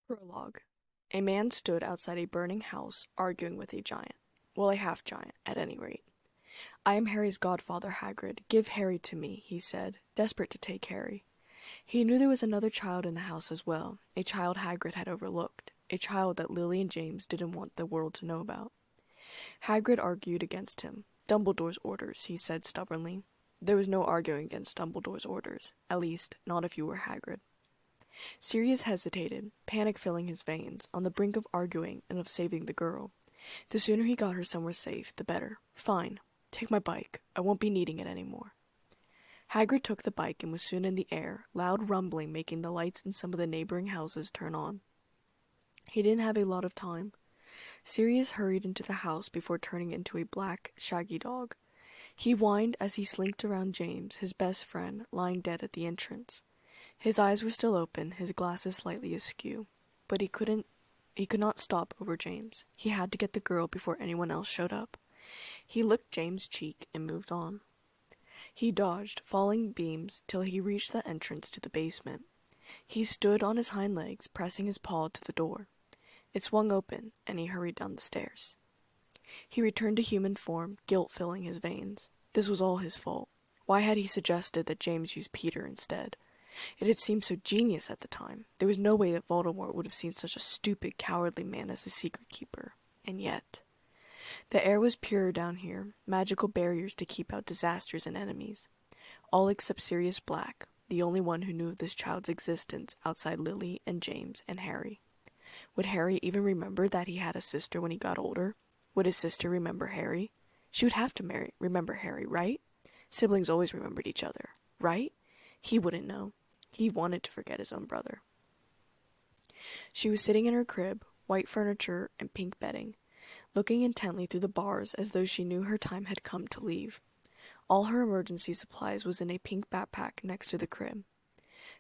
Prologue. A man stood outside a burning house, arguing with a giant. Well, a half-giant, at any rate. "I am Harry's godfather, Hagrid. Give Harry to me," he said, desperate to take Harry. He knew there was another child in the house as well, a child Hagrid had overlooked, a child that Lily and James didn't want the world to know about. Hagrid argued against him. "Dumbledore's orders," he said stubbornly. There was no arguing against Dumbledore's orders, at least, not if you were Hagrid. Sirius hesitated, panic filling his veins, on the brink of arguing and of saving the girl. The sooner he got her somewhere safe, the better. "Fine. Take my bike. I won't be needing it anymore." Hagrid took the bike and was soon in the air, loud rumbling making the lights in some of the neighboring houses turn on. He didn't have a lot of time. Sirius hurried into the house before turning into a black, shaggy dog. He whined as he slinked around James, his best friend, lying dead at the entrance. His eyes were still open, his glasses slightly askew, but he could not stop over James. He had to get the girl before anyone else showed up. He licked James' cheek and moved on. He dodged falling beams till he reached the entrance to the basement. He stood on his hind legs, pressing his paw to the door. It swung open, and he hurried down the stairs. He returned to human form, guilt filling his veins. This was all his fault. Why had he suggested that James use Peter instead? It had seemed so genius at the time. There was no way that Voldemort would have seen such a stupid, cowardly man as the secret keeper. And yet... The air was purer down here, magical barriers to keep out disasters and enemies. All except Sirius Black, the only one who knew of this child's existence outside Lily and James and Harry. Would Harry even remember that he had a sister when he got older? Would his sister remember Harry? She would have to remember Harry, right? Siblings always remembered each other, right? He wouldn't know. He wanted to forget his own brother. She was sitting in her crib, white furniture and pink bedding, looking intently through the bars as though she knew her time had come to leave. All her emergency supplies was in a pink backpack next to the crib.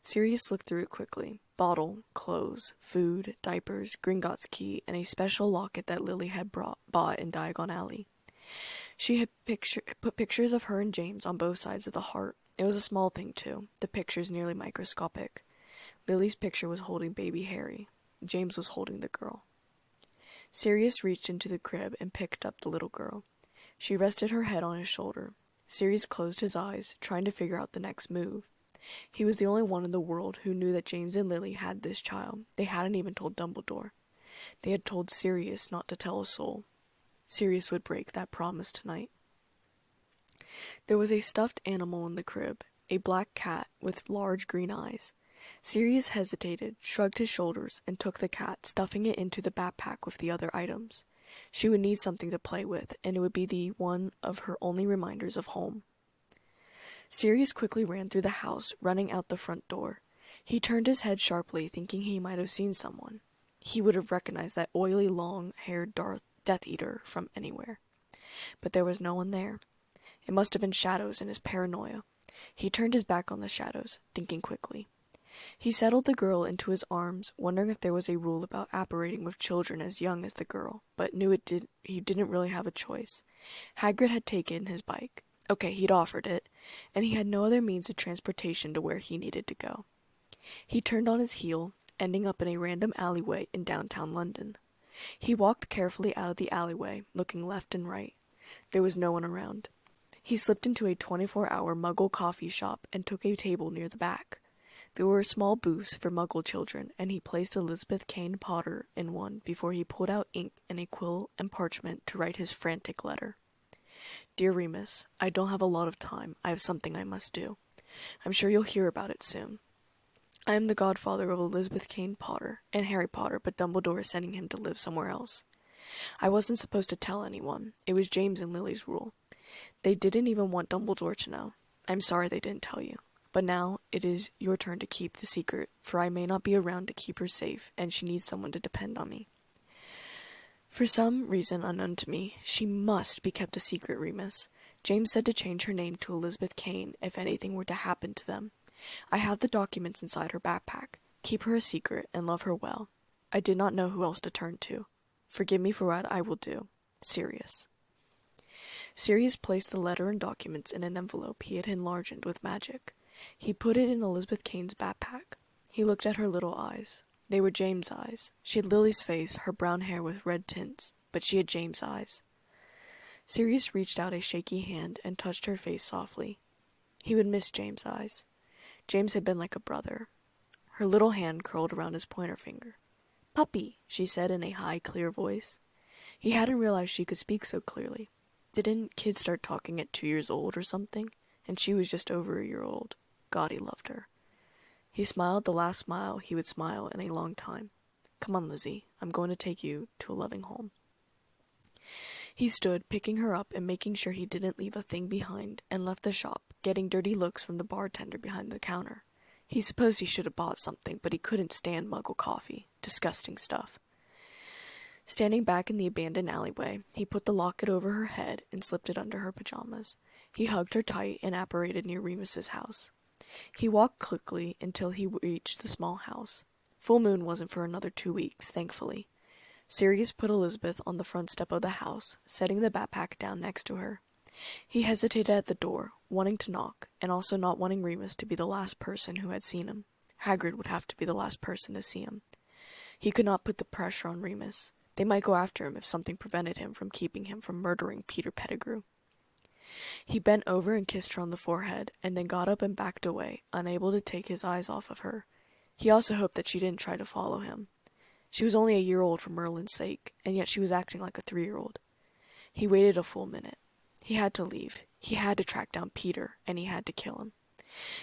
Sirius looked through it quickly. Bottle, clothes, food, diapers, Gringotts key, and a special locket that Lily had bought in Diagon Alley. She had put pictures of her and James on both sides of the heart. It was a small thing, too, the pictures nearly microscopic. Lily's picture was holding baby Harry. James was holding the girl. Sirius reached into the crib and picked up the little girl. She rested her head on his shoulder. Sirius closed his eyes, trying to figure out the next move. He was the only one in the world who knew that James and Lily had this child. They hadn't even told Dumbledore. They had told Sirius not to tell a soul. Sirius would break that promise tonight. There was a stuffed animal in the crib, a black cat with large green eyes. Sirius hesitated, shrugged his shoulders, and took the cat, stuffing it into the backpack with the other items. She would need something to play with, and it would be the one of her only reminders of home. Sirius quickly ran through the house, running out the front door. He turned his head sharply, thinking he might have seen someone. He would have recognized that oily, long-haired Death Eater from anywhere. But there was no one there. It must have been shadows in his paranoia. He turned his back on the shadows, thinking quickly. He settled the girl into his arms, wondering if there was a rule about apparating with children as young as the girl, but knew he didn't really have a choice. Hagrid had taken his bike. Okay, he'd offered it, and he had no other means of transportation to where he needed to go. He turned on his heel, ending up in a random alleyway in downtown London. He walked carefully out of the alleyway, looking left and right. There was no one around. He slipped into a 24-hour Muggle coffee shop and took a table near the back. There were small booths for Muggle children, and he placed Elizabeth Kane Potter in one before he pulled out ink and a quill and parchment to write his frantic letter. "Dear Remus, I don't have a lot of time. I have something I must do. I'm sure you'll hear about it soon. I am the godfather of Elizabeth Kane Potter and Harry Potter, but Dumbledore is sending him to live somewhere else. I wasn't supposed to tell anyone. It was James and Lily's rule. They didn't even want Dumbledore to know. I'm sorry they didn't tell you. But now it is your turn to keep the secret, for I may not be around to keep her safe, and she needs someone to depend on me. For some reason unknown to me, she must be kept a secret, Remus. James said to change her name to Elizabeth Kane if anything were to happen to them. I have the documents inside her backpack. Keep her a secret and love her well. I did not know who else to turn to. Forgive me for what I will do. Sirius." Sirius placed the letter and documents in an envelope he had enlarged with magic. He put it in Elizabeth Kane's backpack. He looked at her little eyes. They were James' eyes. She had Lily's face, her brown hair with red tints, but she had James' eyes. Sirius reached out a shaky hand and touched her face softly. He would miss James' eyes. James had been like a brother. Her little hand curled around his pointer finger. "Puppy," she said in a high, clear voice. He hadn't realized she could speak so clearly. Didn't kids start talking at 2 years old or something? And she was just over a year old. God, he loved her. He smiled the last smile he would smile in a long time. "Come on, Lizzie. I'm going to take you to a loving home." He stood, picking her up and making sure he didn't leave a thing behind, and left the shop, getting dirty looks from the bartender behind the counter. He supposed he should have bought something, but he couldn't stand Muggle coffee. Disgusting stuff. Standing back in the abandoned alleyway, he put the locket over her head and slipped it under her pajamas. He hugged her tight and apparated near Remus's house. He walked quickly until he reached the small house. Full moon wasn't for another 2 weeks, thankfully. Sirius put Elizabeth on the front step of the house, setting the backpack down next to her. He hesitated at the door, wanting to knock, and also not wanting Remus to be the last person who had seen him. Hagrid would have to be the last person to see him. He could not put the pressure on Remus. They might go after him if something prevented him from keeping him from murdering Peter Pettigrew. He bent over and kissed her on the forehead, and then got up and backed away, unable to take his eyes off of her. He also hoped that she didn't try to follow him. She was only a year old for Merlin's sake, and yet she was acting like a 3-year-old. He waited a full minute. He had to leave. He had to track down Peter, and he had to kill him.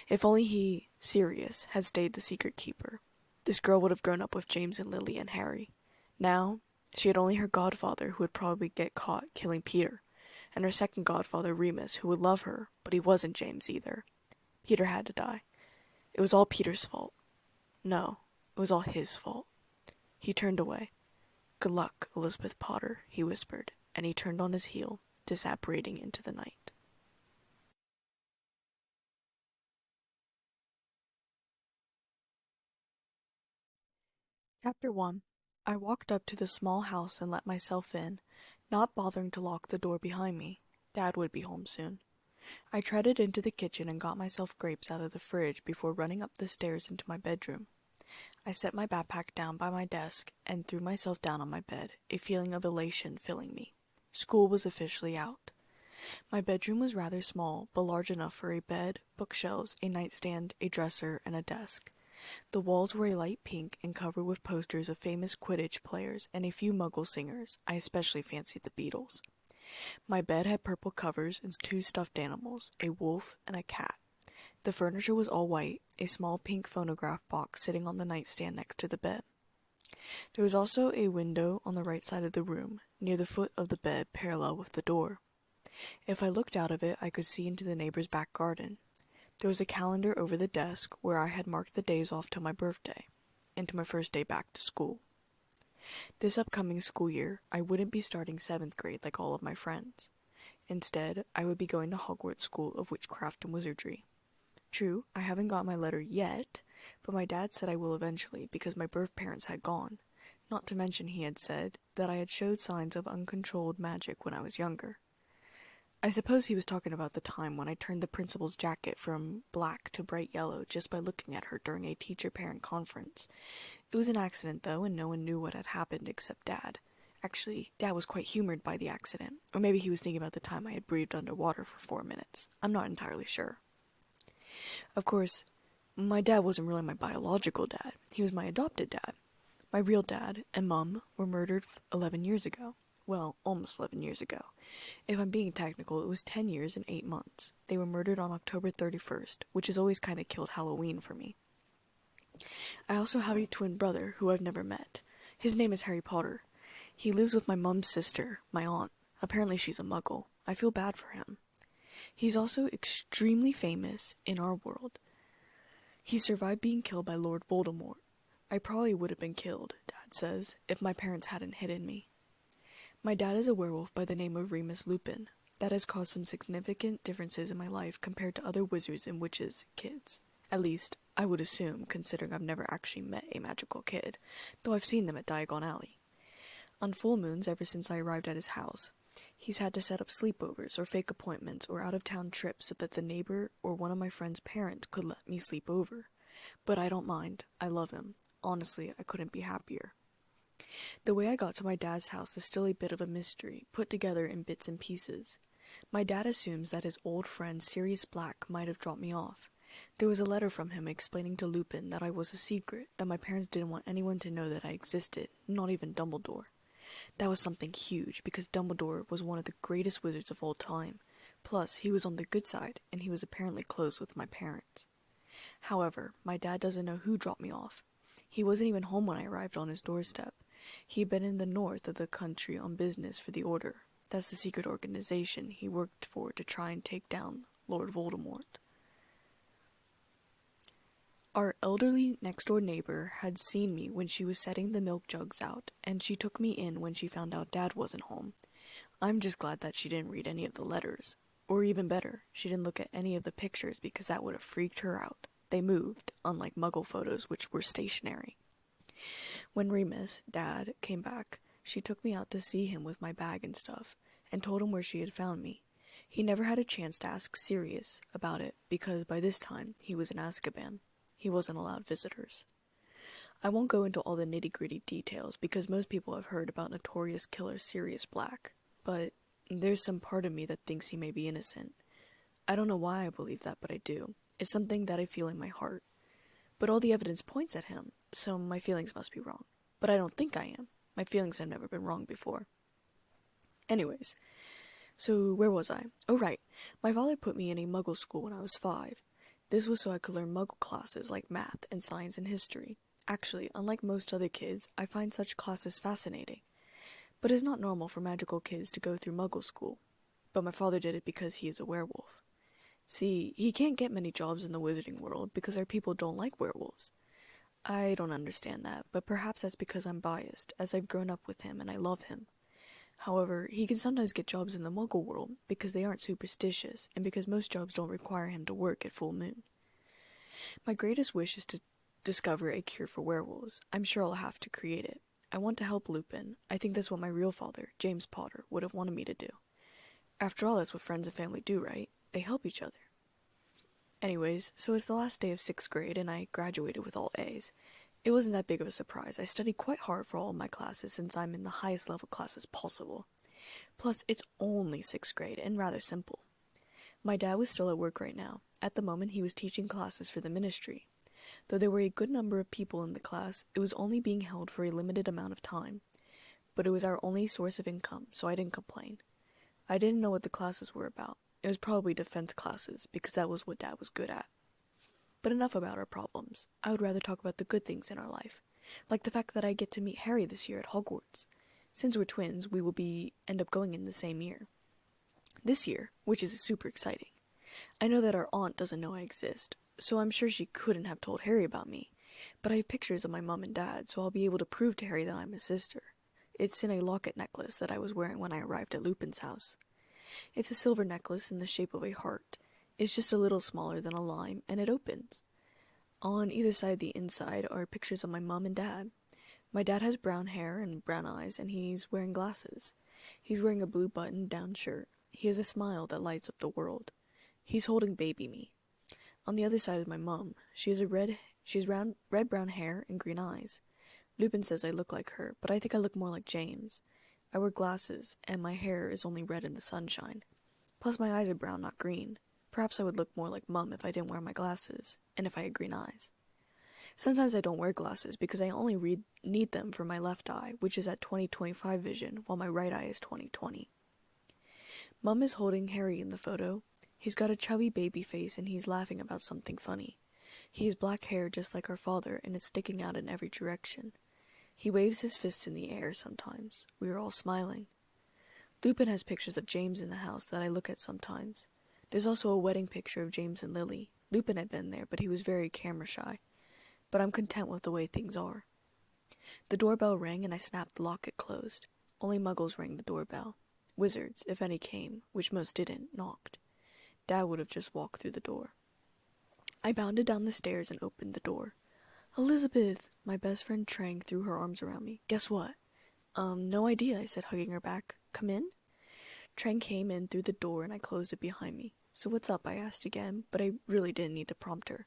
If only he, Sirius, had stayed the secret keeper. This girl would have grown up with James and Lily and Harry. Now, she had only her godfather, who would probably get caught killing Peter, and her second godfather, Remus, who would love her, but he wasn't James either. Peter had to die. It was all Peter's fault. No, it was all his fault. He turned away. "Good luck, Elizabeth Potter," he whispered, and he turned on his heel, disapparating into the night. Chapter 1. I walked up to the small house and let myself in, not bothering to lock the door behind me. Dad would be home soon. I treaded into the kitchen and got myself grapes out of the fridge before running up the stairs into my bedroom. I set my backpack down by my desk and threw myself down on my bed, a feeling of elation filling me. School was officially out. My bedroom was rather small, but large enough for a bed, bookshelves, a nightstand, a dresser, and a desk. The walls were a light pink and covered with posters of famous Quidditch players and a few Muggle singers. I especially fancied the Beatles. My bed had purple covers and 2 stuffed animals, a wolf and a cat. The furniture was all white, a small pink phonograph box sitting on the nightstand next to the bed. There was also a window on the right side of the room, near the foot of the bed, parallel with the door. If I looked out of it, I could see into the neighbor's back garden. There was a calendar over the desk where I had marked the days off till my birthday, and to my first day back to school. This upcoming school year, I wouldn't be starting 7th grade like all of my friends. Instead, I would be going to Hogwarts School of Witchcraft and Wizardry. True, I haven't got my letter yet, but my dad said I will eventually because my birth parents had gone. Not to mention he had said that I had showed signs of uncontrolled magic when I was younger. I suppose he was talking about the time when I turned the principal's jacket from black to bright yellow just by looking at her during a teacher-parent conference. It was an accident, though, and no one knew what had happened except Dad. Actually, Dad was quite humored by the accident, or maybe he was thinking about the time I had breathed underwater for 4 minutes. I'm not entirely sure. Of course, my dad wasn't really my biological dad. He was my adopted dad. My real dad and Mum were murdered 11 years ago. Well, almost 11 years ago. If I'm being technical, it was 10 years and 8 months. They were murdered on October 31st, which has always kind of killed Halloween for me. I also have a twin brother who I've never met. His name is Harry Potter. He lives with my mum's sister, my aunt. Apparently she's a muggle. I feel bad for him. He's also extremely famous in our world. He survived being killed by Lord Voldemort. I probably would have been killed, Dad says, if my parents hadn't hidden me. My dad is a werewolf by the name of Remus Lupin. That has caused some significant differences in my life compared to other wizards and witches' kids. At least, I would assume, considering I've never actually met a magical kid, though I've seen them at Diagon Alley. On full moons ever since I arrived at his house, he's had to set up sleepovers or fake appointments or out-of-town trips so that the neighbor or one of my friend's parents could let me sleep over. But I don't mind. I love him. Honestly, I couldn't be happier. The way I got to my dad's house is still a bit of a mystery, put together in bits and pieces. My dad assumes that his old friend Sirius Black might have dropped me off. There was a letter from him explaining to Lupin that I was a secret, that my parents didn't want anyone to know that I existed, not even Dumbledore. That was something huge, because Dumbledore was one of the greatest wizards of all time. Plus, he was on the good side, and he was apparently close with my parents. However, my dad doesn't know who dropped me off. He wasn't even home when I arrived on his doorstep. He'd been in the north of the country on business for the Order. That's the secret organization he worked for to try and take down Lord Voldemort. Our elderly next-door neighbor had seen me when she was setting the milk jugs out, and she took me in when she found out Dad wasn't home. I'm just glad that she didn't read any of the letters. Or even better, she didn't look at any of the pictures because that would have freaked her out. They moved, unlike Muggle photos which were stationary. When Remus, Dad, came back, she took me out to see him with my bag and stuff, and told him where she had found me. He never had a chance to ask Sirius about it because by this time he was in Azkaban. He wasn't allowed visitors. I won't go into all the nitty-gritty details because most people have heard about notorious killer Sirius Black, but there's some part of me that thinks he may be innocent. I don't know why I believe that, but I do. It's something that I feel in my heart. But all the evidence points at him, so my feelings must be wrong. But I don't think I am. My feelings have never been wrong before. Anyways, so where was I? Oh right, my father put me in a Muggle school when I was 5. This was so I could learn Muggle classes like math and science and history. Actually, unlike most other kids, I find such classes fascinating. But it's not normal for magical kids to go through Muggle school. But my father did it because he is a werewolf. See, he can't get many jobs in the wizarding world because our people don't like werewolves. I don't understand that, but perhaps that's because I'm biased, as I've grown up with him and I love him. However, he can sometimes get jobs in the Muggle world because they aren't superstitious, and because most jobs don't require him to work at full moon. My greatest wish is to discover a cure for werewolves. I'm sure I'll have to create it. I want to help Lupin. I think that's what my real father, James Potter, would have wanted me to do. After all, that's what friends and family do, right? They help each other. Anyways, so it's the last day of 6th grade, and I graduated with all A's. It wasn't that big of a surprise. I studied quite hard for all of my classes since I'm in the highest level classes possible. Plus, it's only 6th grade, and rather simple. My dad was still at work right now. At the moment, he was teaching classes for the ministry. Though there were a good number of people in the class, it was only being held for a limited amount of time. But it was our only source of income, so I didn't complain. I didn't know what the classes were about. It was probably defense classes, because that was what Dad was good at. But enough about our problems. I would rather talk about the good things in our life. Like the fact that I get to meet Harry this year at Hogwarts. Since we're twins, we will end up going in the same year. This year, which is super exciting. I know that our aunt doesn't know I exist, so I'm sure she couldn't have told Harry about me. But I have pictures of my mom and dad, so I'll be able to prove to Harry that I'm his sister. It's in a locket necklace that I was wearing when I arrived at Lupin's house. It's a silver necklace in the shape of a heart. It's just a little smaller than a lime, and it opens. On either side of the inside are pictures of my mom and dad. My dad has brown hair and brown eyes, and he's wearing glasses. He's wearing a blue button-down shirt. He has a smile that lights up the world. He's holding baby me. On the other side is my mom. She has red-brown hair and green eyes. Lupin says I look like her, but I think I look more like James. I wear glasses, and my hair is only red in the sunshine. Plus my eyes are brown, not green. Perhaps I would look more like Mum if I didn't wear my glasses, and if I had green eyes. Sometimes I don't wear glasses because I only need them for my left eye, which is at 20/25 vision, while my right eye is 20/20. Mum is holding Harry in the photo. He's got a chubby baby face and he's laughing about something funny. He has black hair just like our father, and it's sticking out in every direction. He waves his fists in the air sometimes. We are all smiling. Lupin has pictures of James in the house that I look at sometimes. There's also a wedding picture of James and Lily. Lupin had been there, but he was very camera shy. But I'm content with the way things are. The doorbell rang and I snapped the locket closed. Only Muggles rang the doorbell. Wizards, if any came, which most didn't, knocked. Dad would have just walked through the door. I bounded down the stairs and opened the door. "Elizabeth!" My best friend Trang threw her arms around me. "Guess what?" No idea," I said, hugging her back. "Come in?" Trang came in through the door and I closed it behind me. "So what's up?" I asked again, but I really didn't need to prompt her.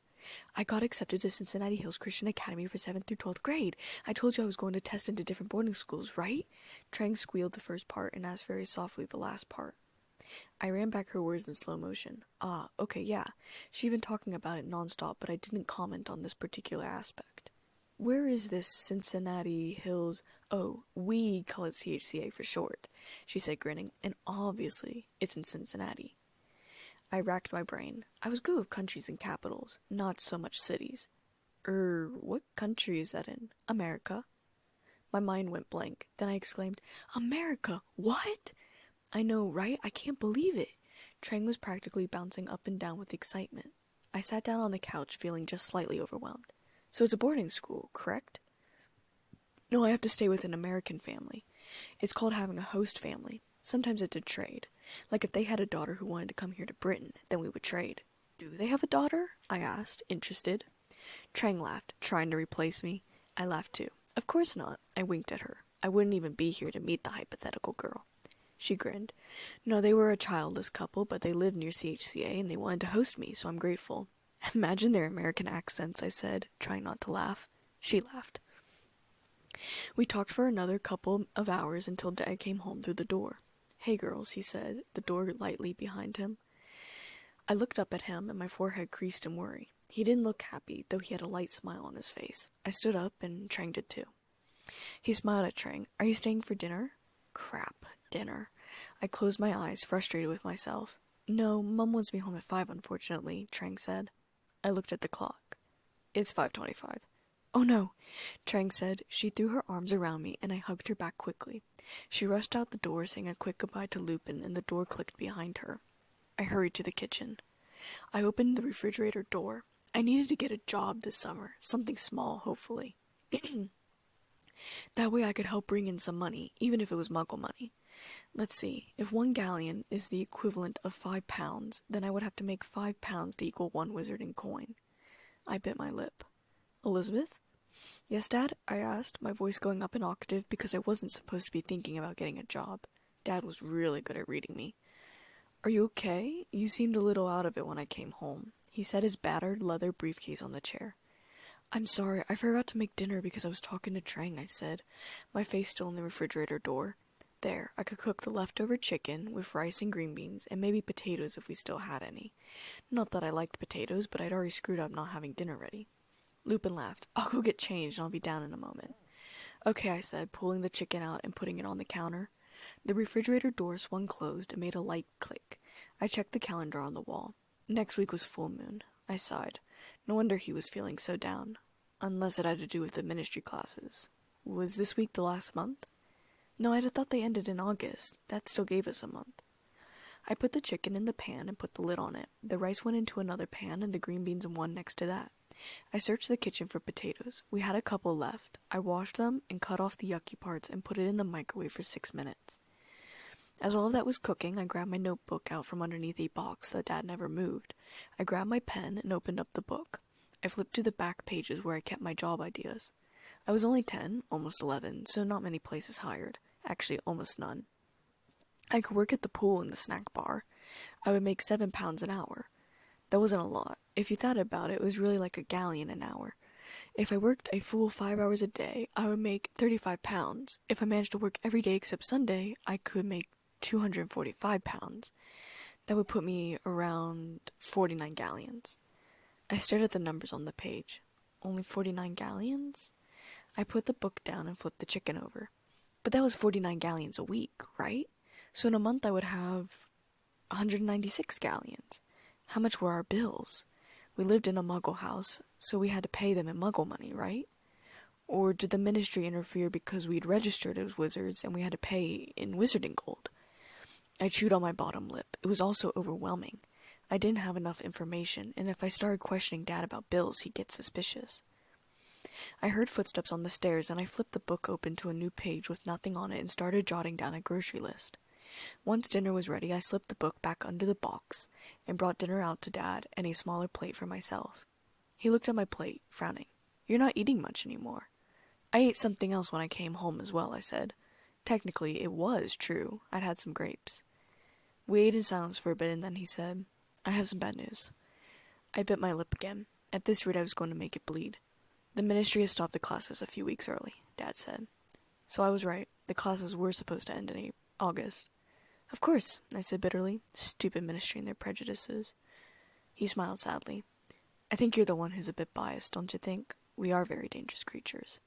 I got accepted to Cincinnati Hills Christian Academy for 7th through 12th grade. I told you I was going to test into different boarding schools, right? Trang squealed the first part and asked very softly the last part. I ran back her words in slow motion. Ah, okay, yeah. She'd been talking about it nonstop, but I didn't comment on this particular aspect. Where is this Cincinnati Hills? Oh, we call it CHCA for short, she said, grinning, and obviously it's in Cincinnati. I racked my brain. I was good with countries and capitals, not so much cities. What country is that in? America. My mind went blank. Then I exclaimed, America! What? I know, right? I can't believe it. Trang was practically bouncing up and down with excitement. I sat down on the couch, feeling just slightly overwhelmed. So it's a boarding school, correct? No, I have to stay with an American family. It's called having a host family. Sometimes it's a trade. Like if they had a daughter who wanted to come here to Britain, then we would trade. Do they have a daughter? I asked, interested. Trang laughed, trying to replace me. I laughed too. Of course not. I winked at her. I wouldn't even be here to meet the hypothetical girl. She grinned. No, they were a childless couple, but they lived near CHCA and they wanted to host me, so I'm grateful. Imagine their American accents, I said, trying not to laugh. She laughed. We talked for another couple of hours until Dad came home through the door. Hey girls, he said, the door lightly behind him. I looked up at him and my forehead creased in worry. He didn't look happy, though he had a light smile on his face. I stood up and Trang did too. He smiled at Trang. Are you staying for dinner? Crap, dinner. I closed my eyes, frustrated with myself. No, Mum wants me home at 5, unfortunately, Trang said. I looked at the clock. It's 5:25. Oh no, Trang said. She threw her arms around me and I hugged her back quickly. She rushed out the door, saying a quick goodbye to Lupin, and the door clicked behind her. I hurried to the kitchen. I opened the refrigerator door. I needed to get a job this summer, something small, hopefully. That way I could help bring in some money, even if it was Muggle money. Let's see, if 1 galleon is the equivalent of 5 pounds, then I would have to make 5 pounds to equal 1 wizarding coin. I bit my lip. Elizabeth? Yes, Dad? I asked, my voice going up an octave because I wasn't supposed to be thinking about getting a job. Dad was really good at reading me. Are you okay? You seemed a little out of it when I came home. He set his battered leather briefcase on the chair. I'm sorry, I forgot to make dinner because I was talking to Trang, I said, my face still in the refrigerator door. There, I could cook the leftover chicken with rice and green beans and maybe potatoes if we still had any. Not that I liked potatoes, but I'd already screwed up not having dinner ready. Lupin laughed. I'll go get changed and I'll be down in a moment. Okay, I said, pulling the chicken out and putting it on the counter. The refrigerator door swung closed and made a light click. I checked the calendar on the wall. Next week was full moon. I sighed. No wonder he was feeling so down. Unless it had to do with the ministry classes. Was this week the last month? No, I'd have thought they ended in August. That still gave us a month. I put the chicken in the pan and put the lid on it. The rice went into another pan and the green beans in one next to that. I searched the kitchen for potatoes. We had a couple left. I washed them and cut off the yucky parts and put it in the microwave for 6 minutes. As all of that was cooking, I grabbed my notebook out from underneath a box that Dad never moved. I grabbed my pen and opened up the book. I flipped to the back pages where I kept my job ideas. I was only 10, almost 11, so not many places hired. Actually, almost none. I could work at the pool and the snack bar. I would make 7 pounds an hour. That wasn't a lot. If you thought about it, it was really like a galleon an hour. If I worked a full 5 hours a day, I would make 35 pounds. If I managed to work every day except Sunday, I could make 245 pounds. That would put me around 49 galleons. I stared at the numbers on the page. Only 49 galleons? I put the book down and flipped the chicken over. But that was 49 galleons a week, right? So in a month I would have 196 galleons. How much were our bills? We lived in a Muggle house, so we had to pay them in Muggle money, right? Or did the ministry interfere because we'd registered as wizards and we had to pay in wizarding gold? I chewed on my bottom lip. It was also overwhelming. I didn't have enough information, and if I started questioning Dad about bills, he'd get suspicious. I heard footsteps on the stairs, and I flipped the book open to a new page with nothing on it and started jotting down a grocery list. Once dinner was ready, I slipped the book back under the box and brought dinner out to Dad and a smaller plate for myself. He looked at my plate, frowning. You're not eating much anymore. I ate something else when I came home as well, I said. Technically, it was true. I'd had some grapes. We ate in silence for a bit, and then he said, I have some bad news. I bit my lip again. At this rate, I was going to make it bleed. The ministry has stopped the classes a few weeks early, Dad said. So I was right. The classes were supposed to end in August. Of course, I said bitterly. Stupid ministry and their prejudices. He smiled sadly. I think you're the one who's a bit biased, don't you think? We are very dangerous creatures.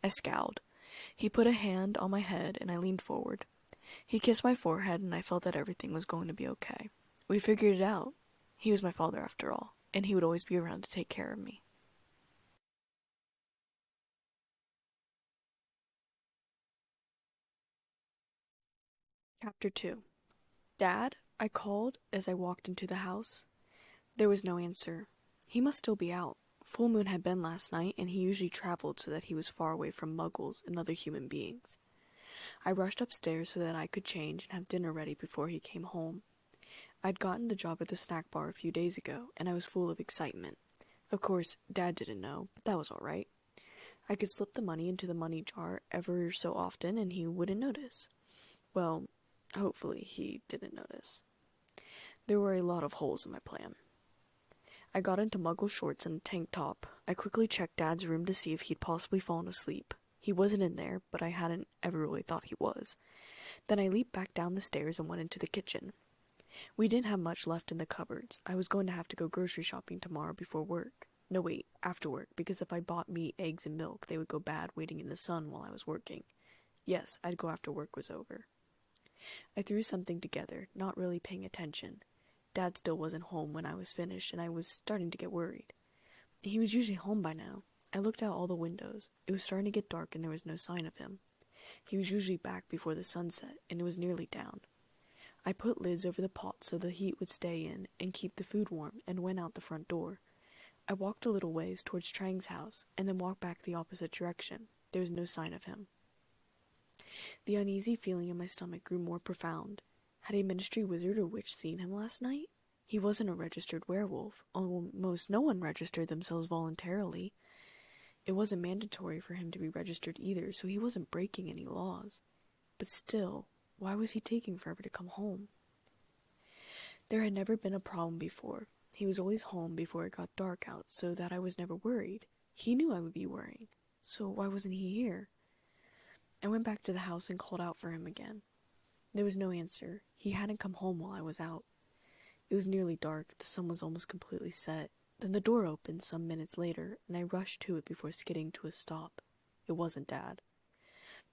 I scowled. He put a hand on my head, and I leaned forward. He kissed my forehead, and I felt that everything was going to be okay. We figured it out. He was my father after all, and he would always be around to take care of me. Chapter 2. Dad? I called as I walked into the house. There was no answer. He must still be out. Full moon had been last night, and he usually traveled so that he was far away from muggles and other human beings. I rushed upstairs so that I could change and have dinner ready before he came home. I'd gotten the job at the snack bar a few days ago, and I was full of excitement. Of course, Dad didn't know, but that was all right. I could slip the money into the money jar ever so often, and he wouldn't notice. Well, hopefully he didn't notice. There were a lot of holes in my plan. I got into muggle shorts and a tank top. I quickly checked Dad's room to see if he'd possibly fallen asleep. He wasn't in there, but I hadn't ever really thought he was. Then I leaped back down the stairs and went into the kitchen. We didn't have much left in the cupboards. I was going to have to go grocery shopping tomorrow before work. No, wait, after work, because if I bought meat, eggs, and milk, they would go bad waiting in the sun while I was working. Yes, I'd go after work was over. I threw something together, not really paying attention. Dad still wasn't home when I was finished, and I was starting to get worried. He was usually home by now. I looked out all the windows. It was starting to get dark, and there was no sign of him. He was usually back before the sun set, and it was nearly down. I put lids over the pot so the heat would stay in and keep the food warm, and went out the front door. I walked a little ways towards Trang's house, and then walked back the opposite direction. There was no sign of him. The uneasy feeling in my stomach grew more profound. Had a ministry wizard or witch seen him last night? He wasn't a registered werewolf. Almost no one registered themselves voluntarily. It wasn't mandatory for him to be registered either, so he wasn't breaking any laws. But still, why was he taking forever to come home? There had never been a problem before. He was always home before it got dark out, so that I was never worried. He knew I would be worrying, so why wasn't he here? I went back to the house and called out for him again. There was no answer. He hadn't come home while I was out. It was nearly dark. The sun was almost completely set. Then the door opened some minutes later, and I rushed to it before skidding to a stop. It wasn't Dad.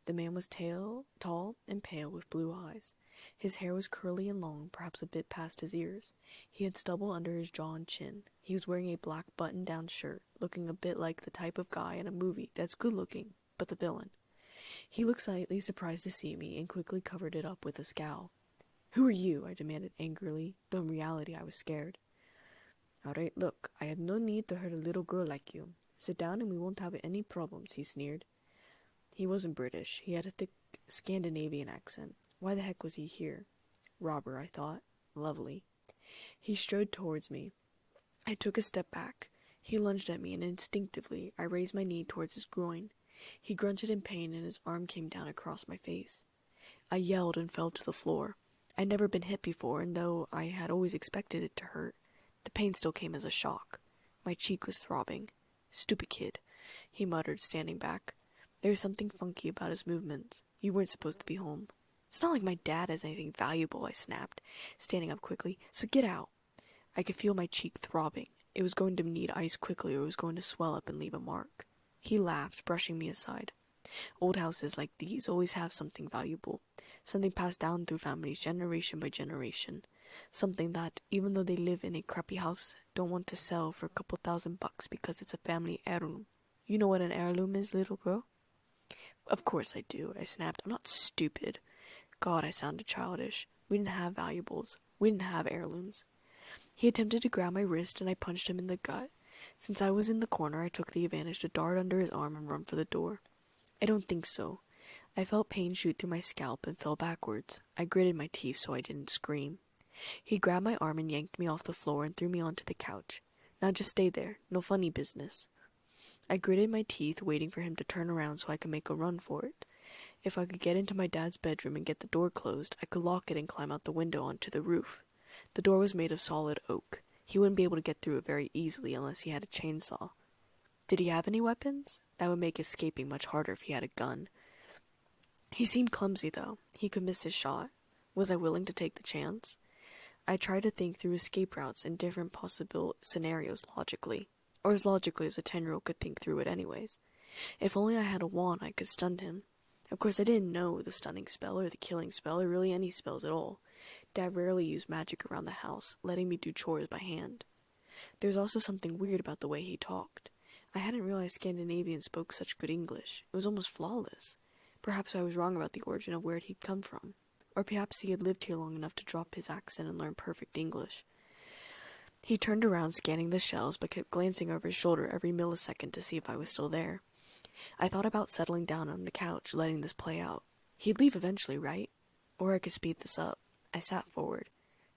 The man was tall and pale with blue eyes. His hair was curly and long, perhaps a bit past his ears. He had stubble under his jaw and chin. He was wearing a black button-down shirt, looking a bit like the type of guy in a movie that's good-looking, but the villain. He looked slightly surprised to see me and quickly covered it up with a scowl. "Who are you?" I demanded angrily, though in reality I was scared. "All right, look, I have no need to hurt a little girl like you. Sit down and we won't have any problems," he sneered. He wasn't British. He had a thick Scandinavian accent. Why the heck was he here? Robber, I thought. Lovely. He strode towards me. I took a step back. He lunged at me, and instinctively I raised my knee towards his groin. He grunted in pain, and his arm came down across my face. I yelled and fell to the floor. I'd never been hit before, and though I had always expected it to hurt, the pain still came as a shock. My cheek was throbbing. "Stupid kid," he muttered, standing back. There was something funky about his movements. "You weren't supposed to be home." "It's not like my dad has anything valuable," I snapped, standing up quickly, "so get out." I could feel my cheek throbbing. It was going to need ice quickly, or it was going to swell up and leave a mark. He laughed, brushing me aside. "Old houses like these always have something valuable, something passed down through families generation by generation, something that, even though they live in a crappy house, don't want to sell for a couple $1,000 because it's a family heirloom. You know what an heirloom is, little girl?" "Of course I do," I snapped. "I'm not stupid." God, I sounded childish. We didn't have valuables. We didn't have heirlooms. He attempted to grab my wrist, and I punched him in the gut. Since I was in the corner, I took the advantage to dart under his arm and run for the door. I don't think so. I felt pain shoot through my scalp and fell backwards. I gritted my teeth so I didn't scream. He grabbed my arm and yanked me off the floor and threw me onto the couch. "Now just stay there. No funny business." I gritted my teeth, waiting for him to turn around so I could make a run for it. If I could get into my dad's bedroom and get the door closed, I could lock it and climb out the window onto the roof. The door was made of solid oak. He wouldn't be able to get through it very easily unless he had a chainsaw. Did he have any weapons? That would make escaping much harder if he had a gun. He seemed clumsy, though. He could miss his shot. Was I willing to take the chance? I tried to think through escape routes and different possible scenarios logically, or as logically as a 10-year-old could think through it anyways. If only I had a wand, I could stun him. Of course, I didn't know the stunning spell or the killing spell or really any spells at all. Dad rarely used magic around the house, letting me do chores by hand. There was also something weird about the way he talked. I hadn't realized Scandinavians spoke such good English. It was almost flawless. Perhaps I was wrong about the origin of where he'd come from. Or perhaps he had lived here long enough to drop his accent and learn perfect English. He turned around, scanning the shelves, but kept glancing over his shoulder every millisecond to see if I was still there. I thought about settling down on the couch, letting this play out. He'd leave eventually, right? Or I could speed this up. I sat forward.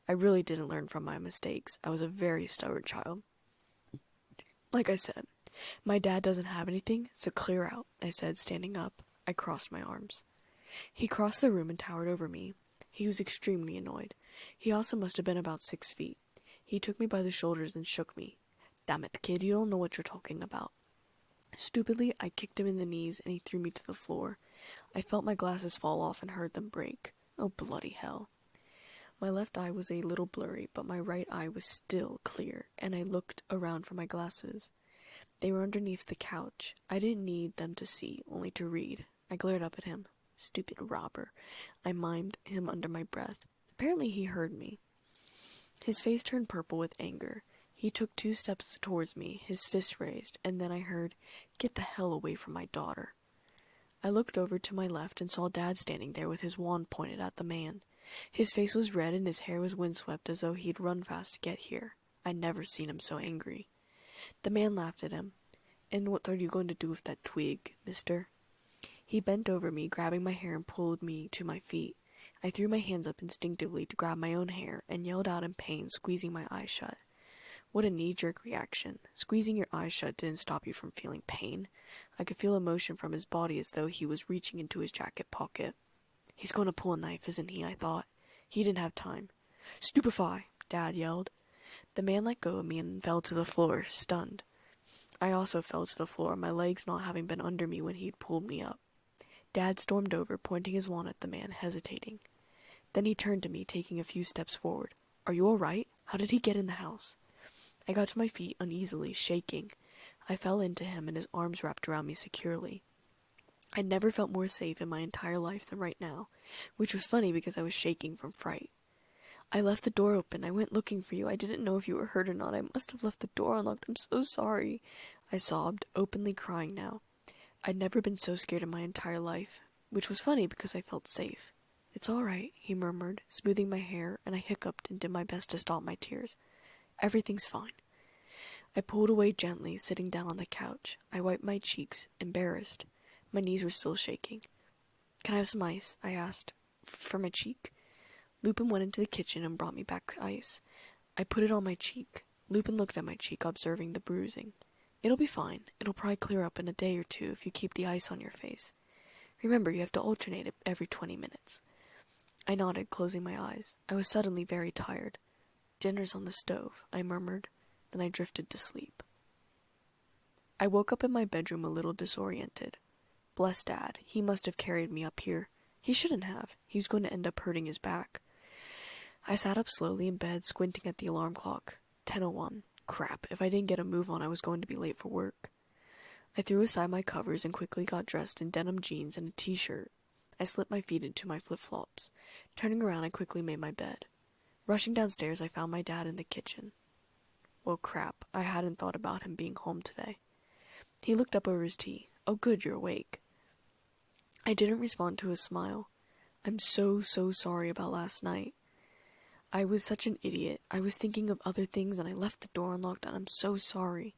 I really didn't learn from my mistakes. I was a very stubborn child. Like I said, my dad doesn't have anything, so clear out, I said, standing up. I crossed my arms. He crossed the room and towered over me. He was extremely annoyed. He also must have been about 6 feet. He took me by the shoulders and shook me. Damn it, kid, you don't know what you're talking about. Stupidly, I kicked him in the knees and he threw me to the floor. I felt my glasses fall off and heard them break. Oh, bloody hell. My left eye was a little blurry, but my right eye was still clear, and I looked around for my glasses. They were underneath the couch. I didn't need them to see, only to read. I glared up at him. Stupid robber. I mimed him under my breath. Apparently he heard me. His face turned purple with anger. He took 2 steps towards me, his fist raised, and then I heard, "Get the hell away from my daughter." I looked over to my left and saw Dad standing there with his wand pointed at the man. His face was red and his hair was windswept as though he'd run fast to get here. I'd never seen him so angry. The man laughed at him. "And what are you going to do with that twig, mister?" He bent over me, grabbing my hair and pulled me to my feet. I threw my hands up instinctively to grab my own hair and yelled out in pain, squeezing my eyes shut. What a knee-jerk reaction. Squeezing your eyes shut didn't stop you from feeling pain. I could feel emotion from his body as though he was reaching into his jacket pocket. He's going to pull a knife, isn't he? I thought. He didn't have time. "Stupefy!" Dad yelled. The man let go of me and fell to the floor, stunned. I also fell to the floor, my legs not having been under me when he'd pulled me up. Dad stormed over, pointing his wand at the man, hesitating. Then he turned to me, taking a few steps forward. "Are you all right? How did he get in the house?" I got to my feet uneasily, shaking. I fell into him and his arms wrapped around me securely. I'd never felt more safe in my entire life than right now, which was funny because I was shaking from fright. "I left the door open. I went looking for you. I didn't know if you were hurt or not. I must have left the door unlocked. I'm so sorry," I sobbed, openly crying now. I'd never been so scared in my entire life, which was funny because I felt safe. "It's all right," he murmured, smoothing my hair, and I hiccuped and did my best to stop my tears. "Everything's fine." I pulled away gently, sitting down on the couch. I wiped my cheeks, embarrassed. My knees were still shaking. "Can I have some ice?" I asked. "For my cheek?" Lupin went into the kitchen and brought me back ice. I put it on my cheek. Lupin looked at my cheek, observing the bruising. "It'll be fine. It'll probably clear up in a day or 2 if you keep the ice on your face. Remember, you have to alternate it every 20 minutes. I nodded, closing my eyes. I was suddenly very tired. "Dinner's on the stove," I murmured. Then I drifted to sleep. I woke up in my bedroom a little disoriented. Bless Dad. He must have carried me up here. He shouldn't have. He was going to end up hurting his back. I sat up slowly in bed, squinting at the alarm clock. 10:01. Crap. If I didn't get a move on, I was going to be late for work. I threw aside my covers and quickly got dressed in denim jeans and a t-shirt. I slipped my feet into my flip-flops. Turning around, I quickly made my bed. Rushing downstairs, I found my dad in the kitchen. Well, crap. I hadn't thought about him being home today. He looked up over his tea. "Oh, good, you're awake." I didn't respond to his smile. "I'm so sorry about last night. I was such an idiot. I was thinking of other things and I left the door unlocked and I'm so sorry."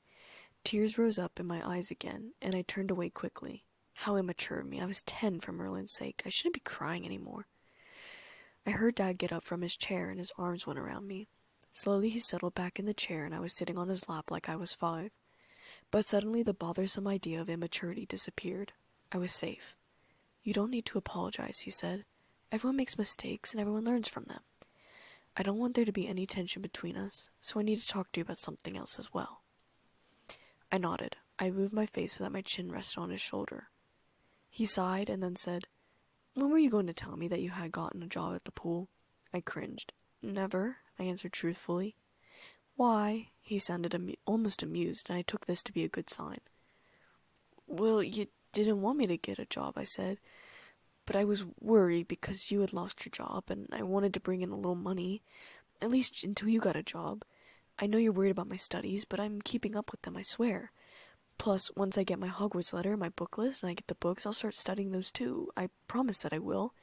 Tears rose up in my eyes again, and I turned away quickly. How immature of me. I was 10 for Merlin's sake. I shouldn't be crying anymore. I heard Dad get up from his chair and his arms went around me. Slowly he settled back in the chair and I was sitting on his lap like I was 5. But suddenly the bothersome idea of immaturity disappeared. I was safe. "You don't need to apologize," he said. "Everyone makes mistakes and everyone learns from them." I don't want there to be any tension between us, so I need to talk to you about something else as well. I nodded. I moved my face so that my chin rested on his shoulder. He sighed and then said, "When were you going to tell me that you had gotten a job at the pool?" I cringed. "Never," I answered truthfully. "Why?" He sounded almost amused, and I took this to be a good sign. "Well, you didn't want me to get a job," I said. "But I was worried because you had lost your job, and I wanted to bring in a little money, at least until you got a job. I know you're worried about my studies, but I'm keeping up with them, I swear. Plus, once I get my Hogwarts letter, my book list, and I get the books, I'll start studying those too. I promise that I will.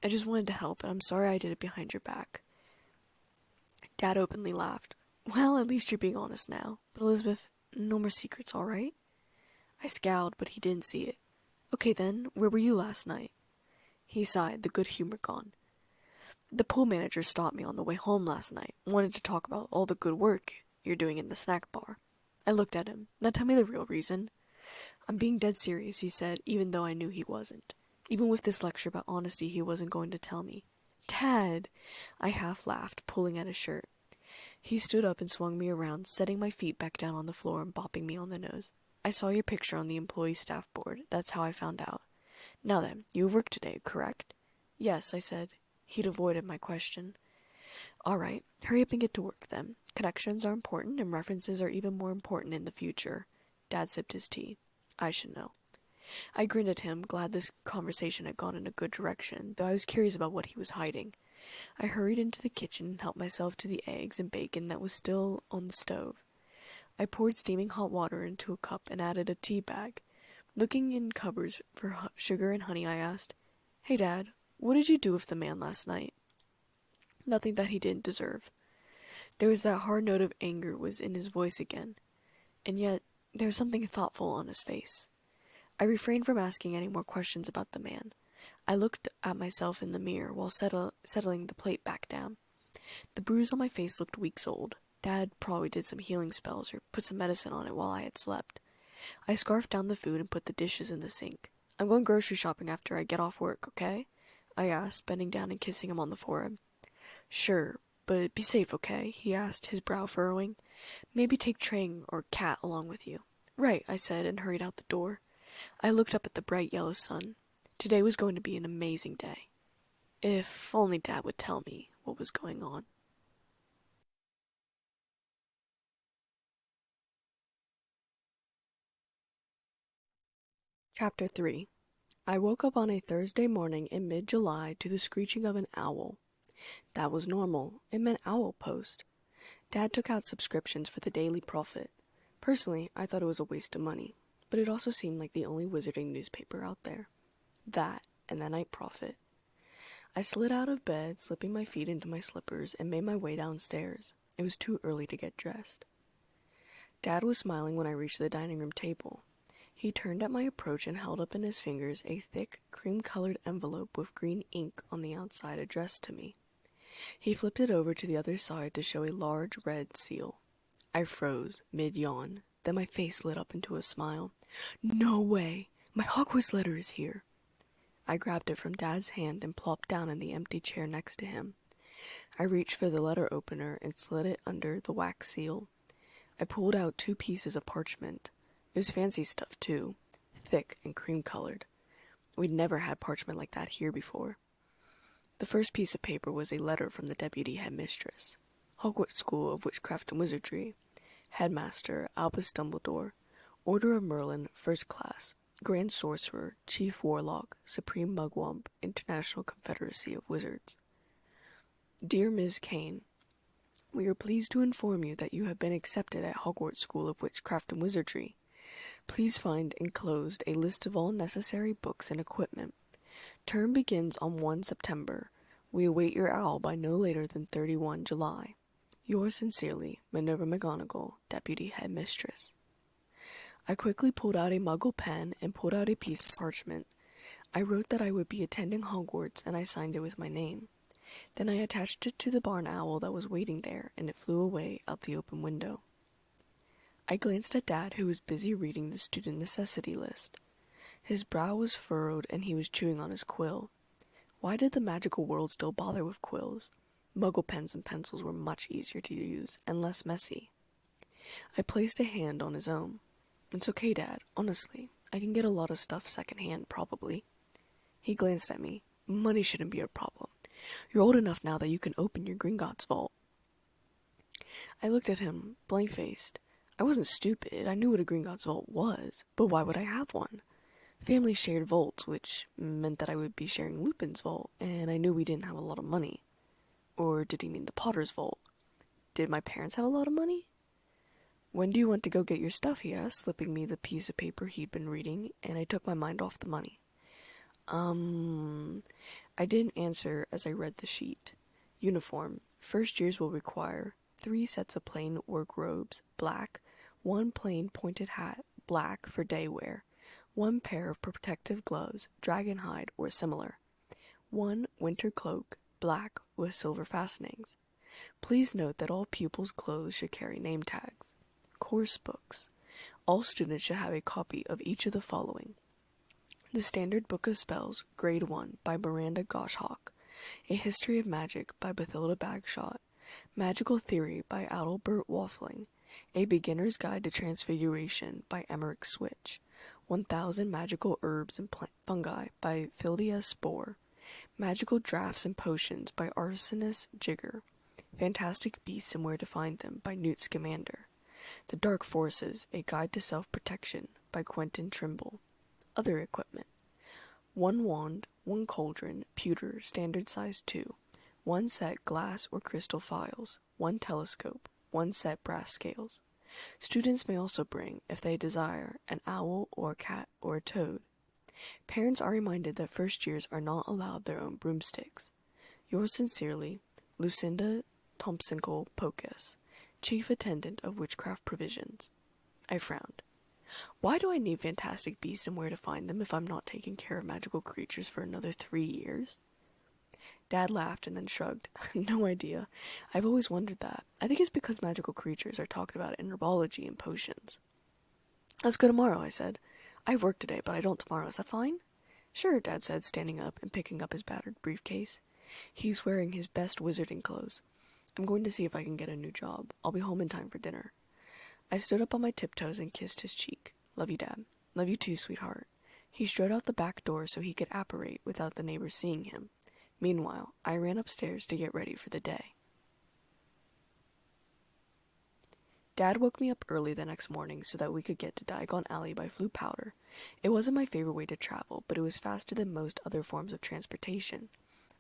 I just wanted to help, and I'm sorry I did it behind your back." Dad openly laughed. "Well, at least you're being honest now. But Elizabeth, no more secrets, all right?" I scowled, but he didn't see it. "Okay then, where were you last night?" He sighed, the good humor gone. "The pool manager stopped me on the way home last night, wanted to talk about all the good work you're doing in the snack bar." I looked at him. "Now tell me the real reason." "I'm being dead serious," he said, even though I knew he wasn't. Even with this lecture about honesty, he wasn't going to tell me. "Dad!" I half laughed, pulling at his shirt. He stood up and swung me around, setting my feet back down on the floor and bopping me on the nose. "I saw your picture on the employee staff board. That's how I found out. Now then, you have work today, correct?" "Yes," I said. He'd avoided my question. "All right, hurry up and get to work then. Connections are important, and references are even more important in the future." Dad sipped his tea. I should know. I grinned at him, glad this conversation had gone in a good direction, though I was curious about what he was hiding. I hurried into the kitchen and helped myself to the eggs and bacon that was still on the stove. I poured steaming hot water into a cup and added a tea bag. Looking in cupboards for sugar and honey, I asked, "Hey, Dad, what did you do with the man last night?" "Nothing that he didn't deserve." There was that hard note of anger was in his voice again, and yet there was something thoughtful on his face. I refrained from asking any more questions about the man. I looked at myself in the mirror while settling the plate back down. The bruise on my face looked weeks old. Dad probably did some healing spells or put some medicine on it while I had slept. I scarfed down the food and put the dishes in the sink. "I'm going grocery shopping after I get off work, okay?" I asked, bending down and kissing him on the forehead. "Sure, but be safe, okay?" he asked, his brow furrowing. "Maybe take Trang or Cat along with you." "Right," I said, and hurried out the door. I looked up at the bright yellow sun. Today was going to be an amazing day. If only Dad would tell me what was going on. Chapter 3. I woke up on a Thursday morning in mid-July to the screeching of an owl. That was normal. It meant owl post. Dad took out subscriptions for the Daily Prophet. Personally, I thought it was a waste of money, but it also seemed like the only wizarding newspaper out there. That, and the Night Prophet. I slid out of bed, slipping my feet into my slippers, and made my way downstairs. It was too early to get dressed. Dad was smiling when I reached the dining room table. He turned at my approach and held up in his fingers a thick, cream-colored envelope with green ink on the outside addressed to me. He flipped it over to the other side to show a large red seal. I froze, mid-yawn. Then my face lit up into a smile. "No way! My Hogwarts letter is here!" I grabbed it from Dad's hand and plopped down in the empty chair next to him. I reached for the letter opener and slid it under the wax seal. I pulled out 2 pieces of parchment. It was fancy stuff, too, thick and cream-colored. We'd never had parchment like that here before. The first piece of paper was a letter from the deputy headmistress. Hogwarts School of Witchcraft and Wizardry. Headmaster Albus Dumbledore. Order of Merlin, First Class. Grand Sorcerer, Chief Warlock, Supreme Mugwump, International Confederacy of Wizards. Dear Ms. Kane, we are pleased to inform you that you have been accepted at Hogwarts School of Witchcraft and Wizardry. Please find enclosed a list of all necessary books and equipment. Term begins on 1 September. We await your owl by no later than 31 July. Yours sincerely, Minerva McGonagall, Deputy Headmistress. I quickly pulled out a Muggle pen and pulled out a piece of parchment. I wrote that I would be attending Hogwarts, and I signed it with my name. Then I attached it to the barn owl that was waiting there, and it flew away out the open window. I glanced at Dad, who was busy reading the student necessity list. His brow was furrowed, and he was chewing on his quill. Why did the magical world still bother with quills? Muggle pens and pencils were much easier to use and less messy. I placed a hand on his own. It's okay, Dad. Honestly, I can get a lot of stuff secondhand, probably. He glanced at me. Money shouldn't be a problem. You're old enough now that you can open your Gringotts vault. I looked at him, blank-faced. I wasn't stupid. I knew what a Gringotts vault was, but why would I have one? Family shared vaults, which meant that I would be sharing Lupin's vault, and I knew we didn't have a lot of money. Or did he mean the Potter's vault? Did my parents have a lot of money? When do you want to go get your stuff, he asked, slipping me the piece of paper he'd been reading, and I took my mind off the money. I didn't answer as I read the sheet. Uniform. First years will require 3 sets of plain work robes, black, 1 plain pointed hat, black for day wear, 1 pair of protective gloves, dragon hide or similar, 1 winter cloak, black with silver fastenings. Please note that all pupils' clothes should carry name tags. Course books. All students should have a copy of each of the following. The Standard Book of Spells, Grade 1, by Miranda Goshawk. A History of Magic, by Bathilda Bagshot. Magical Theory, by Adalbert Waffling. A Beginner's Guide to Transfiguration, by Emmerich Switch. 1000 Magical Herbs and Fungi, by Phildia Spore. Magical Drafts and Potions, by Arsonist Jigger. Fantastic Beasts and Where to Find Them, by Newt Scamander. The Dark Forces, A Guide to Self-Protection, by Quentin Trimble. Other equipment. 1 wand, 1 cauldron, pewter, standard size 2, 1 set glass or crystal phials, 1 telescope, 1 set brass scales. Students may also bring, if they desire, an owl or a cat or a toad. Parents are reminded that first years are not allowed their own broomsticks. Yours sincerely, Lucinda Thompsoncle Pocus, Chief Attendant of Witchcraft Provisions. I frowned. Why do I need fantastic beasts and where to find them if I'm not taking care of magical creatures for another 3 years? Dad laughed and then shrugged. No idea. I've always wondered that. I think it's because magical creatures are talked about in herbology and potions. Let's go tomorrow, I said. I have work today, but I don't tomorrow. Is that fine? Sure, Dad said, standing up and picking up his battered briefcase. He's wearing his best wizarding clothes. I'm going to see if I can get a new job. I'll be home in time for dinner. I stood up on my tiptoes and kissed his cheek. Love you, Dad. Love you too, sweetheart. He strode out the back door so he could apparate without the neighbors seeing him. Meanwhile, I ran upstairs to get ready for the day. Dad woke me up early the next morning so that we could get to Diagon Alley by Flue Powder. It wasn't my favorite way to travel, but it was faster than most other forms of transportation.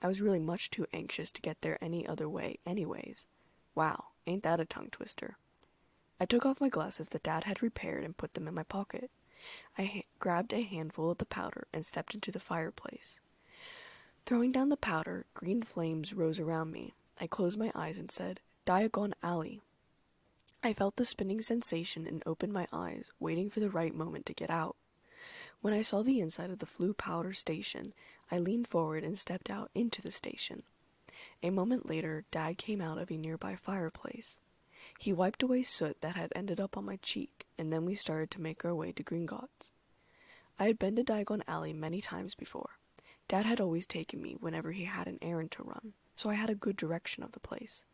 I was really much too anxious to get there any other way anyways. Wow, ain't that a tongue twister. I took off my glasses that Dad had repaired and put them in my pocket. I grabbed a handful of the powder and stepped into the fireplace. Throwing down the powder, green flames rose around me. I closed my eyes and said, Diagon Alley. I felt the spinning sensation and opened my eyes, waiting for the right moment to get out. When I saw the inside of the Flue Powder station, I leaned forward and stepped out into the station. A moment later, Dad came out of a nearby fireplace. He wiped away soot that had ended up on my cheek, and then we started to make our way to Gringotts. I had been to Diagon Alley many times before. Dad had always taken me whenever he had an errand to run, so I had a good direction of the place.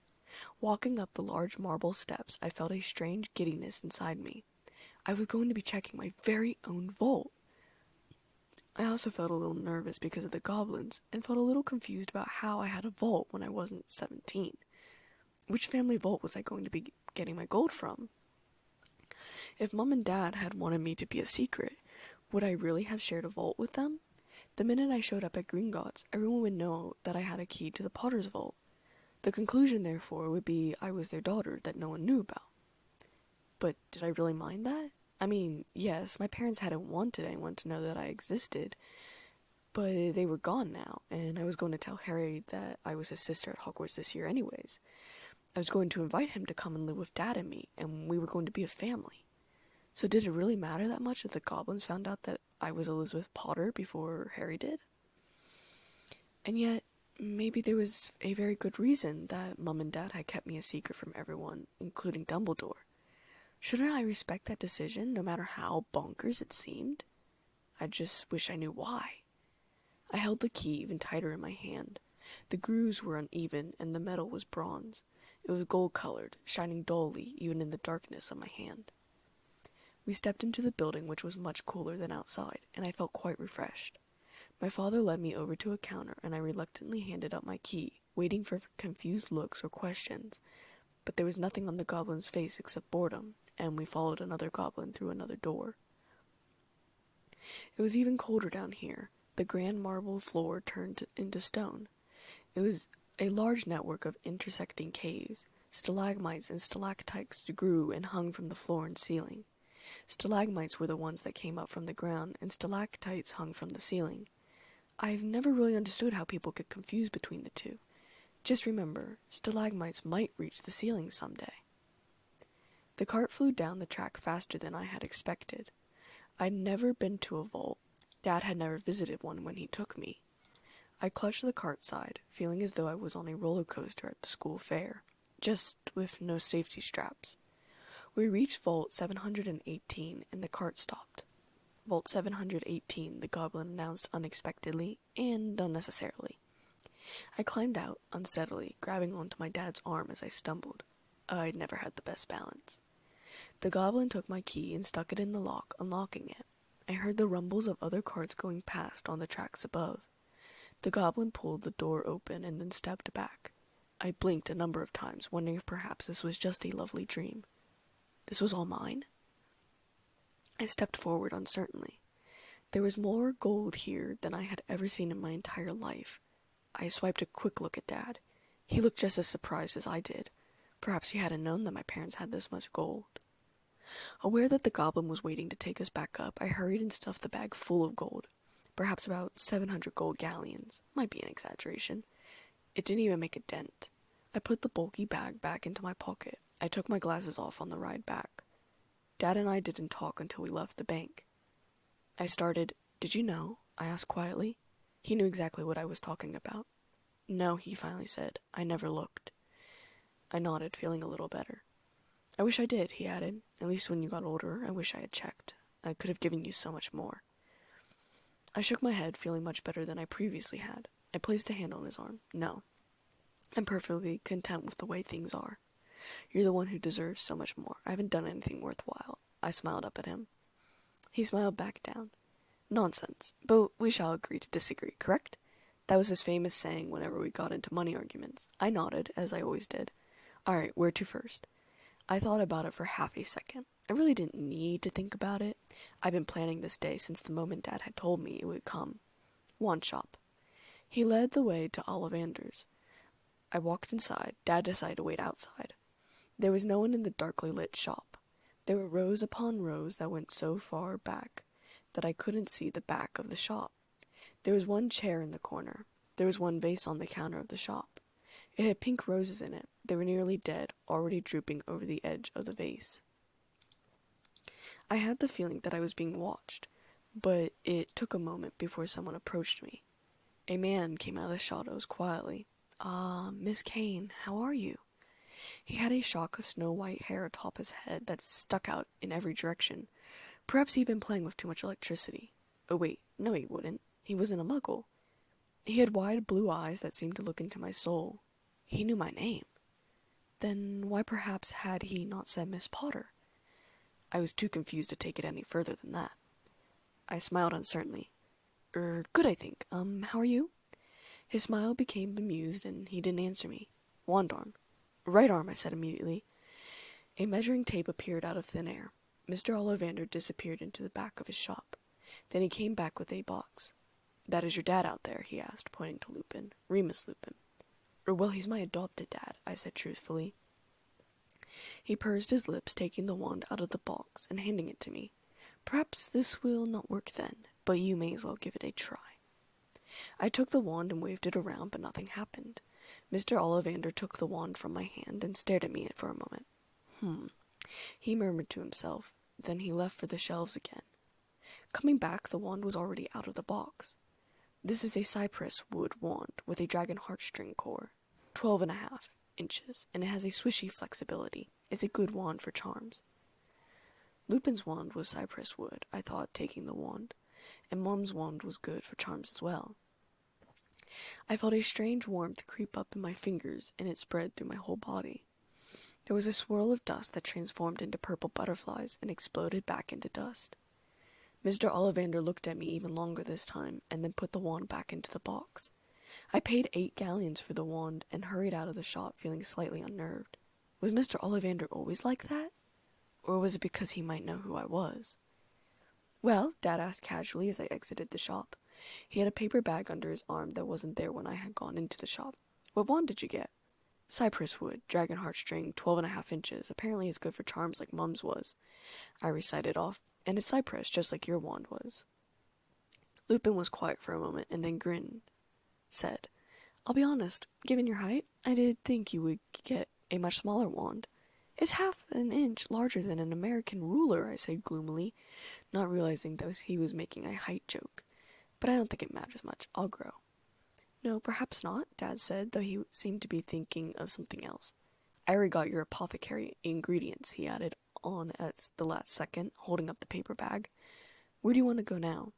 Walking up the large marble steps, I felt a strange giddiness inside me. I was going to be checking my very own vault. I also felt a little nervous because of the goblins, and felt a little confused about how I had a vault when I wasn't 17. Which family vault was I going to be getting my gold from? If Mom and Dad had wanted me to be a secret, would I really have shared a vault with them? The minute I showed up at Gringotts, everyone would know that I had a key to the Potter's vault. The conclusion, therefore, would be I was their daughter that no one knew about. But did I really mind that? I mean, yes, my parents hadn't wanted anyone to know that I existed, but they were gone now, and I was going to tell Harry that I was his sister at Hogwarts this year anyways. I was going to invite him to come and live with Dad and me, and we were going to be a family. So did it really matter that much if the goblins found out that I was Elizabeth Potter before Harry did? And yet, maybe there was a very good reason that Mum and Dad had kept me a secret from everyone, including Dumbledore. Shouldn't I respect that decision, no matter how bonkers it seemed? I just wish I knew why. I held the key even tighter in my hand. The grooves were uneven, and the metal was bronze. It was gold-colored, shining dully even in the darkness of my hand. We stepped into the building, which was much cooler than outside, and I felt quite refreshed. My father led me over to a counter, and I reluctantly handed up my key, waiting for confused looks or questions. But there was nothing on the goblin's face except boredom, and we followed another goblin through another door. It was even colder down here, the grand marble floor turned into stone. It was a large network of intersecting caves. Stalagmites and stalactites grew and hung from the floor and ceiling. Stalagmites were the ones that came up from the ground, and stalactites hung from the ceiling. I've never really understood how people get confused between the two. Just remember, stalagmites might reach the ceiling someday. The cart flew down the track faster than I had expected. I'd never been to a vault. Dad had never visited one when he took me. I clutched the cart side, feeling as though I was on a roller coaster at the school fair, just with no safety straps. We reached Vault 718, and the cart stopped. Vault 718, the goblin announced unexpectedly and unnecessarily. I climbed out, unsteadily, grabbing onto my dad's arm as I stumbled. I'd never had the best balance. The goblin took my key and stuck it in the lock, unlocking it. I heard the rumbles of other carts going past on the tracks above. The goblin pulled the door open and then stepped back. I blinked a number of times, wondering if perhaps this was just a lovely dream. This was all mine? I stepped forward uncertainly. There was more gold here than I had ever seen in my entire life. I swiped a quick look at Dad. He looked just as surprised as I did. Perhaps he hadn't known that my parents had this much gold. Aware that the goblin was waiting to take us back up, I hurried and stuffed the bag full of gold. Perhaps about 700 gold galleons. Might be an exaggeration. It didn't even make a dent. I put the bulky bag back into my pocket. I took my glasses off on the ride back. Dad and I didn't talk until we left the bank. I started, "Did you know?" I asked quietly. He knew exactly what I was talking about. "No," he finally said. "I never looked." I nodded, feeling a little better. "I wish I did," he added. "At least when you got older, I wish I had checked. I could have given you so much more." I shook my head, feeling much better than I previously had. I placed a hand on his arm. "No. I'm perfectly content with the way things are. You're the one who deserves so much more. I haven't done anything worthwhile." I smiled up at him. He smiled back down. "Nonsense. But we shall agree to disagree, correct?" That was his famous saying whenever we got into money arguments. I nodded, as I always did. "All right, where to first?" I thought about it for half a second. I really didn't need to think about it. I'd been planning this day since the moment Dad had told me it would come. Wand shop. He led the way to Ollivander's. I walked inside. Dad decided to wait outside. There was no one in the darkly lit shop. There were rows upon rows that went so far back that I couldn't see the back of the shop. There was one chair in the corner. There was one vase on the counter of the shop. It had pink roses in it. They were nearly dead, already drooping over the edge of the vase. I had the feeling that I was being watched, but it took a moment before someone approached me. A man came out of the shadows quietly. Miss Kane, how are you?" He had a shock of snow-white hair atop his head that stuck out in every direction. Perhaps he'd been playing with too much electricity. Oh wait, no he wouldn't. He wasn't a muggle. He had wide blue eyes that seemed to look into my soul. He knew my name. Then why perhaps had he not said Miss Potter? I was too confused to take it any further than that. I smiled uncertainly. Good, I think. How are you?" His smile became bemused, and he didn't answer me. "Wand arm." "Right arm," I said immediately. A measuring tape appeared out of thin air. Mr. Ollivander disappeared into the back of his shop. Then he came back with a box. "That is your dad out there?" he asked, pointing to Lupin. "Remus Lupin." "Well, he's my adopted dad," I said truthfully. He pursed his lips, taking the wand out of the box and handing it to me. "Perhaps this will not work then, but you may as well give it a try." I took the wand and waved it around, but nothing happened. Mr. Ollivander took the wand from my hand and stared at me for a moment. He murmured to himself. Then he left for the shelves again. Coming back, the wand was already out of the box. "This is a cypress wood wand with a dragon heartstring core, 12.5 inches, and it has a swishy flexibility. It's a good wand for charms." Lupin's wand was cypress wood, I thought, taking the wand, and Mom's wand was good for charms as well. I felt a strange warmth creep up in my fingers, and it spread through my whole body. There was a swirl of dust that transformed into purple butterflies and exploded back into dust. Mr. Ollivander looked at me even longer this time, and then put the wand back into the box. I paid 8 galleons for the wand and hurried out of the shop feeling slightly unnerved. Was Mr. Ollivander always like that? Or was it because he might know who I was? "Well?" Dad asked casually as I exited the shop. He had a paper bag under his arm that wasn't there when I had gone into the shop. "What wand did you get?" "Cypress wood, dragon heartstring, 12.5 inches, apparently as good for charms like Mum's was," I recited off, "and it's cypress, just like your wand was." Lupin was quiet for a moment, and then said, "I'll be honest, given your height, I did think you would get a much smaller wand." "It's half an inch larger than an American ruler," I said gloomily, not realizing that he was making a height joke. "But I don't think it matters much. I'll grow." "No, perhaps not," Dad said, though he seemed to be thinking of something else. "I already got your apothecary ingredients," he added on at the last second, holding up the paper bag. "Where do you want to go now?"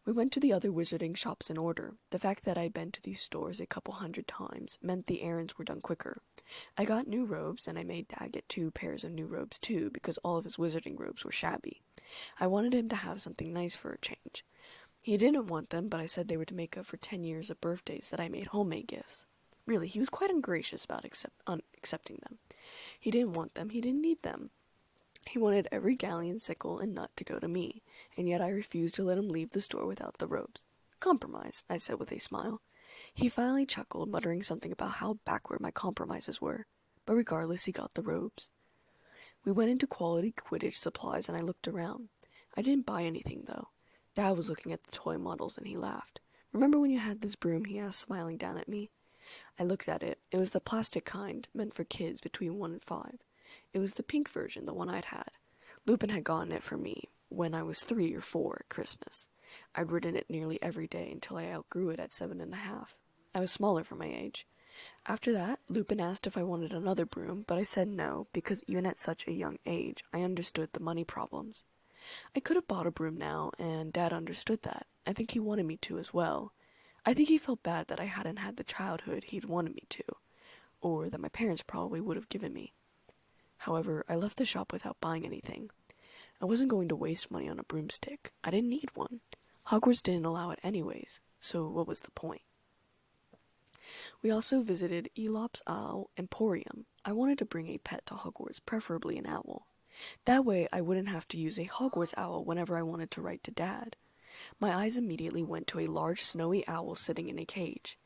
We went to the other wizarding shops in order. The fact that I'd been to these stores a couple 100 times meant the errands were done quicker. I got new robes, and I made Dad get 2 pairs of new robes too, because all of his wizarding robes were shabby. I wanted him to have something nice for a change. He didn't want them, but I said they were to make up for 10 years of birthdays that I made homemade gifts. Really, he was quite ungracious about accepting them. He didn't want them, he didn't need them. He wanted every galleon, sickle, and nut to go to me, and yet I refused to let him leave the store without the robes. "Compromise," I said with a smile. He finally chuckled, muttering something about how backward my compromises were, but regardless, he got the robes. We went into quality Quidditch supplies, and I looked around. I didn't buy anything, though. Dad was looking at the toy models, and he laughed. "Remember when you had this broom?" he asked, smiling down at me. I looked at it. It was the plastic kind, meant for kids between 1 and 5. It was the pink version, the one I'd had. Lupin had gotten it for me when I was 3 or 4 at Christmas. I'd ridden it nearly every day until I outgrew it at 7.5. I was smaller for my age. After that, Lupin asked if I wanted another broom, but I said no, because even at such a young age, I understood the money problems. I could have bought a broom now, and Dad understood that. I think he wanted me to as well. I think he felt bad that I hadn't had the childhood he'd wanted me to, or that my parents probably would have given me. However, I left the shop without buying anything. I wasn't going to waste money on a broomstick. I didn't need one. Hogwarts didn't allow it anyways, so what was the point? We also visited Elop's Owl Emporium. I wanted to bring a pet to Hogwarts, preferably an owl. That way I wouldn't have to use a Hogwarts owl whenever I wanted to write to Dad. My eyes immediately went to a large snowy owl sitting in a cage.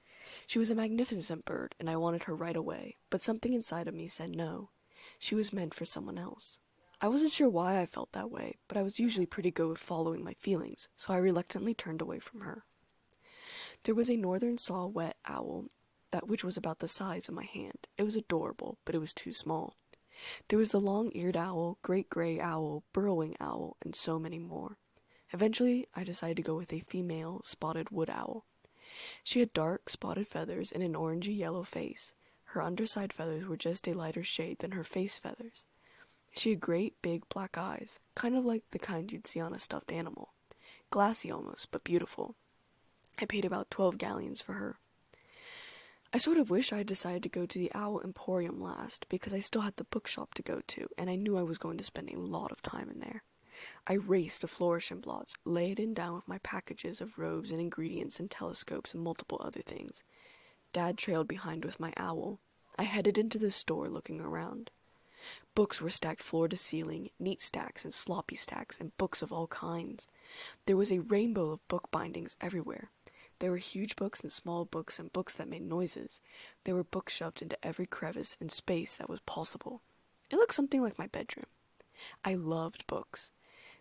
She was a magnificent bird, and I wanted her right away, but something inside of me said no. She was meant for someone else. I wasn't sure why I felt that way, but I was usually pretty good with following my feelings, so I reluctantly turned away from her. There was a northern saw-whet owl, which was about the size of my hand. It was adorable, but it was too small. There was the long-eared owl, great gray owl, burrowing owl, and so many more. Eventually, I decided to go with a female spotted wood owl. She had dark, spotted feathers and an orangey-yellow face. Her underside feathers were just a lighter shade than her face feathers. She had great, big, black eyes, kind of like the kind you'd see on a stuffed animal. Glassy almost, but beautiful. I paid about 12 galleons for her. I sort of wish I had decided to go to the Owl Emporium last, because I still had the bookshop to go to, and I knew I was going to spend a lot of time in there. I raced to Flourish and Blots, laden down with my packages of robes and ingredients and telescopes and multiple other things. Dad trailed behind with my owl. I headed into the store looking around. Books were stacked floor to ceiling, neat stacks and sloppy stacks, and books of all kinds. There was a rainbow of book bindings everywhere. There were huge books and small books and books that made noises. There were books shoved into every crevice and space that was possible. It looked something like my bedroom. I loved books.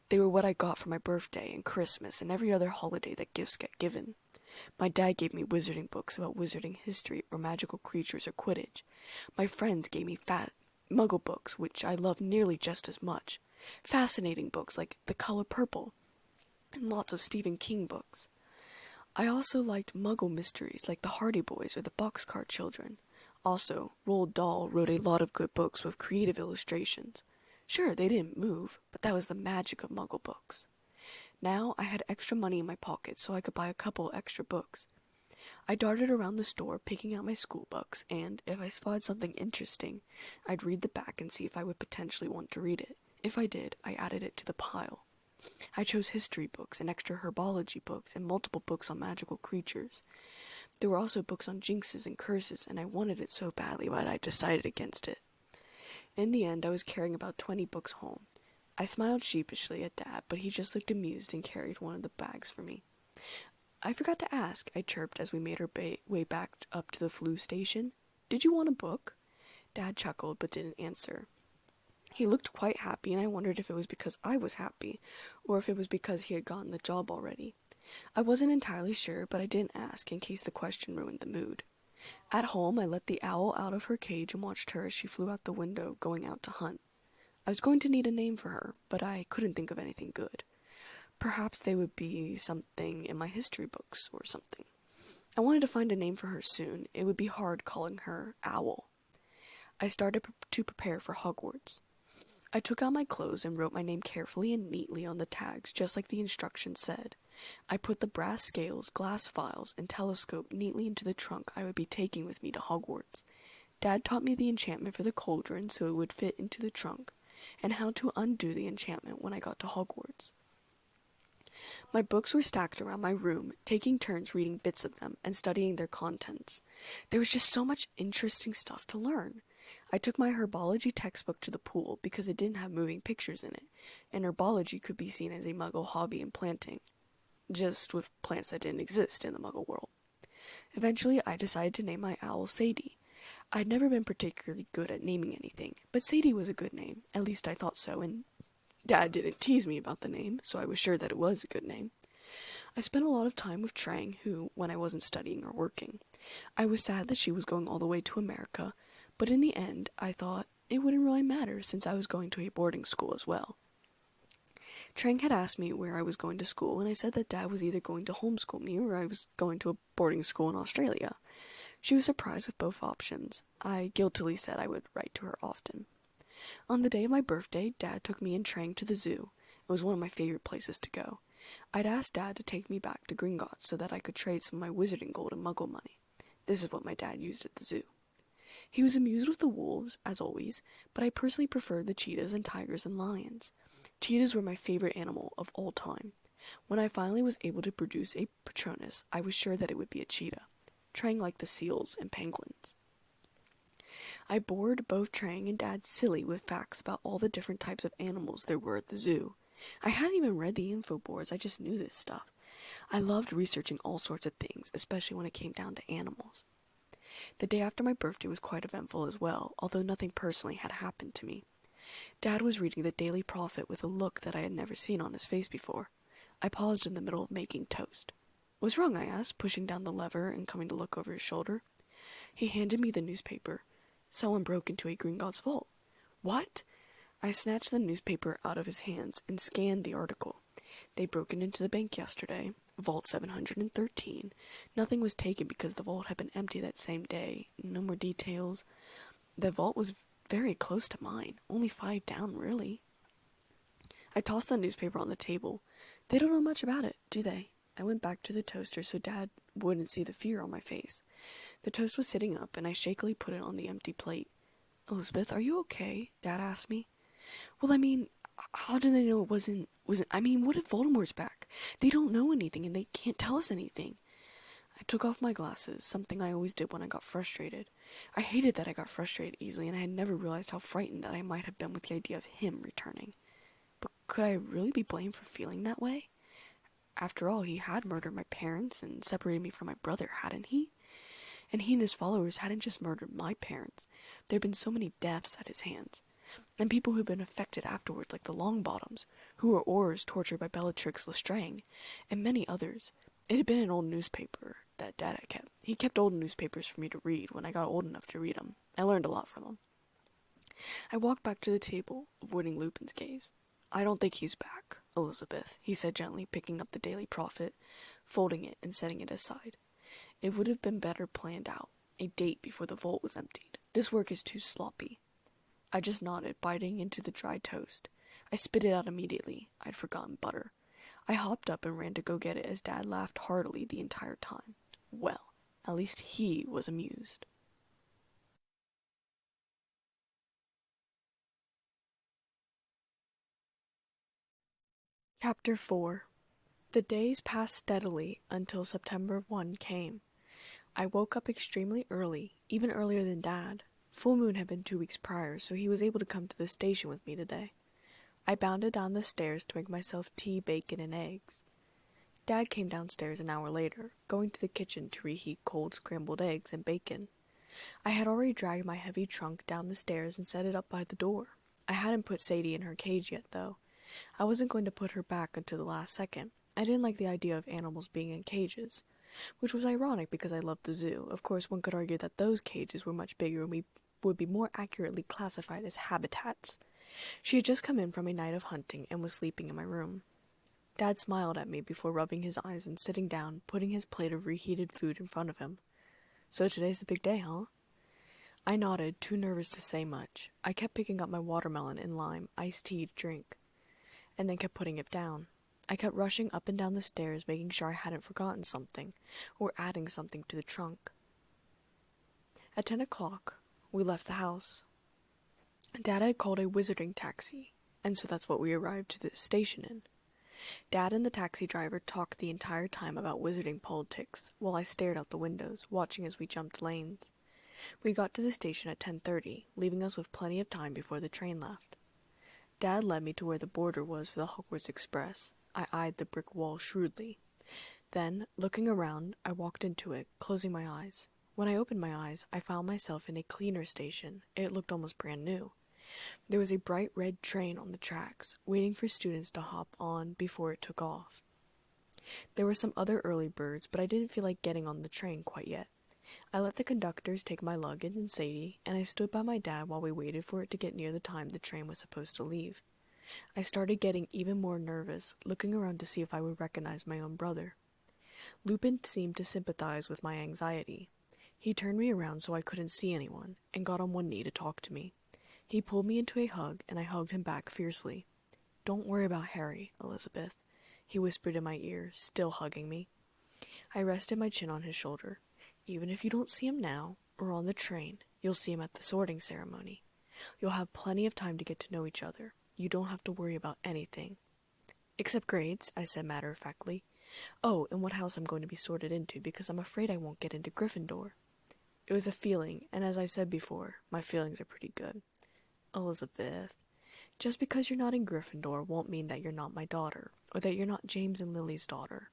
They were what I got for my birthday and Christmas and every other holiday that gifts get given. My dad gave me wizarding books about wizarding history or magical creatures or Quidditch. My friends gave me fat Muggle books, which I loved nearly just as much. Fascinating books like The Color Purple, and lots of Stephen King books. I also liked Muggle mysteries like The Hardy Boys or The Boxcar Children. Also, Roald Dahl wrote a lot of good books with creative illustrations. Sure, they didn't move, but that was the magic of Muggle books. Now I had extra money in my pocket, so I could buy a couple extra books. I darted around the store picking out my school books, and if I spotted something interesting, I'd read the back and see if I would potentially want to read it. If I did, I added it to the pile. I chose history books and extra herbology books and multiple books on magical creatures. There were also books on jinxes and curses, and I wanted it so badly, but I decided against it. In the end, I was carrying about 20 books home. I smiled sheepishly at Dad, but he just looked amused and carried one of the bags for me. "I forgot to ask," I chirped as we made our way back up to the flu station. "Did you want a book?" Dad chuckled, but didn't answer. He looked quite happy, and I wondered if it was because I was happy, or if it was because he had gotten the job already. I wasn't entirely sure, but I didn't ask in case the question ruined the mood. At home, I let the owl out of her cage and watched her as she flew out the window, going out to hunt. I was going to need a name for her, but I couldn't think of anything good. Perhaps they would be something in my history books or something. I wanted to find a name for her soon. It would be hard calling her Owl. I started to prepare for Hogwarts. I took out my clothes and wrote my name carefully and neatly on the tags, just like the instructions said. I put the brass scales, glass vials, and telescope neatly into the trunk I would be taking with me to Hogwarts. Dad taught me the enchantment for the cauldron so it would fit into the trunk, and how to undo the enchantment when I got to Hogwarts. My books were stacked around my room, taking turns reading bits of them and studying their contents. There was just so much interesting stuff to learn. I took my herbology textbook to the pool because it didn't have moving pictures in it, and herbology could be seen as a muggle hobby in planting, just with plants that didn't exist in the muggle world. Eventually, I decided to name my owl Sadie. I'd never been particularly good at naming anything, but Sadie was a good name, at least I thought so, and Dad didn't tease me about the name, so I was sure that it was a good name. I spent a lot of time with Trang, who, when I wasn't studying or working. I was sad that she was going all the way to America, but in the end, I thought it wouldn't really matter since I was going to a boarding school as well. Trang had asked me where I was going to school, and I said that Dad was either going to homeschool me or I was going to a boarding school in Australia. She was surprised with both options. I guiltily said I would write to her often. On the day of my birthday, Dad took me and Trang to the zoo. It was one of my favorite places to go. I'd asked Dad to take me back to Gringotts so that I could trade some of my wizarding gold and muggle money. This is what my dad used at the zoo. He was amused with the wolves, as always, but I personally preferred the cheetahs and tigers and lions. Cheetahs were my favorite animal of all time. When I finally was able to produce a Patronus, I was sure that it would be a cheetah. Trang liked the seals and penguins. I bored both Trang and Dad silly with facts about all the different types of animals there were at the zoo. I hadn't even read the info boards, I just knew this stuff. I loved researching all sorts of things, especially when it came down to animals. The day after my birthday was quite eventful as well, although nothing personally had happened to me. Dad was reading the Daily Prophet with a look that I had never seen on his face before. I paused in the middle of making toast. "What's wrong?" I asked, pushing down the lever and coming to look over his shoulder. He handed me the newspaper. "Someone broke into a Gringotts vault." "What?" I snatched the newspaper out of his hands and scanned the article. "They broke into the bank yesterday. Vault 713. Nothing was taken because the vault had been empty that same day. No more details. The vault was very close to mine. Only 5 down, really." I tossed the newspaper on the table. "They don't know much about it, do they?" I went back to the toaster so Dad wouldn't see the fear on my face. The toast was sitting up, and I shakily put it on the empty plate. "Elizabeth, are you okay?" Dad asked me. "Well, I mean, how do they know it wasn't, I mean, what if Voldemort's back? They don't know anything, and they can't tell us anything." I took off my glasses, something I always did when I got frustrated. I hated that I got frustrated easily, and I had never realized how frightened that I might have been with the idea of him returning. But could I really be blamed for feeling that way? After all, he had murdered my parents and separated me from my brother, hadn't he? And he and his followers hadn't just murdered my parents. There had been so many deaths at his hands. And people who had been affected afterwards, like the Longbottoms, who were Aurors tortured by Bellatrix Lestrange, and many others. It had been an old newspaper that Dad had kept. He kept old newspapers for me to read when I got old enough to read them. I learned a lot from them. I walked back to the table, avoiding Lupin's gaze. "I don't think he's back, Elizabeth," he said gently, picking up the Daily Prophet, folding it and setting it aside. "It would have been better planned out, a date before the vault was emptied. This work is too sloppy." I just nodded, biting into the dry toast. I spit it out immediately. I'd forgotten butter. I hopped up and ran to go get it as Dad laughed heartily the entire time. "Well, At least he was amused. Chapter 4. The days passed steadily until September 1 came. I woke up extremely early, even earlier than Dad. Full moon had been 2 weeks prior, so he was able to come to the station with me today. I bounded down the stairs to make myself tea, bacon, and eggs. Dad came downstairs an hour later, going to the kitchen to reheat cold scrambled eggs and bacon. I had already dragged my heavy trunk down the stairs and set it up by the door. I hadn't put Sadie in her cage yet, though. I wasn't going to put her back until the last second. I didn't like the idea of animals being in cages, which was ironic because I loved the zoo. Of course, one could argue that those cages were much bigger and would be more accurately classified as habitats. She had just come in from a night of hunting and was sleeping in my room. Dad smiled at me before rubbing his eyes and sitting down, putting his plate of reheated food in front of him. "So today's the big day, huh?" I nodded, too nervous to say much. I kept picking up my watermelon and lime iced tea to drink, and then kept putting it down. I kept rushing up and down the stairs, making sure I hadn't forgotten something, or adding something to the trunk. At 10 o'clock, we left the house. Dad had called a wizarding taxi, and so that's what we arrived to the station in. Dad and the taxi driver talked the entire time about wizarding politics, while I stared out the windows, watching as we jumped lanes. We got to the station at 10:30, leaving us with plenty of time before the train left. Dad led me to where the border was for the Hogwarts Express. I eyed the brick wall shrewdly. Then, looking around, I walked into it, closing my eyes. When I opened my eyes, I found myself in a cleaner station. It looked almost brand new. There was a bright red train on the tracks, waiting for students to hop on before it took off. There were some other early birds, but I didn't feel like getting on the train quite yet. I let the conductors take my luggage and Sadie, and I stood by my dad while we waited for it to get near the time the train was supposed to leave. I started getting even more nervous, looking around to see if I would recognize my own brother. Lupin seemed to sympathize with my anxiety. He turned me around so I couldn't see anyone, and got on one knee to talk to me. He pulled me into a hug, and I hugged him back fiercely. "Don't worry about Harry, Elizabeth," he whispered in my ear, still hugging me. I rested my chin on his shoulder. "Even if you don't see him now, or on the train, you'll see him at the sorting ceremony. You'll have plenty of time to get to know each other. You don't have to worry about anything." "Except grades," I said matter-of-factly. "Oh, and what house I'm going to be sorted into, because I'm afraid I won't get into Gryffindor." It was a feeling, and as I've said before, my feelings are pretty good. "Elizabeth, just because you're not in Gryffindor won't mean that you're not my daughter, or that you're not James and Lily's daughter.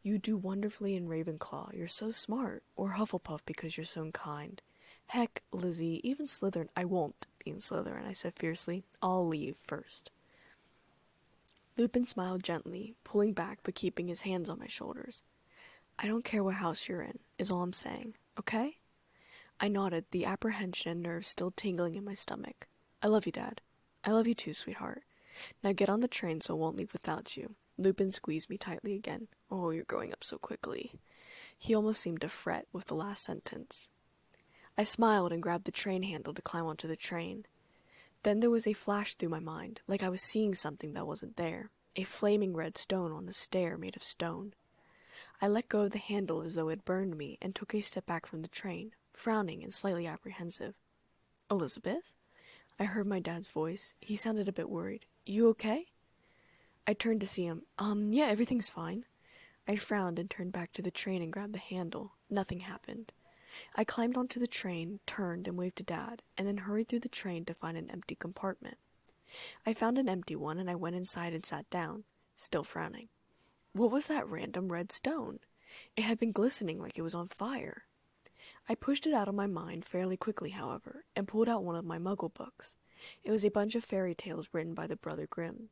You do wonderfully in Ravenclaw, you're so smart, or Hufflepuff because you're so kind. Heck, Lizzie, even Slytherin—" "I won't be in Slytherin," I said fiercely. "I'll leave first." Lupin smiled gently, pulling back but keeping his hands on my shoulders. "I don't care what house you're in, is all I'm saying, okay?" I nodded, the apprehension and nerves still tingling in my stomach. "I love you, Dad." "I love you too, sweetheart. Now get on the train so I won't leave without you." Lupin squeezed me tightly again. "Oh, you're growing up so quickly." He almost seemed to fret with the last sentence. I smiled and grabbed the train handle to climb onto the train. Then there was a flash through my mind, like I was seeing something that wasn't there. A flaming red stone on a stair made of stone. I let go of the handle as though it burned me and took a step back from the train, frowning and slightly apprehensive. "Elizabeth?" I heard my dad's voice. He sounded a bit worried. "You okay?" I turned to see him. Yeah, everything's fine." I frowned and turned back to the train and grabbed the handle. Nothing happened. I climbed onto the train, turned and waved to Dad, and then hurried through the train to find an empty compartment. I found an empty one, and I went inside and sat down, still frowning. What was that random red stone? It had been glistening like it was on fire. I pushed it out of my mind fairly quickly, however, and pulled out one of my Muggle books. It was a bunch of fairy tales written by the Brother Grimm.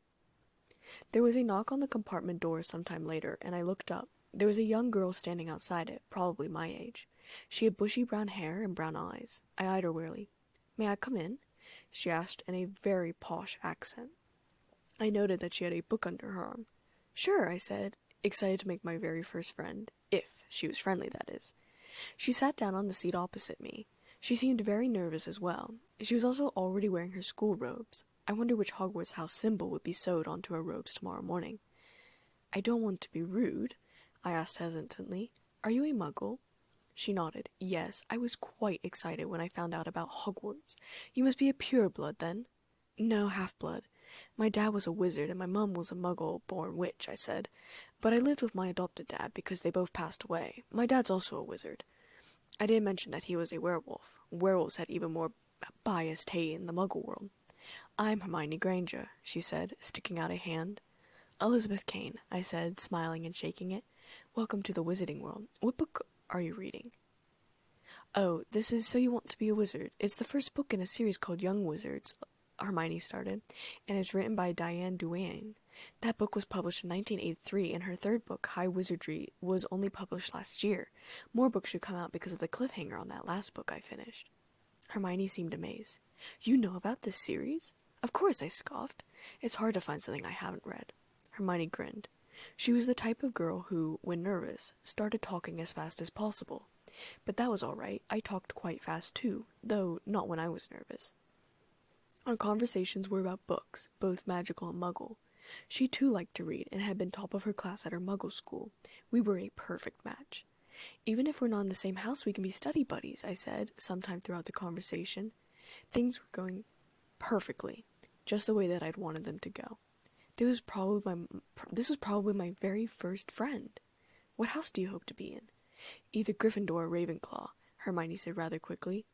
There was a knock on the compartment door some time later, and I looked up. There was a young girl standing outside it, probably my age. She had bushy brown hair and brown eyes. I eyed her warily. "May I come in?" she asked in a very posh accent. I noted that she had a book under her arm. "Sure," I said, excited to make my very first friend. If she was friendly, that is. She sat down on the seat opposite me. She seemed very nervous as well. She was also already wearing her school robes. I wonder which Hogwarts house symbol would be sewed onto her robes tomorrow morning. "I don't want to be rude," I asked hesitantly. "Are you a Muggle?" She nodded. Yes, I was quite excited when I found out about Hogwarts. You must be a pureblood, then? No, half-blood. My dad was a wizard and my mum was a muggle-born witch, I said. But I lived with my adopted dad because they both passed away. My dad's also a wizard. I didn't mention that he was a werewolf. Werewolves had even more biased hate in the muggle world. I'm Hermione Granger, she said, sticking out a hand. Elizabeth Kane, I said, smiling and shaking it. Welcome to the wizarding world. What book are you reading? Oh, this is So You Want to Be a Wizard. It's the first book in a series called Young Wizards, Hermione started, and it's written by Diane Duane. That book was published in 1983, and her third book, High Wizardry, was only published last year. More books should come out because of the cliffhanger on that last book I finished. Hermione seemed amazed. You know about this series? Of course, I scoffed. It's hard to find something I haven't read. Hermione grinned. She was the type of girl who, when nervous, started talking as fast as possible. But that was all right. I talked quite fast too, though not when I was nervous. Our conversations were about books, both magical and muggle. She too liked to read and had been top of her class at her muggle school. We were a perfect match. Even if we're not in the same house, we can be study buddies, I said, sometime throughout the conversation. Things were going perfectly, just the way that I'd wanted them to go. This was probably my very first friend. What house do you hope to be in? Either Gryffindor or Ravenclaw, Hermione said rather quickly.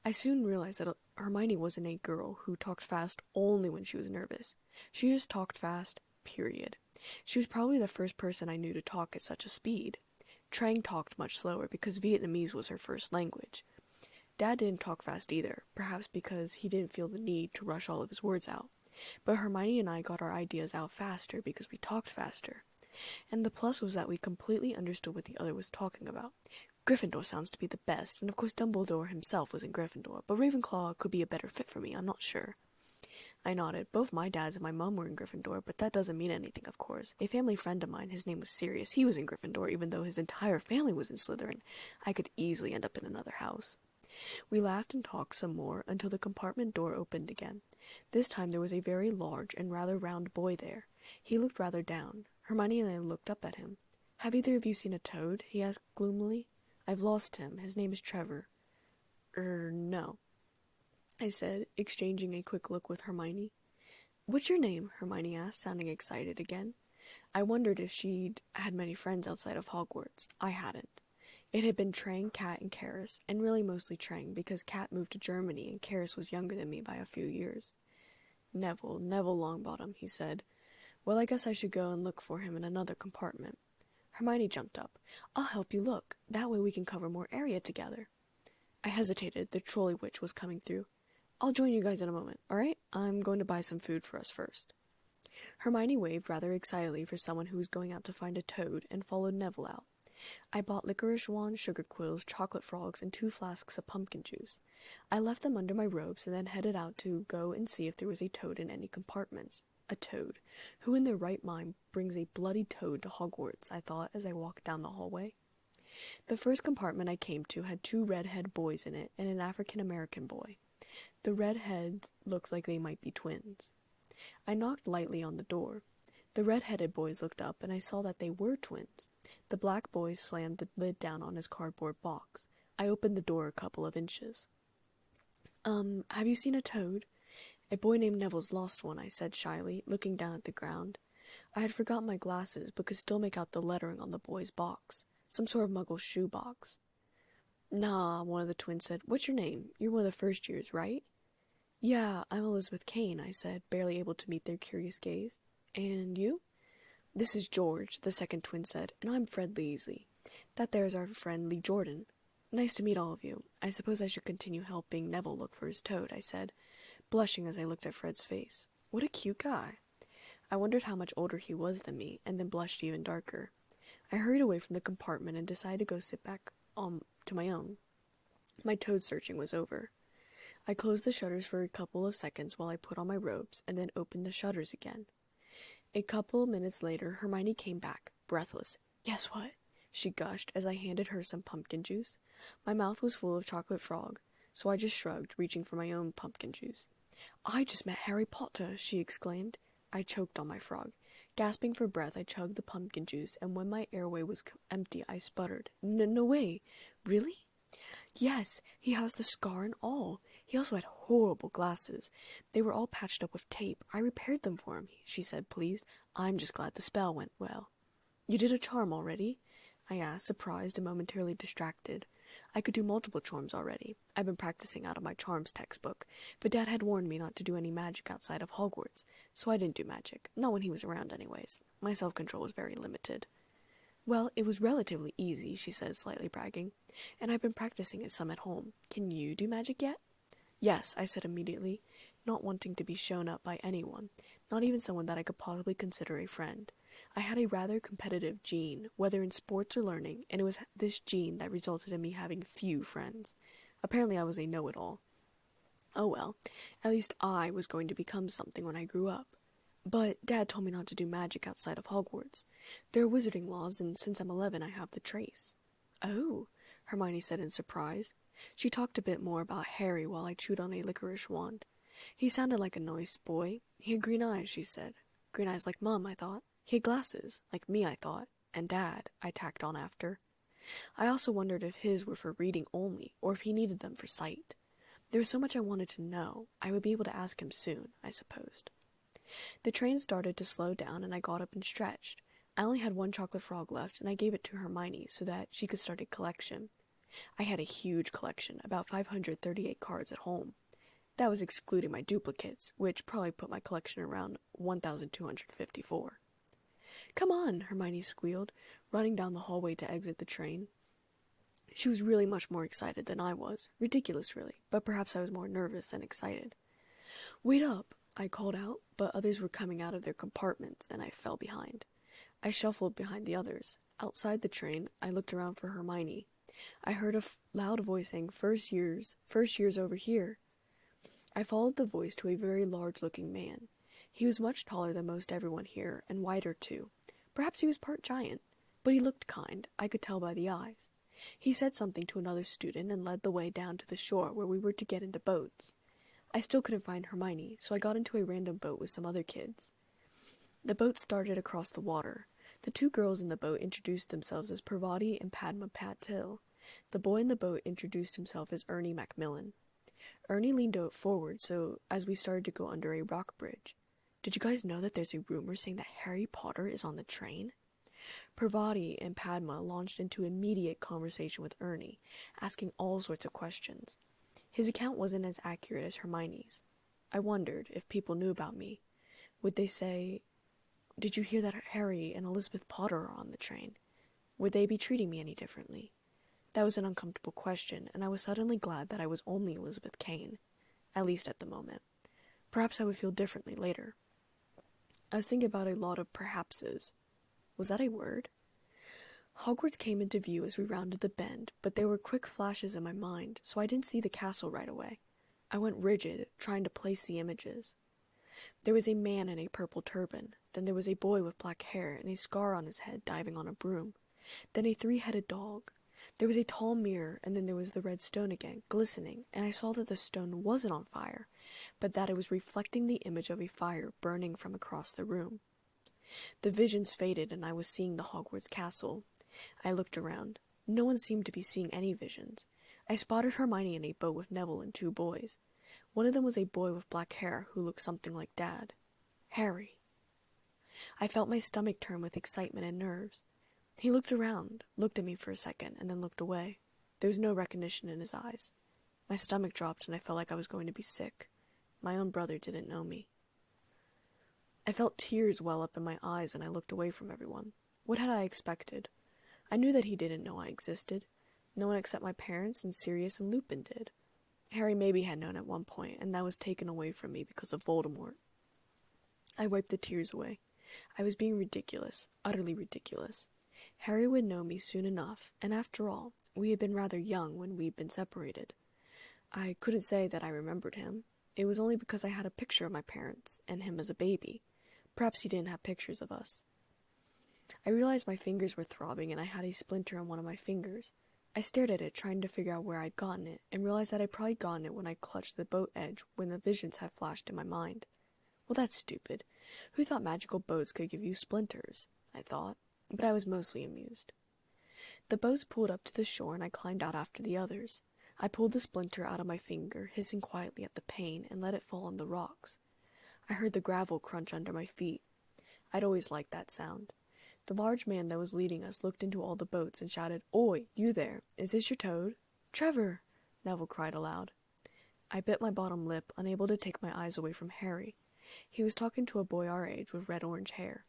I soon realized that Hermione wasn't a girl who talked fast only when she was nervous. She just talked fast, period. She was probably the first person I knew to talk at such a speed. Trang talked much slower because Vietnamese was her first language. Dad didn't talk fast either, perhaps because he didn't feel the need to rush all of his words out. But Hermione and I got our ideas out faster because we talked faster. And the plus was that we completely understood what the other was talking about. Gryffindor sounds to be the best, and of course Dumbledore himself was in Gryffindor, but Ravenclaw could be a better fit for me, I'm not sure. I nodded. Both my dads and my mum were in Gryffindor, but that doesn't mean anything, of course. A family friend of mine, his name was Sirius, he was in Gryffindor, even though his entire family was in Slytherin. I could easily end up in another house. We laughed and talked some more until the compartment door opened again. This time there was a very large and rather round boy there. He looked rather down. Hermione and I looked up at him. Have either of you seen a toad? He asked gloomily. I've lost him. His name is Trevor. No, I said, exchanging a quick look with Hermione. What's your name? Hermione asked, sounding excited again. I wondered if she'd had many friends outside of Hogwarts. I hadn't. It had been Trang, Kat, and Karis, and really mostly Trang, because Kat moved to Germany and Karis was younger than me by a few years. Neville Longbottom, he said. Well, I guess I should go and look for him in another compartment. Hermione jumped up. I'll help you look. That way we can cover more area together. I hesitated. The trolley witch was coming through. I'll join you guys in a moment, all right? I'm going to buy some food for us first. Hermione waved rather excitedly for someone who was going out to find a toad and followed Neville out. I bought licorice wands, sugar quills, chocolate frogs, and 2 flasks of pumpkin juice. I left them under my robes and then headed out to go and see if there was a toad in any compartments. A toad. Who in their right mind brings a bloody toad to Hogwarts, I thought as I walked down the hallway. The first compartment I came to had 2 redhead boys in it and an African-American boy. The redheads looked like they might be twins. I knocked lightly on the door. The red-headed boys looked up, and I saw that they were twins. The black boy slammed the lid down on his cardboard box. I opened the door a couple of inches. Have you seen a toad? A boy named Neville's lost one, I said shyly, looking down at the ground. I had forgotten my glasses, but could still make out the lettering on the boy's box. Some sort of muggle shoe box. Nah, one of the twins said. What's your name? You're one of the first years, right? Yeah, I'm Elizabeth Kane, I said, barely able to meet their curious gaze. And you? This is George, the second twin said, and I'm Fred Leasley. That there's our friend Lee Jordan. Nice to meet all of you. I suppose I should continue helping Neville look for his toad, I said, blushing as I looked at Fred's face. What a cute guy. I wondered how much older he was than me, and then blushed even darker. I hurried away from the compartment and decided to go sit back to my own. My toad searching was over. I closed the shutters for a couple of seconds while I put on my robes, and then opened the shutters again. A couple of minutes later, Hermione came back, breathless. Guess what? She gushed as I handed her some pumpkin juice. My mouth was full of chocolate frog, so I just shrugged, reaching for my own pumpkin juice. I just met Harry Potter, she exclaimed. I choked on my frog. Gasping for breath, I chugged the pumpkin juice, and when my airway was empty, I sputtered. No way. Really? Yes, he has the scar and all. He also had horrible glasses. They were all patched up with tape. I repaired them for him, she said, pleased. I'm just glad the spell went well. You did a charm already? I asked, surprised and momentarily distracted. I could do multiple charms already. I've been practicing out of my charms textbook, but Dad had warned me not to do any magic outside of Hogwarts, so I didn't do magic. Not when he was around anyways. My self-control was very limited. Well, it was relatively easy, she said, slightly bragging, and I've been practicing it some at home. Can you do magic yet? Yes, I said immediately, not wanting to be shown up by anyone, not even someone that I could possibly consider a friend. I had a rather competitive gene, whether in sports or learning, and it was this gene that resulted in me having few friends. Apparently I was a know-it-all. Oh well, at least I was going to become something when I grew up. But Dad told me not to do magic outside of Hogwarts. There are wizarding laws, and since I'm 11 I have the trace. Oh, Hermione said in surprise. She talked a bit more about Harry while I chewed on a licorice wand. He sounded like a nice boy. He had green eyes, she said. Green eyes like Mum, I thought. He had glasses, like me, I thought. And Dad, I tacked on after. I also wondered if his were for reading only, or if he needed them for sight. There was so much I wanted to know. I would be able to ask him soon, I supposed. The train started to slow down, and I got up and stretched. I only had one chocolate frog left, and I gave it to Hermione so that she could start a collection. I had a huge collection, about 538 cards at home. That was excluding my duplicates, which probably put my collection around 1,254. Come on, Hermione squealed, running down the hallway to exit the train. She was really much more excited than I was. Ridiculous, really, but perhaps I was more nervous than excited. Wait up, I called out, but others were coming out of their compartments, and I fell behind. I shuffled behind the others. Outside the train, I looked around for Hermione. I heard a loud voice saying, first years over here. I followed the voice to a very large-looking man. He was much taller than most everyone here, and wider too. Perhaps he was part giant, but he looked kind, I could tell by the eyes. He said something to another student and led the way down to the shore where we were to get into boats. I still couldn't find Hermione, so I got into a random boat with some other kids. The boat started across the water. The two girls in the boat introduced themselves as Parvati and Padma Patil. The boy in the boat introduced himself as Ernie Macmillan. Ernie leaned forward so as we started to go under a rock bridge. Did you guys know that there's a rumor saying that Harry Potter is on the train? Parvati and Padma launched into immediate conversation with Ernie, asking all sorts of questions. His account wasn't as accurate as Hermione's. I wondered if people knew about me. Would they say, "Did you hear that Harry and Elizabeth Potter are on the train?" Would they be treating me any differently? That was an uncomfortable question, and I was suddenly glad that I was only Elizabeth Kane, at least at the moment. Perhaps I would feel differently later. I was thinking about a lot of perhapses. Was that a word? Hogwarts came into view as we rounded the bend, but there were quick flashes in my mind, so I didn't see the castle right away. I went rigid, trying to place the images. There was a man in a purple turban, then there was a boy with black hair and a scar on his head diving on a broom, then a three-headed dog. There was a tall mirror, and then there was the red stone again, glistening, and I saw that the stone wasn't on fire, but that it was reflecting the image of a fire burning from across the room. The visions faded, and I was seeing the Hogwarts castle. I looked around. No one seemed to be seeing any visions. I spotted Hermione in a boat with Neville and two boys. One of them was a boy with black hair who looked something like Dad. Harry. I felt my stomach turn with excitement and nerves. He looked around, looked at me for a second, and then looked away. There was no recognition in his eyes. My stomach dropped, and I felt like I was going to be sick. My own brother didn't know me. I felt tears well up in my eyes, and I looked away from everyone. What had I expected? I knew that he didn't know I existed. No one except my parents and Sirius and Lupin did. Harry maybe had known at one point, and that was taken away from me because of Voldemort. I wiped the tears away. I was being ridiculous, utterly ridiculous. Harry would know me soon enough, and after all, we had been rather young when we'd been separated. I couldn't say that I remembered him. It was only because I had a picture of my parents and him as a baby. Perhaps he didn't have pictures of us. I realized my fingers were throbbing, and I had a splinter on one of my fingers. I stared at it, trying to figure out where I'd gotten it, and realized that I'd probably gotten it when I clutched the boat edge when the visions had flashed in my mind. Well, that's stupid. Who thought magical boats could give you splinters? I thought, but I was mostly amused. The boats pulled up to the shore and I climbed out after the others. I pulled the splinter out of my finger, hissing quietly at the pain, and let it fall on the rocks. I heard the gravel crunch under my feet. I'd always liked that sound. The large man that was leading us looked into all the boats and shouted, "Oi, you there! Is this your toad?" "Trevor!" Neville cried aloud. I bit my bottom lip, unable to take my eyes away from Harry. He was talking to a boy our age with red-orange hair.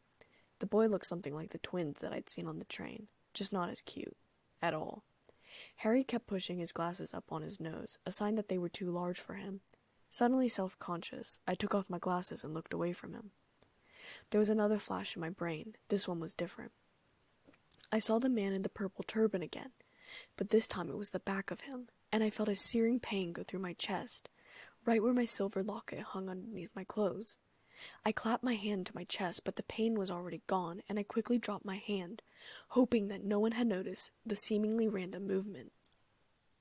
The boy looked something like the twins that I'd seen on the train, just not as cute. At all. Harry kept pushing his glasses up on his nose, a sign that they were too large for him. Suddenly self-conscious, I took off my glasses and looked away from him. There was another flash in my brain. This one was different. I saw the man in the purple turban again, but this time it was the back of him, and I felt a searing pain go through my chest, right where my silver locket hung underneath my clothes. I clapped my hand to my chest, but the pain was already gone, and I quickly dropped my hand, hoping that no one had noticed the seemingly random movement.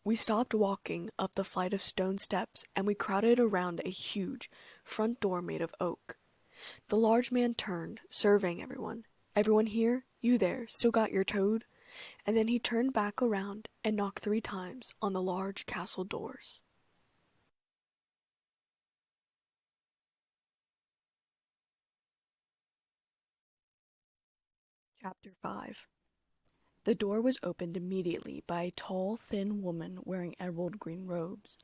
We stopped walking up the flight of stone steps, and we crowded around a huge front door made of oak. The large man turned, surveying everyone. "Everyone here? You there, still got your toad?" And then he turned back around and knocked 3 times on the large castle doors. Chapter 5. The door was opened immediately by a tall, thin woman wearing emerald green robes.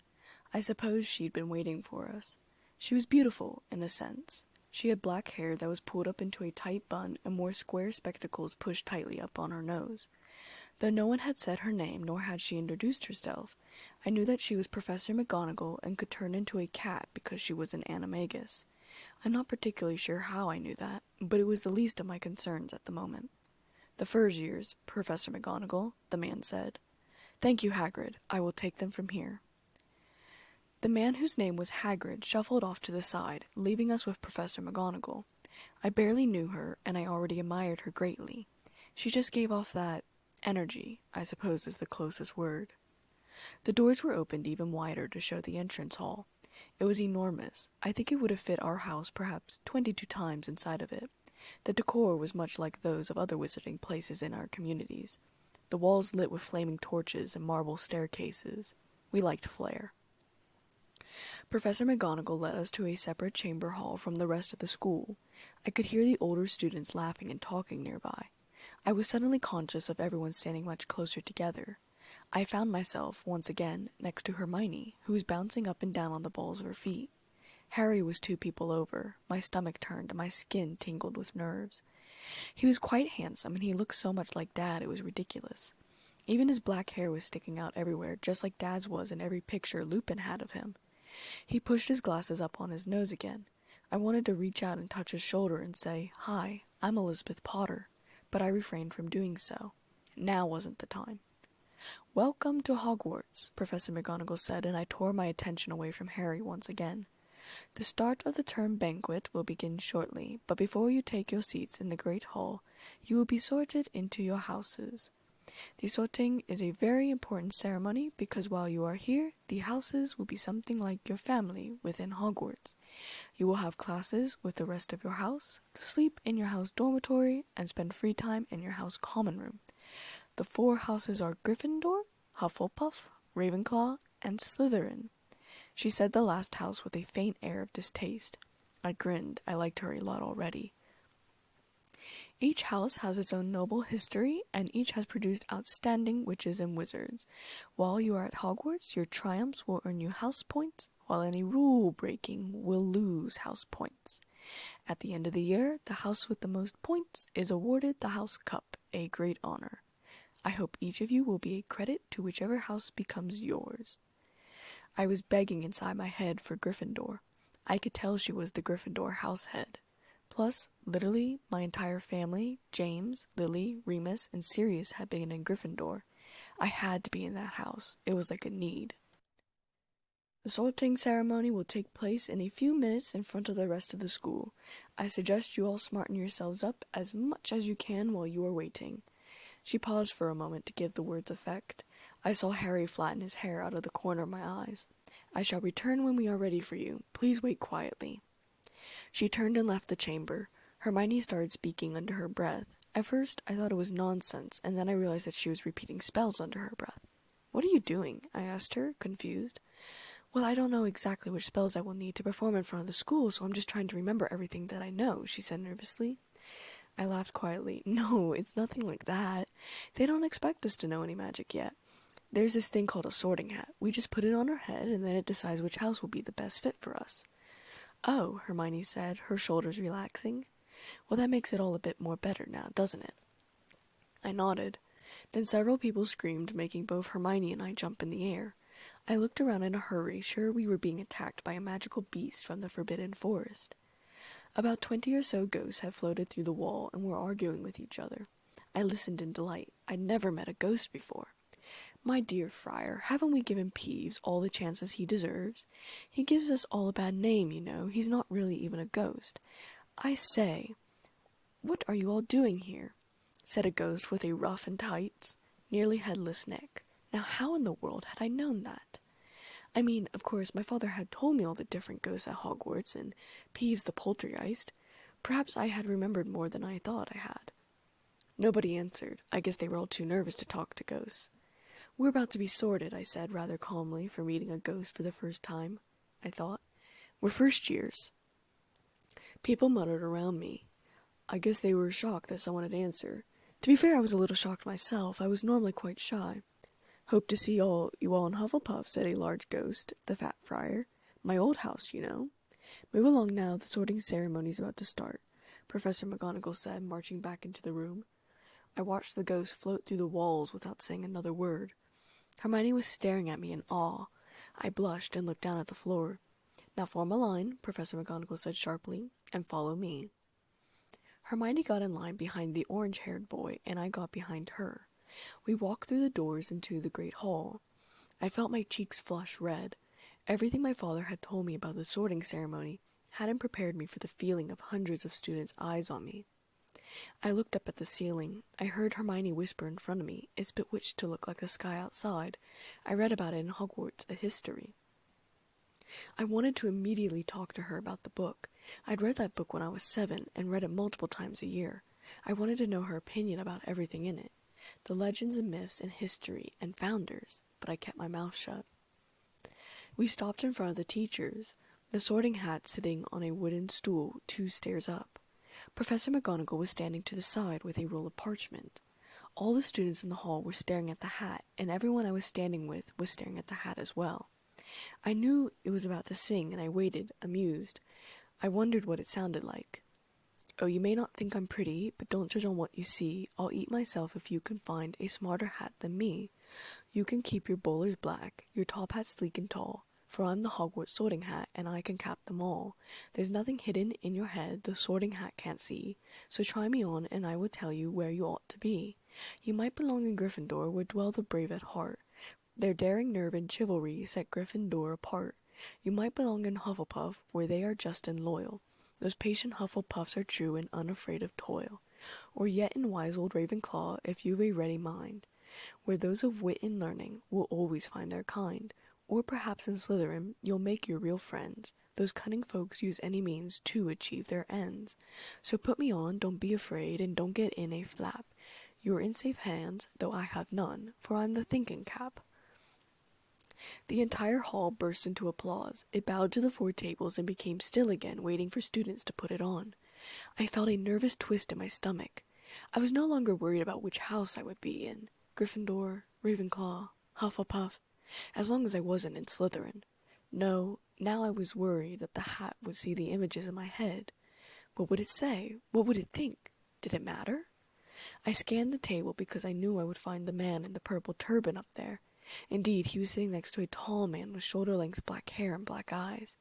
I suppose she'd been waiting for us. She was beautiful, in a sense. She had black hair that was pulled up into a tight bun and wore square spectacles pushed tightly up on her nose. Though no one had said her name, nor had she introduced herself, I knew that she was Professor McGonagall and could turn into a cat because she was an animagus. I'm not particularly sure how I knew that, but it was the least of my concerns at the moment. "The furs yours, Professor McGonagall," the man said. "Thank you, Hagrid. I will take them from here." The man whose name was Hagrid shuffled off to the side, leaving us with Professor McGonagall. I barely knew her, and I already admired her greatly. She just gave off that energy, I suppose is the closest word. The doors were opened even wider to show the entrance hall. It was enormous. I think it would have fit our house perhaps 22 times inside of it. The decor was much like those of other wizarding places in our communities. The walls lit with flaming torches and marble staircases. We liked flair. Professor McGonagall led us to a separate chamber hall from the rest of the school. I could hear the older students laughing and talking nearby. I was suddenly conscious of everyone standing much closer together. I found myself, once again, next to Hermione, who was bouncing up and down on the balls of her feet. Harry was 2 people over. My stomach turned and my skin tingled with nerves. He was quite handsome, and he looked so much like Dad it was ridiculous. Even his black hair was sticking out everywhere, just like Dad's was in every picture Lupin had of him. He pushed his glasses up on his nose again. I wanted to reach out and touch his shoulder and say, "Hi, I'm Elizabeth Potter," but I refrained from doing so. Now wasn't the time. "Welcome to Hogwarts," Professor McGonagall said, and I tore my attention away from Harry once again. "The start of the term banquet will begin shortly, but before you take your seats in the Great Hall, you will be sorted into your houses. The sorting is a very important ceremony because while you are here, the houses will be something like your family within Hogwarts. You will have classes with the rest of your house, sleep in your house dormitory, and spend free time in your house common room. The 4 houses are Gryffindor, Hufflepuff, Ravenclaw, and Slytherin." She said the last house with a faint air of distaste. I grinned. I liked her a lot already. "Each house has its own noble history, and each has produced outstanding witches and wizards. While you are at Hogwarts, your triumphs will earn you house points, while any rule-breaking will lose house points. At the end of the year, the house with the most points is awarded the House Cup, a great honor. I hope each of you will be a credit to whichever house becomes yours." I was begging inside my head for Gryffindor. I could tell she was the Gryffindor house head. Plus, literally, my entire family, James, Lily, Remus, and Sirius had been in Gryffindor. I had to be in that house. It was like a need. "The sorting ceremony will take place in a few minutes in front of the rest of the school. I suggest you all smarten yourselves up as much as you can while you are waiting." She paused for a moment to give the words effect. I saw Harry flatten his hair out of the corner of my eyes. "I shall return when we are ready for you. Please wait quietly." She turned and left the chamber. Hermione started speaking under her breath. At first, I thought it was nonsense, and then I realized that she was repeating spells under her breath. "What are you doing?" I asked her, confused. "Well, I don't know exactly which spells I will need to perform in front of the school, so I'm just trying to remember everything that I know," she said nervously. I laughed quietly. "No, it's nothing like that. They don't expect us to know any magic yet. There's this thing called a sorting hat. We just put it on our head, and then it decides which house will be the best fit for us." "Oh," Hermione said, her shoulders relaxing. "Well, that makes it all a bit more better now, doesn't it?" I nodded. Then several people screamed, making both Hermione and I jump in the air. I looked around in a hurry, sure we were being attacked by a magical beast from the Forbidden Forest. About 20 or so ghosts had floated through the wall and were arguing with each other. I listened in delight. I'd never met a ghost before. "My dear Friar, haven't we given Peeves all the chances he deserves? He gives us all a bad name, you know. He's not really even a ghost. I say, what are you all doing here?" said a ghost with a ruff and tights, nearly headless neck. Now how in the world had I known that? I mean, of course, my father had told me all the different ghosts at Hogwarts, and Peeves the poltergeist. Perhaps I had remembered more than I thought I had. Nobody answered. I guess they were all too nervous to talk to ghosts. "We're about to be sorted," I said rather calmly for meeting a ghost for the first time, I thought. "We're first years." People muttered around me. I guess they were shocked that someone had answered. To be fair, I was a little shocked myself. I was normally quite shy. "Hope to see you all in Hufflepuff," said a large ghost, the fat friar. "My old house, you know." "Move along now, the sorting ceremony's about to start," Professor McGonagall said, marching back into the room. I watched the ghost float through the walls without saying another word. Hermione was staring at me in awe. I blushed and looked down at the floor. "Now form a line," Professor McGonagall said sharply, "and follow me." Hermione got in line behind the orange-haired boy, and I got behind her. We walked through the doors into the great hall. I felt my cheeks flush red. Everything my father had told me about the sorting ceremony hadn't prepared me for the feeling of hundreds of students' eyes on me. I looked up at the ceiling. I heard Hermione whisper in front of me, "It's bewitched to look like the sky outside. I read about it in Hogwarts, a history." I wanted to immediately talk to her about the book. I'd read that book when I was 7 and read it multiple times a year. I wanted to know her opinion about everything in it, the legends and myths and history and founders, but I kept my mouth shut. We stopped in front of the teachers, the sorting hat sitting on a wooden stool 2 stairs up. Professor McGonagall was standing to the side with a roll of parchment. All the students in the hall were staring at the hat, and everyone I was standing with was staring at the hat as well. I knew it was about to sing, and I waited, amused. I wondered what it sounded like. "Oh, you may not think I'm pretty, but don't judge on what you see. I'll eat myself if you can find a smarter hat than me. You can keep your bowlers black, your top hat sleek and tall, for I'm the Hogwarts sorting hat, and I can cap them all. There's nothing hidden in your head the sorting hat can't see, so try me on, and I will tell you where you ought to be. You might belong in Gryffindor, where dwell the brave at heart. Their daring nerve and chivalry set Gryffindor apart. You might belong in Hufflepuff, where they are just and loyal. Those patient Hufflepuffs are true and unafraid of toil. Or yet in wise old Ravenclaw, if you've a ready mind, where those of wit and learning will always find their kind. Or perhaps in Slytherin you'll make your real friends. Those cunning folks use any means to achieve their ends. So put me on, don't be afraid, and don't get in a flap. You're in safe hands, though I have none, for I'm the thinking cap." The entire hall burst into applause. It bowed to the 4 tables and became still again, waiting for students to put it on. I felt a nervous twist in my stomach. I was no longer worried about which house I would be in. Gryffindor, Ravenclaw, Hufflepuff, as long as I wasn't in Slytherin. No, now I was worried that the hat would see the images in my head. What would it say? What would it think? Did it matter? I scanned the table because I knew I would find the man in the purple turban up there. Indeed, he was sitting next to a tall man with shoulder-length black hair and black eyes.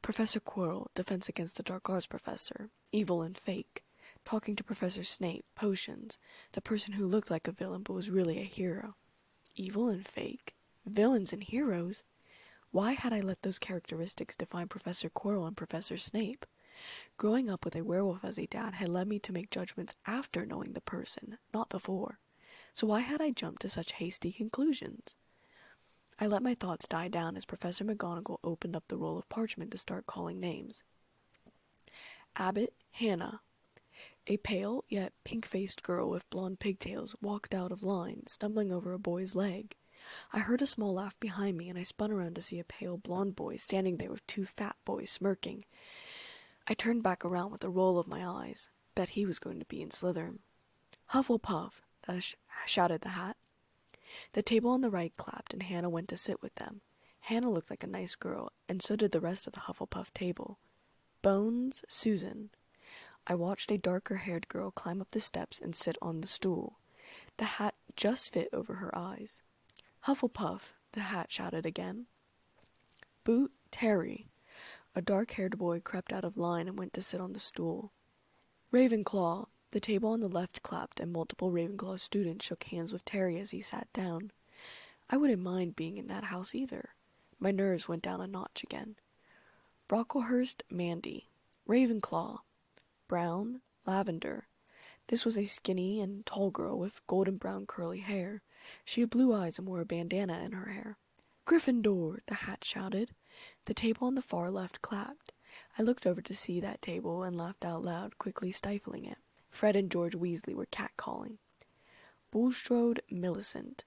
Professor Quirrell, Defense Against the Dark Arts professor, evil and fake. Talking to Professor Snape, potions, the person who looked like a villain but was really a hero. Evil and fake? Villains and heroes? Why had I let those characteristics define Professor Quirrell and Professor Snape? Growing up with a werewolf as a dad had led me to make judgments after knowing the person, not before. So why had I jumped to such hasty conclusions? I let my thoughts die down as Professor McGonagall opened up the roll of parchment to start calling names. Abbott, Hannah. A pale, yet pink-faced girl with blonde pigtails walked out of line, stumbling over a boy's leg. I heard a small laugh behind me, and I spun around to see a pale blonde boy standing there with two fat boys smirking. I turned back around with a roll of my eyes. Bet he was going to be in Slytherin. Hufflepuff, shouted the hat. The table on the right clapped, and Hannah went to sit with them. Hannah looked like a nice girl, and so did the rest of the Hufflepuff table. Bones, Susan. I watched a darker-haired girl climb up the steps and sit on the stool. The hat just fit over her eyes. Hufflepuff, the hat shouted again. Boot, Harry. A dark-haired boy crept out of line and went to sit on the stool. Ravenclaw. The table on the left clapped, and multiple Ravenclaw students shook hands with Terry as he sat down. I wouldn't mind being in that house either. My nerves went down a notch again. Brocklehurst, Mandy. Ravenclaw. Brown, Lavender. This was a skinny and tall girl with golden brown curly hair. She had blue eyes and wore a bandana in her hair. Gryffindor, the hat shouted. The table on the far left clapped. I looked over to see that table and laughed out loud, quickly stifling it. Fred and George Weasley were catcalling. Bulstrode, Millicent.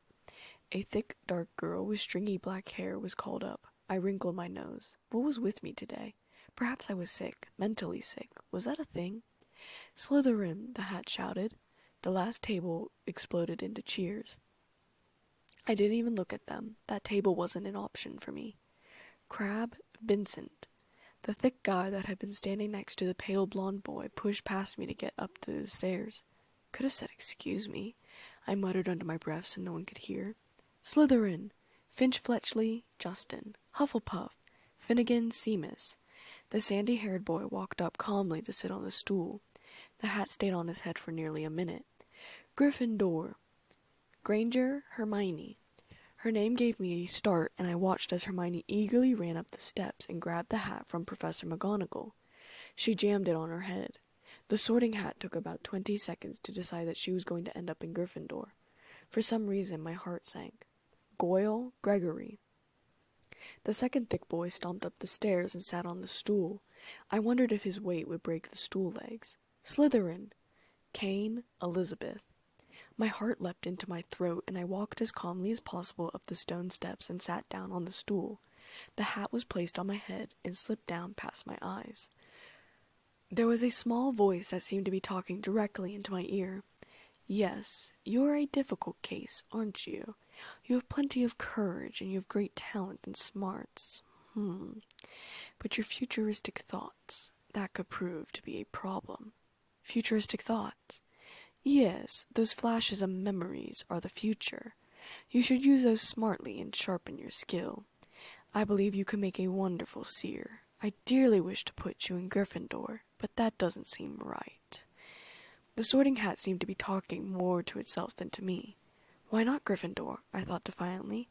A thick, dark girl with stringy black hair was called up. I wrinkled my nose. What was with me today? Perhaps I was sick, mentally sick. Was that a thing? Slytherin, the hat shouted. The last table exploded into cheers. I didn't even look at them. That table wasn't an option for me. Crabbe, Vincent. The thick guy that had been standing next to the pale blonde boy pushed past me to get up the stairs. Could have said excuse me, I muttered under my breath so no one could hear. Slytherin, Finch Fletchley, Justin. Hufflepuff, Finnegan, Seamus. The sandy-haired boy walked up calmly to sit on the stool. The hat stayed on his head for nearly a minute. Gryffindor. Granger, Hermione. Her name gave me a start, and I watched as Hermione eagerly ran up the steps and grabbed the hat from Professor McGonagall. She jammed it on her head. The Sorting Hat took about 20 seconds to decide that she was going to end up in Gryffindor. For some reason, my heart sank. Goyle, Gregory. The second thick boy stomped up the stairs and sat on the stool. I wondered if his weight would break the stool legs. Slytherin. Kane, Elizabeth. My heart leapt into my throat, and I walked as calmly as possible up the stone steps and sat down on the stool. The hat was placed on my head and slipped down past my eyes. There was a small voice that seemed to be talking directly into my ear. Yes, you are a difficult case, aren't you? You have plenty of courage, and you have great talent and smarts. But your futuristic thoughts, that could prove to be a problem. Futuristic thoughts? Yes, those flashes of memories are the future. You should use those smartly and sharpen your skill. I believe you could make a wonderful seer. I dearly wish to put you in Gryffindor, but that doesn't seem right. The Sorting Hat seemed to be talking more to itself than to me. Why not Gryffindor? I thought defiantly.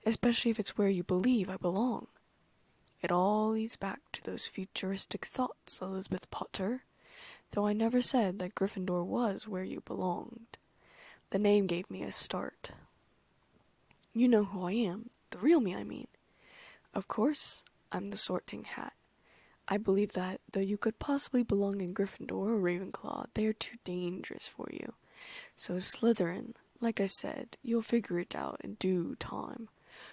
Especially if it's where you believe I belong. It all leads back to those futuristic thoughts, Elizabeth Potter. Though I never said that Gryffindor was where you belonged. The name gave me a start. You know who I am. The real me, I mean. Of course, I'm the Sorting Hat. I believe that, though you could possibly belong in Gryffindor or Ravenclaw, they are too dangerous for you. So Slytherin, like I said, you'll figure it out in due time.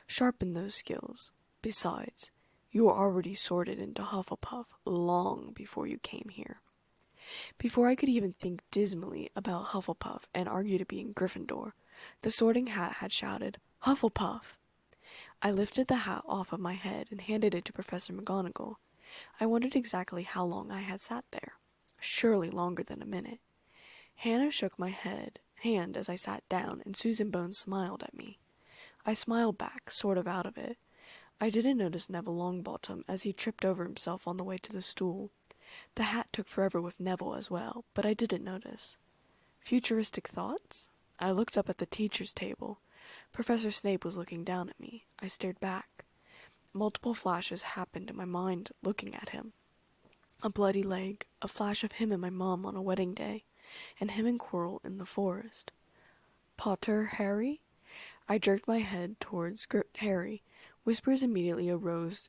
Sharpen those skills. Besides, you were already sorted into Hufflepuff long before you came here. Before I could even think dismally about Hufflepuff and argue to be in Gryffindor, the Sorting Hat had shouted, Hufflepuff! I lifted the hat off of my head and handed it to Professor McGonagall. I wondered exactly how long I had sat there. Surely longer than a minute. Hannah shook my hand as I sat down, and Susan Bones smiled at me. I smiled back, sort of out of it. I didn't notice Neville Longbottom as he tripped over himself on the way to the stool. The hat took forever with Neville as well, but I didn't notice. Futuristic thoughts? I looked up at the teacher's table. Professor Snape was looking down at me. I stared back. Multiple flashes happened in my mind looking at him. A bloody leg, a flash of him and my mom on a wedding day, and him and Quirrell in the forest. Potter, Harry? I jerked my head towards Harry. Whispers immediately arose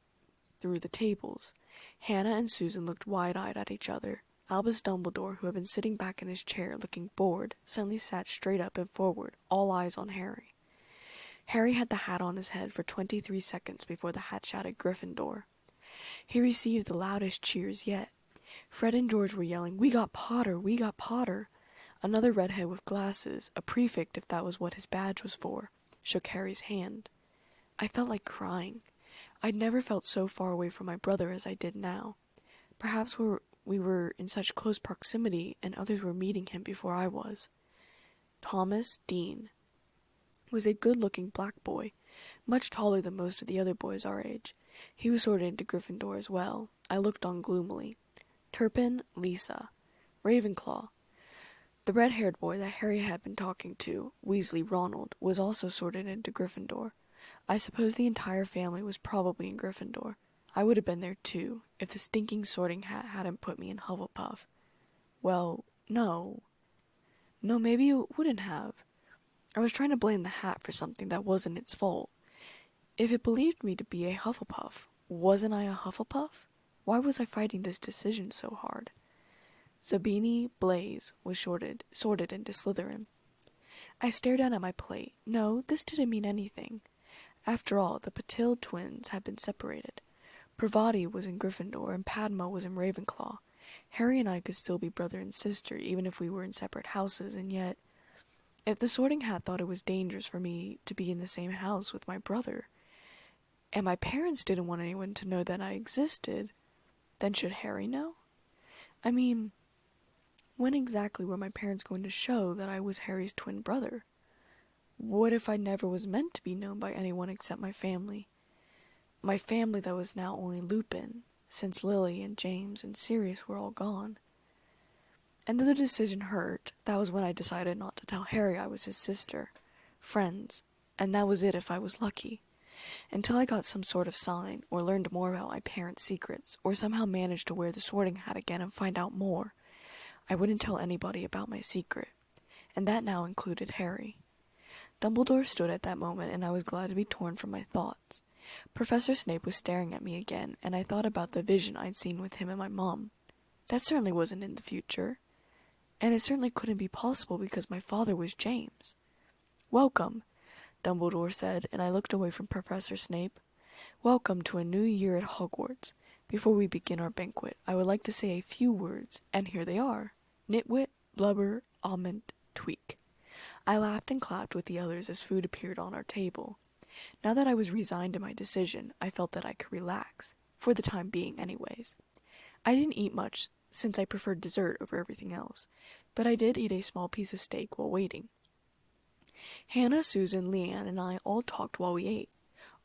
through the tables. Hannah and Susan looked wide-eyed at each other. Albus Dumbledore, who had been sitting back in his chair looking bored, suddenly sat straight up and forward, all eyes on Harry. Harry had the hat on his head for 23 seconds before the hat shouted Gryffindor. He received the loudest cheers yet. Fred and George were yelling, "We got Potter! We got Potter!" Another redhead with glasses, a prefect if that was what his badge was for, shook Harry's hand. I felt like crying. I'd never felt so far away from my brother as I did now. Perhaps we were in such close proximity and others were meeting him before I was. Thomas Dean was a good-looking black boy, much taller than most of the other boys our age. He was sorted into Gryffindor as well. I looked on gloomily. Turpin, Lisa. Ravenclaw. The red-haired boy that Harry had been talking to, Weasley Ronald, was also sorted into Gryffindor. I suppose the entire family was probably in Gryffindor. I would have been there too, if the stinking sorting hat hadn't put me in Hufflepuff. Well, no. No, maybe it wouldn't have. I was trying to blame the hat for something that wasn't its fault. If it believed me to be a Hufflepuff, wasn't I a Hufflepuff? Why was I fighting this decision so hard? Zabini Blaze was sorted into Slytherin. I stared down at my plate. No, this didn't mean anything. After all, the Patil twins had been separated. Pravati was in Gryffindor and Padma was in Ravenclaw. Harry and I could still be brother and sister even if we were in separate houses, and yet, if the Sorting Hat thought it was dangerous for me to be in the same house with my brother, and my parents didn't want anyone to know that I existed, then should Harry know? I mean, when exactly were my parents going to show that I was Harry's twin brother? What if I never was meant to be known by anyone except my family? My family that was now only Lupin, since Lily and James and Sirius were all gone. And though the decision hurt, that was when I decided not to tell Harry I was his sister. Friends, and that was it if I was lucky. Until I got some sort of sign, or learned more about my parents' secrets, or somehow managed to wear the Sorting Hat again and find out more, I wouldn't tell anybody about my secret. And that now included Harry. Dumbledore stood at that moment, and I was glad to be torn from my thoughts. Professor Snape was staring at me again, and I thought about the vision I'd seen with him and my mom. That certainly wasn't in the future. And it certainly couldn't be possible because my father was James. "Welcome," Dumbledore said, and I looked away from Professor Snape. "Welcome to a new year at Hogwarts. Before we begin our banquet, I would like to say a few words, and here they are. Nitwit, blubber, almond, tweak." I laughed and clapped with the others as food appeared on our table. Now that I was resigned to my decision, I felt that I could relax, for the time being anyways. I didn't eat much, since I preferred dessert over everything else, but I did eat a small piece of steak while waiting. Hannah, Susan, Leanne, and I all talked while we ate.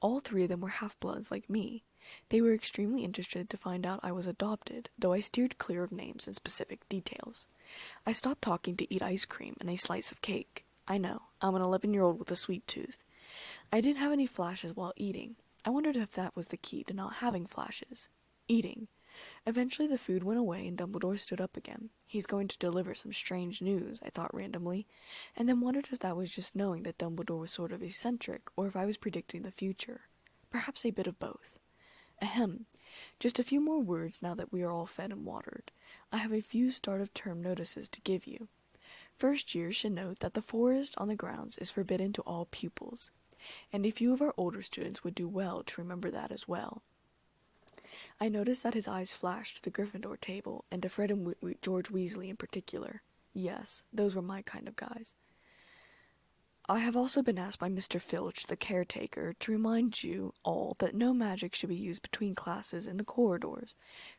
All three of them were half-bloods like me. They were extremely interested to find out I was adopted, though I steered clear of names and specific details. I stopped talking to eat ice cream and a slice of cake. I know, I'm an 11-year-old with a sweet tooth. I didn't have any flashes while eating. I wondered if that was the key to not having flashes. Eating. Eventually the food went away and Dumbledore stood up again. He's going to deliver some strange news, I thought randomly, and then wondered if that was just knowing that Dumbledore was sort of eccentric, or if I was predicting the future. Perhaps a bit of both. Ahem. Just a few more words now that we are all fed and watered. I have a few start-of-term notices to give you. First year should note that the forest on the grounds is forbidden to all pupils, and a few of our older students would do well to remember that as well. I noticed that his eyes flashed to the Gryffindor table, and to Fred and George Weasley in particular. Yes, those were my kind of guys. I have also been asked by Mr. Filch, the caretaker, to remind you all that no magic should be used between classes in the corridors.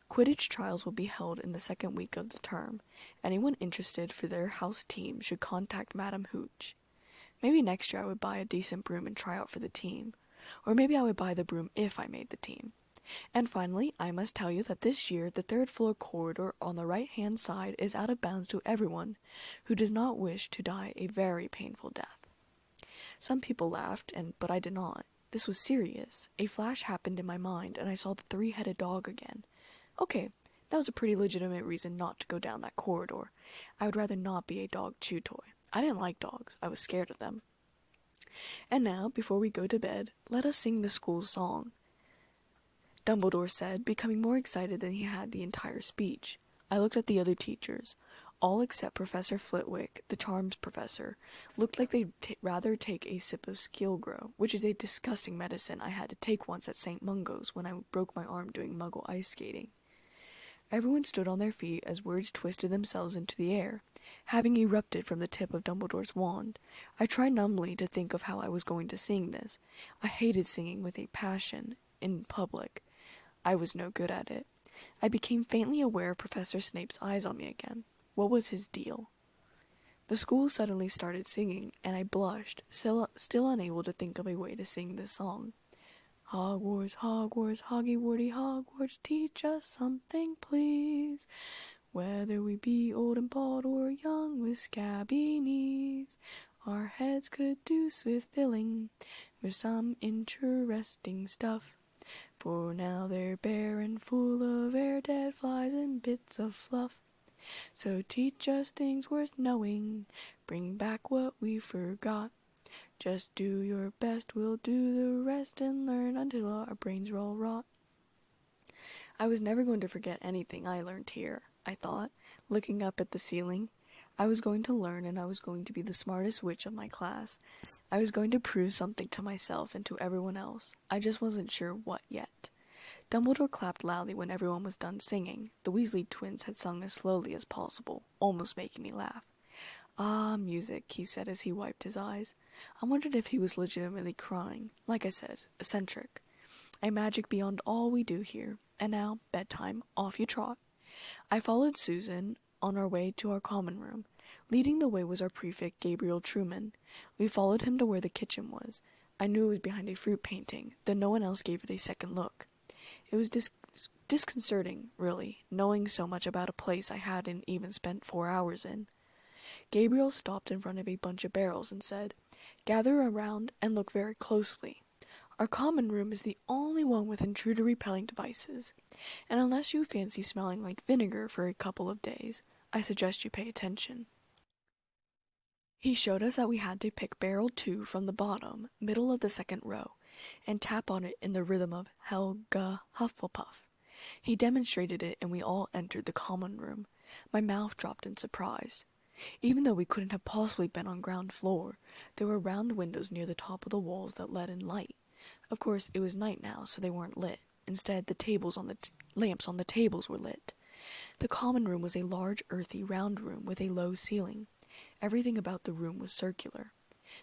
Quidditch trials will be held in the second week of the term. Anyone interested for their house team should contact Madam Hooch. Maybe next year I would buy a decent broom and try out for the team. Or maybe I would buy the broom if I made the team. And finally, I must tell you that this year the third-floor corridor on the right-hand side is out of bounds to everyone who does not wish to die a very painful death. Some people laughed, but I did not. This was serious. A flash happened in my mind, and I saw the three-headed dog again. Okay, that was a pretty legitimate reason not to go down that corridor. I would rather not be a dog chew toy. I didn't like dogs. I was scared of them. And now, before we go to bed, let us sing the school song. Dumbledore said, becoming more excited than he had the entire speech. I looked at the other teachers. All except Professor Flitwick, the charms professor, looked like they'd rather take a sip of Skilgrow, which is a disgusting medicine I had to take once at St. Mungo's when I broke my arm doing Muggle ice skating. Everyone stood on their feet as words twisted themselves into the air, having erupted from the tip of Dumbledore's wand. I tried numbly to think of how I was going to sing this. I hated singing with a passion in public. I was no good at it. I became faintly aware of Professor Snape's eyes on me again. What was his deal? The school suddenly started singing, and I blushed, still unable to think of a way to sing this song. Hogwarts, Hogwarts, Hoggy Woody Hogwarts, teach us something, please. Whether we be old and bald or young with scabby knees, our heads could do with filling with some interesting stuff. For now they're bare and full of air, dead flies and bits of fluff. So teach us things worth knowing, bring back what we forgot. Just do your best, we'll do the rest and learn until our brains roll rot. I was never going to forget anything I learned here, I thought, looking up at the ceiling. I was going to learn, and I was going to be the smartest witch of my class. I was going to prove something to myself and to everyone else. I just wasn't sure what yet. Dumbledore clapped loudly when everyone was done singing. The Weasley twins had sung as slowly as possible, almost making me laugh. Ah, music, he said as he wiped his eyes. I wondered if he was legitimately crying. Like I said, eccentric. A magic beyond all we do here. And now, bedtime, off you trot. I followed Susan on our way to our common room. Leading the way was our prefect, Gabriel Truman. We followed him to where the kitchen was. I knew it was behind a fruit painting, though no one else gave it a second look. It was disconcerting, really, knowing so much about a place I hadn't even spent 4 hours in. Gabriel stopped in front of a bunch of barrels and said, "Gather around and look very closely. Our common room is the only one with intruder-repelling devices, and unless you fancy smelling like vinegar for a couple of days, I suggest you pay attention." He showed us that we had to pick barrel 2 from the bottom, middle of the second row, and tap on it in the rhythm of Helga Hufflepuff. He demonstrated it, and we all entered the common room. My mouth dropped in surprise. Even though we couldn't have possibly been on ground floor, there were round windows near the top of the walls that let in light. Of course, it was night now, so they weren't lit. Instead, the lamps on the tables were lit. The common room was a large, earthy, round room with a low ceiling. Everything about the room was circular.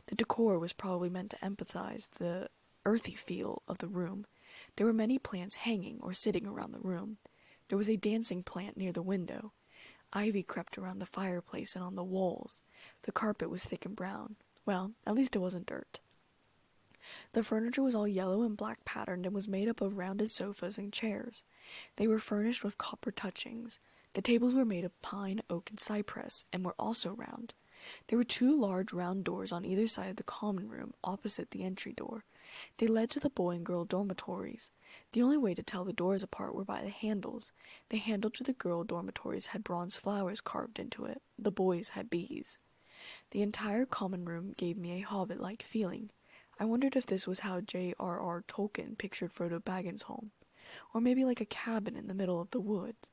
The decor was probably meant to emphasize the earthy feel of the room. There were many plants hanging or sitting around the room. There was a dancing plant near the window. Ivy crept around the fireplace and on the walls. The carpet was thick and brown. Well, at least it wasn't dirt. The furniture was all yellow and black patterned and was made up of rounded sofas and chairs. They were furnished with copper touchings. The tables were made of pine, oak, and cypress, and were also round. There were 2 large round doors on either side of the common room, opposite the entry door. They led to the boy and girl dormitories. The only way to tell the doors apart were by the handles. The handle to the girl dormitories had bronze flowers carved into it. The boys had bees. The entire common room gave me a hobbit-like feeling. I wondered if this was how J.R.R. Tolkien pictured Frodo Baggins' home, or maybe like a cabin in the middle of the woods.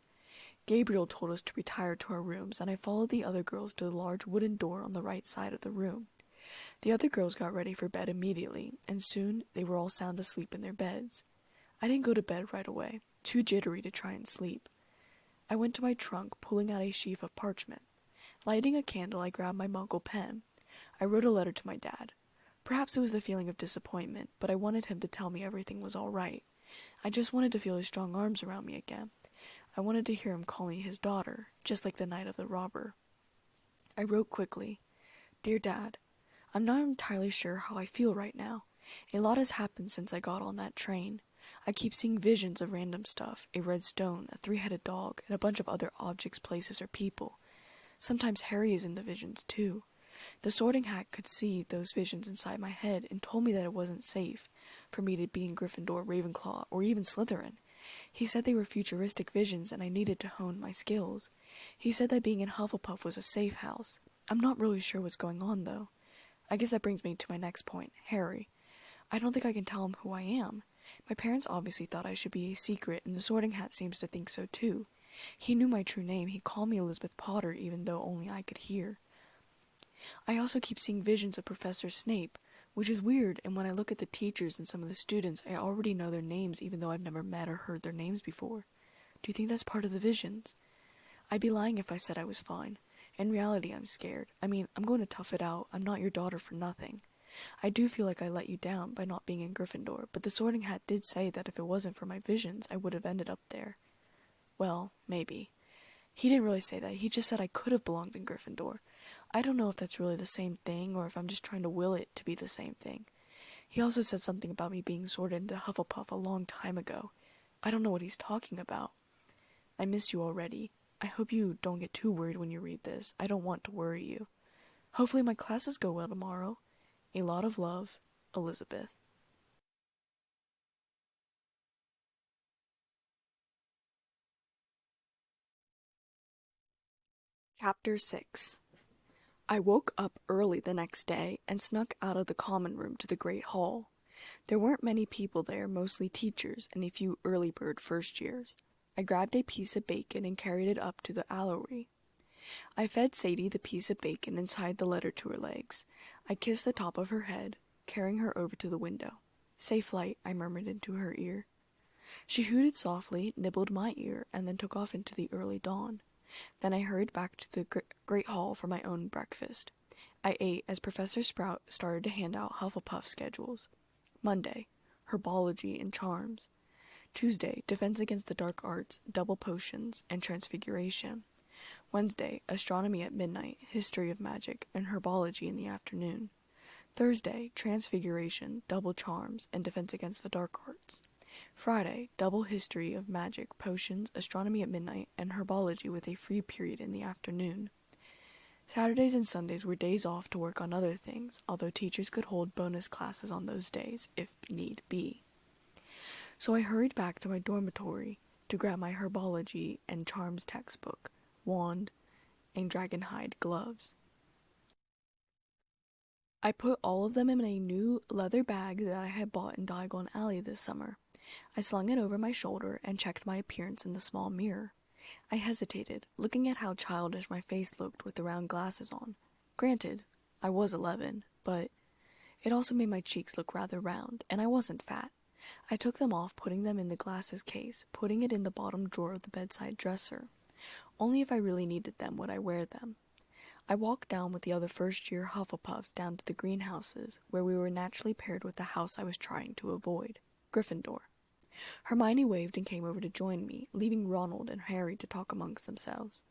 Gabriel told us to retire to our rooms, and I followed the other girls to the large wooden door on the right side of the room. The other girls got ready for bed immediately, and soon they were all sound asleep in their beds. I didn't go to bed right away, too jittery to try and sleep. I went to my trunk, pulling out a sheaf of parchment. Lighting a candle, I grabbed my Muggle pen. I wrote a letter to my dad. Perhaps it was the feeling of disappointment, but I wanted him to tell me everything was all right. I just wanted to feel his strong arms around me again. I wanted to hear him call me his daughter, just like the night of the robber. I wrote quickly, "Dear Dad, I'm not entirely sure how I feel right now. A lot has happened since I got on that train. I keep seeing visions of random stuff, a red stone, a 3-headed dog, and a bunch of other objects, places, or people. Sometimes Harry is in the visions, too. The Sorting Hat could see those visions inside my head and told me that it wasn't safe for me to be in Gryffindor, Ravenclaw, or even Slytherin. He said they were futuristic visions and I needed to hone my skills. He said that being in Hufflepuff was a safe house. I'm not really sure what's going on, though. I guess that brings me to my next point, Harry. I don't think I can tell him who I am. My parents obviously thought I should be a secret, and the Sorting Hat seems to think so too. He knew my true name. He called me Elizabeth Potter, even though only I could hear. I also keep seeing visions of Professor Snape, which is weird, and when I look at the teachers and some of the students, I already know their names even though I've never met or heard their names before. Do you think that's part of the visions? I'd be lying if I said I was fine. In reality, I'm scared. I mean, I'm going to tough it out. I'm not your daughter for nothing. I do feel like I let you down by not being in Gryffindor, but the Sorting Hat did say that if it wasn't for my visions, I would have ended up there. Well, maybe. He didn't really say that. He just said I could have belonged in Gryffindor. I don't know if that's really the same thing or if I'm just trying to will it to be the same thing. He also said something about me being sorted into Hufflepuff a long time ago. I don't know what he's talking about. I miss you already. I hope you don't get too worried when you read this. I don't want to worry you. Hopefully my classes go well tomorrow. A lot of love, Elizabeth. Chapter 6. I woke up early the next day and snuck out of the common room to the Great Hall. There weren't many people there, mostly teachers and a few early bird first years. I grabbed a piece of bacon and carried it up to the gallery. I fed Sadie the piece of bacon and tied the letter to her legs. I kissed the top of her head, carrying her over to the window. "Safe flight," I murmured into her ear. She hooted softly, nibbled my ear, and then took off into the early dawn. Then I hurried back to the Great Hall for my own breakfast. I ate as Professor Sprout started to hand out Hufflepuff schedules. Monday, Herbology and Charms. Tuesday, Defense Against the Dark Arts, Double Potions, and Transfiguration. Wednesday, Astronomy at Midnight, History of Magic, and Herbology in the afternoon. Thursday, Transfiguration, Double Charms, and Defense Against the Dark Arts. Friday, Double History of Magic, Potions, Astronomy at Midnight, and Herbology with a free period in the afternoon. Saturdays and Sundays were days off to work on other things, although teachers could hold bonus classes on those days, if need be. So I hurried back to my dormitory to grab my Herbology and Charms textbook, wand, and dragonhide gloves. I put all of them in a new leather bag that I had bought in Diagon Alley this summer. I slung it over my shoulder and checked my appearance in the small mirror. I hesitated, looking at how childish my face looked with the round glasses on. Granted, I was 11, but it also made my cheeks look rather round, and I wasn't fat. I took them off, putting them in the glasses case, putting it in the bottom drawer of the bedside dresser. Only if I really needed them would I wear them. I walked down with the other first-year Hufflepuffs down to the greenhouses, where we were naturally paired with the house I was trying to avoid, Gryffindor. Hermione waved and came over to join me, leaving Ronald and Harry to talk amongst themselves.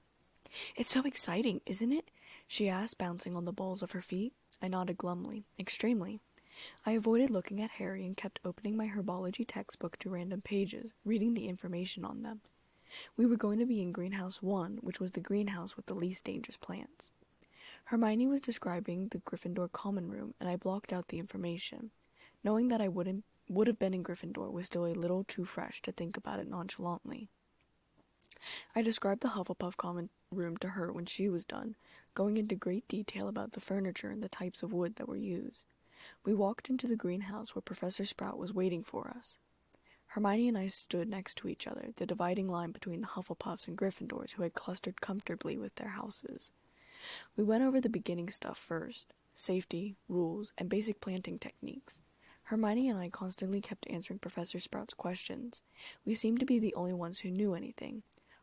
"It's so exciting, isn't it?" she asked, bouncing on the balls of her feet. I nodded glumly. "Extremely." I avoided looking at Harry and kept opening my Herbology textbook to random pages, reading the information on them. We were going to be in Greenhouse 1, which was the greenhouse with the least dangerous plants. Hermione was describing the Gryffindor common room, and I blocked out the information. Knowing that I would have been in Gryffindor was still a little too fresh to think about it nonchalantly. I described the Hufflepuff common room to her when she was done, going into great detail about the furniture and the types of wood that were used. We walked into the greenhouse where Professor Sprout was waiting for us. Hermione and I stood next to each other, the dividing line between the Hufflepuffs and Gryffindors who had clustered comfortably with their houses. We went over the beginning stuff first, safety, rules, and basic planting techniques. Hermione and I constantly kept answering Professor Sprout's questions. We seemed to be the only ones who knew anything.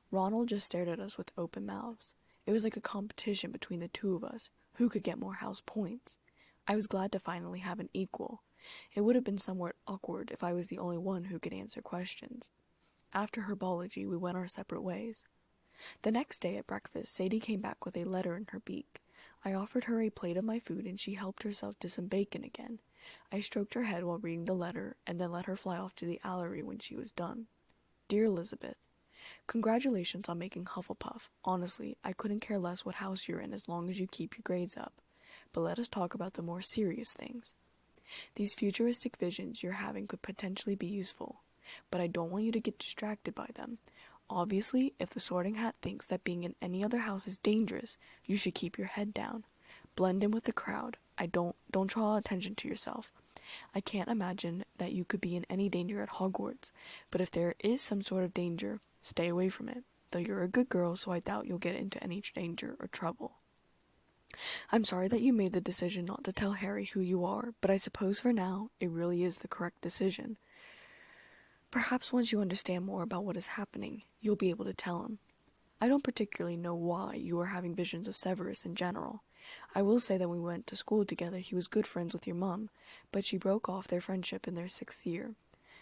Ronald just stared at us with open mouths. It was like a competition between the two of us, who could get more house points. I was glad to finally have an equal. It would have been somewhat awkward if I was the only one who could answer questions. After Herbology, we went our separate ways. The next day at breakfast, Sadie came back with a letter in her beak. I offered her a plate of my food, and she helped herself to some bacon again. I stroked her head while reading the letter, and then let her fly off to the gallery when she was done. Dear Elizabeth, congratulations on making Hufflepuff. Honestly, I couldn't care less what house you're in as long as you keep your grades up. But let us talk about the more serious things. These futuristic visions you're having could potentially be useful, but I don't want you to get distracted by them. Obviously, if the Sorting Hat thinks that being in any other house is dangerous, you should keep your head down. Blend in with the crowd. Don't draw attention to yourself. I can't imagine that you could be in any danger at Hogwarts, but if there is some sort of danger, stay away from it, though you're a good girl, so I doubt you'll get into any danger or trouble. I'm sorry that you made the decision not to tell Harry who you are, but I suppose for now, it really is the correct decision. Perhaps once you understand more about what is happening, you'll be able to tell him. I don't particularly know why you are having visions of Severus in general. I will say that when we went to school together, he was good friends with your mum, but she broke off their friendship in their 6th year.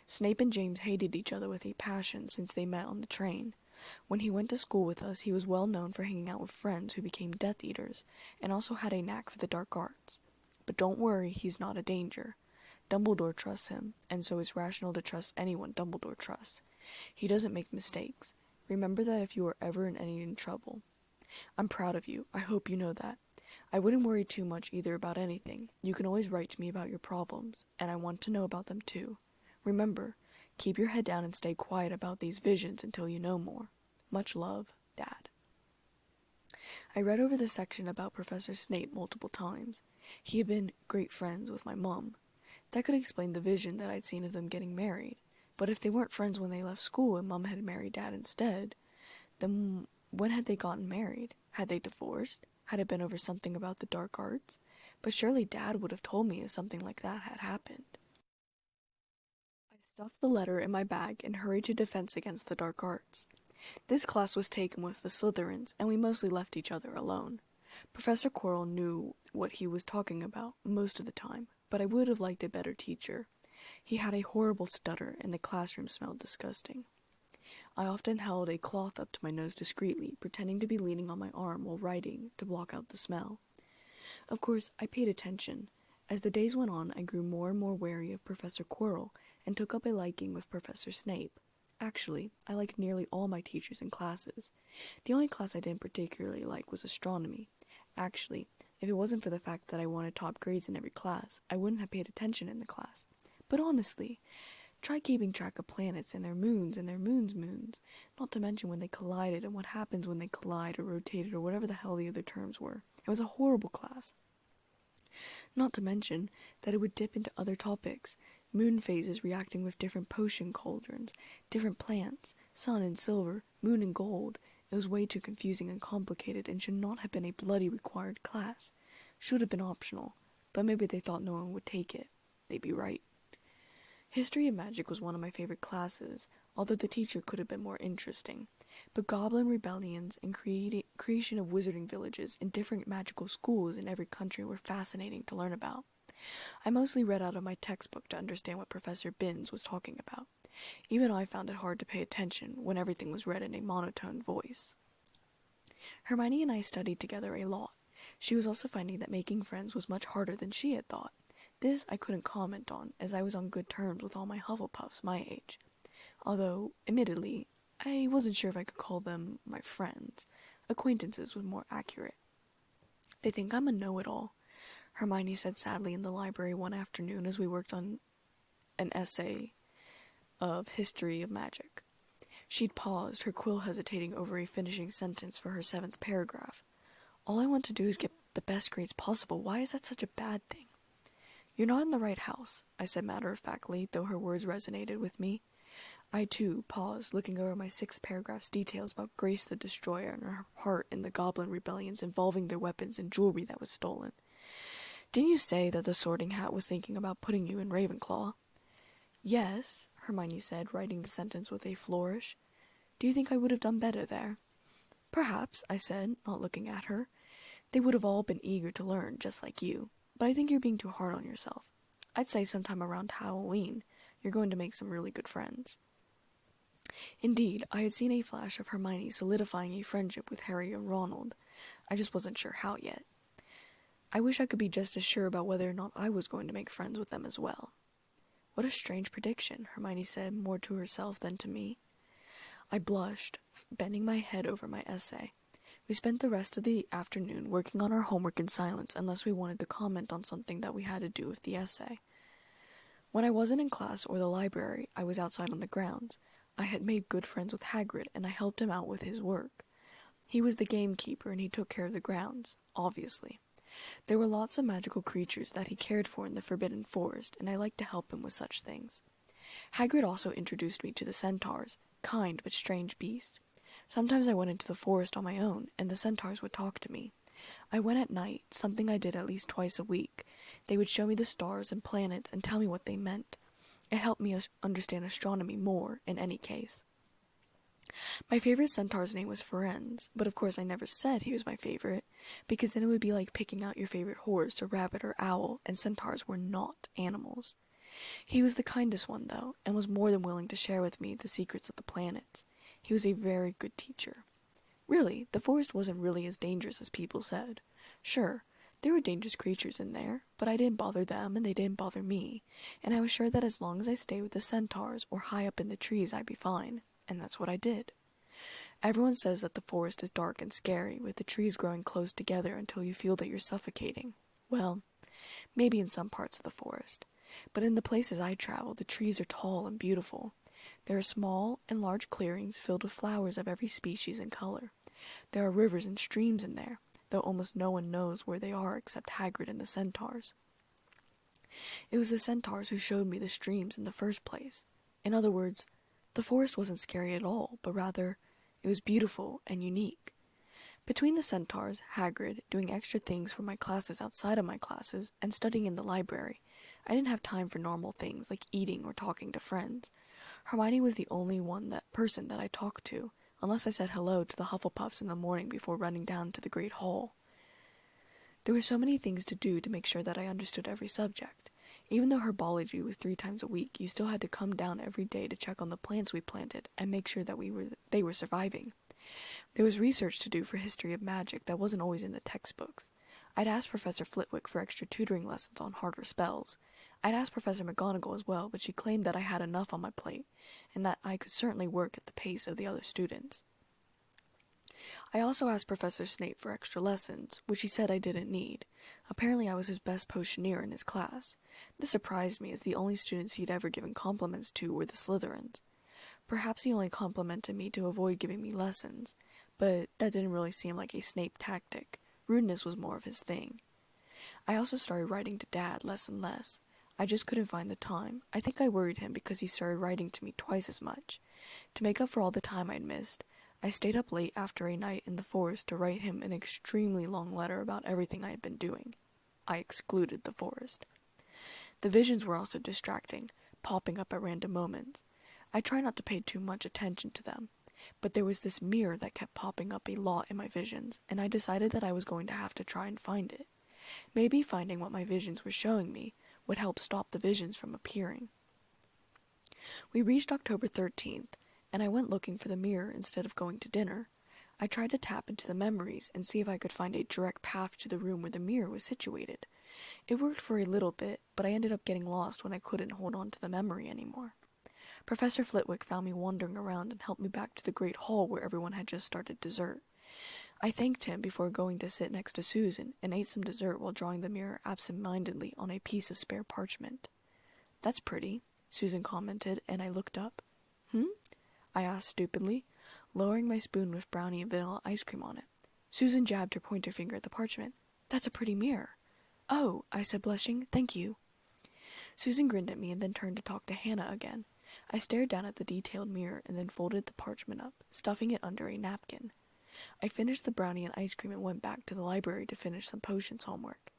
Snape and James hated each other with a passion since they met on the train. When he went to school with us, he was well known for hanging out with friends who became Death Eaters, and also had a knack for the dark arts. But don't worry, he's not a danger. Dumbledore trusts him, and so it's rational to trust anyone Dumbledore trusts. He doesn't make mistakes. Remember that if you are ever in any trouble. I'm proud of you. I hope you know that. I wouldn't worry too much either about anything. You can always write to me about your problems, and I want to know about them too. Remember, keep your head down and stay quiet about these visions until you know more. Much love, Dad. I read over the section about Professor Snape multiple times. He had been great friends with my mum. That could explain the vision that I'd seen of them getting married. But if they weren't friends when they left school and Mum had married Dad instead, then when had they gotten married? Had they divorced? Had it been over something about the dark arts? But surely Dad would have told me if something like that had happened. I stuffed the letter in my bag and hurried to Defense Against the Dark Arts. This class was taken with the Slytherins, and we mostly left each other alone. Professor Quirrell knew what he was talking about most of the time, but I would have liked a better teacher. He had a horrible stutter, and the classroom smelled disgusting. I often held a cloth up to my nose discreetly, pretending to be leaning on my arm while writing to block out the smell. Of course, I paid attention. As the days went on, I grew more and more wary of Professor Quirrell, and took up a liking with Professor Snape. Actually, I liked nearly all my teachers and classes. The only class I didn't particularly like was astronomy. Actually, if it wasn't for the fact that I wanted top grades in every class, I wouldn't have paid attention in the class. But honestly, try keeping track of planets and their moons, not to mention when they collided and what happens when they collide or rotated or whatever the hell the other terms were. It was a horrible class. Not to mention that it would dip into other topics, moon phases reacting with different potion cauldrons, different plants, sun and silver, moon and gold. It was way too confusing and complicated and should not have been a bloody required class. Should have been optional, but maybe they thought no one would take it. They'd be right. History of Magic was one of my favorite classes, although the teacher could have been more interesting. But goblin rebellions and creation of wizarding villages and different magical schools in every country were fascinating to learn about. I mostly read out of my textbook to understand what Professor Binns was talking about. Even I found it hard to pay attention when everything was read in a monotone voice. Hermione and I studied together a lot. She was also finding that making friends was much harder than she had thought. This I couldn't comment on, as I was on good terms with all my Hufflepuffs my age. Although, admittedly, I wasn't sure if I could call them my friends. Acquaintances was more accurate. They think I'm a know-it-all, Hermione said sadly in the library one afternoon as we worked on an essay of History of Magic. She'd paused, her quill hesitating over a finishing sentence for her 7th paragraph. All I want to do is get the best grades possible. Why is that such a bad thing? You're not in the right house, I said matter-of-factly, though her words resonated with me. I, too, paused, looking over my 6 paragraphs' details about Grace the Destroyer and her part in the Goblin rebellions involving their weapons and jewelry that was stolen. Didn't you say that the Sorting Hat was thinking about putting you in Ravenclaw? Yes, Hermione said, writing the sentence with a flourish. Do you think I would have done better there? Perhaps, I said, not looking at her. They would have all been eager to learn, just like you. But I think you're being too hard on yourself. I'd say sometime around Halloween, you're going to make some really good friends. Indeed, I had seen a flash of Hermione solidifying a friendship with Harry and Ronald. I just wasn't sure how yet. I wish I could be just as sure about whether or not I was going to make friends with them as well. What a strange prediction, Hermione said, more to herself than to me. I blushed, bending my head over my essay. We spent the rest of the afternoon working on our homework in silence unless we wanted to comment on something that we had to do with the essay. When I wasn't in class or the library, I was outside on the grounds. I had made good friends with Hagrid, and I helped him out with his work. He was the gamekeeper, and he took care of the grounds, obviously. There were lots of magical creatures that he cared for in the Forbidden Forest, and I liked to help him with such things. Hagrid also introduced me to the centaurs, kind but strange beasts. Sometimes I went into the forest on my own, and the centaurs would talk to me. I went at night, something I did at least twice a week. They would show me the stars and planets and tell me what they meant. It helped me understand astronomy more, in any case. My favorite centaur's name was Ferenz, but of course I never said he was my favorite, because then it would be like picking out your favorite horse or rabbit or owl, and centaurs were not animals. He was the kindest one, though, and was more than willing to share with me the secrets of the planets. He was a very good teacher. Really, the forest wasn't really as dangerous as people said. Sure, there were dangerous creatures in there, but I didn't bother them and they didn't bother me, and I was sure that as long as I stayed with the centaurs or high up in the trees I'd be fine, and that's what I did. Everyone says that the forest is dark and scary, with the trees growing close together until you feel that you're suffocating. Well, maybe in some parts of the forest, but in the places I travel, the trees are tall and beautiful. There are small and large clearings filled with flowers of every species and color. There are rivers and streams in there, though almost no one knows where they are except Hagrid and the centaurs. It was the centaurs who showed me the streams in the first place. In other words, the forest wasn't scary at all, but rather, it was beautiful and unique. Between the centaurs, Hagrid, doing extra things for my classes outside of my classes, and studying in the library, I didn't have time for normal things like eating or talking to friends. Hermione was the only person that I talked to, unless I said hello to the Hufflepuffs in the morning before running down to the Great Hall. There were so many things to do to make sure that I understood every subject. Even though herbology was 3 times a week, you still had to come down every day to check on the plants we planted and make sure that they were surviving. There was research to do for history of magic that wasn't always in the textbooks. I'd asked Professor Flitwick for extra tutoring lessons on harder spells. I'd asked Professor McGonagall as well, but she claimed that I had enough on my plate, and that I could certainly work at the pace of the other students. I also asked Professor Snape for extra lessons, which he said I didn't need. Apparently I was his best potioneer in his class. This surprised me, as the only students he'd ever given compliments to were the Slytherins. Perhaps he only complimented me to avoid giving me lessons, but that didn't really seem like a Snape tactic. Rudeness was more of his thing. I also started writing to Dad less and less. I just couldn't find the time. I think I worried him because he started writing to me twice as much. To make up for all the time I'd missed, I stayed up late after a night in the forest to write him an extremely long letter about everything I had been doing. I excluded the forest. The visions were also distracting, popping up at random moments. I tried not to pay too much attention to them, but there was this mirror that kept popping up a lot in my visions, and I decided that I was going to have to try and find it. Maybe finding what my visions were showing me would help stop the visions from appearing. We reached October 13th, and I went looking for the mirror instead of going to dinner. I tried to tap into the memories and see if I could find a direct path to the room where the mirror was situated. It worked for a little bit, but I ended up getting lost when I couldn't hold on to the memory anymore. Professor Flitwick found me wandering around and helped me back to the Great Hall where everyone had just started dessert. I thanked him before going to sit next to Susan and ate some dessert while drawing the mirror absent-mindedly on a piece of spare parchment. "That's pretty," Susan commented, and I looked up. I asked stupidly, lowering my spoon with brownie and vanilla ice cream on it. Susan jabbed her pointer finger at the parchment. "That's a pretty mirror." "Oh," I said, blushing, "thank you." Susan grinned at me and then turned to talk to Hannah again. I stared down at the detailed mirror and then folded the parchment up, stuffing it under a napkin. I finished the brownie and ice cream and went back to the library to finish some potions homework.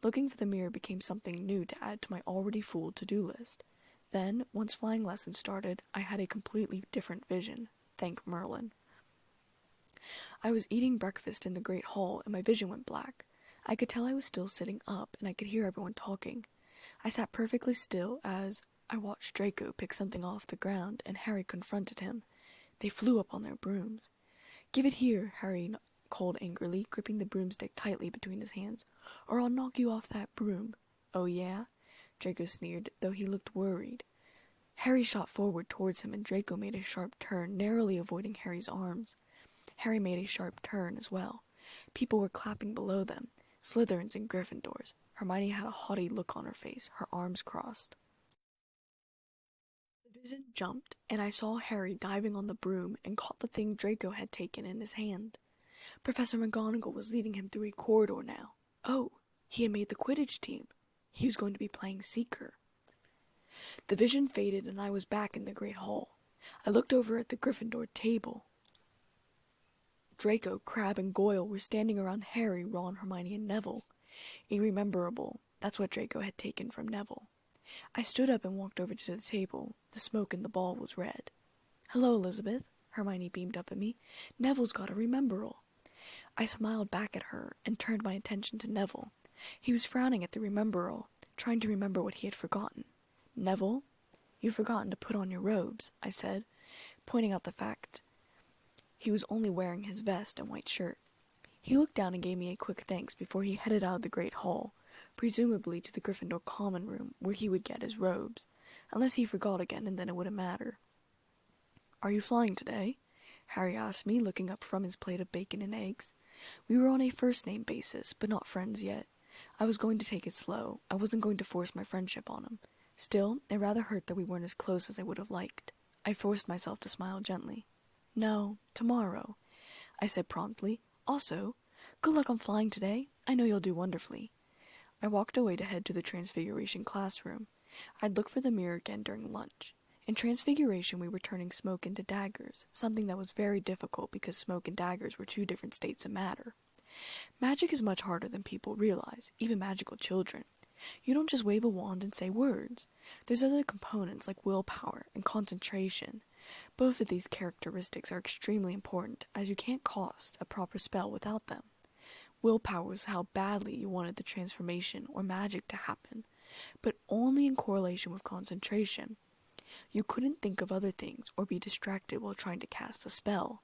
Looking for the mirror became something new to add to my already full to-do list. Then, once flying lessons started, I had a completely different vision. Thank Merlin. I was eating breakfast in the Great Hall and my vision went black. I could tell I was still sitting up and I could hear everyone talking. I sat perfectly still as I watched Draco pick something off the ground and Harry confronted him. They flew up on their brooms. "Give it here," Harry called angrily, gripping the broomstick tightly between his hands, "or I'll knock you off that broom." "Oh yeah?" Draco sneered, though he looked worried. Harry shot forward towards him and Draco made a sharp turn, narrowly avoiding Harry's arms. Harry made a sharp turn as well. People were clapping below them, Slytherins and Gryffindors. Hermione had a haughty look on her face, her arms crossed. The vision jumped, and I saw Harry diving on the broom and caught the thing Draco had taken in his hand. Professor McGonagall was leading him through a corridor now. Oh, he had made the Quidditch team. He was going to be playing Seeker. The vision faded and I was back in the Great Hall. I looked over at the Gryffindor table. Draco, Crabbe, and Goyle were standing around Harry, Ron, Hermione, and Neville. Irrememberable, that's what Draco had taken from Neville. I stood up and walked over to the table. The smoke in the ball was red. "Hello, Elizabeth," Hermione beamed up at me. "Neville's got a rememberall." I smiled back at her and turned my attention to Neville. He was frowning at the rememberall, trying to remember what he had forgotten. "Neville, you've forgotten to put on your robes," I said, pointing out the fact he was only wearing his vest and white shirt. He looked down and gave me a quick thanks before he headed out of the Great Hall, presumably to the Gryffindor common room, where he would get his robes, unless he forgot again, and then it wouldn't matter. "Are you flying today?" Harry asked me, looking up from his plate of bacon and eggs. We were on a first-name basis, but not friends yet. I was going to take it slow. I wasn't going to force my friendship on him. Still, it rather hurt that we weren't as close as I would have liked. I forced myself to smile gently. "No, tomorrow," I said promptly. "Also, good luck on flying today. I know you'll do wonderfully." I walked away to head to the Transfiguration classroom. I'd look for the mirror again during lunch. In Transfiguration, we were turning smoke into daggers, something that was very difficult because smoke and daggers were two different states of matter. Magic is much harder than people realize, even magical children. You don't just wave a wand and say words. There's other components like willpower and concentration. Both of these characteristics are extremely important, as you can't cast a proper spell without them. Willpower was how badly you wanted the transformation or magic to happen, but only in correlation with concentration. You couldn't think of other things or be distracted while trying to cast a spell.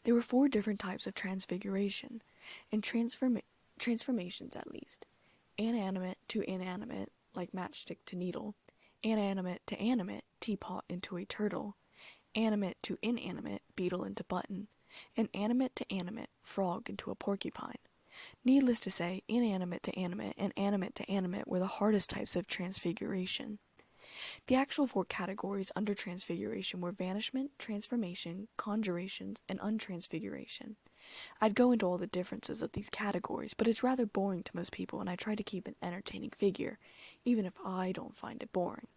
There were 4 different types of transfiguration, in transformations at least. Inanimate to inanimate, like matchstick to needle. Inanimate to animate, teapot into a turtle. Animate to inanimate, beetle into button. And animate to animate, frog into a porcupine. Needless to say, inanimate to animate and animate to animate were the hardest types of transfiguration. The actual 4 categories under transfiguration were vanishment, transformation, conjurations, and untransfiguration. I'd go into all the differences of these categories, but it's rather boring to most people, and I try to keep an entertaining figure, even if I don't find it boring.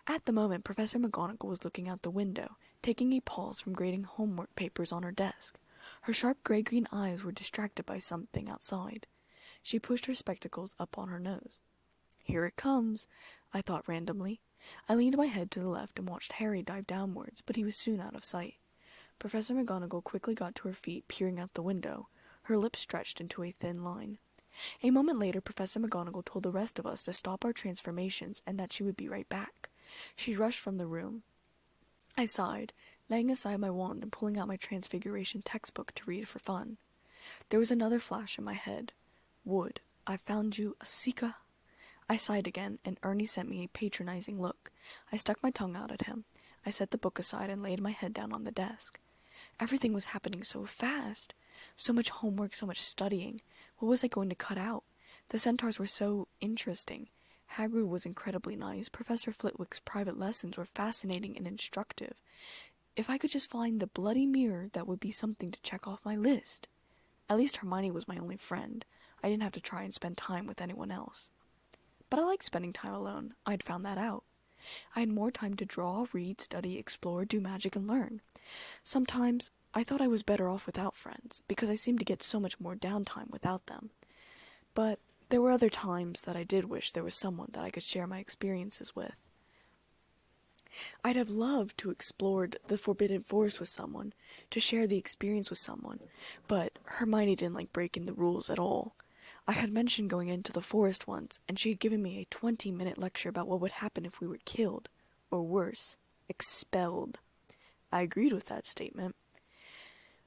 At the moment, Professor McGonagall was looking out the window, taking a pause from grading homework papers on her desk. Her sharp gray-green eyes were distracted by something outside. She pushed her spectacles up on her nose. "Here it comes," I thought randomly. I leaned my head to the left and watched Harry dive downwards, but he was soon out of sight. Professor McGonagall quickly got to her feet, peering out the window. Her lips stretched into a thin line. A moment later, Professor McGonagall told the rest of us to stop our transformations and that she would be right back. She rushed from the room. I sighed, laying aside my wand and pulling out my Transfiguration textbook to read for fun. There was another flash in my head. "Wood, I've found you a seeker." I sighed again, and Ernie sent me a patronizing look. I stuck my tongue out at him. I set the book aside and laid my head down on the desk. Everything was happening so fast. So much homework, so much studying. What was I going to cut out? The centaurs were so interesting. Hagrid was incredibly nice. Professor Flitwick's private lessons were fascinating and instructive. If I could just find the bloody mirror, that would be something to check off my list. At least Hermione was my only friend. I didn't have to try and spend time with anyone else. But I liked spending time alone. I'd found that out. I had more time to draw, read, study, explore, do magic, and learn. Sometimes I thought I was better off without friends, because I seemed to get so much more downtime without them. But there were other times that I did wish there was someone that I could share my experiences with. I'd have loved to explore the Forbidden Forest with someone, to share the experience with someone, but Hermione didn't like breaking the rules at all. I had mentioned going into the forest once, and she had given me a 20-minute lecture about what would happen if we were killed, or worse, expelled. I agreed with that statement.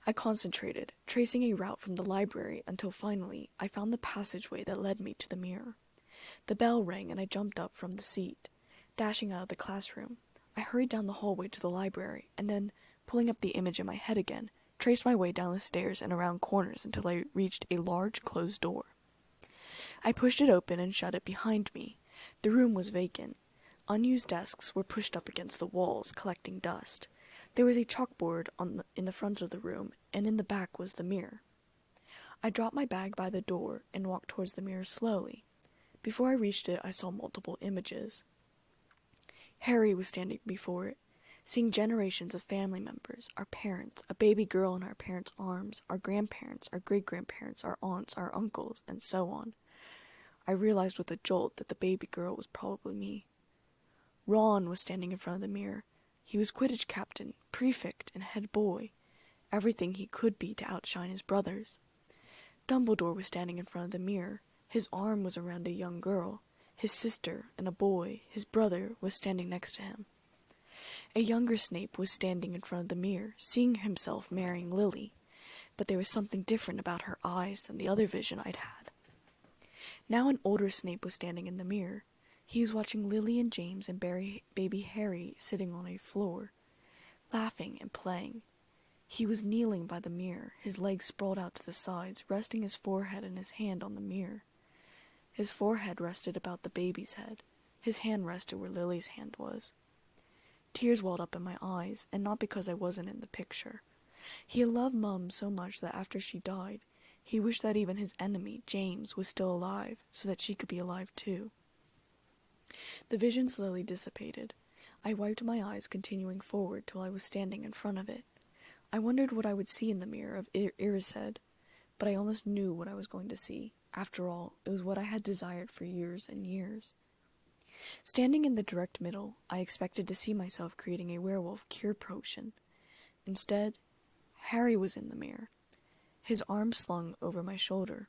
I concentrated, tracing a route from the library until finally I found the passageway that led me to the mirror. The bell rang and I jumped up from the seat, dashing out of the classroom. I hurried down the hallway to the library, and then, pulling up the image in my head again, traced my way down the stairs and around corners until I reached a large closed door. I pushed it open and shut it behind me. The room was vacant. Unused desks were pushed up against the walls, collecting dust. There was a chalkboard in the front of the room, and in the back was the mirror. I dropped my bag by the door and walked towards the mirror slowly. Before I reached it, I saw multiple images. Harry was standing before it, seeing generations of family members, our parents, a baby girl in our parents' arms, our grandparents, our great-grandparents, our aunts, our uncles, and so on. I realized with a jolt that the baby girl was probably me. Ron was standing in front of the mirror. He was Quidditch captain, prefect, and head boy, everything he could be to outshine his brothers. Dumbledore was standing in front of the mirror. His arm was around a young girl. His sister and a boy, his brother, was standing next to him. A younger Snape was standing in front of the mirror, seeing himself marrying Lily, but there was something different about her eyes than the other vision I'd had. Now an older Snape was standing in the mirror. He was watching Lily and James and baby Harry sitting on a floor, laughing and playing. He was kneeling by the mirror, his legs sprawled out to the sides, resting his forehead and his hand on the mirror. His forehead rested about the baby's head. His hand rested where Lily's hand was. Tears welled up in my eyes, and not because I wasn't in the picture. He loved Mum so much that after she died, he wished that even his enemy, James, was still alive, so that she could be alive too. The vision slowly dissipated. I wiped my eyes, continuing forward till I was standing in front of it. I wondered what I would see in the mirror of Erised, but I almost knew what I was going to see. After all, it was what I had desired for years and years. Standing in the direct middle, I expected to see myself creating a werewolf cure potion. Instead, Harry was in the mirror, his arms slung over my shoulder.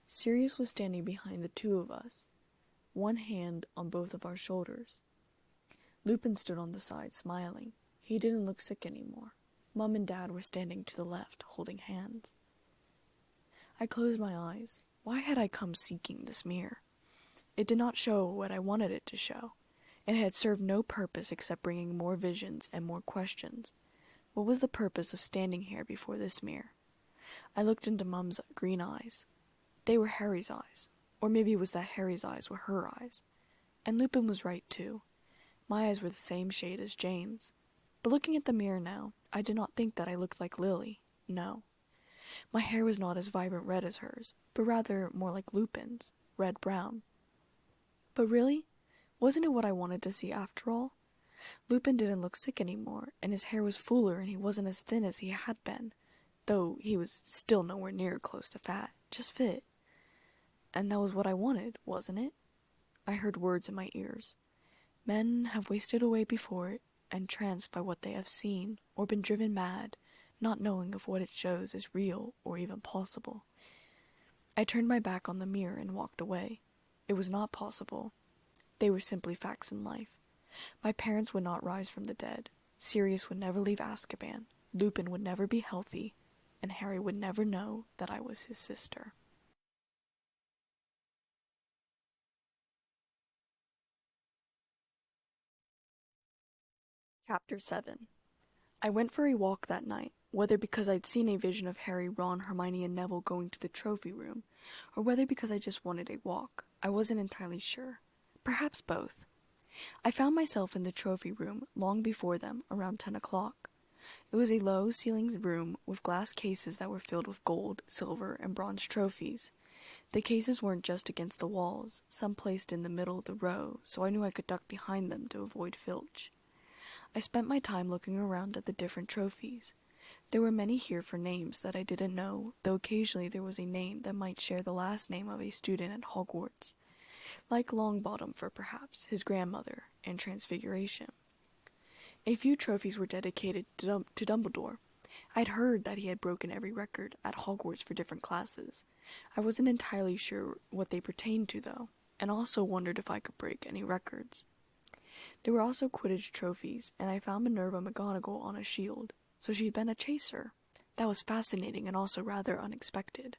Sirius was standing behind the two of us, one hand on both of our shoulders. Lupin stood on the side, smiling. He didn't look sick anymore. Mum and Dad were standing to the left, holding hands. I closed my eyes. Why had I come seeking this mirror? It did not show what I wanted it to show, and it had served no purpose except bringing more visions and more questions. What was the purpose of standing here before this mirror? I looked into Mum's green eyes. They were Harry's eyes, or maybe it was that Harry's eyes were her eyes. And Lupin was right too. My eyes were the same shade as James. But looking at the mirror now, I did not think that I looked like Lily. No. My hair was not as vibrant red as hers, but rather more like Lupin's, red-brown. But really, wasn't it what I wanted to see after all? Lupin didn't look sick anymore, and his hair was fuller and he wasn't as thin as he had been, though he was still nowhere near close to fat, just fit. And that was what I wanted, wasn't it? I heard words in my ears. Men have wasted away before it, entranced by what they have seen, or been driven mad, not knowing if what it shows is real or even possible. I turned my back on the mirror and walked away. It was not possible. They were simply facts in life. My parents would not rise from the dead. Sirius would never leave Azkaban. Lupin would never be healthy. And Harry would never know that I was his sister. Chapter 7. I went for a walk that night, whether because I'd seen a vision of Harry, Ron, Hermione, and Neville going to the trophy room, or whether because I just wanted a walk. I wasn't entirely sure. Perhaps both. I found myself in the trophy room long before them, around 10 o'clock. It was a low-ceilinged room with glass cases that were filled with gold, silver, and bronze trophies. The cases weren't just against the walls, some placed in the middle of the row, so I knew I could duck behind them to avoid Filch. I spent my time looking around at the different trophies. There were many here for names that I didn't know, though occasionally there was a name that might share the last name of a student at Hogwarts, like Longbottom for perhaps his grandmother and Transfiguration. A few trophies were dedicated to Dumbledore. I'd heard that he had broken every record at Hogwarts for different classes. I wasn't entirely sure what they pertained to, though, and also wondered if I could break any records. There were also Quidditch trophies, and I found Minerva McGonagall on a shield, so she'd been a chaser. That was fascinating and also rather unexpected.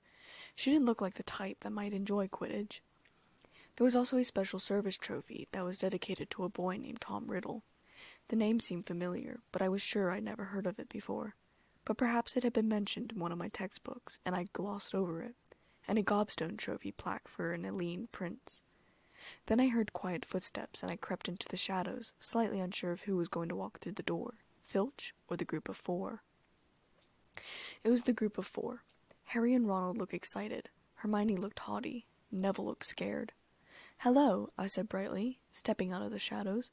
She didn't look like the type that might enjoy Quidditch. There was also a special service trophy that was dedicated to a boy named Tom Riddle. The name seemed familiar, but I was sure I'd never heard of it before. But perhaps it had been mentioned in one of my textbooks, and I glossed over it, and a gobstone trophy plaque for an Eileen prince. Then I heard quiet footsteps, and I crept into the shadows, slightly unsure of who was going to walk through the door, Filch or the group of four. It was the group of four. Harry and Ronald looked excited. Hermione looked haughty. Neville looked scared. "Hello," I said brightly, stepping out of the shadows.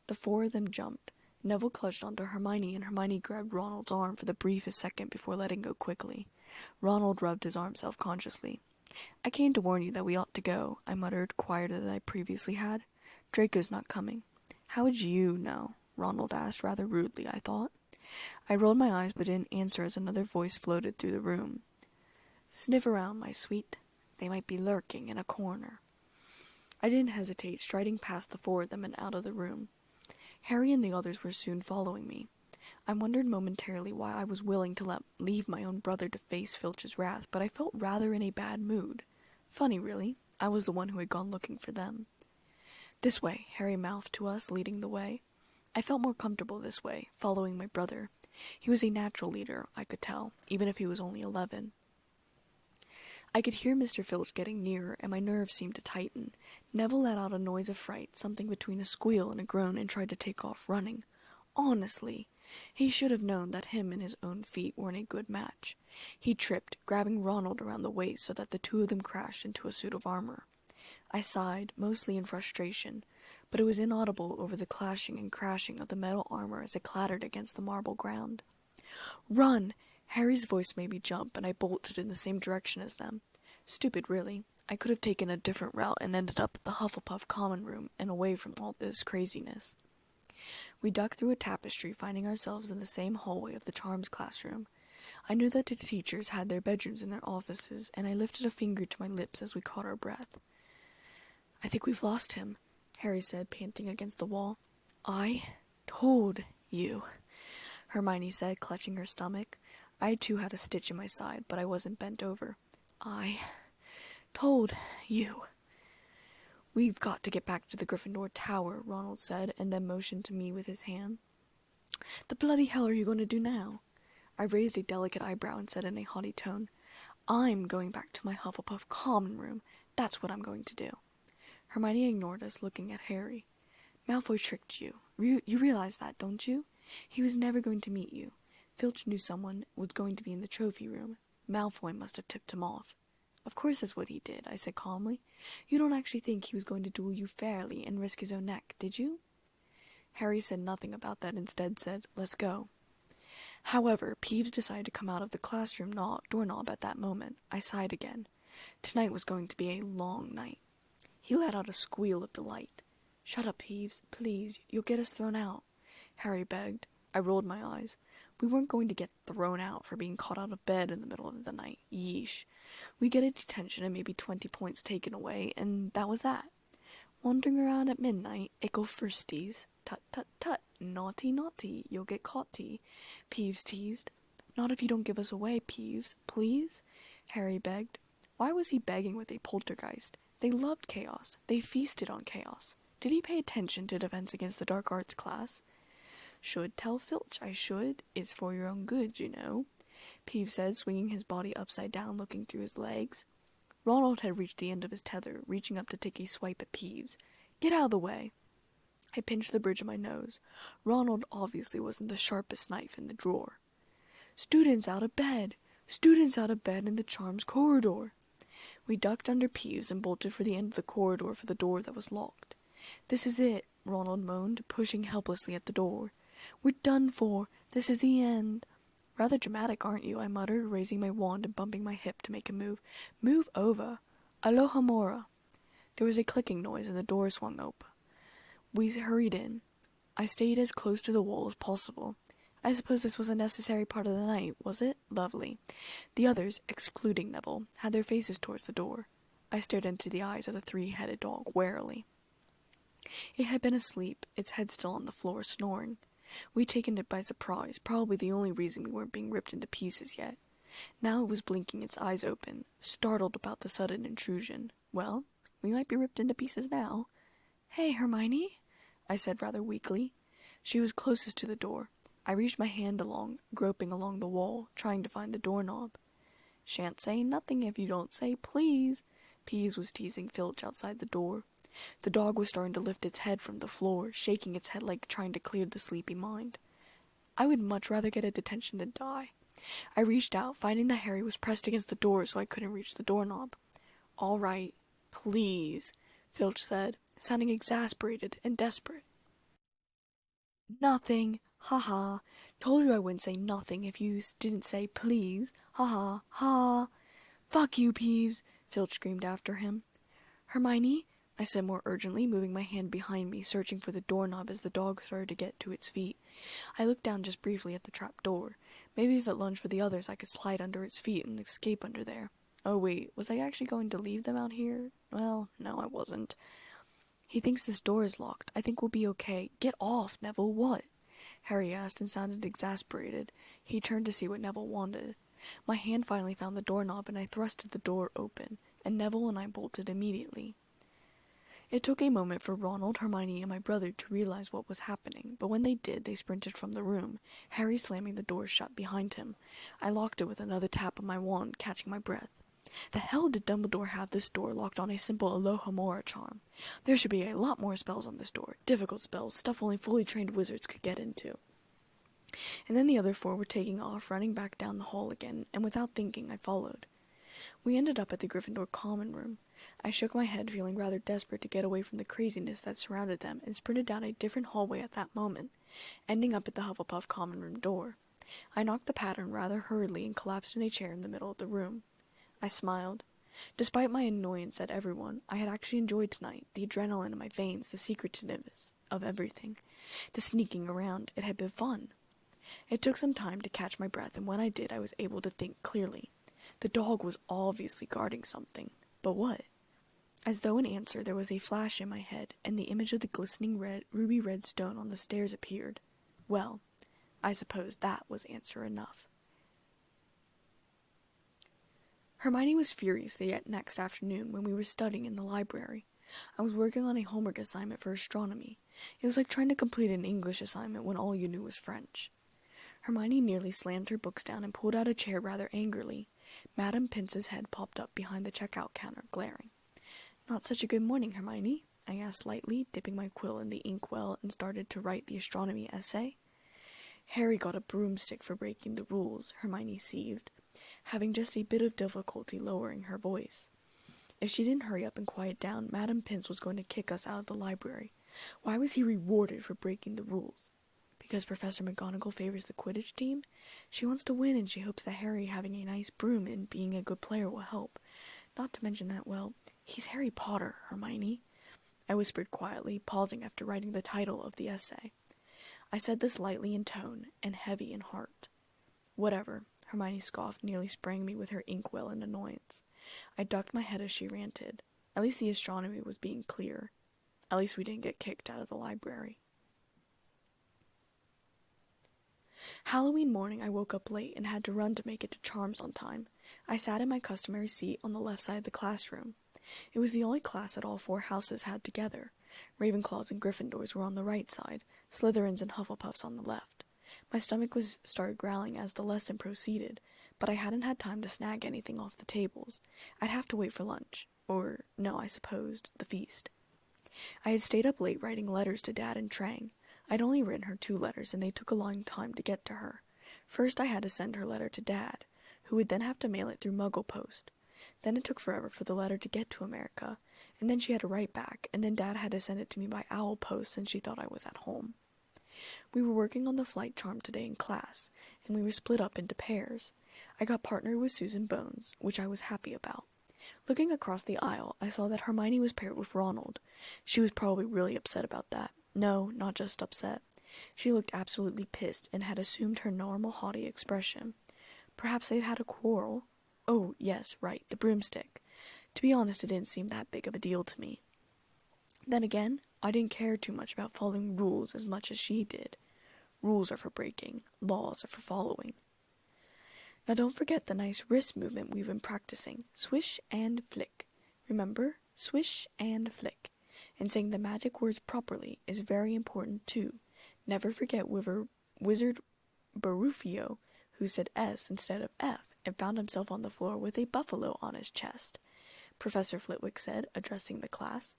The four of them jumped. Neville clutched onto Hermione, and Hermione grabbed Ronald's arm for the briefest second before letting go quickly. Ronald rubbed his arm self-consciously. "I came to warn you that we ought to go," I muttered, quieter than I previously had. "Draco's not coming." "How would you know?" Ronald asked, rather rudely, I thought. I rolled my eyes but didn't answer as another voice floated through the room. "Sniff around, my sweet. They might be lurking in a corner." I didn't hesitate, striding past the four of them and out of the room. Harry and the others were soon following me. I wondered momentarily why I was willing to leave my own brother to face Filch's wrath, but I felt rather in a bad mood. Funny, really. I was the one who had gone looking for them. "This way," Harry mouthed to us, leading the way. I felt more comfortable this way, following my brother. He was a natural leader, I could tell, even if he was only 11. I could hear Mr. Filch getting nearer, and my nerves seemed to tighten. Neville let out a noise of fright, something between a squeal and a groan, and tried to take off running. Honestly, he should have known that him and his own feet weren't a good match. He tripped, grabbing Ronald around the waist so that the two of them crashed into a suit of armor. I sighed, mostly in frustration, but it was inaudible over the clashing and crashing of the metal armor as it clattered against the marble ground. "Run!" Harry's voice made me jump, and I bolted in the same direction as them. Stupid, really. I could have taken a different route and ended up at the Hufflepuff common room and away from all this craziness. We ducked through a tapestry, finding ourselves in the same hallway of the Charms classroom. I knew that the teachers had their bedrooms in their offices, and I lifted a finger to my lips as we caught our breath. "I think we've lost him," Harry said, panting against the wall. "I told you," Hermione said, clutching her stomach. I too had a stitch in my side, but I wasn't bent over. "I told you." "We've got to get back to the Gryffindor Tower," Ronald said, and then motioned to me with his hand. "The bloody hell are you going to do now?" I raised a delicate eyebrow and said in a haughty tone, "I'm going back to my Hufflepuff common room. That's what I'm going to do." Hermione ignored us, looking at Harry. "Malfoy tricked you. You realize that, don't you? He was never going to meet you. Filch knew someone was going to be in the trophy room. Malfoy must have tipped him off." "Of course that's what he did," I said calmly. "You don't actually think he was going to duel you fairly and risk his own neck, did you?" Harry said nothing about that, instead said, "Let's go." However, Peeves decided to come out of the classroom doorknob at that moment. I sighed again. Tonight was going to be a long night. He let out a squeal of delight. "Shut up, Peeves, please, you'll get us thrown out," Harry begged. I rolled my eyes. We weren't going to get thrown out for being caught out of bed in the middle of the night. Yeesh. We get a detention and maybe 20 points taken away, and that was that. Wandering around at midnight, ickle firsties. Tut, tut, tut. Naughty, naughty. You'll get caughty, Peeves teased. "Not if you don't give us away, Peeves, please," Harry begged. Why was he begging with a poltergeist? They loved chaos. They feasted on chaos. Did he pay attention to Defense Against the Dark Arts class? "Should tell Filch, I should. It's for your own good, you know," Peeves said, swinging his body upside down, looking through his legs. Ronald had reached the end of his tether, reaching up to take a swipe at Peeves. "Get out of the way." I pinched the bridge of my nose. Ronald obviously wasn't the sharpest knife in the drawer. "Students out of bed! Students out of bed in the Charms corridor!" We ducked under Peeves and bolted for the end of the corridor for the door that was locked. "This is it," Ronald moaned, pushing helplessly at the door. "We're done for. This is the end." "Rather dramatic, aren't you?" I muttered, raising my wand and bumping my hip to make a move. "Move over. Aloha Mora." There was a clicking noise and the door swung open. We hurried in. I stayed as close to the wall as possible. I suppose this was a necessary part of the night, was it? Lovely. The others, excluding Neville, had their faces towards the door. I stared into the eyes of the three-headed dog warily. It had been asleep, its head still on the floor, snoring. We'd taken it by surprise, probably the only reason we weren't being ripped into pieces yet. Now it was blinking its eyes open, startled about the sudden intrusion. Well, we might be ripped into pieces now. "Hey, Hermione," I said rather weakly. She was closest to the door. I reached my hand along, groping along the wall, trying to find the doorknob. "Shan't say nothing if you don't say please," Peeves was teasing Filch outside the door. The dog was starting to lift its head from the floor, shaking its head like trying to clear the sleepy mind. I would much rather get a detention than die. I reached out, finding that Harry was pressed against the door so I couldn't reach the doorknob. "All right, please," Filch said, sounding exasperated and desperate. "Nothing. Ha-ha. Told you I wouldn't say nothing if you didn't say please. Ha-ha. Ha. Fuck you, Peeves," Filch screamed after him. "Hermione," I said more urgently, moving my hand behind me, searching for the doorknob as the dog started to get to its feet. I looked down just briefly at the trap door. Maybe if it lunged for the others I could slide under its feet and escape under there. Oh wait, was I actually going to leave them out here? Well, no, I wasn't. "He thinks this door is locked. I think we'll be okay." "Get off, Neville, what?" Harry asked and sounded exasperated. He turned to see what Neville wanted. My hand finally found the doorknob and I thrusted the door open, and Neville and I bolted immediately. It took a moment for Ronald, Hermione, and my brother to realize what was happening, but when they did, they sprinted from the room, Harry slamming the door shut behind him. I locked it with another tap of my wand, catching my breath. The hell did Dumbledore have this door locked on a simple Alohomora charm? There should be a lot more spells on this door, difficult spells, stuff only fully trained wizards could get into. And then the other four were taking off, running back down the hall again, and without thinking, I followed. We ended up at the Gryffindor common room. I shook my head, feeling rather desperate to get away from the craziness that surrounded them, and sprinted down a different hallway at that moment, ending up at the Hufflepuff common room door. I knocked the pattern rather hurriedly and collapsed in a chair in the middle of the room. I smiled. Despite my annoyance at everyone, I had actually enjoyed tonight, the adrenaline in my veins, the secretiveness of everything, the sneaking around. It had been fun. It took some time to catch my breath, and when I did, I was able to think clearly. The dog was obviously guarding something. But what? As though in answer, there was a flash in my head, and the image of the glistening ruby red stone on the stairs appeared. Well, I suppose that was answer enough. Hermione was furious the next afternoon when we were studying in the library. I was working on a homework assignment for astronomy. It was like trying to complete an English assignment when all you knew was French. Hermione nearly slammed her books down and pulled out a chair rather angrily. Madame Pince's head popped up behind the checkout counter, glaring. "Not such a good morning, Hermione?" I asked lightly, dipping my quill in the inkwell and started to write the astronomy essay. "Harry got a broomstick for breaking the rules," Hermione seethed, having just a bit of difficulty lowering her voice. If she didn't hurry up and quiet down, Madame Pince was going to kick us out of the library. Why was he rewarded for breaking the rules? Because Professor McGonagall favors the Quidditch team? She wants to win and she hopes that Harry having a nice broom and being a good player will help. Not to mention that, well, he's Harry Potter, Hermione. I whispered quietly, pausing after writing the title of the essay. I said this lightly in tone and heavy in heart. "Whatever," Hermione scoffed, nearly spraying me with her inkwell in annoyance. I ducked my head as she ranted. At least the astronomy was being clear. At least we didn't get kicked out of the library. Halloween morning I woke up late and had to run to make it to Charms on time. I sat in my customary seat on the left side of the classroom. It was the only class that all four houses had together. Ravenclaws and Gryffindors were on the right side, Slytherins and Hufflepuffs on the left. My stomach started growling as the lesson proceeded, but I hadn't had time to snag anything off the tables. I'd have to wait for lunch. Or, no, I supposed, the feast. I had stayed up late writing letters to Dad and Trang. I'd only written her 2 letters, and they took a long time to get to her. First I had to send her letter to Dad, who would then have to mail it through Muggle post. Then it took forever for the letter to get to America, and then she had to write back, and then Dad had to send it to me by owl post since she thought I was at home. We were working on the flight charm today in class, and we were split up into pairs. I got partnered with Susan Bones, which I was happy about. Looking across the aisle, I saw that Hermione was paired with Ronald. She was probably really upset about that. No, not just upset. She looked absolutely pissed and had assumed her normal haughty expression. Perhaps they'd had a quarrel. Oh, yes, right, the broomstick. To be honest, it didn't seem that big of a deal to me. Then again, I didn't care too much about following rules as much as she did. Rules are for breaking, laws are for following. Now don't forget the nice wrist movement we've been practicing. Swish and flick. Remember? Swish and flick. And saying the magic words properly is very important too. Never forget Wizard Barufio, who said S instead of F and found himself on the floor with a buffalo on his chest, Professor Flitwick said, addressing the class.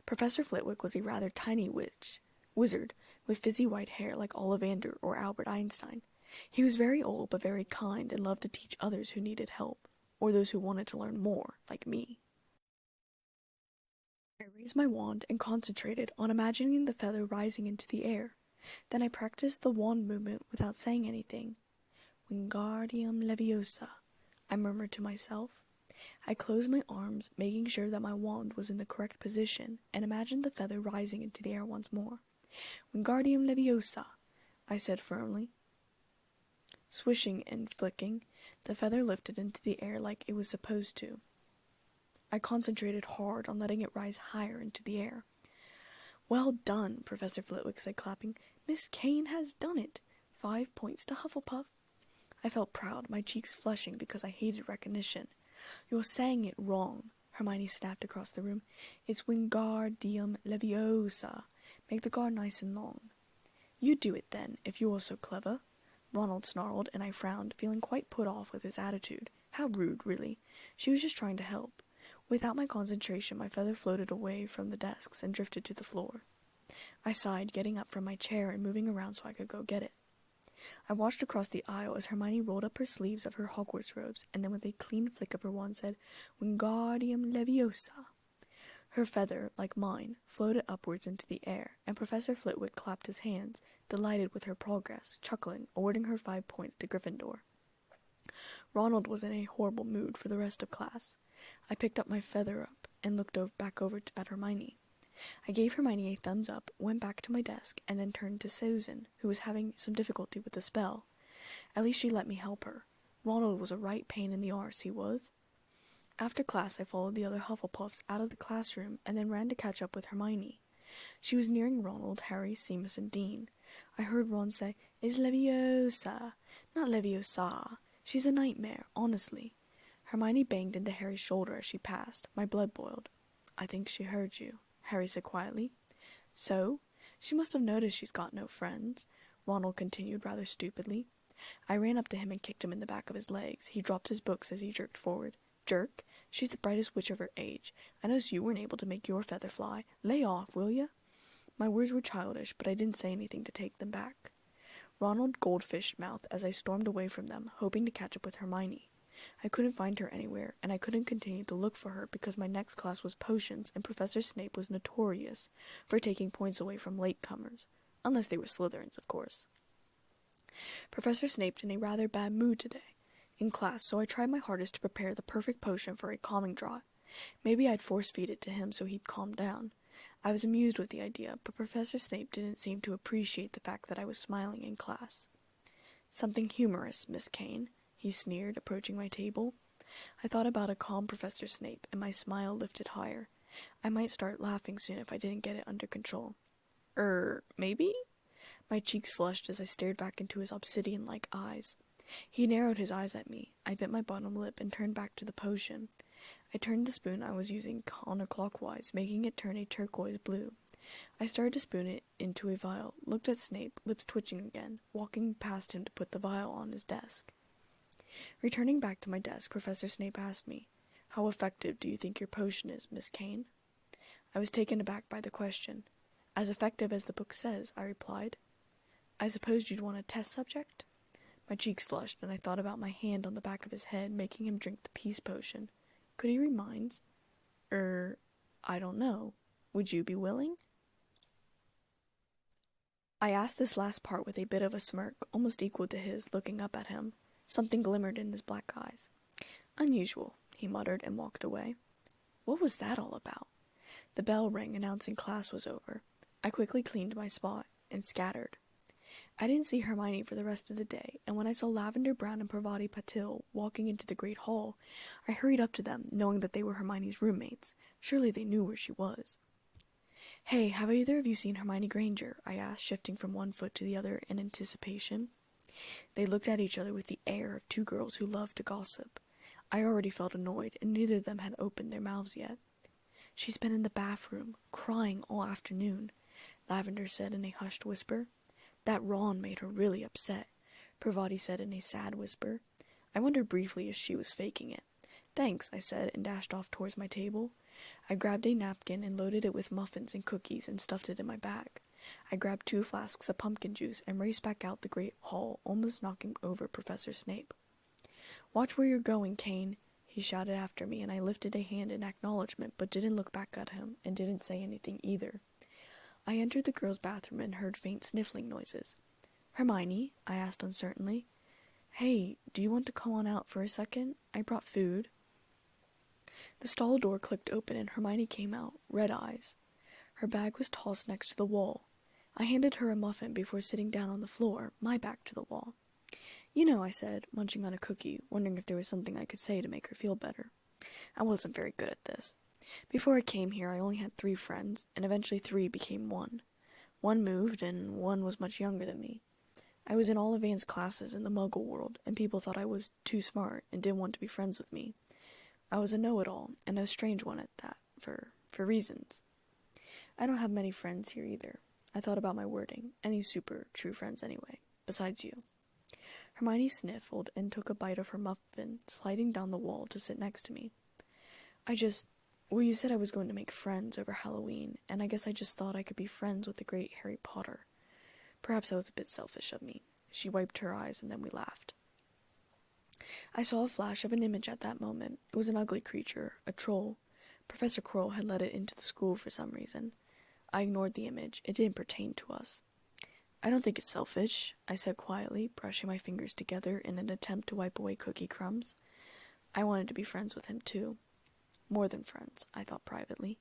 Professor Flitwick was a rather tiny wizard with fizzy white hair like Ollivander or Albert Einstein. He was very old but very kind and loved to teach others who needed help, or those who wanted to learn more, like me. I raised my wand and concentrated on imagining the feather rising into the air. Then I practiced the wand movement without saying anything. Wingardium Leviosa, I murmured to myself. I closed my arms, making sure that my wand was in the correct position, and imagined the feather rising into the air once more. Wingardium Leviosa, I said firmly. Swishing and flicking, the feather lifted into the air like it was supposed to. I concentrated hard on letting it rise higher into the air. Well done, Professor Flitwick said, clapping. Miss Kane has done it. 5 points to Hufflepuff. I felt proud, my cheeks flushing because I hated recognition. You're saying it wrong, Hermione snapped across the room. It's Wingardium Leviosa. Make the guard nice and long. You do it then, if you are so clever. Ronald snarled, and I frowned, feeling quite put off with his attitude. How rude, really. She was just trying to help. Without my concentration, my feather floated away from the desks and drifted to the floor. I sighed, getting up from my chair and moving around so I could go get it. I watched across the aisle as Hermione rolled up her sleeves of her Hogwarts robes, and then with a clean flick of her wand said, Wingardium Leviosa. Her feather, like mine, floated upwards into the air, and Professor Flitwick clapped his hands, delighted with her progress, chuckling, awarding her 5 points to Gryffindor. Ronald was in a horrible mood for the rest of class. I picked up my feather up and looked back over at Hermione. I gave Hermione a thumbs up, went back to my desk, and then turned to Susan, who was having some difficulty with the spell. At least she let me help her. Ronald was a right pain in the arse, he was. After class, I followed the other Hufflepuffs out of the classroom and then ran to catch up with Hermione. She was nearing Ronald, Harry, Seamus, and Dean. I heard Ron say, It's Leviosa, not Leviosa. She's a nightmare, honestly. Hermione banged into Harry's shoulder as she passed. My blood boiled. I think she heard you, Harry said quietly. So? She must have noticed she's got no friends, Ronald continued rather stupidly. I ran up to him and kicked him in the back of his legs. He dropped his books as he jerked forward. Jerk? She's the brightest witch of her age. I noticed you weren't able to make your feather fly. Lay off, will ya? My words were childish, but I didn't say anything to take them back. Ronald goldfished mouth as I stormed away from them, hoping to catch up with Hermione. I couldn't find her anywhere, and I couldn't continue to look for her because my next class was potions, and Professor Snape was notorious for taking points away from latecomers. Unless they were Slytherins, of course. Professor Snape's in a rather bad mood today in class, so I tried my hardest to prepare the perfect potion for a calming draught. Maybe I'd force-feed it to him so he'd calm down. I was amused with the idea, but Professor Snape didn't seem to appreciate the fact that I was smiling in class. Something humorous, Miss Kane, he sneered, approaching my table. I thought about a calm Professor Snape, and my smile lifted higher. I might start laughing soon if I didn't get it under control. Maybe? My cheeks flushed as I stared back into his obsidian-like eyes. He narrowed his eyes at me. I bit my bottom lip and turned back to the potion. I turned the spoon I was using counterclockwise, making it turn a turquoise blue. I started to spoon it into a vial, looked at Snape, lips twitching again, walking past him to put the vial on his desk. Returning back to my desk, Professor Snape asked me, How effective do you think your potion is, Miss Kane? I was taken aback by the question. As effective as the book says, I replied. I supposed you'd want a test subject? My cheeks flushed, and I thought about my hand on the back of his head, making him drink the peace potion. Could he reminds? I don't know. Would you be willing? I asked this last part with a bit of a smirk, almost equal to his, looking up at him. Something glimmered in his black eyes. Unusual, he muttered and walked away. What was that all about? The bell rang, announcing class was over. I quickly cleaned my spot and scattered. I didn't see Hermione for the rest of the day, and when I saw Lavender Brown and Parvati Patil walking into the great hall, I hurried up to them, knowing that they were Hermione's roommates. Surely they knew where she was. Hey, have either of you seen Hermione Granger? I asked, shifting from one foot to the other in anticipation. They looked at each other with the air of two girls who love to gossip. I already felt annoyed, and neither of them had opened their mouths yet. She's been in the bathroom, crying all afternoon, Lavender said in a hushed whisper. That Ron made her really upset, Parvati said in a sad whisper. I wondered briefly if she was faking it. Thanks, I said, and dashed off towards my table. I grabbed a napkin and loaded it with muffins and cookies and stuffed it in my bag. I grabbed 2 flasks of pumpkin juice and raced back out the great hall, almost knocking over Professor Snape. "Watch where you're going, Kane," he shouted after me, and I lifted a hand in acknowledgement but didn't look back at him and didn't say anything either. I entered the girls' bathroom and heard faint sniffling noises. "Hermione?" I asked uncertainly. "Hey, do you want to come on out for a second? I brought food." The stall door clicked open and Hermione came out, red eyes. Her bag was tossed next to the wall. I handed her a muffin before sitting down on the floor, my back to the wall. "You know," I said, munching on a cookie, wondering if there was something I could say to make her feel better. I wasn't very good at this. Before I came here, I only had 3 friends, and eventually 3 became 1. 1 moved, and 1 was much younger than me. I was in all of Anne's classes in the Muggle world, and people thought I was too smart and didn't want to be friends with me. I was a know-it-all, and a strange one at that, for reasons. I don't have many friends here either. I thought about my wording. Any super true friends anyway, besides you. Hermione sniffled and took a bite of her muffin, sliding down the wall to sit next to me. Well, you said I was going to make friends over Halloween, and I guess I just thought I could be friends with the great Harry Potter. Perhaps that was a bit selfish of me." She wiped her eyes, and then we laughed. I saw a flash of an image at that moment. It was an ugly creature, a troll. Professor Quirrell had let it into the school for some reason. I ignored the image. It didn't pertain to us. "I don't think it's selfish," I said quietly, brushing my fingers together in an attempt to wipe away cookie crumbs. I wanted to be friends with him, too. More than friends, I thought privately.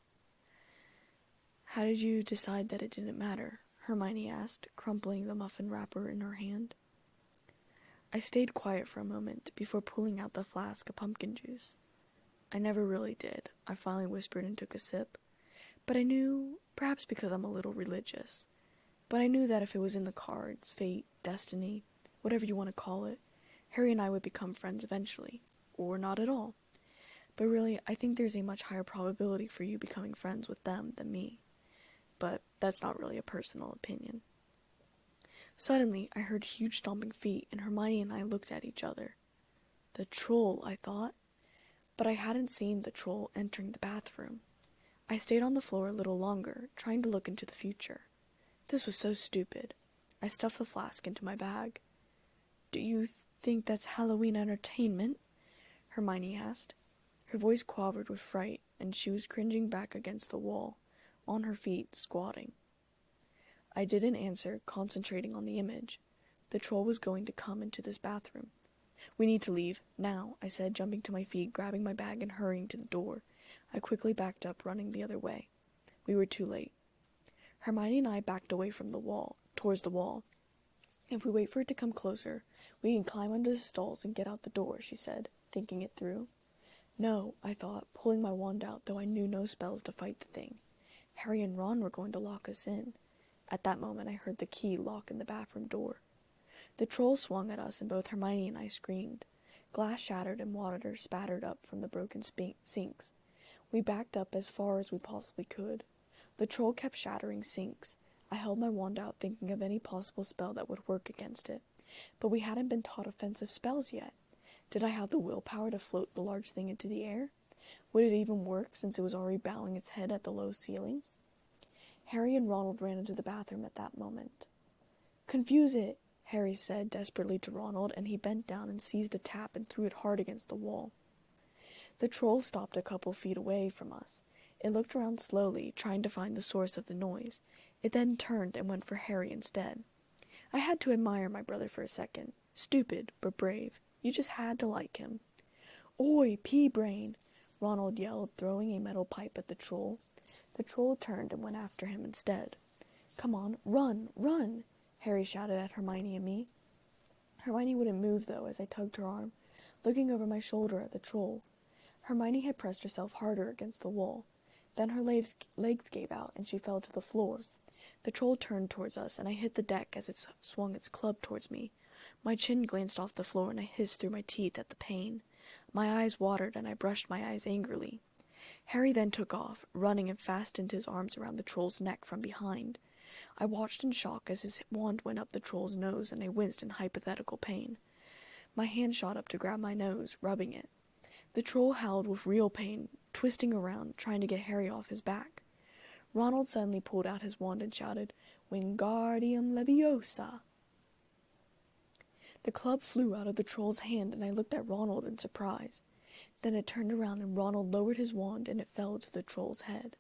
"How did you decide that it didn't matter?" Hermione asked, crumpling the muffin wrapper in her hand. I stayed quiet for a moment before pulling out the flask of pumpkin juice. "I never really did," I finally whispered and took a sip. But I knew, perhaps because I'm a little religious, but I knew that if it was in the cards, fate, destiny, whatever you want to call it, Harry and I would become friends eventually, or not at all. But really, I think there's a much higher probability for you becoming friends with them than me. But that's not really a personal opinion. Suddenly, I heard huge stomping feet, and Hermione and I looked at each other. The troll, I thought. But I hadn't seen the troll entering the bathroom. I stayed on the floor a little longer, trying to look into the future. This was so stupid. I stuffed the flask into my bag. "Do you think that's Halloween entertainment?" Hermione asked. Her voice quavered with fright, and she was cringing back against the wall, on her feet, squatting. I didn't answer, concentrating on the image. The troll was going to come into this bathroom. "We need to leave, now," I said, jumping to my feet, grabbing my bag and hurrying to the door. I quickly backed up, running the other way. We were too late. Hermione and I backed away from the wall, towards the wall. "If we wait for it to come closer, we can climb under the stalls and get out the door," she said, thinking it through. No, I thought, pulling my wand out, though I knew no spells to fight the thing. Harry and Ron were going to lock us in. At that moment, I heard the key lock in the bathroom door. The troll swung at us, and both Hermione and I screamed. Glass shattered and water spattered up from the broken sinks. We backed up as far as we possibly could. The troll kept shattering sinks. I held my wand out, thinking of any possible spell that would work against it. But we hadn't been taught offensive spells yet. Did I have the willpower to float the large thing into the air? Would it even work, since it was already bowing its head at the low ceiling? Harry and Ronald ran into the bathroom at that moment. "Confuse it," Harry said desperately to Ronald, and he bent down and seized a tap and threw it hard against the wall. The troll stopped a couple feet away from us. It looked around slowly, trying to find the source of the noise. It then turned and went for Harry instead. I had to admire my brother for a second. Stupid, but brave. You just had to like him. "Oi, pea-brain!" Ronald yelled, throwing a metal pipe at the troll. The troll turned and went after him instead. "Come on, run, run!" Harry shouted at Hermione and me. Hermione wouldn't move, though, as I tugged her arm, looking over my shoulder at the troll. Hermione had pressed herself harder against the wall. Then her legs gave out, and she fell to the floor. The troll turned towards us, and I hit the deck as it swung its club towards me. My chin glanced off the floor, and I hissed through my teeth at the pain. My eyes watered, and I brushed my eyes angrily. Harry then took off, running and fastened his arms around the troll's neck from behind. I watched in shock as his wand went up the troll's nose, and I winced in hypothetical pain. My hand shot up to grab my nose, rubbing it. The troll howled with real pain, twisting around, trying to get Harry off his back. Ronald suddenly pulled out his wand and shouted, "Wingardium Leviosa!" The club flew out of the troll's hand, and I looked at Ronald in surprise. Then it turned around, and Ronald lowered his wand, and it fell to the troll's head.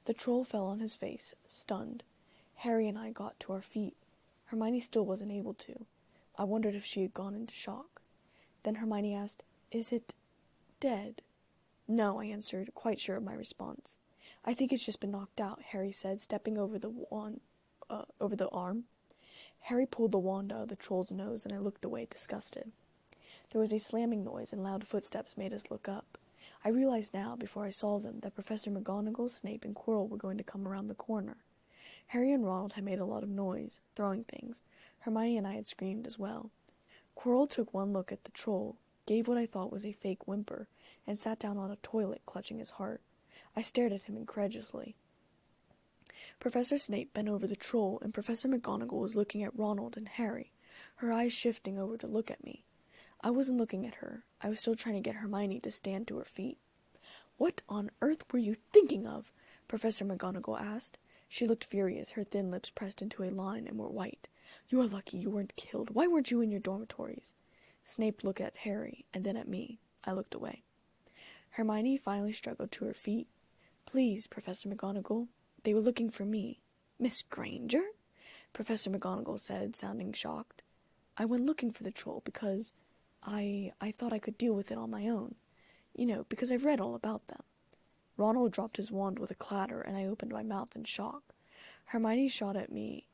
The troll fell on his face, stunned. Harry and I got to our feet. Hermione still wasn't able to. I wondered if she had gone into shock. Then Hermione asked, "Is it dead?" "No," I answered, quite sure of my response. "I think it's just been knocked out," Harry said, stepping over the arm. Harry pulled the wand out of the troll's nose, and I looked away, disgusted. There was a slamming noise, and loud footsteps made us look up. I realized now, before I saw them, that Professor McGonagall, Snape, and Quirrell were going to come around the corner. Harry and Ronald had made a lot of noise, throwing things. Hermione and I had screamed as well. Quirrell took one look at the troll, gave what I thought was a fake whimper, and sat down on a toilet, clutching his heart. I stared at him incredulously. Professor Snape bent over the troll, and Professor McGonagall was looking at Ronald and Harry, her eyes shifting over to look at me. I wasn't looking at her. I was still trying to get Hermione to stand to her feet. "What on earth were you thinking of?" Professor McGonagall asked. She looked furious, her thin lips pressed into a line and were white. "You are lucky you weren't killed. Why weren't you in your dormitories?" Snape looked at Harry, and then at me. I looked away. Hermione finally struggled to her feet. "Please, Professor McGonagall. They were looking for me." "Miss Granger?" Professor McGonagall said, sounding shocked. "I went looking for the troll because I thought I could deal with it on my own. Because I've read all about them." Ronald dropped his wand with a clatter, and I opened my mouth in shock. Hermione shot me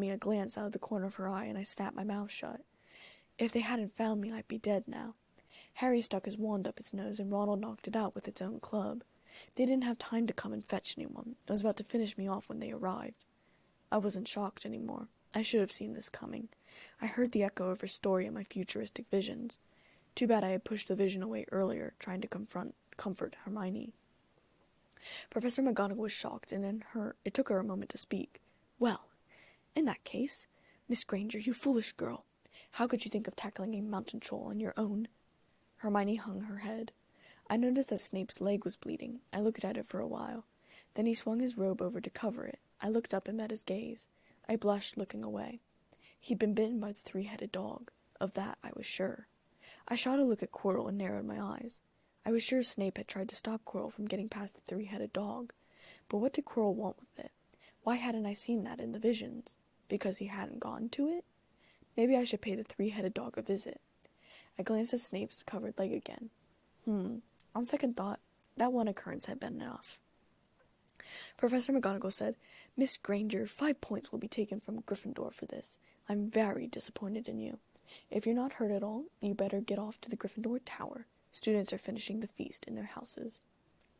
a glance out of the corner of her eye, and I snapped my mouth shut. If they hadn't found me, I'd be dead now. Harry stuck his wand up its nose, and Ronald knocked it out with its own club. They didn't have time to come and fetch anyone. It was about to finish me off when they arrived. I wasn't shocked anymore. I should have seen this coming. I heard the echo of her story in my futuristic visions. Too bad I had pushed the vision away earlier, trying to comfort Hermione. Professor McGonagall was shocked, and it took her a moment to speak. "Well, in that case, Miss Granger, you foolish girl. How could you think of tackling a mountain troll on your own?" Hermione hung her head. I noticed that Snape's leg was bleeding. I looked at it for a while. Then he swung his robe over to cover it. I looked up and met his gaze. I blushed, looking away. He'd been bitten by the three-headed dog. Of that I was sure. I shot a look at Quirrell and narrowed my eyes. I was sure Snape had tried to stop Quirrell from getting past the three-headed dog. But what did Quirrell want with it? Why hadn't I seen that in the visions? Because he hadn't gone to it? Maybe I should pay the three-headed dog a visit. I glanced at Snape's covered leg again. On second thought, that one occurrence had been enough. Professor McGonagall said, "Miss Granger, 5 points will be taken from Gryffindor for this. I'm very disappointed in you. If you're not hurt at all, you better get off to the Gryffindor Tower. Students are finishing the feast in their houses."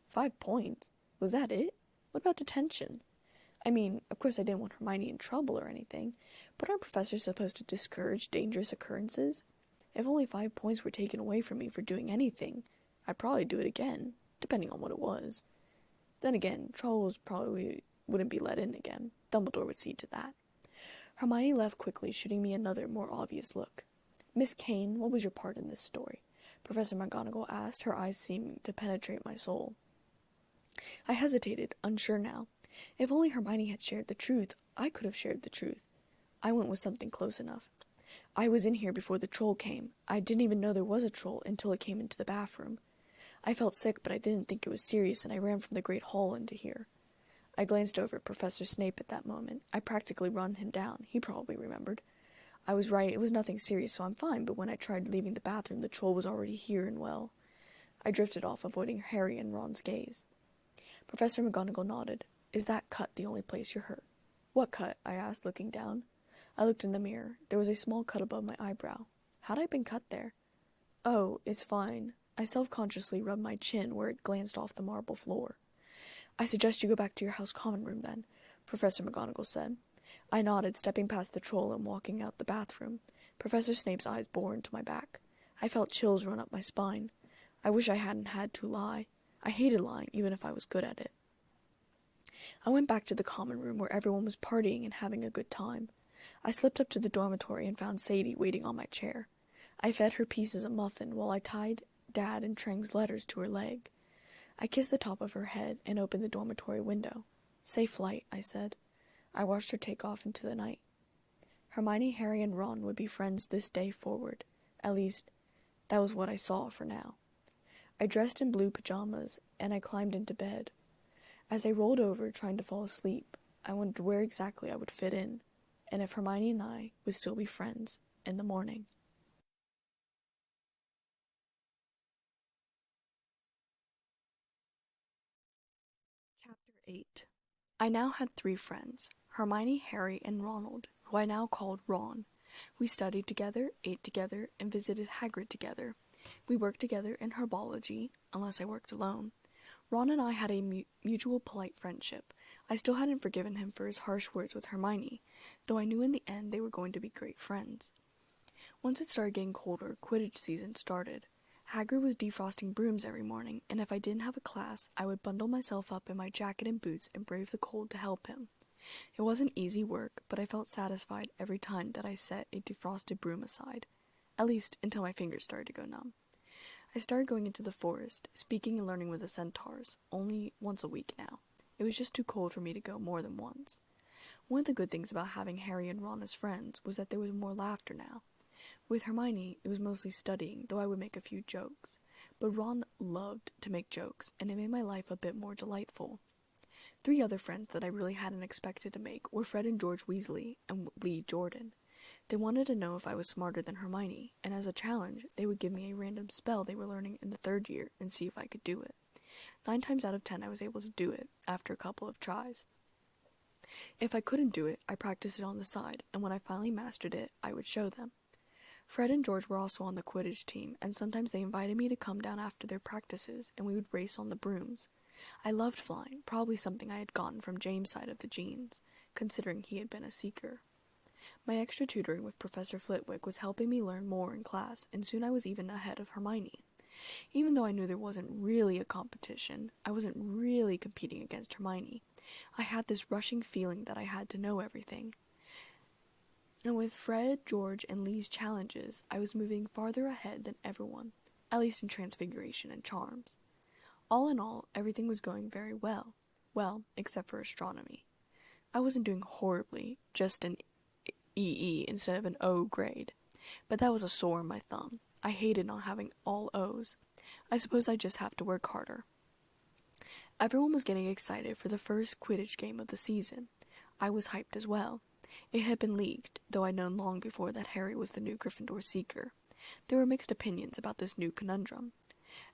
5 points? Was that it? What about detention? I mean, of course I didn't want Hermione in trouble or anything, but aren't professors supposed to discourage dangerous occurrences? If only 5 points were taken away from me for doing anything, I'd probably do it again, depending on what it was. Then again, trolls probably wouldn't be let in again. Dumbledore would see to that. Hermione left quickly, shooting me another, more obvious look. "Miss Kane, what was your part in this story?" Professor McGonagall asked, her eyes seeming to penetrate my soul. I hesitated, unsure now. If only Hermione had shared the truth, I could have shared the truth. I went with something close enough. "I was in here before the troll came. I didn't even know there was a troll until it came into the bathroom. I felt sick, but I didn't think it was serious, and I ran from the Great Hall into here." I glanced over at Professor Snape at that moment. I practically run him down. He probably remembered. I was right, it was nothing serious, so I'm fine, but when I tried leaving the bathroom, the troll was already here and well. I drifted off, avoiding Harry and Ron's gaze. Professor McGonagall nodded. "Is that cut the only place you're hurt?" "What cut?" I asked, looking down. I looked in the mirror. There was a small cut above my eyebrow. Had I been cut there? "Oh, it's fine." I self-consciously rubbed my chin where it glanced off the marble floor. "I suggest you go back to your house common room, then," Professor McGonagall said. I nodded, stepping past the troll and walking out the bathroom. Professor Snape's eyes bore into my back. I felt chills run up my spine. I wish I hadn't had to lie. I hated lying, even if I was good at it. I went back to the common room where everyone was partying and having a good time. I slipped up to the dormitory and found Sadie waiting on my chair. I fed her pieces of muffin while I tied Dad and Trang's letters to her leg. I kissed the top of her head and opened the dormitory window. "Safe flight," I said. I watched her take off into the night. Hermione, Harry, and Ron would be friends this day forward. At least, that was what I saw for now. I dressed in blue pajamas, and I climbed into bed. As I rolled over, trying to fall asleep, I wondered where exactly I would fit in, and if Hermione and I would still be friends in the morning. Chapter 8. I now had 3 friends, Hermione, Harry, and Ronald, who I now called Ron. We studied together, ate together, and visited Hagrid together. We worked together in herbology, unless I worked alone. Ron and I had a mutual polite friendship. I still hadn't forgiven him for his harsh words with Hermione, though I knew in the end they were going to be great friends. Once it started getting colder, Quidditch season started. Hagrid was defrosting brooms every morning, and if I didn't have a class, I would bundle myself up in my jacket and boots and brave the cold to help him. It wasn't easy work, but I felt satisfied every time that I set a defrosted broom aside, at least until my fingers started to go numb. I started going into the forest, speaking and learning with the centaurs, only once a week now. It was just too cold for me to go more than once. One of the good things about having Harry and Ron as friends was that there was more laughter now. With Hermione, it was mostly studying, though I would make a few jokes. But Ron loved to make jokes, and it made my life a bit more delightful. 3 other friends that I really hadn't expected to make were Fred and George Weasley and Lee Jordan. They wanted to know if I was smarter than Hermione, and as a challenge, they would give me a random spell they were learning in the 3rd year and see if I could do it. 9 times out of 10 I was able to do it, after a couple of tries. If I couldn't do it, I practiced it on the side, and when I finally mastered it, I would show them. Fred and George were also on the Quidditch team, and sometimes they invited me to come down after their practices, and we would race on the brooms. I loved flying, probably something I had gotten from James' side of the genes, considering he had been a seeker. My extra tutoring with Professor Flitwick was helping me learn more in class, and soon I was even ahead of Hermione. Even though I knew there wasn't really a competition, I wasn't really competing against Hermione. I had this rushing feeling that I had to know everything. And with Fred, George, and Lee's challenges, I was moving farther ahead than everyone, at least in transfiguration and charms. All in all, everything was going very well. Well, except for astronomy. I wasn't doing horribly, just an EE instead of an O grade. But that was a sore on my thumb. I hated not having all O's. I suppose I just have to work harder. Everyone was getting excited for the first Quidditch game of the season. I was hyped as well. It had been leaked, though I'd known long before that Harry was the new Gryffindor seeker. There were mixed opinions about this new conundrum.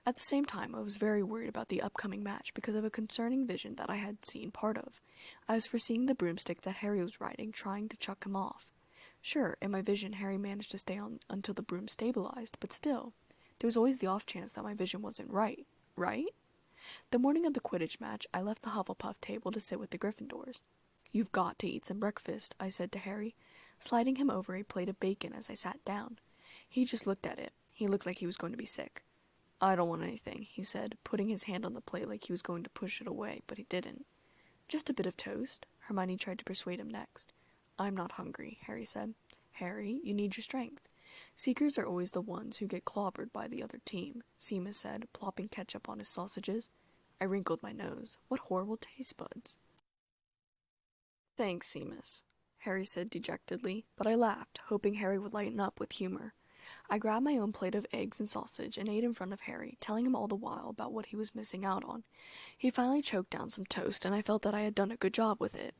At the same time, I was very worried about the upcoming match because of a concerning vision that I had seen part of. I was foreseeing the broomstick that Harry was riding, trying to chuck him off. Sure, in my vision, Harry managed to stay on until the broom stabilized, but still, there was always the off chance that my vision wasn't right? The morning of the Quidditch match, I left the Hufflepuff table to sit with the Gryffindors. "You've got to eat some breakfast," I said to Harry, sliding him over a plate of bacon as I sat down. He just looked at it. He looked like he was going to be sick. "I don't want anything," he said, putting his hand on the plate like he was going to push it away, but he didn't. "Just a bit of toast," Hermione tried to persuade him next. "I'm not hungry," Harry said. "Harry, you need your strength. Seekers are always the ones who get clobbered by the other team," Seamus said, plopping ketchup on his sausages. I wrinkled my nose. What horrible taste buds. "Thanks, Seamus," Harry said dejectedly, but I laughed, hoping Harry would lighten up with humor. I grabbed my own plate of eggs and sausage and ate in front of Harry, telling him all the while about what he was missing out on. He finally choked down some toast, and I felt that I had done a good job with it.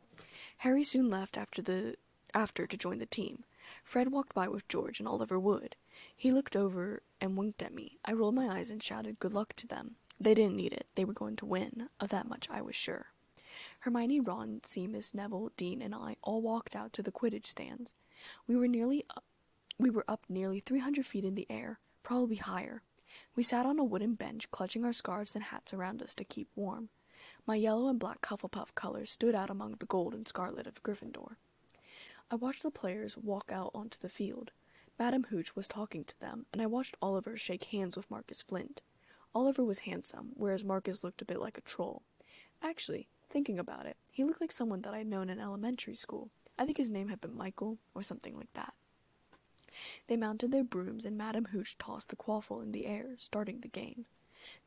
Harry soon left after to join the team. Fred walked by with George and Oliver Wood. He looked over and winked at me. I rolled my eyes and shouted good luck to them. They didn't need it. They were going to win. Of that much I was sure. Hermione, Ron, Seamus, Neville, Dean, and I all walked out to the Quidditch stands. We were up nearly 300 feet in the air, probably higher. We sat on a wooden bench, clutching our scarves and hats around us to keep warm. My yellow and black Hufflepuff colors stood out among the gold and scarlet of Gryffindor. I watched the players walk out onto the field. Madam Hooch was talking to them, and I watched Oliver shake hands with Marcus Flint. Oliver was handsome, whereas Marcus looked a bit like a troll. Actually, thinking about it, he looked like someone that I'd known in elementary school. I think his name had been Michael, or something like that. They mounted their brooms, and Madam Hooch tossed the quaffle in the air, starting the game.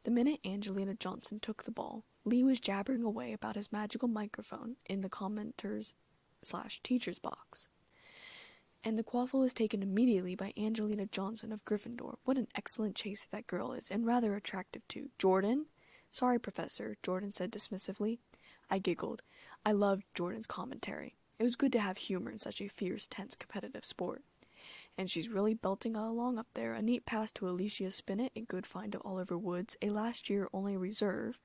The minute Angelina Johnson took the ball, Lee was jabbering away about his magical microphone in the commenters/teachers box. And the quaffle is taken immediately by Angelina Johnson of Gryffindor. What an excellent chaser that girl is, and rather attractive too. Jordan? Sorry, Professor, Jordan said dismissively. I giggled. I loved Jordan's commentary. It was good to have humor in such a fierce, tense, competitive sport. And she's really belting along up there. A neat pass to Alicia Spinnet, a good find of Oliver Woods, a last year only reserve.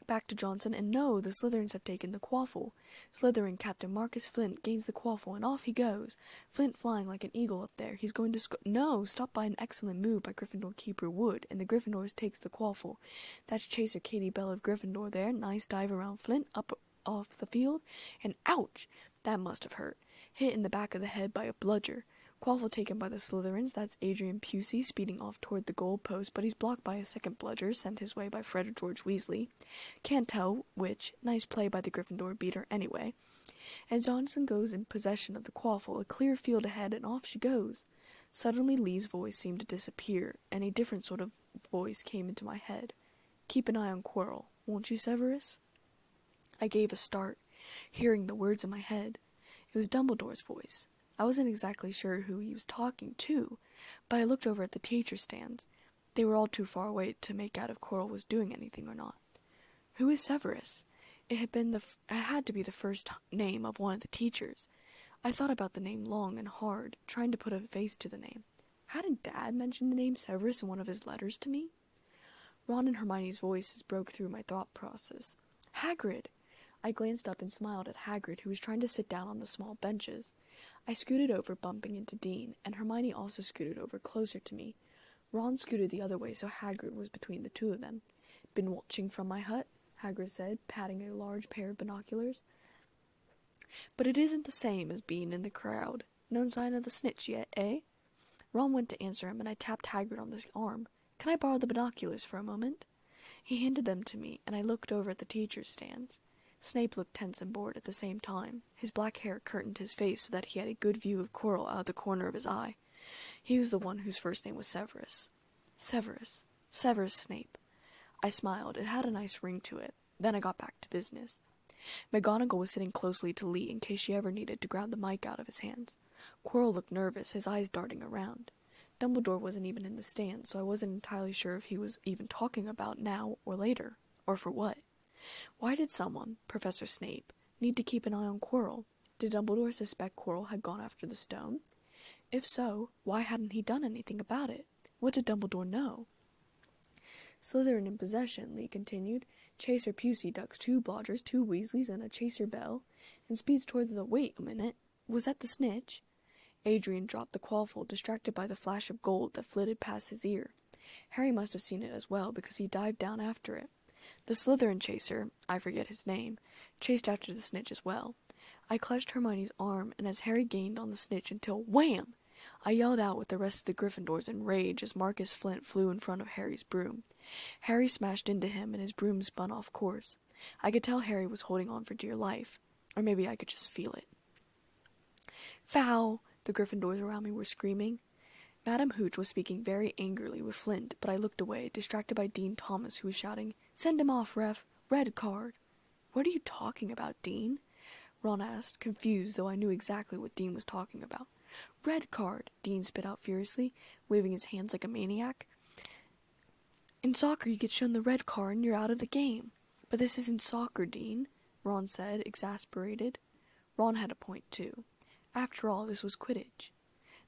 Back to Johnson, and no, the Slytherins have taken the quaffle. Slytherin Captain Marcus Flint gains the quaffle, and off he goes. Flint flying like an eagle up there. He's going to No, stopped by an excellent move by Gryffindor keeper Wood, and the Gryffindors takes the quaffle. That's chaser Katie Bell of Gryffindor there. Nice dive around Flint, up off the field, and ouch! That must have hurt. Hit in the back of the head by a bludger. Quaffle taken by the Slytherins. That's Adrian Pusey speeding off toward the goal post, but he's blocked by a second bludger sent his way by Fred or George Weasley. Can't tell which. Nice play by the Gryffindor beater anyway. And Johnson goes in possession of the quaffle, a clear field ahead, and off she goes. Suddenly Lee's voice seemed to disappear, and a different sort of voice came into my head. Keep an eye on Quirrell, won't you, Severus? I gave a start, hearing the words in my head. It was Dumbledore's voice. I wasn't exactly sure who he was talking to, but I looked over at the teacher stands. They were all too far away to make out if Quirrell was doing anything or not. Who is Severus? It had to be the first name of one of the teachers. I thought about the name long and hard, trying to put a face to the name. Hadn't Dad mentioned the name Severus in one of his letters to me? Ron and Hermione's voices broke through my thought process. Hagrid! I glanced up and smiled at Hagrid, who was trying to sit down on the small benches. I scooted over, bumping into Dean, and Hermione also scooted over closer to me. Ron scooted the other way, so Hagrid was between the two of them. Been watching from my hut? Hagrid said, patting a large pair of binoculars. But it isn't the same as being in the crowd. No sign of the snitch yet, eh? Ron went to answer him, and I tapped Hagrid on the arm. Can I borrow the binoculars for a moment? He handed them to me, and I looked over at the teacher's stands. Snape looked tense and bored at the same time. His black hair curtained his face so that he had a good view of Quirrell out of the corner of his eye. He was the one whose first name was Severus. Severus Snape. I smiled. It had a nice ring to it. Then I got back to business. McGonagall was sitting closely to Lee in case she ever needed to grab the mic out of his hands. Quirrell looked nervous, his eyes darting around. Dumbledore wasn't even in the stand, so I wasn't entirely sure if he was even talking about now or later, or for what. Why did someone, Professor Snape, need to keep an eye on Quirrell? Did Dumbledore suspect Quirrell had gone after the stone? If so, why hadn't he done anything about it? What did Dumbledore know? Slytherin in possession, Lee continued. Chaser Pusey ducks 2 Blodgers, 2 Weasleys, and a Chaser Bell, and speeds towards the— Wait a minute. Was that the snitch? Adrian dropped the quaffle, distracted by the flash of gold that flitted past his ear. Harry must have seen it as well, because he dived down after it. The Slytherin chaser, I forget his name, chased after the snitch as well. I clutched Hermione's arm, and as Harry gained on the snitch until wham! I yelled out with the rest of the Gryffindors in rage as Marcus Flint flew in front of Harry's broom. Harry smashed into him, and his broom spun off course. I could tell Harry was holding on for dear life. Or maybe I could just feel it. Foul! The Gryffindors around me were screaming. Madam Hooch was speaking very angrily with Flint, but I looked away, distracted by Dean Thomas, who was shouting, "Send him off, ref! Red card!" "What are you talking about, Dean?" Ron asked, confused, though I knew exactly what Dean was talking about. "Red card!" Dean spit out furiously, waving his hands like a maniac. "In soccer you get shown the red card and you're out of the game." "But this isn't soccer, Dean," Ron said, exasperated. Ron had a point, too. After all, this was Quidditch.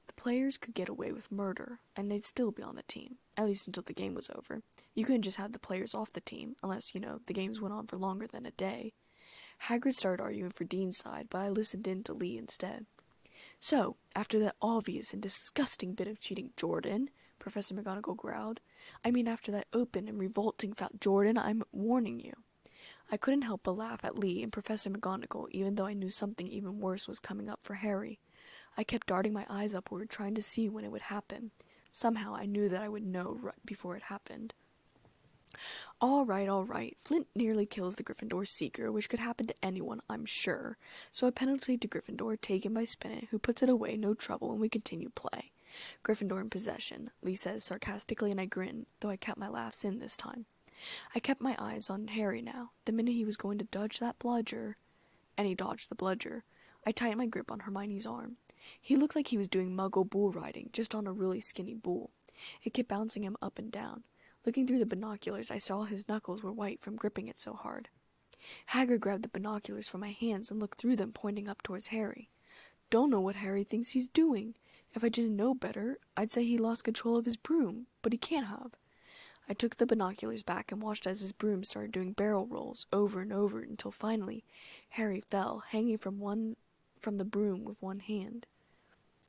The players could get away with murder, and they'd still be on the team, at least until the game was over. You couldn't just have the players off the team, unless, the games went on for longer than a day. Hagrid started arguing for Dean's side, but I listened in to Lee instead. "So, after that obvious and disgusting bit of cheating, Jordan," Professor McGonagall growled. "I mean after that open and revolting foul, Jordan, I'm warning you." I couldn't help but laugh at Lee and Professor McGonagall, even though I knew something even worse was coming up for Harry. I kept darting my eyes upward, trying to see when it would happen. Somehow I knew that I would know right before it happened. All right. Flint nearly kills the Gryffindor Seeker, which could happen to anyone, I'm sure. So a penalty to Gryffindor taken by Spinnet, who puts it away, no trouble, and we continue play. Gryffindor in possession, Lee says sarcastically, and I grin, though I kept my laughs in this time. I kept my eyes on Harry now. The minute he was going to dodge that bludger, and he dodged the bludger, I tightened my grip on Hermione's arm. He looked like he was doing muggle bull riding, just on a really skinny bull. It kept bouncing him up and down. Looking through the binoculars, I saw his knuckles were white from gripping it so hard. Hagrid grabbed the binoculars from my hands and looked through them, pointing up towards Harry. Don't know what Harry thinks he's doing. If I didn't know better, I'd say he lost control of his broom, but he can't have. I took the binoculars back and watched as his broom started doing barrel rolls over and over until finally Harry fell, hanging from the broom with one hand.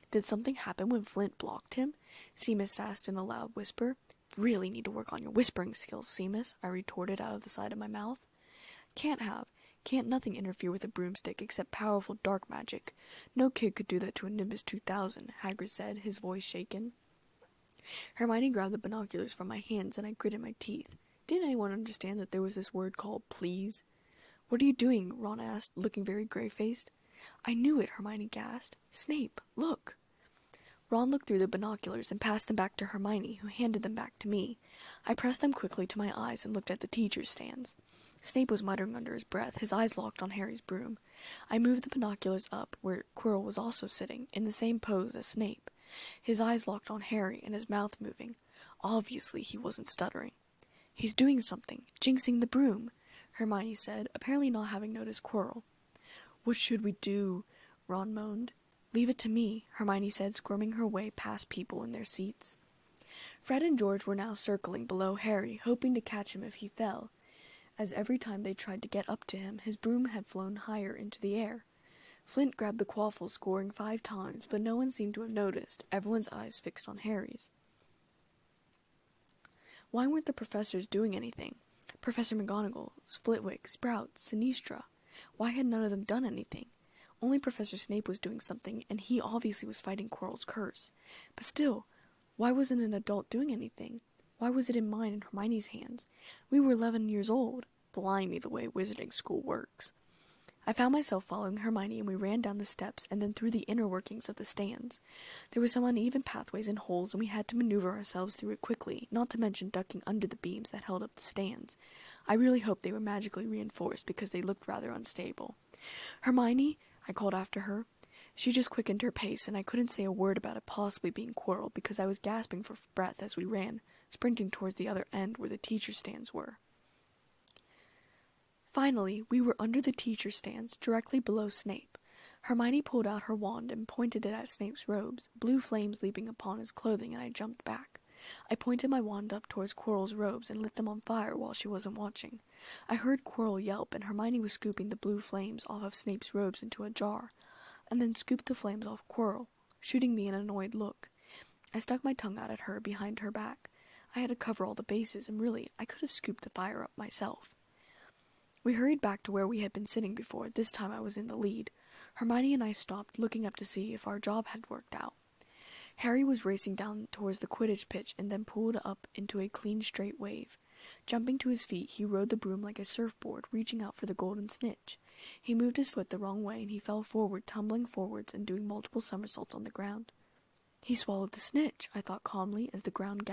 Did something happen when Flint blocked him? Seamus asked in a loud whisper. Really need to work on your whispering skills, Seamus, I retorted out of the side of my mouth. Can't have. Can't nothing interfere with a broomstick except powerful dark magic. No kid could do that to a Nimbus 2000, Hagrid said, his voice shaken. Hermione grabbed the binoculars from my hands and I gritted my teeth. Didn't anyone understand that there was this word called please? What are you doing? Ron asked, looking very grey-faced. I knew it, Hermione gasped. Snape, look. Ron looked through the binoculars and passed them back to Hermione, who handed them back to me. I pressed them quickly to my eyes and looked at the teacher's stands. Snape was muttering under his breath, his eyes locked on Harry's broom. I moved the binoculars up, where Quirrell was also sitting, in the same pose as Snape. His eyes locked on Harry and his mouth moving. Obviously he wasn't stuttering. He's doing something, jinxing the broom, Hermione said, apparently not having noticed Quirrell. What should we do? Ron moaned. Leave it to me, Hermione said, squirming her way past people in their seats. Fred and George were now circling below Harry, hoping to catch him if he fell, as every time they tried to get up to him, his broom had flown higher into the air. Flint grabbed the quaffle, scoring 5 times, but no one seemed to have noticed, everyone's eyes fixed on Harry's. Why weren't the professors doing anything? Professor McGonagall, Flitwick, Sprout, Sinistra. Why had none of them done anything? Only Professor Snape was doing something, and he obviously was fighting Quirrell's curse. But still, why wasn't an adult doing anything? Why was it in mine and Hermione's hands? We were 11 years old. Blimey, the way wizarding school works. I found myself following Hermione, and we ran down the steps and then through the inner workings of the stands. There were some uneven pathways and holes, and we had to maneuver ourselves through it quickly, not to mention ducking under the beams that held up the stands. I really hoped they were magically reinforced, because they looked rather unstable. Hermione, I called after her. She just quickened her pace, and I couldn't say a word about it possibly being Quirrell, because I was gasping for breath as we ran, sprinting towards the other end where the teacher stands were. Finally, we were under the teacher stands, directly below Snape. Hermione pulled out her wand and pointed it at Snape's robes, blue flames leaping upon his clothing, and I jumped back. I pointed my wand up towards Quirrell's robes and lit them on fire while she wasn't watching. I heard Quirrell yelp, and Hermione was scooping the blue flames off of Snape's robes into a jar, and then scooped the flames off Quirrell, shooting me an annoyed look. I stuck my tongue out at her behind her back. I had to cover all the bases, and really, I could have scooped the fire up myself. We hurried back to where we had been sitting before. This time I was in the lead. Hermione and I stopped, looking up to see if our job had worked out. Harry was racing down towards the Quidditch pitch and then pulled up into a clean straight wave. Jumping to his feet, he rode the broom like a surfboard, reaching out for the golden snitch. He moved his foot the wrong way, and he fell forward, tumbling forwards and doing multiple somersaults on the ground. He swallowed the snitch, I thought calmly, as the crowd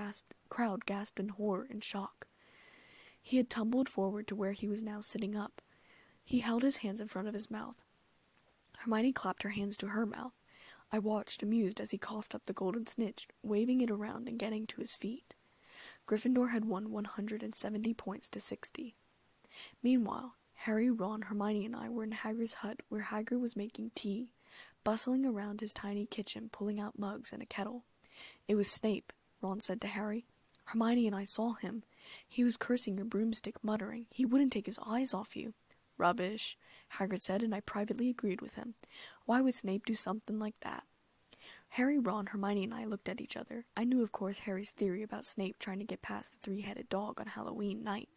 gasped in horror and shock. He had tumbled forward to where he was now sitting up. He held his hands in front of his mouth. Hermione clapped her hands to her mouth. I watched, amused, as he coughed up the golden snitch, waving it around and getting to his feet. Gryffindor had won 170 points to 60. Meanwhile, Harry, Ron, Hermione, and I were in Hagrid's hut, where Hagrid was making tea, bustling around his tiny kitchen, pulling out mugs and a kettle. It was Snape, Ron said to Harry. Hermione and I saw him. He was cursing your broomstick, muttering. He wouldn't take his eyes off you. Rubbish, Hagrid said, and I privately agreed with him. Why would Snape do something like that? Harry, Ron, Hermione, and I looked at each other. I knew, of course, Harry's theory about Snape trying to get past the 3-headed dog on Halloween night.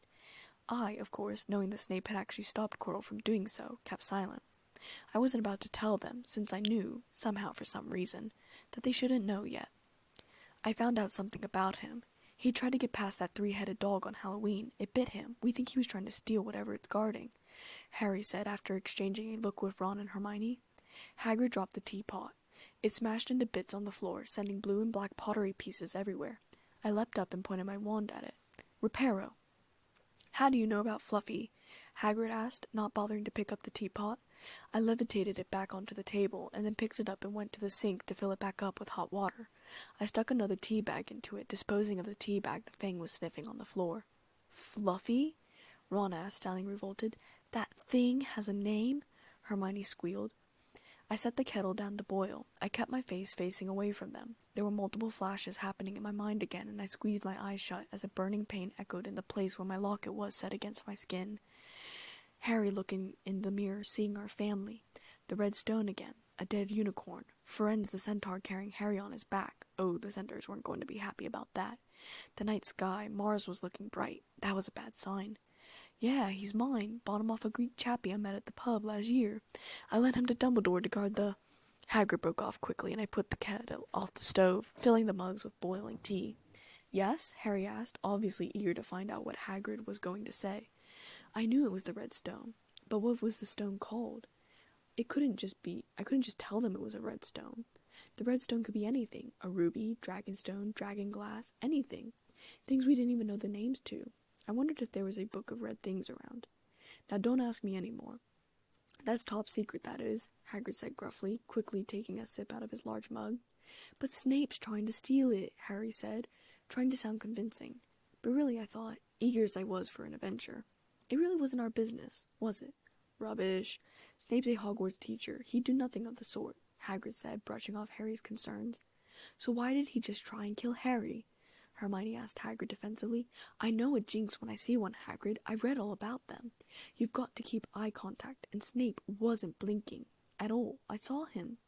I, of course, knowing that Snape had actually stopped Quirrell from doing so, kept silent. I wasn't about to tell them, since I knew, somehow for some reason, that they shouldn't know yet. I found out something about him. He tried to get past that 3-headed dog on Halloween. It bit him. We think he was trying to steal whatever it's guarding, Harry said after exchanging a look with Ron and Hermione. Hagrid dropped the teapot. It smashed into bits on the floor, sending blue and black pottery pieces everywhere. I leapt up and pointed my wand at it. Reparo. "How do you know about Fluffy?" Hagrid asked, not bothering to pick up the teapot. I levitated it back onto the table, and then picked it up and went to the sink to fill it back up with hot water. I stuck another tea bag into it, disposing of the tea bag the Fang was sniffing on the floor. "Fluffy?" Ron asked, sounding revolted. "That thing has a name?" Hermione squealed. I set the kettle down to boil. I kept my face facing away from them. There were multiple flashes happening in my mind again, and I squeezed my eyes shut as a burning pain echoed in the place where my locket was set against my skin. Harry looking in the mirror, seeing our family. The red stone again. A dead unicorn. Firenze the centaur carrying Harry on his back. Oh, the centaurs weren't going to be happy about that. The night sky. Mars was looking bright. That was a bad sign. "Yeah, he's mine. Bought him off a Greek chappie I met at the pub last year. I lent him to Dumbledore to guard the—" Hagrid broke off quickly, and I put the kettle off the stove, filling the mugs with boiling tea. "Yes?" Harry asked, obviously eager to find out what Hagrid was going to say. I knew it was the red stone, but what was the stone called? I couldn't just tell them it was a red stone. The red stone could be anything. A ruby, dragonstone, dragonglass, anything. Things we didn't even know the names to. I wondered if there was a book of red things around. "Now don't ask me any more." "That's top secret, that is," Hagrid said gruffly, quickly taking a sip out of his large mug. "But Snape's trying to steal it," Harry said, trying to sound convincing. But really, I thought, eager as I was for an adventure, it really wasn't our business, was it? "Rubbish. Snape's a Hogwarts teacher. He'd do nothing of the sort," Hagrid said, brushing off Harry's concerns. "So why did he just try and kill Harry?" Hermione asked Hagrid defensively. "I know a jinx when I see one, Hagrid. I've read all about them. You've got to keep eye contact, and Snape wasn't blinking at all. I saw him."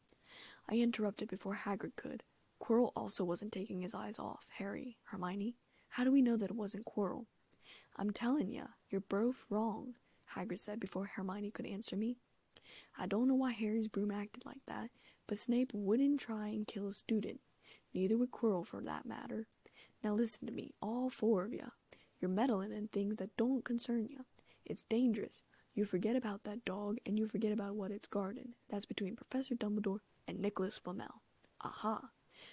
I interrupted before Hagrid could. "Quirrell also wasn't taking his eyes off Harry, Hermione. How do we know that it wasn't Quirrell?" "I'm telling ya, you're both wrong," Hagrid said before Hermione could answer me. "I don't know why Harry's broom acted like that, but Snape wouldn't try and kill a student. Neither would Quirrell, for that matter. Now listen to me, all four of ya. You're meddling in things that don't concern ya. It's dangerous. You forget about that dog, and you forget about what it's guarding. That's between Professor Dumbledore and Nicholas Flamel." "Aha!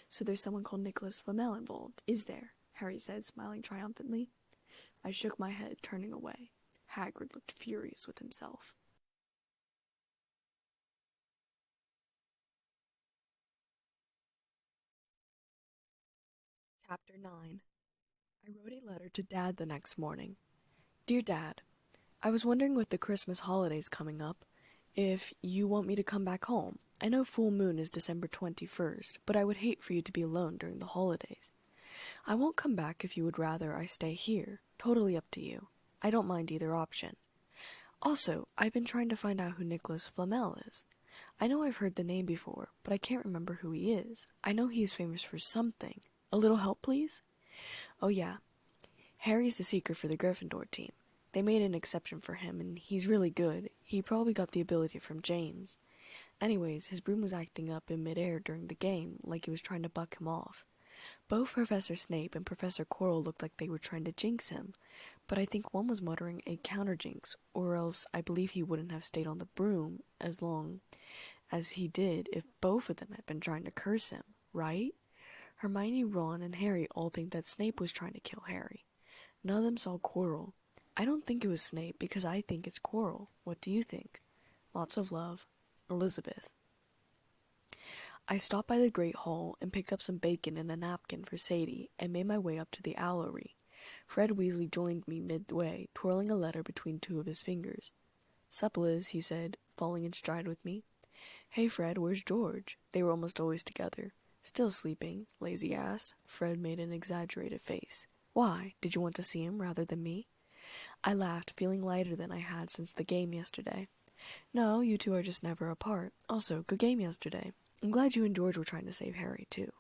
So there's someone called Nicholas Flamel involved, is there?" Harry said, smiling triumphantly. I shook my head, turning away. Hagrid looked furious with himself. Chapter 9. I wrote a letter to Dad the next morning. "Dear Dad, I was wondering with the Christmas holidays coming up, if you want me to come back home. I know full moon is December 21st, but I would hate for you to be alone during the holidays. I won't come back if you would rather I stay here. Totally up to you. I don't mind either option. Also, I've been trying to find out who Nicholas Flamel is. I know I've heard the name before, but I can't remember who he is. I know he's famous for something. A little help, please? Oh yeah, Harry's the seeker for the Gryffindor team. They made an exception for him, and he's really good. He probably got the ability from James. Anyways, his broom was acting up in midair during the game, like he was trying to buck him off. Both Professor Snape and Professor Quirrell looked like they were trying to jinx him, but I think one was muttering a counter-jinx, or else I believe he wouldn't have stayed on the broom as long as he did if both of them had been trying to curse him, right? Hermione, Ron, and Harry all think that Snape was trying to kill Harry. None of them saw Quirrell. I don't think it was Snape because I think it's Quirrell. What do you think? Lots of love, Elizabeth. I stopped by the Great Hall and picked up some bacon and a napkin for Sadie and made my way up to the Owlery. Fred Weasley joined me midway, twirling a letter between two of his fingers. "Sup, Liz," he said, falling in stride with me. "Hey, Fred, where's George?" They were almost always together. "Still sleeping, lazy ass." Fred made an exaggerated face. "Why? Did you want to see him rather than me?" I laughed, feeling lighter than I had since the game yesterday. "No, you two are just never apart. Also, good game yesterday. I'm glad you and George were trying to save Harry, too."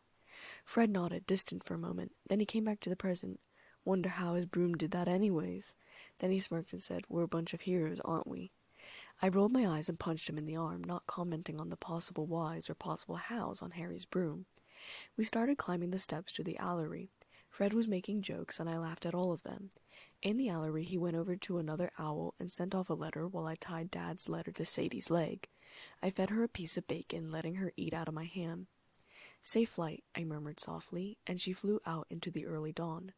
Fred nodded, distant for a moment. Then he came back to the present. "Wonder how his broom did that anyways." Then he smirked and said, "We're a bunch of heroes, aren't we?" I rolled my eyes and punched him in the arm, not commenting on the possible whys or possible hows on Harry's broom. We started climbing the steps to the Owlery. Fred was making jokes, and I laughed at all of them. In the Owlery, he went over to another owl and sent off a letter while I tied Dad's letter to Sadie's leg. I fed her a piece of bacon, letting her eat out of my hand. "Safe flight," I murmured softly, and she flew out into the early dawn.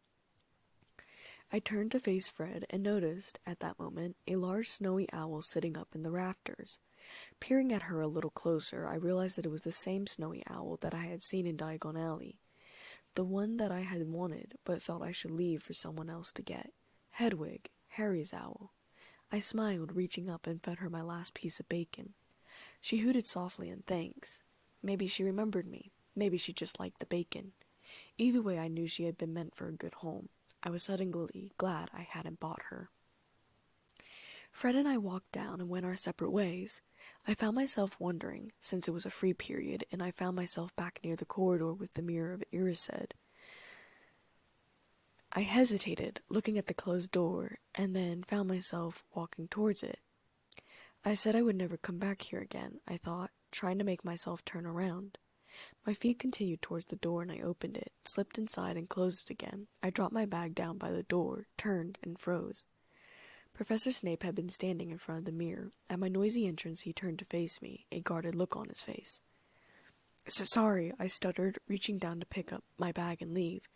I turned to face Fred and noticed, at that moment, a large snowy owl sitting up in the rafters. Peering at her a little closer, I realized that it was the same snowy owl that I had seen in Diagon Alley. The one that I had wanted, but felt I should leave for someone else to get. Hedwig, Harry's owl. I smiled, reaching up and fed her my last piece of bacon. She hooted softly in thanks. Maybe she remembered me. Maybe she just liked the bacon. Either way, I knew she had been meant for a good home. I was suddenly glad I hadn't bought her. Fred and I walked down and went our separate ways. I found myself wondering, since it was a free period, and I found myself back near the corridor with the mirror of Irised. I hesitated, looking at the closed door, and then found myself walking towards it. I said I would never come back here again, I thought, trying to make myself turn around. My feet continued towards the door and I opened it, slipped inside and closed it again. I dropped my bag down by the door, turned, and froze. Professor Snape had been standing in front of the mirror. At my noisy entrance he turned to face me, a guarded look on his face. Sorry, I stuttered, reaching down to pick up my bag and leave.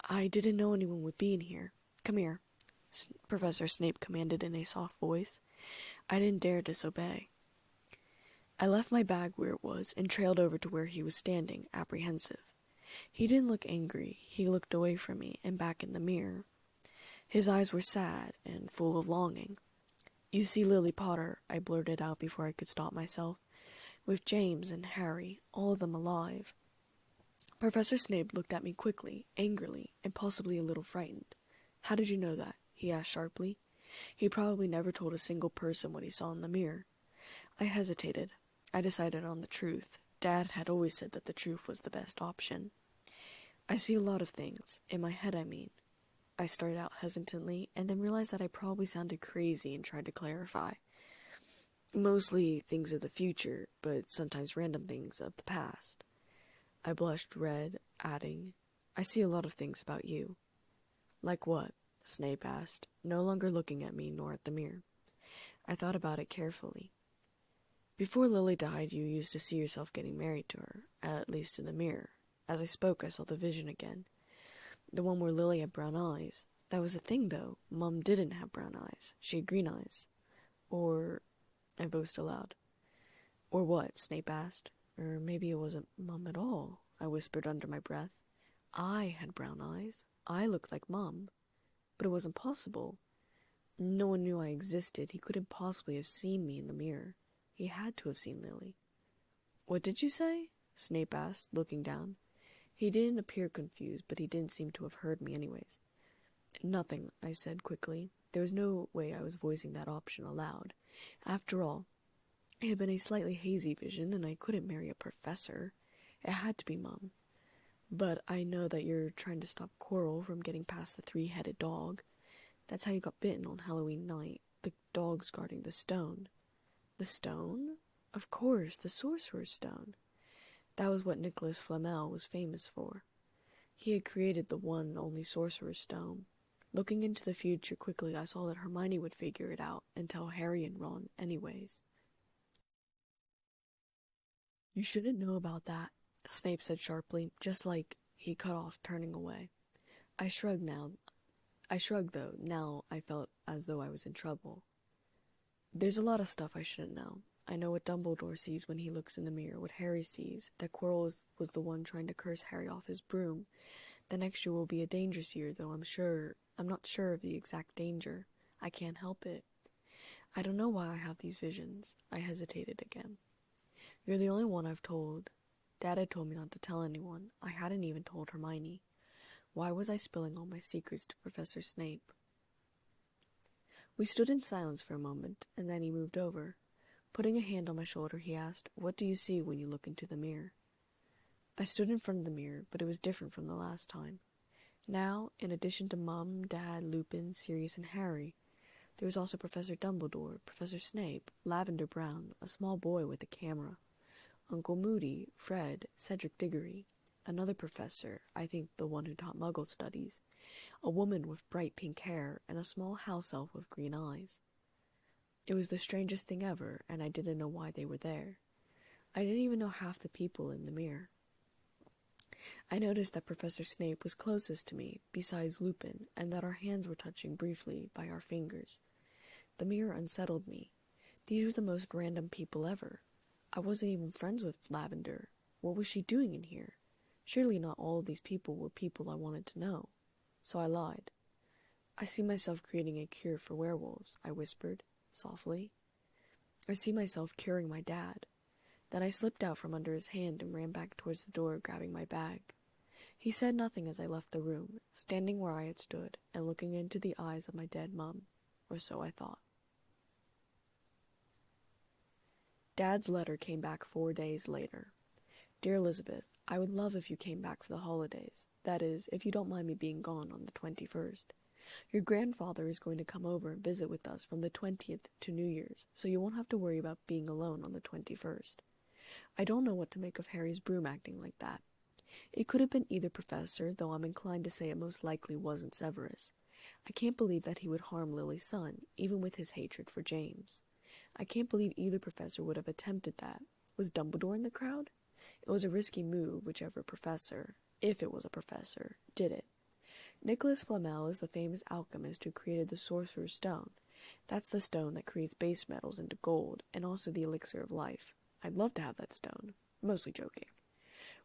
I didn't know anyone would be in here. Come here, Professor Snape commanded in a soft voice. I didn't dare disobey. I left my bag where it was and trailed over to where he was standing, apprehensive. He didn't look angry. He looked away from me and back in the mirror. His eyes were sad and full of longing. You see Lily Potter, I blurted out before I could stop myself, with James and Harry, all of them alive. Professor Snape looked at me quickly, angrily, and possibly a little frightened. How did you know that? He asked sharply. He probably never told a single person what he saw in the mirror. I hesitated. I decided on the truth. Dad had always said that the truth was the best option. I see a lot of things, in my head I mean. I started out hesitantly, and then realized that I probably sounded crazy and tried to clarify. Mostly things of the future, but sometimes random things of the past. I blushed red, adding, I see a lot of things about you. Like what? Snape asked, no longer looking at me nor at the mirror. I thought about it carefully. Before Lily died, you used to see yourself getting married to her, at least in the mirror. As I spoke, I saw the vision again. The one where Lily had brown eyes. That was the thing, though. Mum didn't have brown eyes. She had green eyes. Or... I boasted aloud. Or what? Snape asked. Or maybe it wasn't Mum at all, I whispered under my breath. I had brown eyes. I looked like Mum. But it wasn't possible. No one knew I existed. He couldn't possibly have seen me in the mirror. He had to have seen Lily. What did you say? Snape asked, looking down. He didn't appear confused, but he didn't seem to have heard me anyways. Nothing, I said quickly. There was no way I was voicing that option aloud. After all, it had been a slightly hazy vision, and I couldn't marry a professor. It had to be Mum. But I know that you're trying to stop Quirrell from getting past the three-headed dog. That's how you got bitten on Halloween night. The dog's guarding the stone. The stone? Of course, the Sorcerer's Stone. That was what Nicholas Flamel was famous for. He had created the one and only Sorcerer's Stone. Looking into the future quickly, I saw that Hermione would figure it out and tell Harry and Ron anyways. You shouldn't know about that, Snape said sharply, just like he cut off, turning away. I shrugged though. Now I felt as though I was in trouble. There's a lot of stuff I shouldn't know. I know what Dumbledore sees when he looks in the mirror, what Harry sees, that Quirrell was the one trying to curse Harry off his broom. The next year will be a dangerous year, though I'm not sure of the exact danger. I can't help it. I don't know why I have these visions. I hesitated again. You're the only one I've told. Dad had told me not to tell anyone. I hadn't even told Hermione. Why was I spilling all my secrets to Professor Snape? We stood in silence for a moment, and then he moved over. Putting a hand on my shoulder, he asked, What do you see when you look into the mirror? I stood in front of the mirror, but it was different from the last time. Now, in addition to Mum, Dad, Lupin, Sirius, and Harry, there was also Professor Dumbledore, Professor Snape, Lavender Brown, a small boy with a camera, Uncle Moody, Fred, Cedric Diggory, another professor, I think the one who taught Muggle studies, a woman with bright pink hair, and a small house elf with green eyes. It was the strangest thing ever, and I didn't know why they were there. I didn't even know half the people in the mirror. I noticed that Professor Snape was closest to me, besides Lupin, and that our hands were touching briefly by our fingers. The mirror unsettled me. These were the most random people ever. I wasn't even friends with Lavender. What was she doing in here? Surely not all of these people were people I wanted to know. So I lied. I see myself creating a cure for werewolves, I whispered, softly. I see myself curing my dad. Then I slipped out from under his hand and ran back towards the door, grabbing my bag. He said nothing as I left the room, standing where I had stood and looking into the eyes of my dead mum, or so I thought. Dad's letter came back 4 days later. Dear Elizabeth, I would love if you came back for the holidays. That is, if you don't mind me being gone on the 21st. Your grandfather is going to come over and visit with us from the 20th to New Year's, so you won't have to worry about being alone on the 21st. I don't know what to make of Harry's broom acting like that. It could have been either professor, though I'm inclined to say it most likely wasn't Severus. I can't believe that he would harm Lily's son, even with his hatred for James. I can't believe either professor would have attempted that. Was Dumbledore in the crowd? It was a risky move, whichever professor, if it was a professor, did it. Nicholas Flamel is the famous alchemist who created the Sorcerer's Stone. That's the stone that creates base metals into gold, and also the elixir of life. I'd love to have that stone. Mostly joking.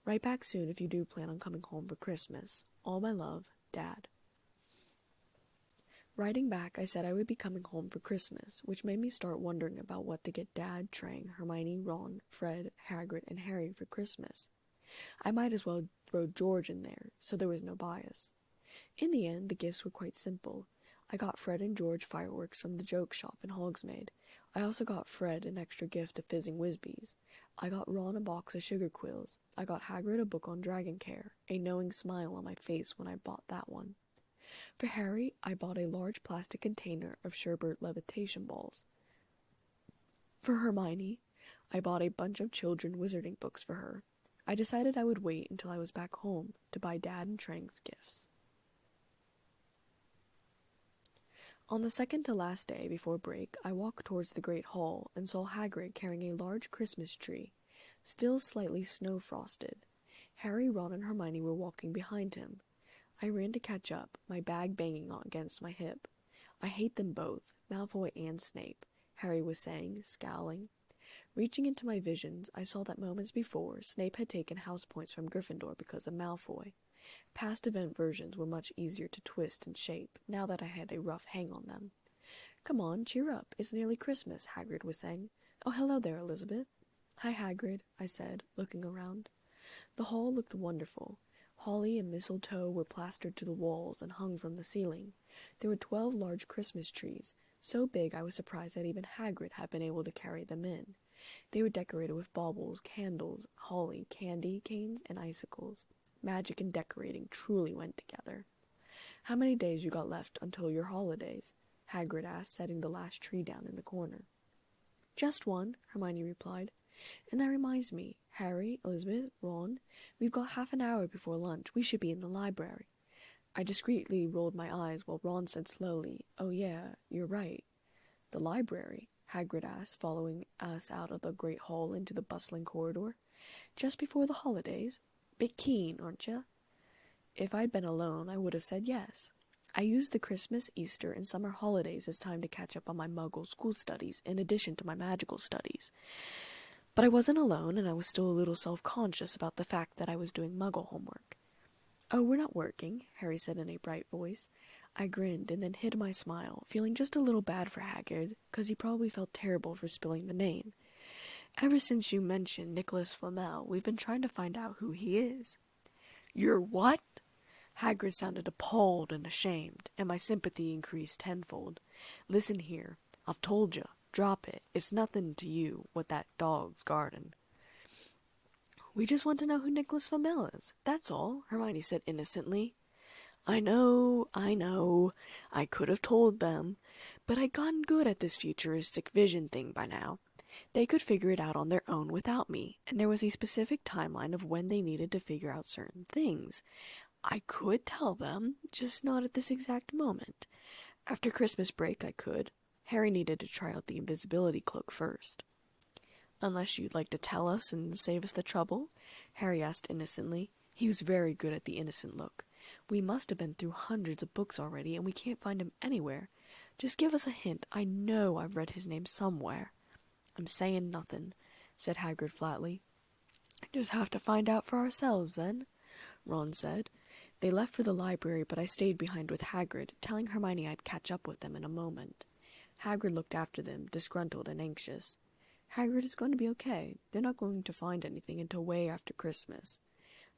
Write back soon if you do plan on coming home for Christmas. All my love, Dad. Writing back, I said I would be coming home for Christmas, which made me start wondering about what to get Dad, Trang, Hermione, Ron, Fred, Hagrid, and Harry for Christmas. I might as well throw George in there, so there was no bias. In the end, the gifts were quite simple. I got Fred and George fireworks from the joke shop in Hogsmeade. I also got Fred an extra gift of fizzing Whizbees. I got Ron a box of sugar quills. I got Hagrid a book on dragon care, a knowing smile on my face when I bought that one. For Harry, I bought a large plastic container of sherbet levitation balls. For Hermione, I bought a bunch of children wizarding books for her. I decided I would wait until I was back home to buy Dad and Trang's gifts. On the second to last day before break, I walked towards the Great Hall and saw Hagrid carrying a large Christmas tree, still slightly snow-frosted. Harry, Ron, and Hermione were walking behind him. I ran to catch up, my bag banging against my hip. I hate them both, Malfoy and Snape, Harry was saying, scowling. Reaching into my visions, I saw that moments before, Snape had taken house points from Gryffindor because of Malfoy. Past event versions were much easier to twist and shape, now that I had a rough hang on them. Come on, cheer up, it's nearly Christmas, Hagrid was saying. Oh, hello there, Elizabeth. Hi, Hagrid, I said, looking around. The hall looked wonderful. Holly and mistletoe were plastered to the walls and hung from the ceiling. There were 12 large Christmas trees, so big I was surprised that even Hagrid had been able to carry them in. They were decorated with baubles, candles, holly, candy, canes, and icicles. Magic and decorating truly went together. How many days you got left until your holidays? Hagrid asked, setting the last tree down in the corner. Just one, Hermione replied. And that reminds me, Harry, Elizabeth, Ron, we've got half an hour before lunch. We should be in the library. I discreetly rolled my eyes while Ron said slowly, Oh yeah, you're right. The library? Hagrid asked, following us out of the great hall into the bustling corridor. Just before the holidays? Bit keen, aren't you? If I'd been alone, I would have said yes. I used the Christmas, Easter, and summer holidays as time to catch up on my Muggle school studies in addition to my magical studies. But I wasn't alone, and I was still a little self-conscious about the fact that I was doing Muggle homework. Oh, we're not working, Harry said in a bright voice. I grinned and then hid my smile, feeling just a little bad for Hagrid, 'cause he probably felt terrible for spilling the name. Ever since you mentioned Nicholas Flamel, we've been trying to find out who he is. You're what? Hagrid sounded appalled and ashamed, and my sympathy increased tenfold. Listen here, I've told you. Drop it. It's nothing to you, what that dog's garden. We just want to know who Nicholas Flamel is. That's all, Hermione said innocently. I know. I could have told them. But I'd gotten good at this futuristic vision thing by now. They could figure it out on their own without me, and there was a specific timeline of when they needed to figure out certain things. I could tell them, just not at this exact moment. After Christmas break I could. Harry needed to try out the invisibility cloak first. Unless you'd like to tell us and save us the trouble? Harry asked innocently. He was very good at the innocent look. We must have been through hundreds of books already, and we can't find him anywhere. Just give us a hint. I know I've read his name somewhere. I'm saying nothing, said Hagrid flatly. Just have to find out for ourselves, then, Ron said. They left for the library, but I stayed behind with Hagrid, telling Hermione I'd catch up with them in a moment. Hagrid looked after them, disgruntled and anxious. Hagrid, it's going to be okay. They're not going to find anything until way after Christmas,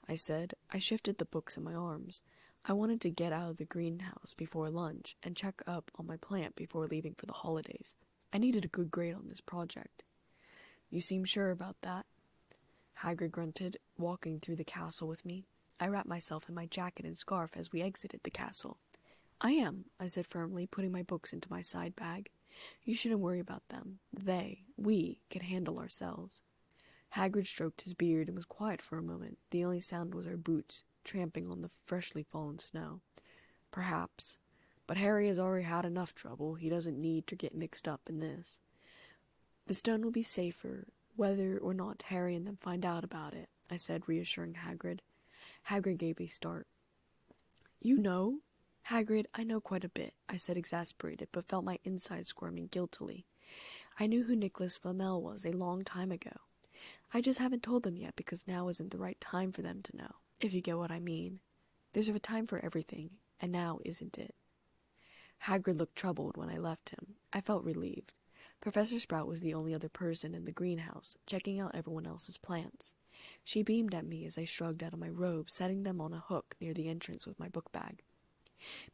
I said. I shifted the books in my arms. I wanted to get out of the greenhouse before lunch and check up on my plant before leaving for the holidays. I needed a good grade on this project. You seem sure about that? Hagrid grunted, walking through the castle with me. I wrapped myself in my jacket and scarf as we exited the castle. I am, I said firmly, putting my books into my side bag. You shouldn't worry about them. We can handle ourselves. Hagrid stroked his beard and was quiet for a moment. The only sound was our boots, tramping on the freshly fallen snow. Perhaps. But Harry has already had enough trouble. He doesn't need to get mixed up in this. The stone will be safer, whether or not Harry and them find out about it, I said, reassuring Hagrid. Hagrid gave a start. You know? Hagrid, I know quite a bit, I said, exasperated, but felt my insides squirming guiltily. I knew who Nicholas Flamel was a long time ago. I just haven't told them yet because now isn't the right time for them to know, if you get what I mean. There's a time for everything, and now isn't it? Hagrid looked troubled when I left him. I felt relieved. Professor Sprout was the only other person in the greenhouse, checking out everyone else's plants. She beamed at me as I shrugged out of my robe, setting them on a hook near the entrance with my book bag.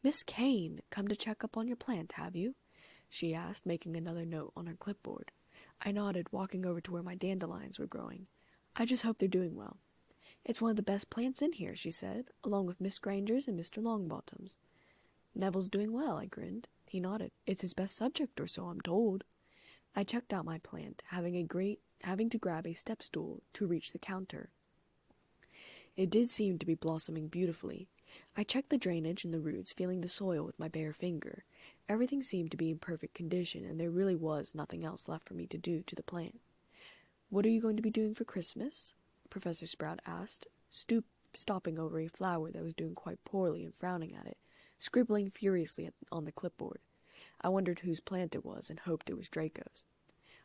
Miss Kane, come to check up on your plant, have you? She asked, making another note on her clipboard. I nodded, walking over to where my dandelions were growing. I just hope they're doing well. It's one of the best plants in here, she said, along with Miss Granger's and Mr. Longbottom's. Neville's doing well, I grinned. He nodded. It's his best subject, or so I'm told. I checked out my plant, having to grab a step stool to reach the counter. It did seem to be blossoming beautifully. I checked the drainage and the roots, feeling the soil with my bare finger. Everything seemed to be in perfect condition, and there really was nothing else left for me to do to the plant. What are you going to be doing for Christmas? Professor Sprout asked, stopping over a flower that was doing quite poorly and frowning at it, scribbling furiously on the clipboard. I wondered whose plant it was and hoped it was Draco's.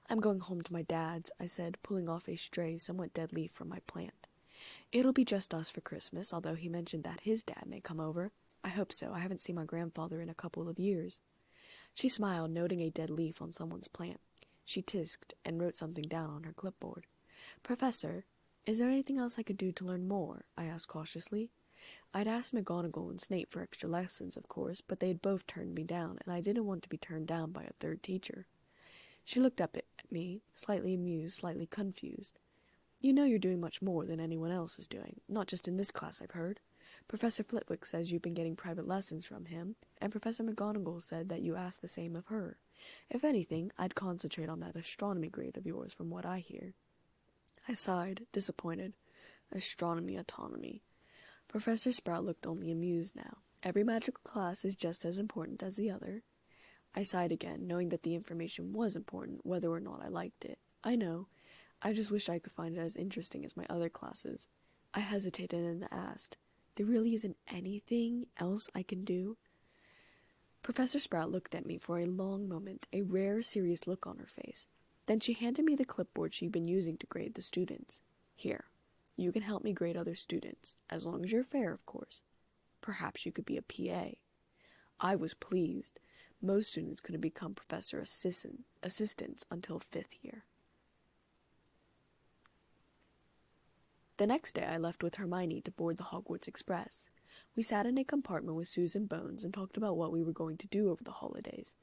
I'm going home to my dad's, I said, pulling off a stray, somewhat dead leaf from my plant. It'll be just us for Christmas, although he mentioned that his dad may come over. I hope so. I haven't seen my grandfather in a couple of years. She smiled, noting a dead leaf on someone's plant. She tisked and wrote something down on her clipboard. Professor, is there anything else I could do to learn more? I asked cautiously. I'd asked McGonagall and Snape for extra lessons, of course, but they had both turned me down, and I didn't want to be turned down by a third teacher. She looked up at me, slightly amused, slightly confused. You know you're doing much more than anyone else is doing, not just in this class, I've heard. Professor Flitwick says you've been getting private lessons from him, and Professor McGonagall said that you asked the same of her. If anything, I'd concentrate on that astronomy grade of yours from what I hear. I sighed, disappointed. Astronomy autonomy. Professor Sprout looked only amused now. Every magical class is just as important as the other. I sighed again, knowing that the information was important, whether or not I liked it. I know. I just wish I could find it as interesting as my other classes. I hesitated and asked, there really isn't anything else I can do? Professor Sprout looked at me for a long moment, a rare, serious look on her face. Then she handed me the clipboard she'd been using to grade the students. Here, you can help me grade other students, as long as you're fair, of course. Perhaps you could be a PA. I was pleased. Most students could have become professor assistants until 5th year. The next day I left with Hermione to board the Hogwarts Express. We sat in a compartment with Susan Bones and talked about what we were going to do over the holidays.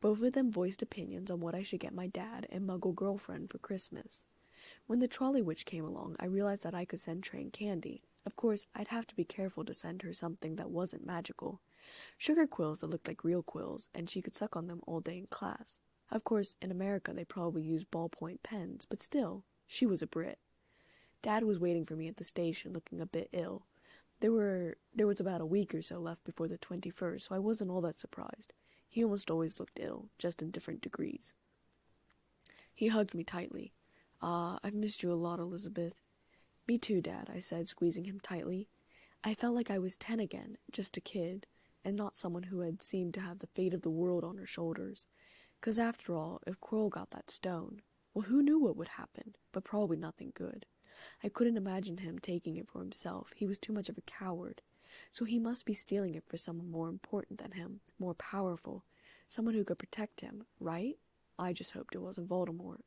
Both of them voiced opinions on what I should get my dad and Muggle girlfriend for Christmas. When the trolley witch came along, I realized that I could send Tran candy. Of course, I'd have to be careful to send her something that wasn't magical. Sugar quills that looked like real quills, and she could suck on them all day in class. Of course, in America they probably use ballpoint pens, but still, she was a Brit. Dad was waiting for me at the station, looking a bit ill. There was about a week or so left before the 21st, so I wasn't all that surprised. He almost always looked ill, just in different degrees. He hugged me tightly. I've missed you a lot, Elizabeth. Me too, Dad, I said, squeezing him tightly. I felt like I was 10 again, just a kid, and not someone who had seemed to have the fate of the world on her shoulders. 'Cause after all, if Quirrell got that stone, well, who knew what would happen, but probably nothing good. I couldn't imagine him taking it for himself. He was too much of a coward. So he must be stealing it for someone more important than him, more powerful, someone who could protect him, right? I just hoped it wasn't Voldemort.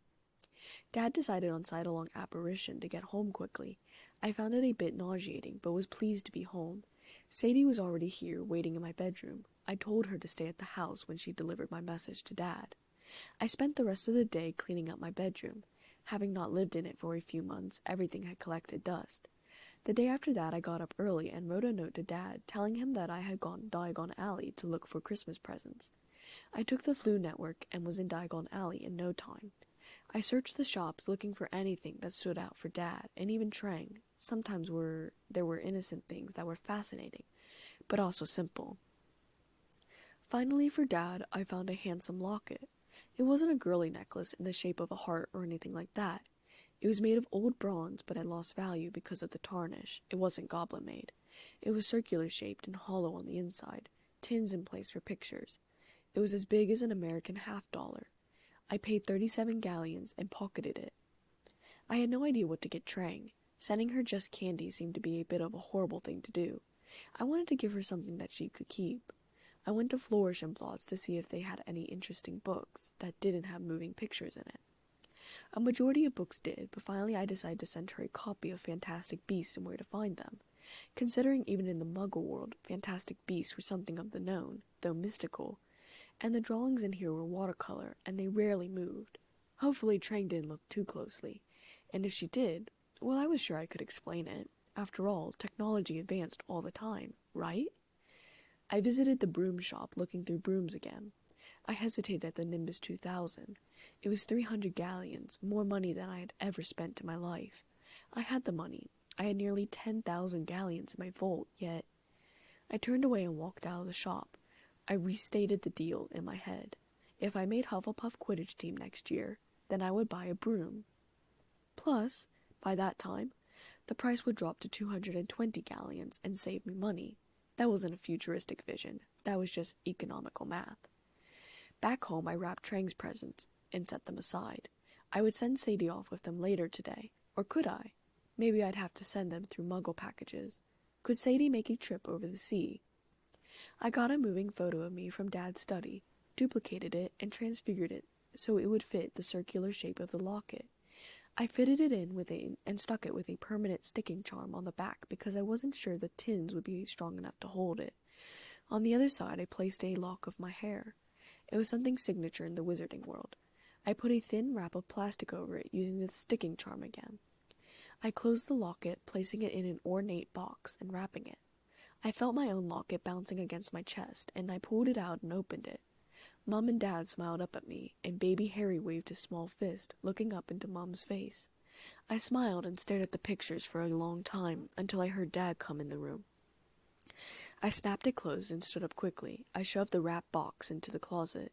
Dad decided on side-along apparition to get home quickly. I found it a bit nauseating, but was pleased to be home. Sadie was already here, waiting in my bedroom. I told her to stay at the house when she delivered my message to Dad. I spent the rest of the day cleaning up my bedroom. Having not lived in it for a few months, everything had collected dust. The day after that, I got up early and wrote a note to Dad, telling him that I had gone to Diagon Alley to look for Christmas presents. I took the Flu Network and was in Diagon Alley in no time. I searched the shops looking for anything that stood out for Dad, and even Trang. Sometimes there were innocent things that were fascinating, but also simple. Finally, for Dad, I found a handsome locket. It wasn't a girly necklace in the shape of a heart or anything like that. It was made of old bronze, but had lost value because of the tarnish. It wasn't goblin-made. It was circular-shaped and hollow on the inside, tins in place for pictures. It was as big as an American half-dollar. I paid 37 galleons and pocketed it. I had no idea what to get Trang. Sending her just candy seemed to be a bit of a horrible thing to do. I wanted to give her something that she could keep. I went to Flourish and Blots to see if they had any interesting books that didn't have moving pictures in it. A majority of books did, but finally I decided to send her a copy of Fantastic Beasts and Where to Find Them. Considering even in the Muggle world, Fantastic Beasts were something of the known, though mystical, and the drawings in here were watercolor, and they rarely moved. Hopefully Trang didn't look too closely, and if she did, well, I was sure I could explain it. After all, technology advanced all the time, right? I visited the broom shop looking through brooms again. I hesitated at the Nimbus 2000. It was 300 galleons, more money than I had ever spent in my life. I had the money. I had nearly 10,000 galleons in my vault, yet... I turned away and walked out of the shop. I restated the deal in my head. If I made Hufflepuff Quidditch team next year, then I would buy a broom. Plus, by that time, the price would drop to 220 galleons and save me money. That wasn't a futuristic vision. That was just economical math. Back home, I wrapped Trang's presents and set them aside. I would send Sadie off with them later today. Or could I? Maybe I'd have to send them through Muggle packages. Could Sadie make a trip over the sea? I got a moving photo of me from Dad's study, duplicated it, and transfigured it so it would fit the circular shape of the locket. I fitted it in and stuck it with a permanent sticking charm on the back because I wasn't sure the tins would be strong enough to hold it. On the other side, I placed a lock of my hair. It was something signature in the wizarding world. I put a thin wrap of plastic over it, using the sticking charm again. I closed the locket, placing it in an ornate box and wrapping it. I felt my own locket bouncing against my chest, and I pulled it out and opened it. Mum and Dad smiled up at me, and baby Harry waved his small fist, looking up into Mum's face. I smiled and stared at the pictures for a long time, until I heard Dad come in the room. I snapped it closed and stood up quickly. I shoved the wrapped box into the closet.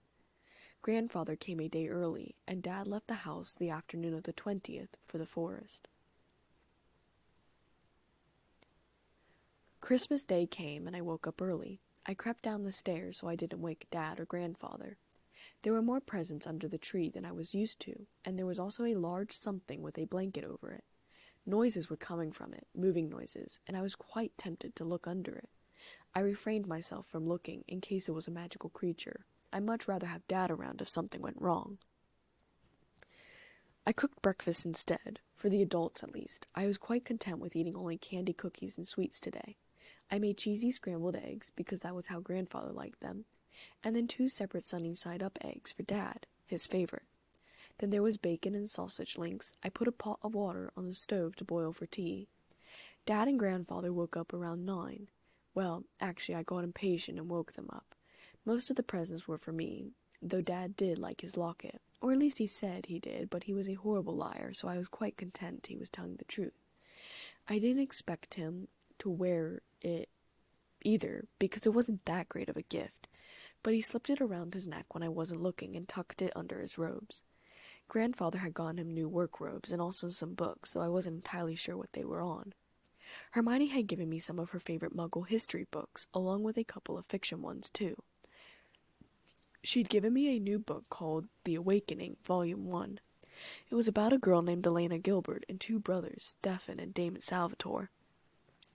Grandfather came a day early, and Dad left the house the afternoon of the 20th for the forest. Christmas Day came, and I woke up early. I crept down the stairs so I didn't wake Dad or Grandfather. There were more presents under the tree than I was used to, and there was also a large something with a blanket over it. Noises were coming from it, moving noises, and I was quite tempted to look under it. I refrained myself from looking in case it was a magical creature. I'd much rather have Dad around if something went wrong. I cooked breakfast instead, for the adults at least. I was quite content with eating only candy cookies and sweets today. I made cheesy scrambled eggs, because that was how Grandfather liked them, and then 2 separate sunny-side-up eggs for Dad, his favorite. Then there was bacon and sausage links. I put a pot of water on the stove to boil for tea. Dad and Grandfather woke up around 9. Well, actually, I got impatient and woke them up. Most of the presents were for me, though Dad did like his locket, or at least he said he did, but he was a horrible liar, so I was quite content he was telling the truth. I didn't expect him to wear it either, because it wasn't that great of a gift, but he slipped it around his neck when I wasn't looking and tucked it under his robes. Grandfather had gotten him new work robes and also some books, though I wasn't entirely sure what they were on. Hermione had given me some of her favorite Muggle history books, along with a couple of fiction ones, too. She'd given me a new book called The Awakening, Volume 1. It was about a girl named Elena Gilbert and two brothers, Stefan and Damon Salvatore.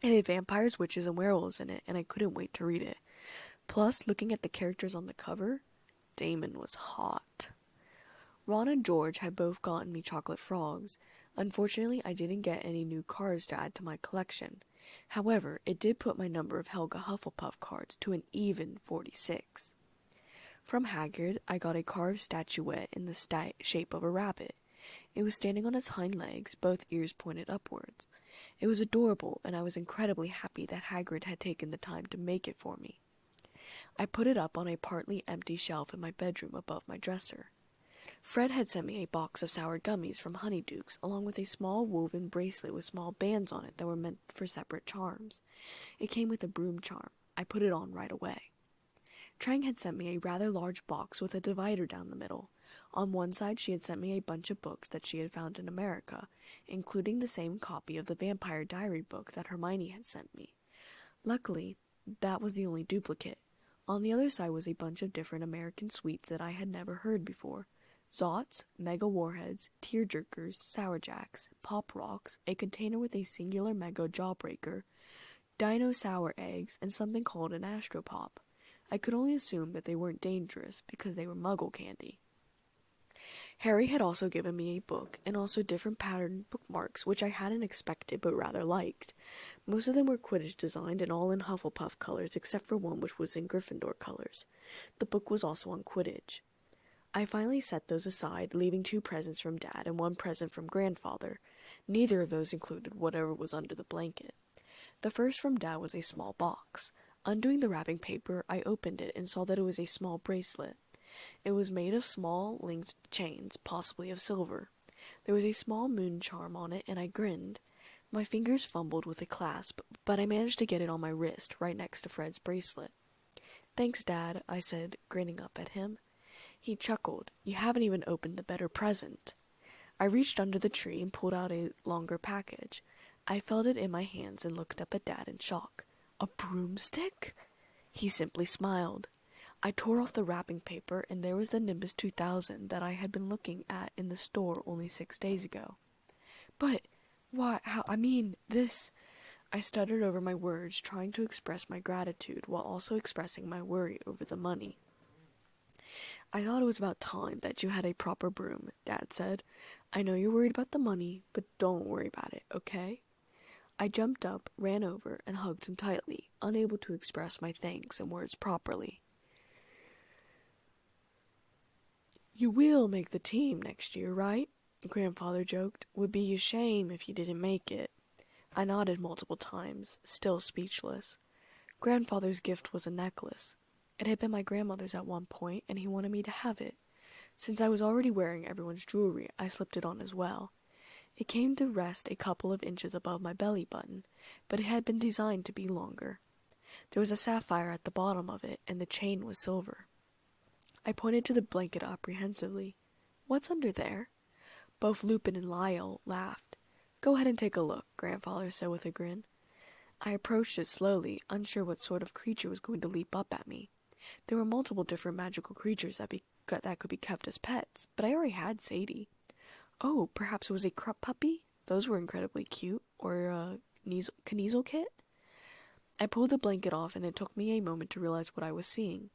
It had vampires, witches, and werewolves in it, and I couldn't wait to read it. Plus, looking at the characters on the cover, Damon was hot. Ron and George had both gotten me chocolate frogs. Unfortunately, I didn't get any new cards to add to my collection. However, it did put my number of Helga Hufflepuff cards to an even 46. From Hagrid, I got a carved statuette in the shape of a rabbit. It was standing on its hind legs, both ears pointed upwards. It was adorable, and I was incredibly happy that Hagrid had taken the time to make it for me. I put it up on a partly empty shelf in my bedroom above my dresser. Fred had sent me a box of sour gummies from Honeydukes, along with a small woven bracelet with small bands on it that were meant for separate charms. It came with a broom charm. I put it on right away. Trang had sent me a rather large box with a divider down the middle. On one side she had sent me a bunch of books that she had found in America, including the same copy of the Vampire Diary book that Hermione had sent me. Luckily, that was the only duplicate. On the other side was a bunch of different American sweets that I had never heard before. Zots, Mega Warheads, Tearjerkers, Sour Jacks, Pop Rocks, a container with a singular Mega Jawbreaker, Dino Sour Eggs, and something called an Astropop. I could only assume that they weren't dangerous because they were Muggle candy. Harry had also given me a book and also different patterned bookmarks, which I hadn't expected but rather liked. Most of them were Quidditch designed and all in Hufflepuff colors except for one which was in Gryffindor colors. The book was also on Quidditch. I finally set those aside, leaving 2 presents from Dad and 1 present from Grandfather. Neither of those included whatever was under the blanket. The first from Dad was a small box. Undoing the wrapping paper, I opened it and saw that it was a small bracelet. It was made of small linked chains, possibly of silver. There was a small moon charm on it, and I grinned. My fingers fumbled with the clasp, but I managed to get it on my wrist, right next to Fred's bracelet. "Thanks, Dad," I said, grinning up at him. He chuckled. "You haven't even opened the better present." I reached under the tree and pulled out a longer package. I felt it in my hands and looked up at Dad in shock. "A broomstick?" He simply smiled. I tore off the wrapping paper, and there was the Nimbus 2000 that I had been looking at in the store only 6 days ago. "But, why, how, I mean, this..." I stuttered over my words, trying to express my gratitude while also expressing my worry over the money. "I thought it was about time that you had a proper broom," Dad said. "I know you're worried about the money, but don't worry about it, okay?" I jumped up, ran over, and hugged him tightly, unable to express my thanks in words properly. "You will make the team next year, right?" Grandfather joked. "Would be a shame if you didn't make it." I nodded multiple times, still speechless. Grandfather's gift was a necklace. It had been my grandmother's at one point, and he wanted me to have it. Since I was already wearing everyone's jewelry, I slipped it on as well. It came to rest a couple of inches above my belly button, but it had been designed to be longer. There was a sapphire at the bottom of it, and the chain was silver. I pointed to the blanket apprehensively. "What's under there?" Both Lupin and Lyle laughed. "Go ahead and take a look," Grandfather said with a grin. I approached it slowly, unsure what sort of creature was going to leap up at me. There were multiple different magical creatures that could be kept as pets, but I already had Sadie. Oh, perhaps it was a Krupp puppy? Those were incredibly cute. Or a Kniezel kit? I pulled the blanket off, and it took me a moment to realize what I was seeing.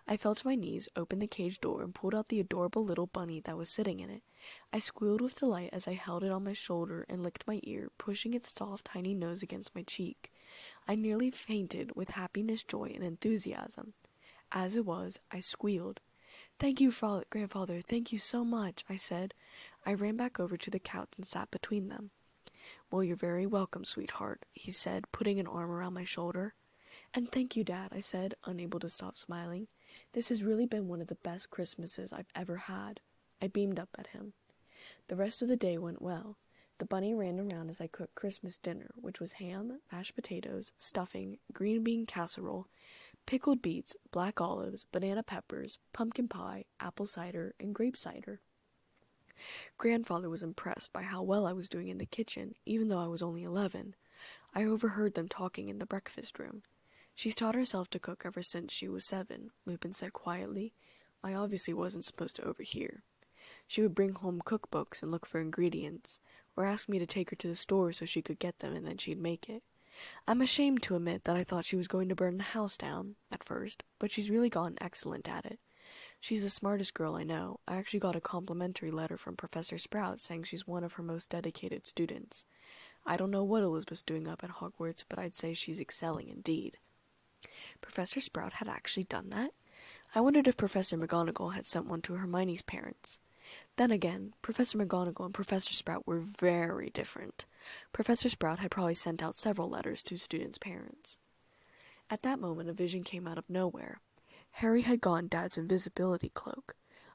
I fell to my knees, opened the cage door, and pulled out the adorable little bunny that was sitting in it. I squealed with delight as I held it on my shoulder and licked my ear, pushing its soft, tiny nose against my cheek. I nearly fainted with happiness, joy, and enthusiasm. As it was, I squealed. "Thank you, Grandfather, thank you so much," I said. I ran back over to the couch and sat between them. "Well, you're very welcome, sweetheart," he said, putting an arm around my shoulder. "And thank you, Dad," I said, unable to stop smiling. "This has really been one of the best Christmases I've ever had." I beamed up at him. The rest of the day went well. The bunny ran around as I cooked Christmas dinner, which was ham, mashed potatoes, stuffing, green bean casserole, pickled beets, black olives, banana peppers, pumpkin pie, apple cider, and grape cider. Grandfather was impressed by how well I was doing in the kitchen, even though I was only 11. I overheard them talking in the breakfast room. "She's taught herself to cook ever since she was 7, Lupin said quietly. I obviously wasn't supposed to overhear. She would bring home cookbooks and look for ingredients, or ask me to take her to the store so she could get them and then she'd make it. I'm ashamed to admit that I thought she was going to burn the house down, at first, but she's really gotten excellent at it. She's the smartest girl I know. I actually got a complimentary letter from Professor Sprout saying she's one of her most dedicated students. I don't know what Elizabeth's doing up at Hogwarts, but I'd say she's excelling indeed." Professor Sprout had actually done that? I wondered if Professor McGonagall had sent one to Hermione's parents. Then again, Professor McGonagall and Professor Sprout were very different. Professor Sprout had probably sent out several letters to students' parents. At that moment, a vision came out of nowhere. Harry had gotten Dad's invisibility cloak.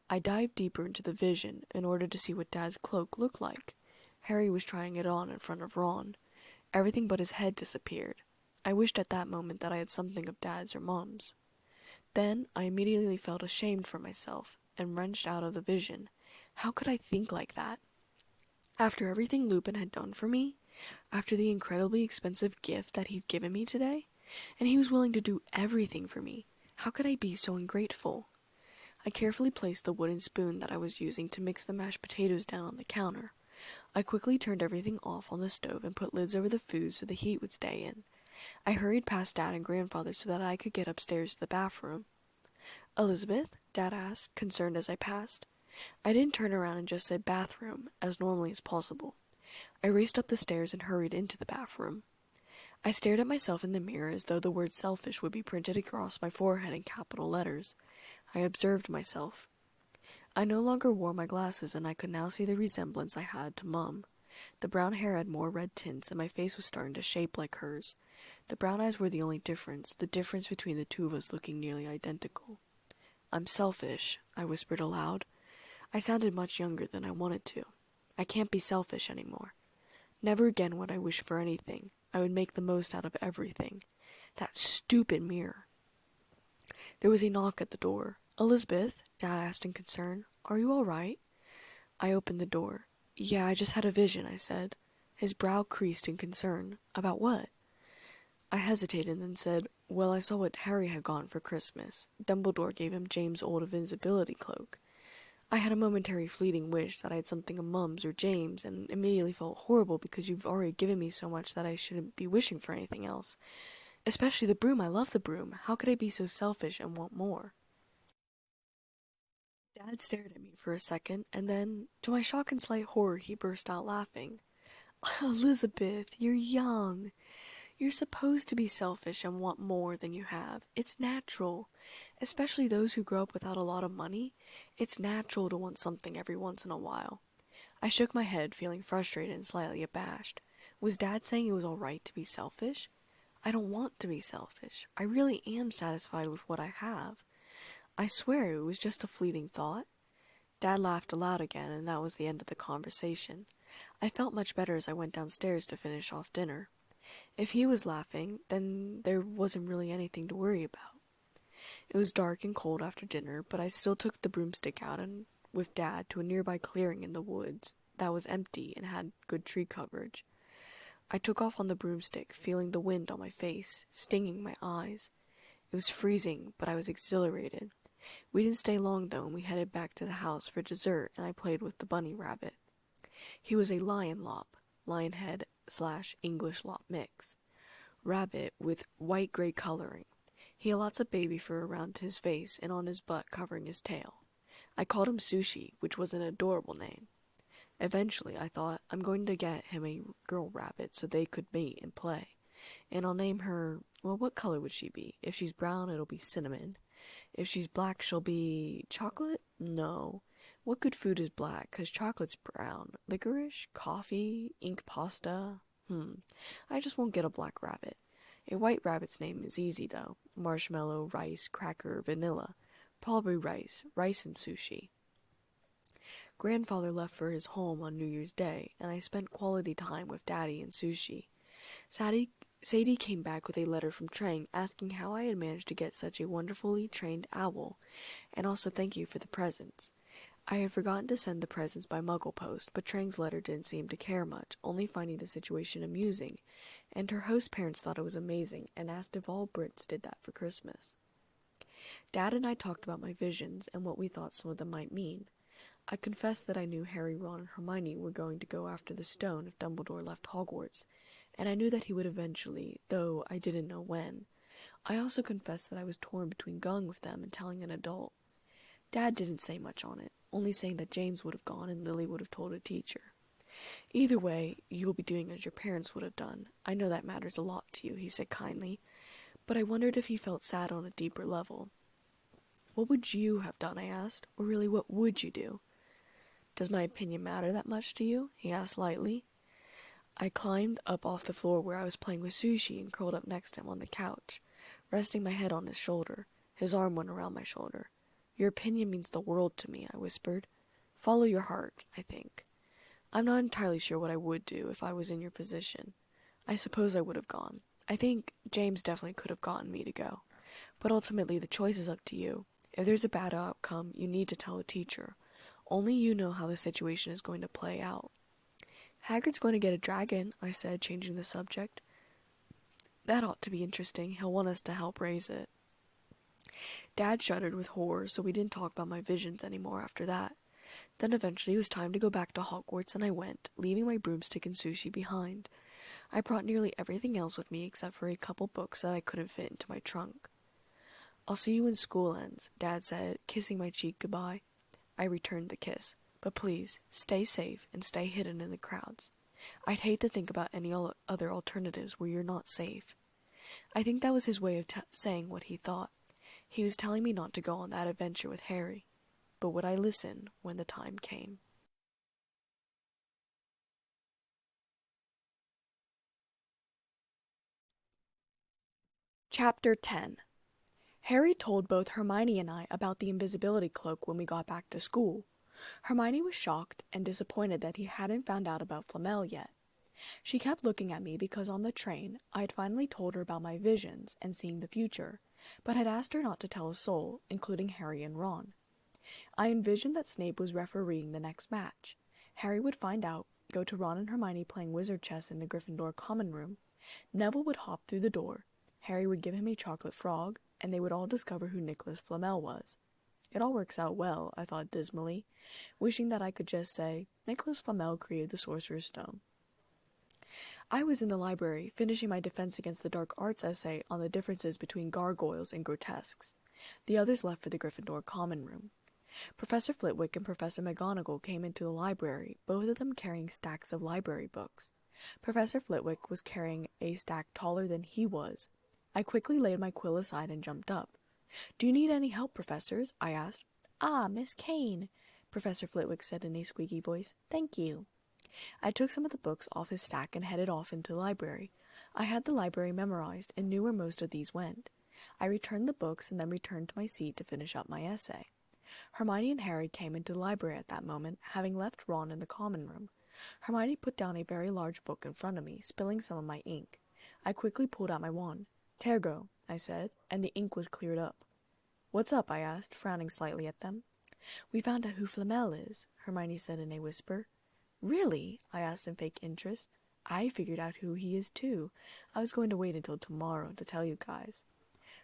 I dived deeper into the vision in order to see what Dad's cloak looked like. Harry was trying it on in front of Ron. Everything but his head disappeared. I wished at that moment that I had something of Dad's or Mom's. Then I immediately felt ashamed for myself and wrenched out of the vision. How could I think like that? After everything Lupin had done for me? After the incredibly expensive gift that he'd given me today? And he was willing to do everything for me. How could I be so ungrateful? I carefully placed the wooden spoon that I was using to mix the mashed potatoes down on the counter. I quickly turned everything off on the stove and put lids over the food so the heat would stay in. I hurried past Dad and Grandfather so that I could get upstairs to the bathroom. "Elizabeth?" Dad asked, concerned as I passed. I didn't turn around and just said bathroom, as normally as possible. I raced up the stairs and hurried into the bathroom. I stared at myself in the mirror as though the word selfish would be printed across my forehead in capital letters. I observed myself. I no longer wore my glasses, and I could now see the resemblance I had to Mum. The brown hair had more red tints, and my face was starting to shape like hers. The brown eyes were the only difference, the difference between the two of us looking nearly identical. "I'm selfish," I whispered aloud. I sounded much younger than I wanted to. I can't be selfish anymore. Never again would I wish for anything. I would make the most out of everything. That stupid mirror. There was a knock at the door. "Elizabeth?" Dad asked in concern. "Are you all right?" I opened the door. "Yeah, I just had a vision," I said. His brow creased in concern. "About what?" I hesitated and then said, "Well, I saw what Harry had gotten for Christmas. Dumbledore gave him James' old invisibility cloak. I had a momentary fleeting wish that I had something of Mum's or James, and immediately felt horrible because you've already given me so much that I shouldn't be wishing for anything else. Especially the broom. I love the broom. How could I be so selfish and want more?" Dad stared at me for a second, and then, to my shock and slight horror, he burst out laughing. "Elizabeth, you're young. You're supposed to be selfish and want more than you have. It's natural. Especially those who grow up without a lot of money. It's natural to want something every once in a while." I shook my head, feeling frustrated and slightly abashed. Was Dad saying it was all right to be selfish? I don't want to be selfish. I really am satisfied with what I have. I swear it was just a fleeting thought. Dad laughed aloud again, and that was the end of the conversation. I felt much better as I went downstairs to finish off dinner. If he was laughing, then there wasn't really anything to worry about. It was dark and cold after dinner, but I still took the broomstick out and with Dad to a nearby clearing in the woods that was empty and had good tree coverage. I took off on the broomstick, feeling the wind on my face, stinging my eyes. It was freezing, but I was exhilarated. We didn't stay long, though, and we headed back to the house for dessert, and I played with the bunny rabbit. He was a lion lop, lionhead/English lop mix. Rabbit with white-gray coloring. He had lots of baby fur around his face and on his butt covering his tail. I called him Sushi, which was an adorable name. Eventually, I thought, I'm going to get him a girl rabbit so they could mate and play. And I'll name her, well, what color would she be? If she's brown, it'll be cinnamon. If she's black, she'll be chocolate? No. What good food is black? 'Cause chocolate's brown. Licorice? Coffee? Ink pasta? I just won't get a black rabbit. A white rabbit's name is easy, though. Marshmallow, rice, cracker, vanilla. Probably rice. Rice and sushi. Grandfather left for his home on New Year's Day, and I spent quality time with Daddy and Sushi. Sadie came back with a letter from Trang asking how I had managed to get such a wonderfully trained owl, and also thank you for the presents. I had forgotten to send the presents by Muggle post, but Trang's letter didn't seem to care much, only finding the situation amusing, and her host parents thought it was amazing and asked if all Brits did that for Christmas. Dad and I talked about my visions and what we thought some of them might mean. I confessed that I knew Harry, Ron, and Hermione were going to go after the stone if Dumbledore left Hogwarts, and I knew that he would eventually, though I didn't know when. I also confessed that I was torn between going with them and telling an adult. Dad didn't say much on it, only saying that James would have gone and Lily would have told a teacher. Either way, you'll be doing as your parents would have done. I know that matters a lot to you, he said kindly, but I wondered if he felt sad on a deeper level. What would you have done, I asked, or really what would you do? Does my opinion matter that much to you? He asked lightly. I climbed up off the floor where I was playing with Sushi and curled up next to him on the couch, resting my head on his shoulder. His arm went around my shoulder. Your opinion means the world to me, I whispered. Follow your heart, I think. I'm not entirely sure what I would do if I was in your position. I suppose I would have gone. I think James definitely could have gotten me to go. But ultimately the choice is up to you. If there's a bad outcome, you need to tell the teacher. Only you know how the situation is going to play out. Hagrid's going to get a dragon, I said, changing the subject. That ought to be interesting. He'll want us to help raise it. Dad shuddered with horror, so we didn't talk about my visions anymore after that. Then eventually it was time to go back to Hogwarts, and I went, leaving my broomstick and Sushi behind. I brought nearly everything else with me except for a couple books that I couldn't fit into my trunk. I'll see you when school ends, Dad said, kissing my cheek goodbye. I returned the kiss. But please, stay safe and stay hidden in the crowds. I'd hate to think about any other alternatives where you're not safe. I think that was his way of saying what he thought. He was telling me not to go on that adventure with Harry. But would I listen when the time came? Chapter 10. Harry told both Hermione and I about the invisibility cloak when we got back to school. Hermione was shocked and disappointed that he hadn't found out about Flamel yet. She kept looking at me because on the train I had finally told her about my visions and seeing the future, but had asked her not to tell a soul, including Harry and Ron. I envisioned that Snape was refereeing the next match. Harry would find out, go to Ron and Hermione playing wizard chess in the Gryffindor common room. Neville would hop through the door. Harry would give him a chocolate frog, and they would all discover who Nicholas Flamel was. It all works out well, I thought dismally, wishing that I could just say, Nicholas Flamel created the Sorcerer's Stone. I was in the library, finishing my defense against the dark arts essay on the differences between gargoyles and grotesques. The others left for the Gryffindor common room. Professor Flitwick and Professor McGonagall came into the library, both of them carrying stacks of library books. Professor Flitwick was carrying a stack taller than he was. I quickly laid my quill aside and jumped up. Do you need any help, professors? I asked. Ah, Miss Kane, Professor Flitwick said in a squeaky voice. Thank you. I took some of the books off his stack and headed off into the library. I had the library memorized and knew where most of these went. I returned the books and then returned to my seat to finish up my essay. Hermione and Harry came into the library at that moment, having left Ron in the common room. Hermione put down a very large book in front of me, spilling some of my ink. I quickly pulled out my wand. Tergo, I said, and the ink was cleared up. What's up? I asked, frowning slightly at them. We found out who Flamel is, Hermione said in a whisper. Really? I asked in fake interest. I figured out who he is too. I was going to wait until tomorrow to tell you guys.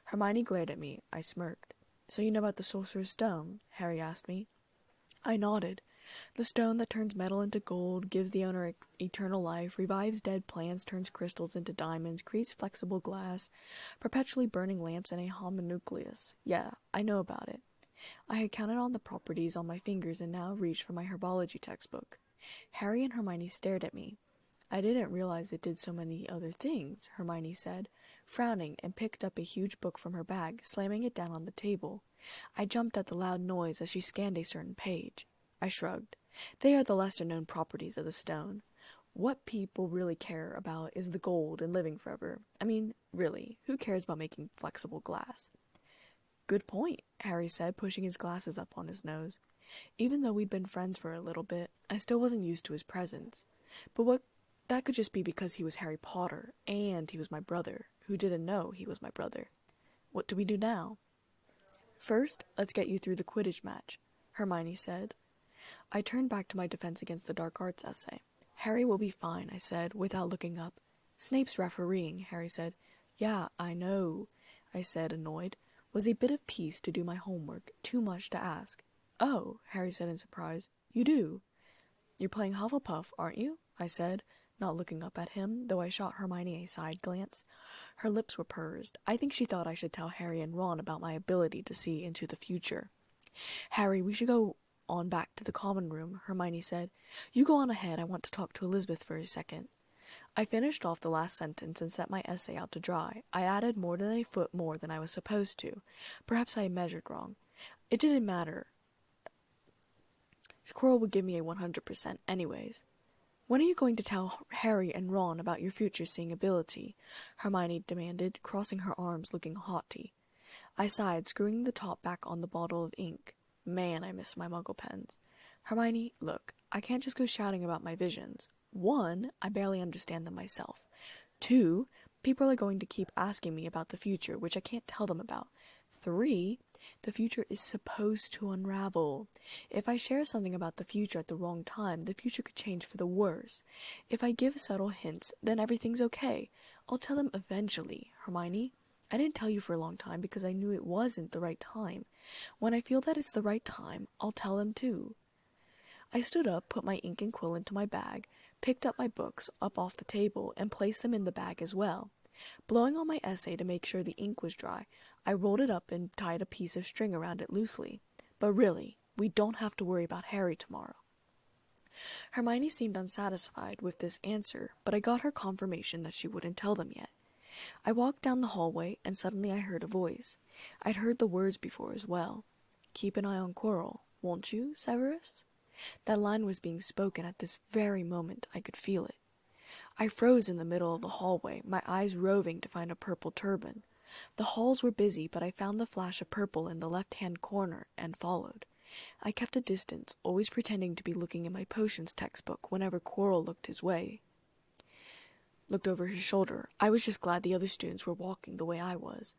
Hermione glared at me. I smirked. So you know about the Sorcerer's Stone? Harry asked me. I nodded. The stone that turns metal into gold, gives the owner eternal life, revives dead plants, turns crystals into diamonds, creates flexible glass, perpetually burning lamps, and a homunculus. Yeah, I know about it. I had counted on the properties on my fingers and now reached for my herbology textbook. Harry and Hermione stared at me. I didn't realize it did so many other things, Hermione said, frowning, and picked up a huge book from her bag, slamming it down on the table. I jumped at the loud noise as she scanned a certain page. I shrugged. They are the lesser-known properties of the stone. What people really care about is the gold and living forever. I mean, really, who cares about making flexible glass? Good point, Harry said, pushing his glasses up on his nose. Even though we'd been friends for a little bit, I still wasn't used to his presence. But that could just be because he was Harry Potter, and he was my brother, who didn't know he was my brother. What do we do now? First, let's get you through the Quidditch match, Hermione said. I turned back to my defense against the dark arts essay. Harry will be fine, I said, without looking up. Snape's refereeing, Harry said. Yeah, I know, I said, annoyed. Was a bit of peace to do my homework, too much to ask. Oh, Harry said in surprise. You do? You're playing Hufflepuff, aren't you? I said, not looking up at him, though I shot Hermione a side glance. Her lips were pursed. I think she thought I should tell Harry and Ron about my ability to see into the future. Harry, we should go on back to the common room, Hermione said. You go on ahead, I want to talk to Elizabeth for a second. I finished off the last sentence and set my essay out to dry. I added more than a foot more than I was supposed to. Perhaps I measured wrong. It didn't matter. Squirrel would give me a 100% anyways. When are you going to tell Harry and Ron about your future seeing ability? Hermione demanded, crossing her arms, looking haughty. I sighed, screwing the top back on the bottle of ink. Man, I miss my muggle pens. Hermione, look, I can't just go shouting about my visions. 1, I barely understand them myself. 2, people are going to keep asking me about the future, which I can't tell them about. 3, the future is supposed to unravel. If I share something about the future at the wrong time, the future could change for the worse. If I give subtle hints, then everything's okay. I'll tell them eventually, Hermione. I didn't tell you for a long time because I knew it wasn't the right time. When I feel that it's the right time, I'll tell them too. I stood up, put my ink and quill into my bag, picked up my books up off the table, and placed them in the bag as well. Blowing on my essay to make sure the ink was dry, I rolled it up and tied a piece of string around it loosely. But really, we don't have to worry about Harry tomorrow. Hermione seemed unsatisfied with this answer, but I got her confirmation that she wouldn't tell them yet. I walked down the hallway, and suddenly I heard a voice. I'd heard the words before as well. Keep an eye on Quirrell, won't you, Severus? That line was being spoken at this very moment. I could feel it. I froze in the middle of the hallway, my eyes roving to find a purple turban. The halls were busy, but I found the flash of purple in the left-hand corner and followed. I kept a distance, always pretending to be looking in my potions textbook whenever Quirrell looked over his shoulder. I was just glad the other students were walking the way I was.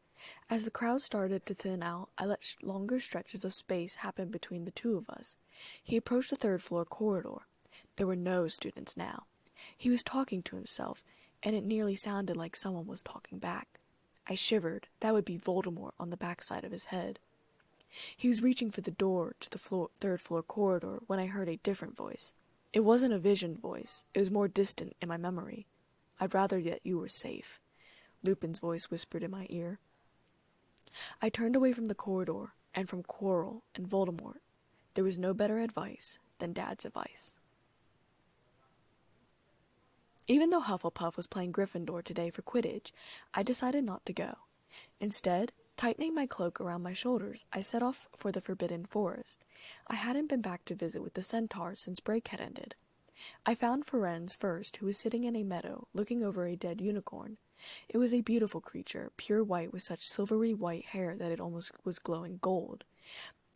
As the crowd started to thin out, I let longer stretches of space happen between the two of us. He approached the third-floor corridor. There were no students now. He was talking to himself, and it nearly sounded like someone was talking back. I shivered. That would be Voldemort on the backside of his head. He was reaching for the door to the third-floor corridor when I heard a different voice. It wasn't a vision voice. It was more distant in my memory. I'd rather that you were safe, Lupin's voice whispered in my ear. I turned away from the corridor, and from Quirrell and Voldemort. There was no better advice than Dad's advice. Even though Hufflepuff was playing Gryffindor today for Quidditch, I decided not to go. Instead, tightening my cloak around my shoulders, I set off for the Forbidden Forest. I hadn't been back to visit with the centaurs since break had ended. I found Ferenz first, who was sitting in a meadow, looking over a dead unicorn. It was a beautiful creature, pure white with such silvery white hair that it almost was glowing gold.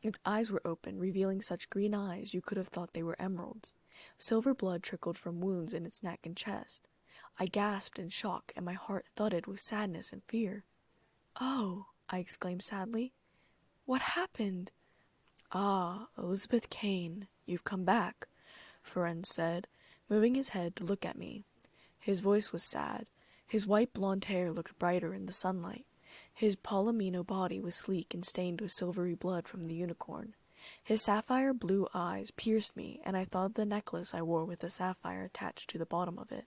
Its eyes were open, revealing such green eyes you could have thought they were emeralds. Silver blood trickled from wounds in its neck and chest. I gasped in shock, and my heart thudded with sadness and fear. "Oh," I exclaimed sadly. "What happened?" "Ah, Elizabeth Kane, you've come back," Ferenz said, moving his head to look at me. His voice was sad. His white blonde hair looked brighter in the sunlight. His palomino body was sleek and stained with silvery blood from the unicorn. His sapphire blue eyes pierced me, and I thought of the necklace I wore with a sapphire attached to the bottom of it.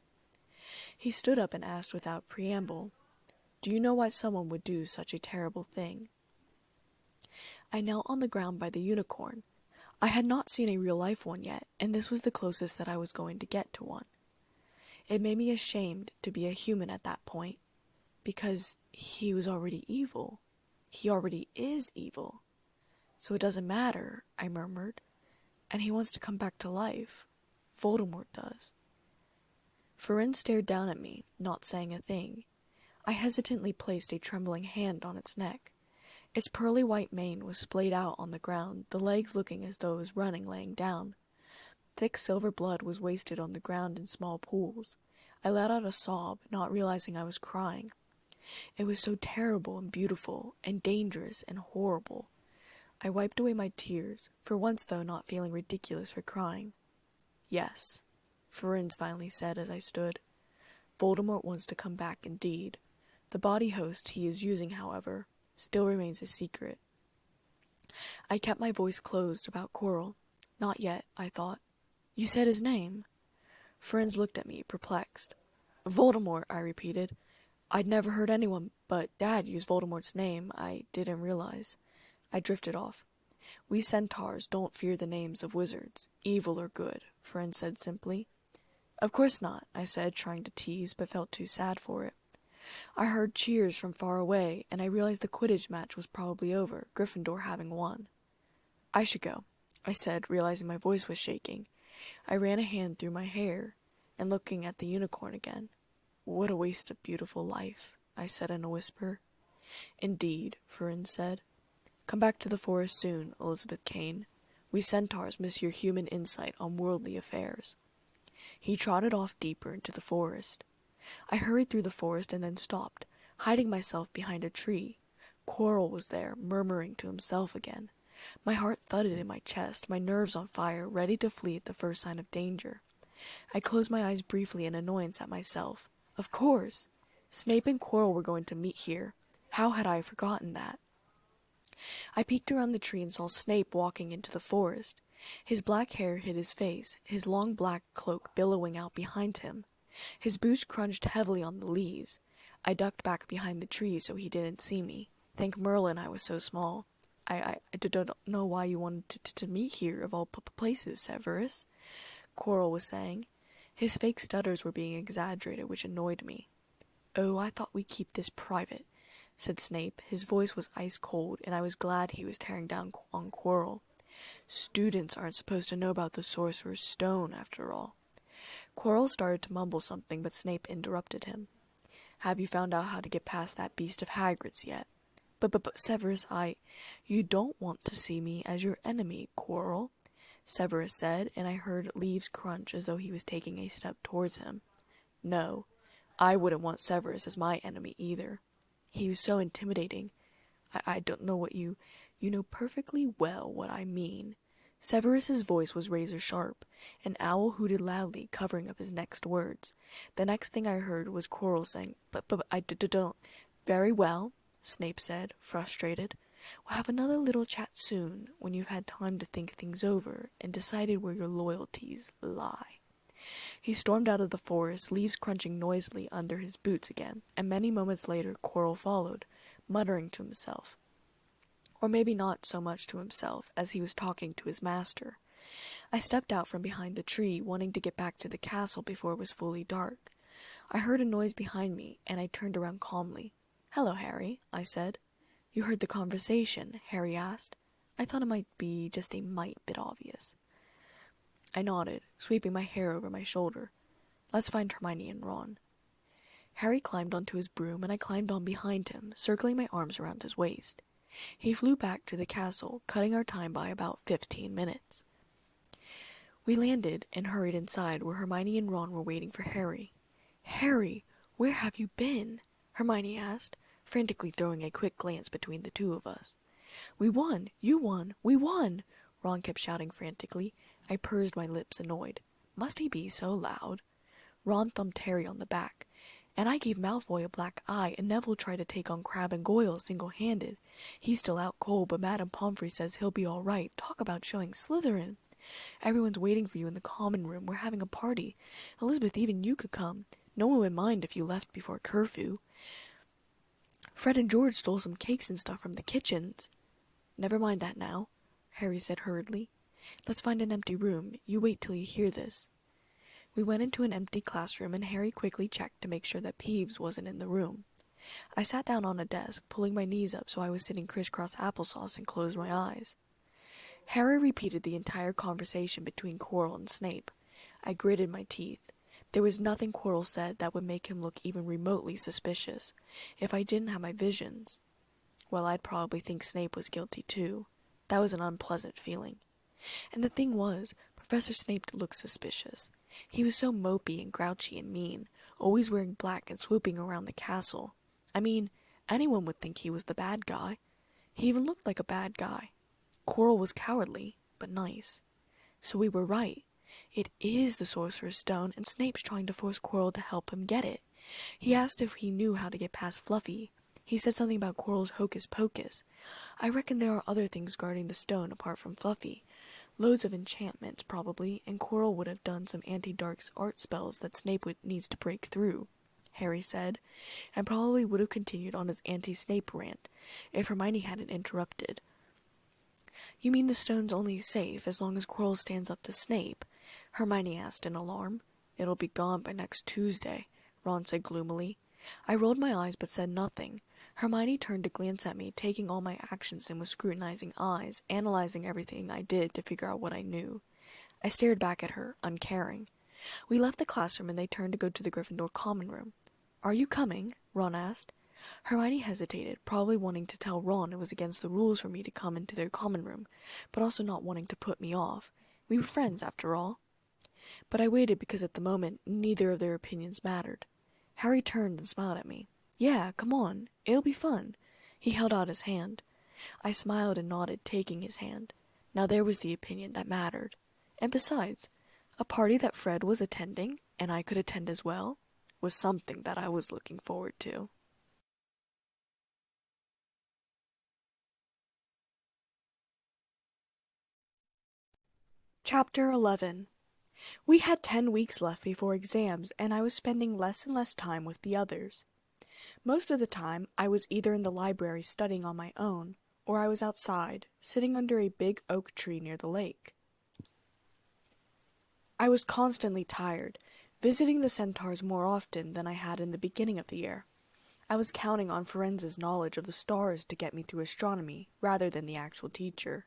He stood up and asked without preamble, "Do you know why someone would do such a terrible thing?" I knelt on the ground by the unicorn. I had not seen a real-life one yet, and this was the closest that I was going to get to one. It made me ashamed to be a human at that point, because he was already evil. He already is evil. So it doesn't matter, I murmured. And he wants to come back to life. Voldemort does. Ferenz stared down at me, not saying a thing. I hesitantly placed a trembling hand on its neck. Its pearly white mane was splayed out on the ground, the legs looking as though it was running laying down. Thick silver blood was wasted on the ground in small pools. I let out a sob, not realizing I was crying. It was so terrible and beautiful, and dangerous and horrible. I wiped away my tears, for once though not feeling ridiculous for crying. Yes, Firenze finally said as I stood. Voldemort wants to come back indeed. The body host he is using, however, still remains a secret. I kept my voice closed about Quirrell. Not yet, I thought. You said his name? Firenze looked at me, perplexed. Voldemort, I repeated. I'd never heard anyone but Dad use Voldemort's name. I didn't realize. I drifted off. We centaurs don't fear the names of wizards, evil or good, Firenze said simply. Of course not, I said, trying to tease, but felt too sad for it. I heard cheers from far away, and I realized the Quidditch match was probably over, Gryffindor having won. I should go, I said, realizing my voice was shaking. I ran a hand through my hair, and looking at the unicorn again. What a waste of beautiful life, I said in a whisper. Indeed, Firenze said. Come back to the forest soon, Elizabeth Kane. We centaurs miss your human insight on worldly affairs. He trotted off deeper into the forest. I hurried through the forest and then stopped, hiding myself behind a tree. Quirrell was there, murmuring to himself again. My heart thudded in my chest, my nerves on fire, ready to flee at the first sign of danger. I closed my eyes briefly in annoyance at myself. Of course! Snape and Quirrell were going to meet here. How had I forgotten that? I peeked around the tree and saw Snape walking into the forest. His black hair hid his face, his long black cloak billowing out behind him. His boots crunched heavily on the leaves. I ducked back behind the tree so he didn't see me. Thank Merlin I was so small. I don't know why you wanted to meet here of all places, Severus, Quirrell was saying. His fake stutters were being exaggerated, which annoyed me. Oh, I thought we'd keep this private, said Snape. His voice was ice cold, and I was glad he was tearing down on Quirrell. Students aren't supposed to know about the Sorcerer's Stone, after all. Quirrell started to mumble something, but Snape interrupted him. Have you found out how to get past that beast of Hagrid's yet? But Severus, You don't want to see me as your enemy, Quirrell, Severus said, and I heard leaves crunch as though he was taking a step towards him. No, I wouldn't want Severus as my enemy either. He was so intimidating. I don't know what you know perfectly well what I mean. Severus's voice was razor sharp. An owl hooted loudly, covering up his next words. The next thing I heard was Quirrell saying, But I don't. Very well, Snape said, frustrated. We'll have another little chat soon, when you've had time to think things over and decided where your loyalties lie. He stormed out of the forest, leaves crunching noisily under his boots again, and many moments later Quirrell followed, muttering to himself. Or maybe not so much to himself, as he was talking to his master. I stepped out from behind the tree, wanting to get back to the castle before it was fully dark. I heard a noise behind me, and I turned around calmly. Hello, Harry, I said. You heard the conversation, Harry asked. I thought it might be just a mite bit obvious. I nodded, sweeping my hair over my shoulder. Let's find Hermione and Ron. Harry climbed onto his broom, and I climbed on behind him, circling my arms around his waist. He flew back to the castle, cutting our time by about 15 minutes. We landed and hurried inside, where Hermione and Ron were waiting for Harry. Harry, where have you been? Hermione asked, frantically throwing a quick glance between the two of us. We won! You won! We won! Ron kept shouting frantically. I pursed my lips, annoyed. Must he be so loud? Ron thumped Harry on the back. And I gave Malfoy a black eye, and Neville tried to take on Crabbe and Goyle single-handed. He's still out cold, but Madame Pomfrey says he'll be all right. Talk about showing Slytherin. Everyone's waiting for you in the common room. We're having a party. Elizabeth, even you could come. No one would mind if you left before curfew. Fred and George stole some cakes and stuff from the kitchens. Never mind that now, Harry said hurriedly. Let's find an empty room. You wait till you hear this. We went into an empty classroom, and Harry quickly checked to make sure that Peeves wasn't in the room. I sat down on a desk, pulling my knees up so I was sitting crisscross applesauce, and closed my eyes. Harry repeated the entire conversation between Quirrell and Snape. I gritted my teeth. There was nothing Quirrell said that would make him look even remotely suspicious. If I didn't have my visions, well, I'd probably think Snape was guilty too. That was an unpleasant feeling. And the thing was, Professor Snape looked suspicious. He was so mopey and grouchy and mean, always wearing black and swooping around the castle. I mean, anyone would think he was the bad guy. He even looked like a bad guy. Quirrell was cowardly, but nice. So we were right. It is the Sorcerer's Stone, and Snape's trying to force Quirrell to help him get it. He asked if he knew how to get past Fluffy. He said something about Quirrell's hocus pocus. I reckon there are other things guarding the stone apart from Fluffy. Loads of enchantments, probably, and Quirrell would have done some anti-dark art spells that Snape needs to break through, Harry said, and probably would have continued on his anti-Snape rant if Hermione hadn't interrupted. You mean the stone's only safe as long as Quirrell stands up to Snape? Hermione asked in alarm. It'll be gone by next Tuesday, Ron said gloomily. I rolled my eyes but said nothing. Hermione turned to glance at me, taking all my actions in with scrutinizing eyes, analyzing everything I did to figure out what I knew. I stared back at her, uncaring. We left the classroom and they turned to go to the Gryffindor common room. Are you coming? Ron asked. Hermione hesitated, probably wanting to tell Ron it was against the rules for me to come into their common room, but also not wanting to put me off. We were friends, after all. But I waited because at the moment, neither of their opinions mattered. Harry turned and smiled at me. Yeah, come on. It'll be fun. He held out his hand. I smiled and nodded, taking his hand. Now there was the opinion that mattered. And besides, a party that Fred was attending, and I could attend as well, was something that I was looking forward to. Chapter 11. We had 10 weeks left before exams, and I was spending less and less time with the others. Most of the time, I was either in the library studying on my own, or I was outside, sitting under a big oak tree near the lake. I was constantly tired, visiting the centaurs more often than I had in the beginning of the year. I was counting on Firenze's knowledge of the stars to get me through astronomy, rather than the actual teacher.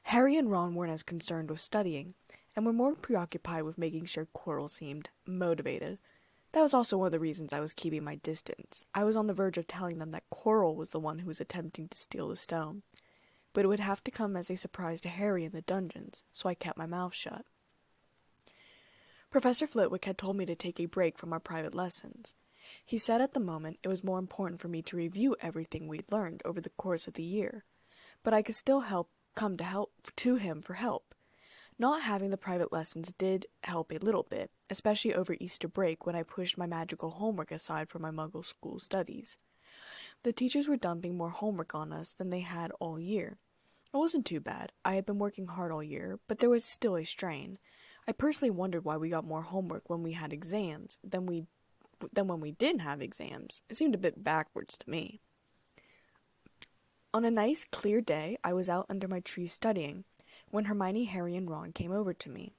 Harry and Ron weren't as concerned with studying, and were more preoccupied with making sure Quirrell seemed motivated. That was also one of the reasons I was keeping my distance. I was on the verge of telling them that Quirrell was the one who was attempting to steal the stone, but it would have to come as a surprise to Harry in the dungeons, so I kept my mouth shut. Professor Flitwick had told me to take a break from our private lessons. He said at the moment it was more important for me to review everything we'd learned over the course of the year, but I could still come to him for help. Not having the private lessons did help a little bit, especially over Easter break when I pushed my magical homework aside for my Muggle school studies. The teachers were dumping more homework on us than they had all year. It wasn't too bad. I had been working hard all year, but there was still a strain. I personally wondered why we got more homework when we had exams than when we didn't have exams. It seemed a bit backwards to me. On a nice, clear day, I was out under my tree studying, when Hermione, Harry, and Ron came over to me.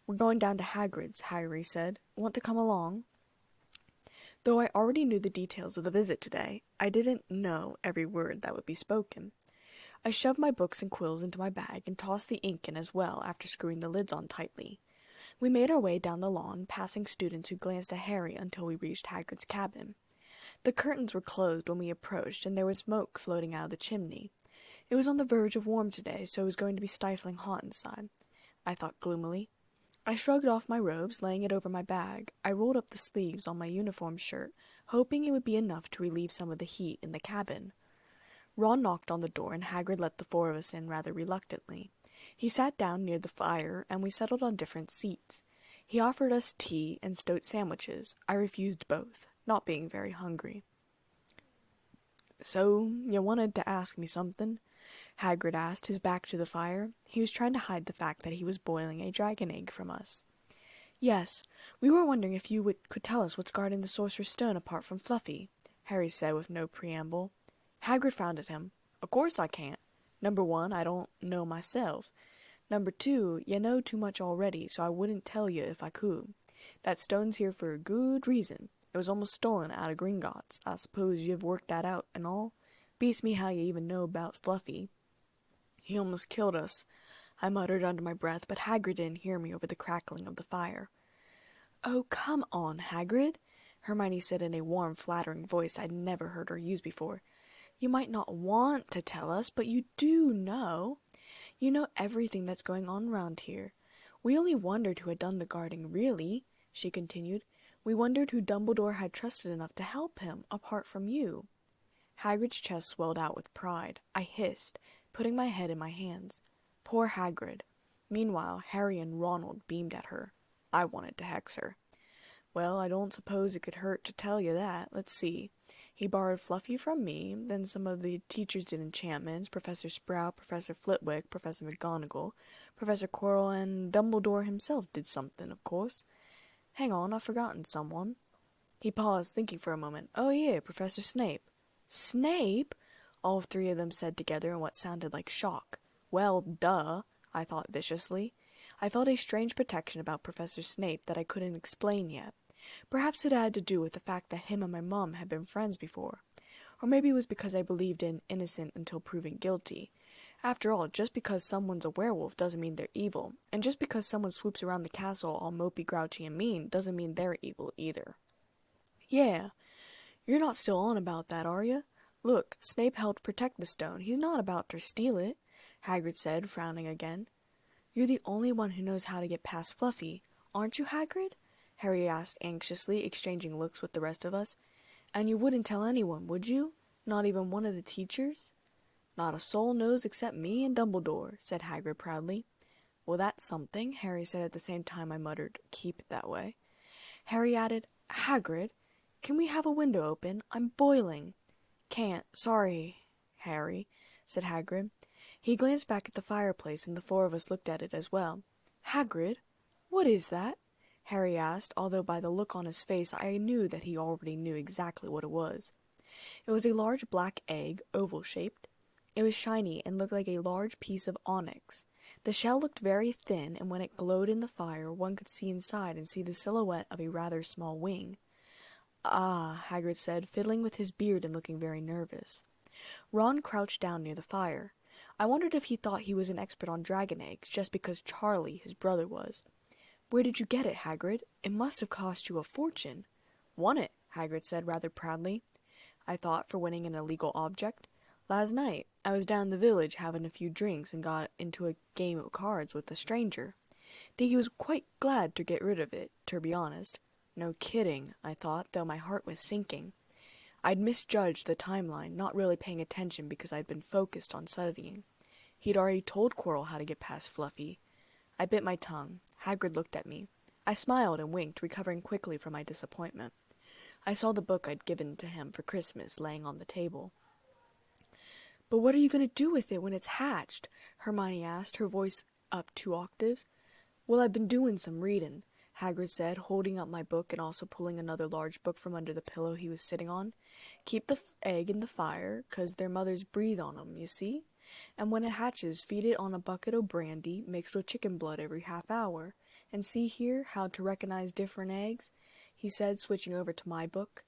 We're going down to Hagrid's, Harry said. Want to come along? Though I already knew the details of the visit today, I didn't know every word that would be spoken. I shoved my books and quills into my bag and tossed the ink in as well after screwing the lids on tightly. We made our way down the lawn, passing students who glanced at Harry until we reached Hagrid's cabin. The curtains were closed when we approached, and there was smoke floating out of the chimney. It was on the verge of warm today, so it was going to be stifling hot inside, I thought gloomily. I shrugged off my robes, laying it over my bag. I rolled up the sleeves on my uniform shirt, hoping it would be enough to relieve some of the heat in the cabin. Ron knocked on the door, and Hagrid let the four of us in rather reluctantly. He sat down near the fire, and we settled on different seats. He offered us tea and stoat sandwiches. I refused both, not being very hungry. So, you wanted to ask me something? Hagrid asked, his back to the fire. He was trying to hide the fact that he was boiling a dragon egg from us. Yes, we were wondering if you could tell us what's guarding the Sorcerer's Stone apart from Fluffy, Harry said with no preamble. Hagrid frowned at him. Of course I can't. Number 1, I don't know myself. Number 2, you know too much already, so I wouldn't tell you if I could. That stone's here for a good reason. It was almost stolen out of Gringotts. I suppose you've worked that out and all? Beats me how you even know about Fluffy. He almost killed us, I muttered under my breath, but Hagrid didn't hear me over the crackling of the fire. Oh, come on, Hagrid, Hermione said in a warm, flattering voice I'd never heard her use before. You might not want to tell us, but you do know. You know everything that's going on around here. We only wondered who had done the guarding, really, she continued. We wondered who Dumbledore had trusted enough to help him, apart from you. Hagrid's chest swelled out with pride. I hissed, putting my head in my hands. Poor Hagrid. Meanwhile, Harry and Ronald beamed at her. I wanted to hex her. Well, I don't suppose it could hurt to tell you that. Let's see. He borrowed Fluffy from me, then some of the teachers did enchantments, Professor Sprout, Professor Flitwick, Professor McGonagall, Professor Quirrell, and Dumbledore himself did something, of course. Hang on, I've forgotten someone. He paused, thinking for a moment. Oh yeah, Professor Snape. Snape? All three of them said together in what sounded like shock. Well, duh, I thought viciously. I felt a strange protection about Professor Snape that I couldn't explain yet. Perhaps it had to do with the fact that him and my mom had been friends before. Or maybe it was because I believed in innocent until proven guilty. After all, just because someone's a werewolf doesn't mean they're evil, and just because someone swoops around the castle all mopey, grouchy, and mean doesn't mean they're evil either. Yeah, you're not still on about that, are you? Look, Snape helped protect the stone. He's not about to steal it, Hagrid said, frowning again. You're the only one who knows how to get past Fluffy, aren't you, Hagrid? Harry asked anxiously, exchanging looks with the rest of us. And you wouldn't tell anyone, would you? Not even one of the teachers? Not a soul knows except me and Dumbledore, said Hagrid proudly. Well, that's something, Harry said at the same time I muttered, keep it that way. Harry added, Hagrid, can we have a window open? I'm boiling. Can't, sorry, Harry, said Hagrid. He glanced back at the fireplace, and the four of us looked at it as well. Hagrid, what is that? Harry asked, although by the look on his face I knew that he already knew exactly what it was. It was a large black egg, oval-shaped. It was shiny and looked like a large piece of onyx. The shell looked very thin, and when it glowed in the fire, one could see inside and see the silhouette of a rather small wing. Ah, Hagrid said, fiddling with his beard and looking very nervous. Ron crouched down near the fire. I wondered if he thought he was an expert on dragon eggs, just because Charlie, his brother, was. Where did you get it, Hagrid? It must have cost you a fortune. Won it, Hagrid said rather proudly. I thought, for winning an illegal object. Last night, I was down in the village having a few drinks and got into a game of cards with a stranger. Think he was quite glad to get rid of it, to be honest. No kidding, I thought, though my heart was sinking. I'd misjudged the timeline, not really paying attention because I'd been focused on studying. He'd already told Quirrell how to get past Fluffy. I bit my tongue. Hagrid looked at me. I smiled and winked, recovering quickly from my disappointment. I saw the book I'd given to him for Christmas laying on the table. But what are you going to do with it when it's hatched? Hermione asked, her voice up 2 octaves. Well, I've been doing some reading, Hagrid said, holding up my book and also pulling another large book from under the pillow he was sitting on. Keep the egg in the fire, 'cause their mothers breathe on 'em, you see? And when it hatches, feed it on a bucket of brandy mixed with chicken blood every half hour. And see here how to recognize different eggs, he said, switching over to my book.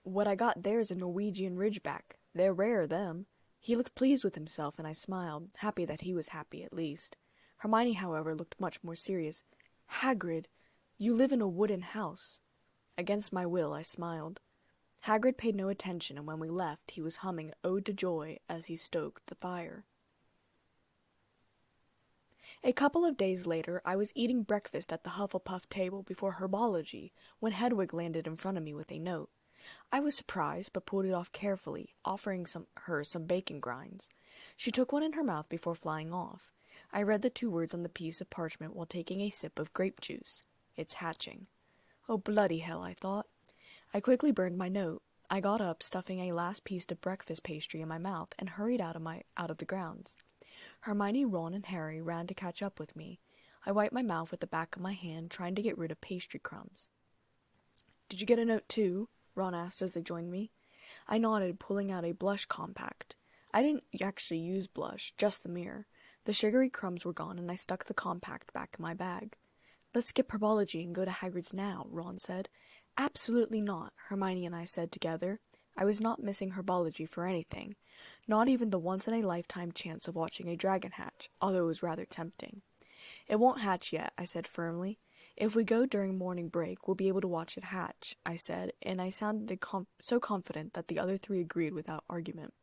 What I got there's a Norwegian Ridgeback. They're rare, them. He looked pleased with himself, and I smiled, happy that he was happy at least. Hermione, however, looked much more serious. Hagrid, you live in a wooden house. Against my will, I smiled. Hagrid paid no attention, and when we left, he was humming Ode to Joy as he stoked the fire. A couple of days later, I was eating breakfast at the Hufflepuff table before herbology when Hedwig landed in front of me with a note. I was surprised, but pulled it off carefully, offering her some bacon grinds. She took one in her mouth before flying off. I read the 2 words on the piece of parchment while taking a sip of grape juice. It's hatching. Oh, bloody hell, I thought. I quickly burned my note. I got up, stuffing a last piece of breakfast pastry in my mouth, and hurried out of the grounds. Hermione, Ron, and Harry ran to catch up with me. I wiped my mouth with the back of my hand, trying to get rid of pastry crumbs. Did you get a note too? Ron asked as they joined me. I nodded, pulling out a blush compact. I didn't actually use blush, just the mirror. The sugary crumbs were gone, and I stuck the compact back in my bag. Let's skip herbology and go to Hagrid's now, Ron said. Absolutely not, Hermione and I said together. I was not missing herbology for anything, not even the once-in-a-lifetime chance of watching a dragon hatch, although it was rather tempting. It won't hatch yet, I said firmly. If we go during morning break, we'll be able to watch it hatch, I said, and I sounded so confident that the other 3 agreed without argument.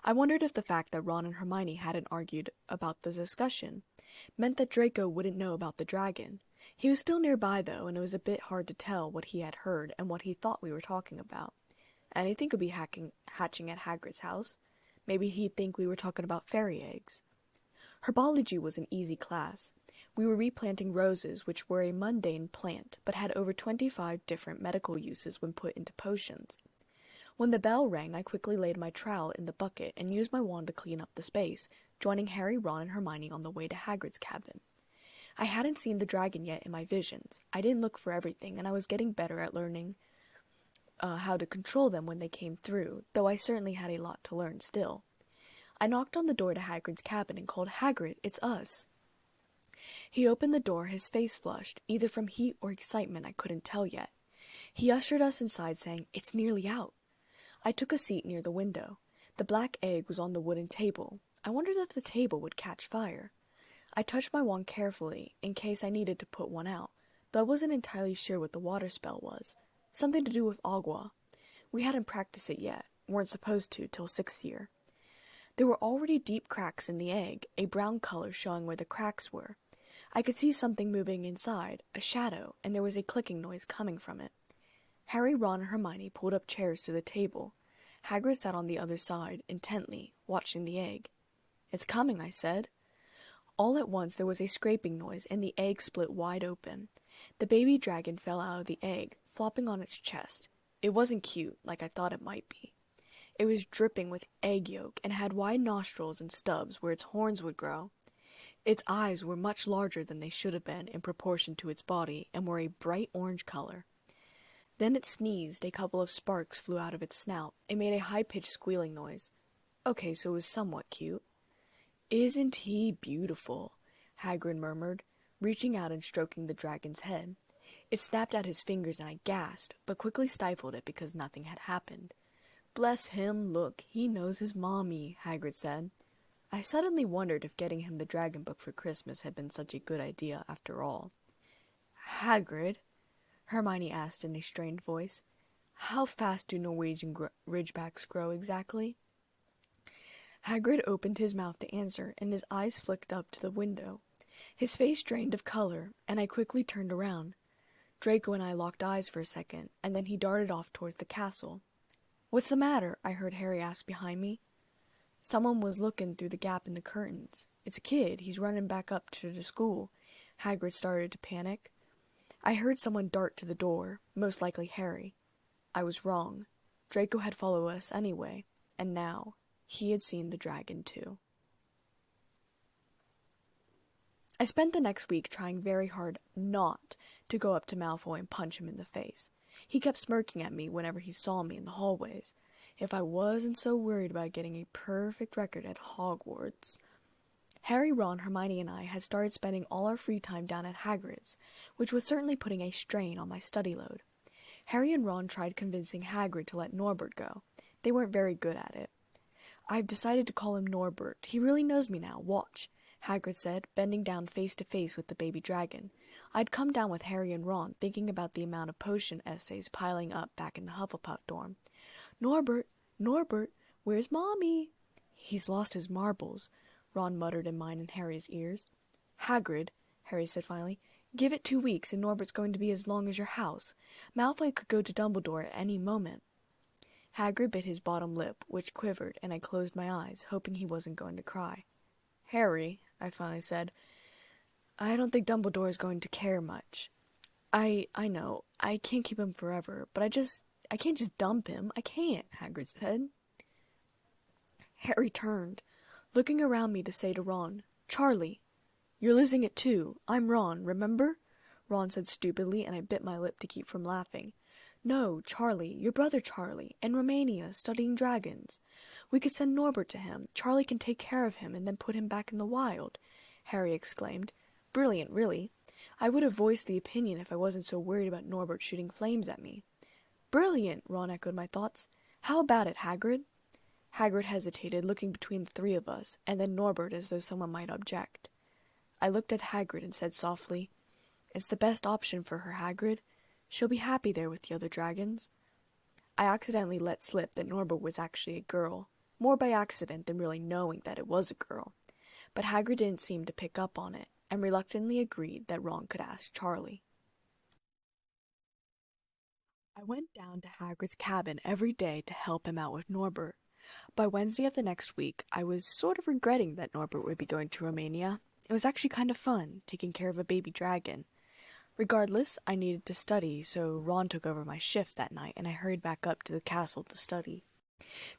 I wondered if the fact that Ron and Hermione hadn't argued about the discussion meant that Draco wouldn't know about the dragon. He was still nearby, though, and it was a bit hard to tell what he had heard and what he thought we were talking about. Anything could be hatching at Hagrid's house. Maybe he'd think we were talking about fairy eggs. Herbology was an easy class. We were replanting roses, which were a mundane plant, but had over 25 different medical uses when put into potions. When the bell rang, I quickly laid my trowel in the bucket and used my wand to clean up the space, joining Harry, Ron, and Hermione on the way to Hagrid's cabin. I hadn't seen the dragon yet in my visions. I didn't look for everything, and I was getting better at learning how to control them when they came through, though I certainly had a lot to learn still. I knocked on the door to Hagrid's cabin and called, "Hagrid, it's us." He opened the door, his face flushed, either from heat or excitement, I couldn't tell yet. He ushered us inside, saying, "It's nearly out." I took a seat near the window. The black egg was on the wooden table. I wondered if the table would catch fire. I touched my wand carefully, in case I needed to put one out, though I wasn't entirely sure what the water spell was. Something to do with agua. We hadn't practiced it yet, weren't supposed to till 6th year. There were already deep cracks in the egg, a brown color showing where the cracks were. I could see something moving inside, a shadow, and there was a clicking noise coming from it. Harry, Ron, and Hermione pulled up chairs to the table. Hagrid sat on the other side, intently, watching the egg. "It's coming," I said. All at once there was a scraping noise, and the egg split wide open. The baby dragon fell out of the egg, flopping on its chest. It wasn't cute, like I thought it might be. It was dripping with egg yolk, and had wide nostrils and stubs where its horns would grow. Its eyes were much larger than they should have been in proportion to its body, and were a bright orange color. Then it sneezed, a couple of sparks flew out of its snout. It made a high-pitched squealing noise. Okay, so it was somewhat cute. "Isn't he beautiful?" Hagrid murmured, reaching out and stroking the dragon's head. It snapped at his fingers and I gasped, but quickly stifled it because nothing had happened. "Bless him, look, he knows his mommy," Hagrid said. I suddenly wondered if getting him the dragon book for Christmas had been such a good idea after all. "Hagrid," Hermione asked in a strained voice, "how fast do Norwegian ridgebacks grow exactly?" Hagrid opened his mouth to answer, and his eyes flicked up to the window. His face drained of color, and I quickly turned around. Draco and I locked eyes for a second, and then he darted off towards the castle. "What's the matter?" I heard Harry ask behind me. Someone was looking through the gap in the curtains. "It's a kid. He's running back up to the school." Hagrid started to panic. I heard someone dart to the door, most likely Harry. I was wrong. Draco had followed us anyway, and now he had seen the dragon too. I spent the next week trying very hard not to go up to Malfoy and punch him in the face. He kept smirking at me whenever he saw me in the hallways. If I wasn't so worried about getting a perfect record at Hogwarts. Harry, Ron, Hermione, and I had started spending all our free time down at Hagrid's, which was certainly putting a strain on my study load. Harry and Ron tried convincing Hagrid to let Norbert go. They weren't very good at it. "I've decided to call him Norbert. He really knows me now. Watch," Hagrid said, bending down face to face with the baby dragon. I'd come down with Harry and Ron, thinking about the amount of potion essays piling up back in the Hufflepuff dorm. "Norbert, Norbert, where's Mommy?" "He's lost his marbles," Ron muttered in mine and Harry's ears. "Hagrid," Harry said finally, "give it 2 weeks and Norbert's going to be as long as your house. Malfoy could go to Dumbledore at any moment." Hagrid bit his bottom lip, which quivered, and I closed my eyes, hoping he wasn't going to cry. "Harry," I finally said, "I don't think Dumbledore is going to care much. I know, I can't keep him forever, but I can't just dump him. I can't," Hagrid said. Harry turned, looking around me to say to Ron, "Charlie, you're losing it too. I'm Ron, remember?" Ron said stupidly, and I bit my lip to keep from laughing. "No, Charlie, your brother Charlie, in Romania, studying dragons. We could send Norbert to him. Charlie can take care of him and then put him back in the wild," Harry exclaimed. "Brilliant, really. I would have voiced the opinion if I wasn't so worried about Norbert shooting flames at me." "Brilliant," Ron echoed my thoughts. "How about it, Hagrid?" Hagrid hesitated, looking between the three of us, and then Norbert as though someone might object. I looked at Hagrid and said softly, "It's the best option for her, Hagrid. She'll be happy there with the other dragons." I accidentally let slip that Norbert was actually a girl, more by accident than really knowing that it was a girl. But Hagrid didn't seem to pick up on it, and reluctantly agreed that Ron could ask Charlie. I went down to Hagrid's cabin every day to help him out with Norbert. By Wednesday of the next week, I was sort of regretting that Norbert would be going to Romania. It was actually kind of fun, taking care of a baby dragon. Regardless, I needed to study, so Ron took over my shift that night, and I hurried back up to the castle to study.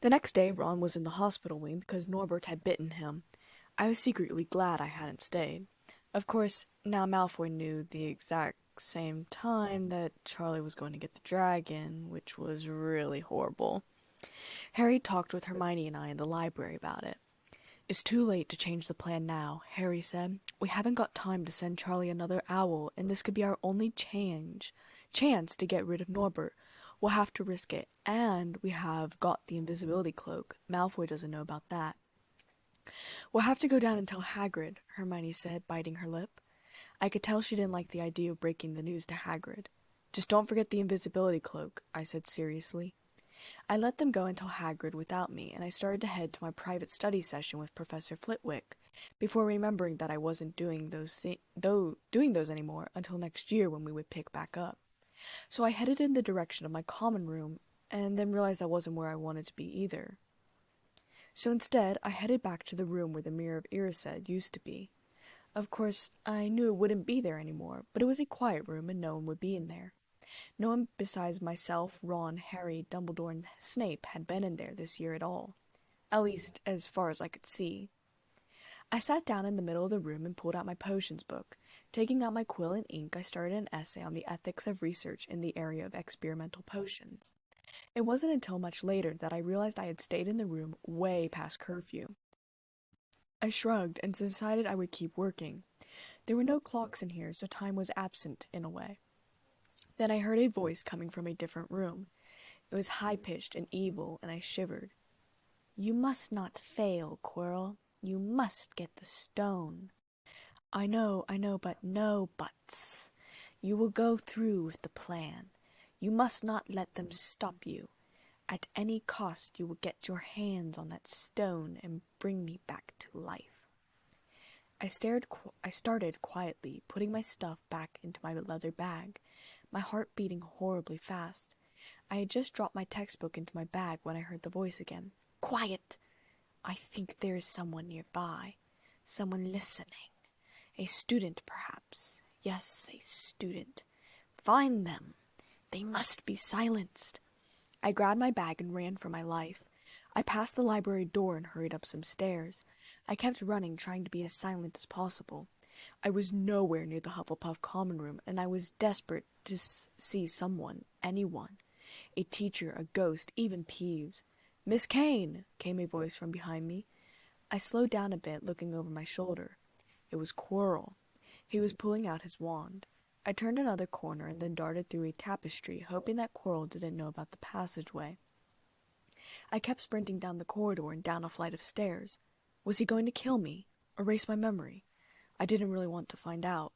The next day, Ron was in the hospital wing because Norbert had bitten him. I was secretly glad I hadn't stayed. Of course, now Malfoy knew the exact same time that Charlie was going to get the dragon, which was really horrible. Harry talked with Hermione and I in the library about it. "It's too late to change the plan now," Harry said. "We haven't got time to send Charlie another owl, and this could be our only chance to get rid of Norbert. We'll have to risk it, and we have got the invisibility cloak. Malfoy doesn't know about that." "We'll have to go down and tell Hagrid," Hermione said, biting her lip. I could tell she didn't like the idea of breaking the news to Hagrid. "Just don't forget the invisibility cloak," I said seriously. I let them go and tell Hagrid without me, and I started to head to my private study session with Professor Flitwick, before remembering that I wasn't doing those anymore until next year when we would pick back up. So I headed in the direction of my common room, and then realized that wasn't where I wanted to be either. So instead, I headed back to the room where the Mirror of Erised used to be. Of course, I knew it wouldn't be there anymore, but it was a quiet room and no one would be in there. No one besides myself, Ron, Harry, Dumbledore, and Snape had been in there this year at all. At least, as far as I could see. I sat down in the middle of the room and pulled out my potions book. Taking out my quill and ink, I started an essay on the ethics of research in the area of experimental potions. It wasn't until much later that I realized I had stayed in the room way past curfew. I shrugged and decided I would keep working. There were no clocks in here, so time was absent in a way. Then I heard a voice coming from a different room. It was high-pitched and evil, and I shivered. "You must not fail, Quirrell. You must get the stone." I know, but no buts. You will go through with the plan. You must not let them stop you. At any cost you will get your hands on that stone and bring me back to life." I started quietly, putting my stuff back into my leather bag, my heart beating horribly fast. I had just dropped my textbook into my bag when I heard the voice again. "Quiet! I think there is someone nearby. Someone listening. A student, perhaps. Yes, a student. Find them. They must be silenced." I grabbed my bag and ran for my life. I passed the library door and hurried up some stairs. I kept running, trying to be as silent as possible. I was nowhere near the Hufflepuff common room, and I was desperate to see someone, anyone. A teacher, a ghost, even Peeves. "Miss Kane!" came a voice from behind me. I slowed down a bit, looking over my shoulder. It was Quirrell. He was pulling out his wand. I turned another corner and then darted through a tapestry, hoping that Quirrell didn't know about the passageway. I kept sprinting down the corridor and down a flight of stairs. Was he going to kill me? Erase my memory? I didn't really want to find out.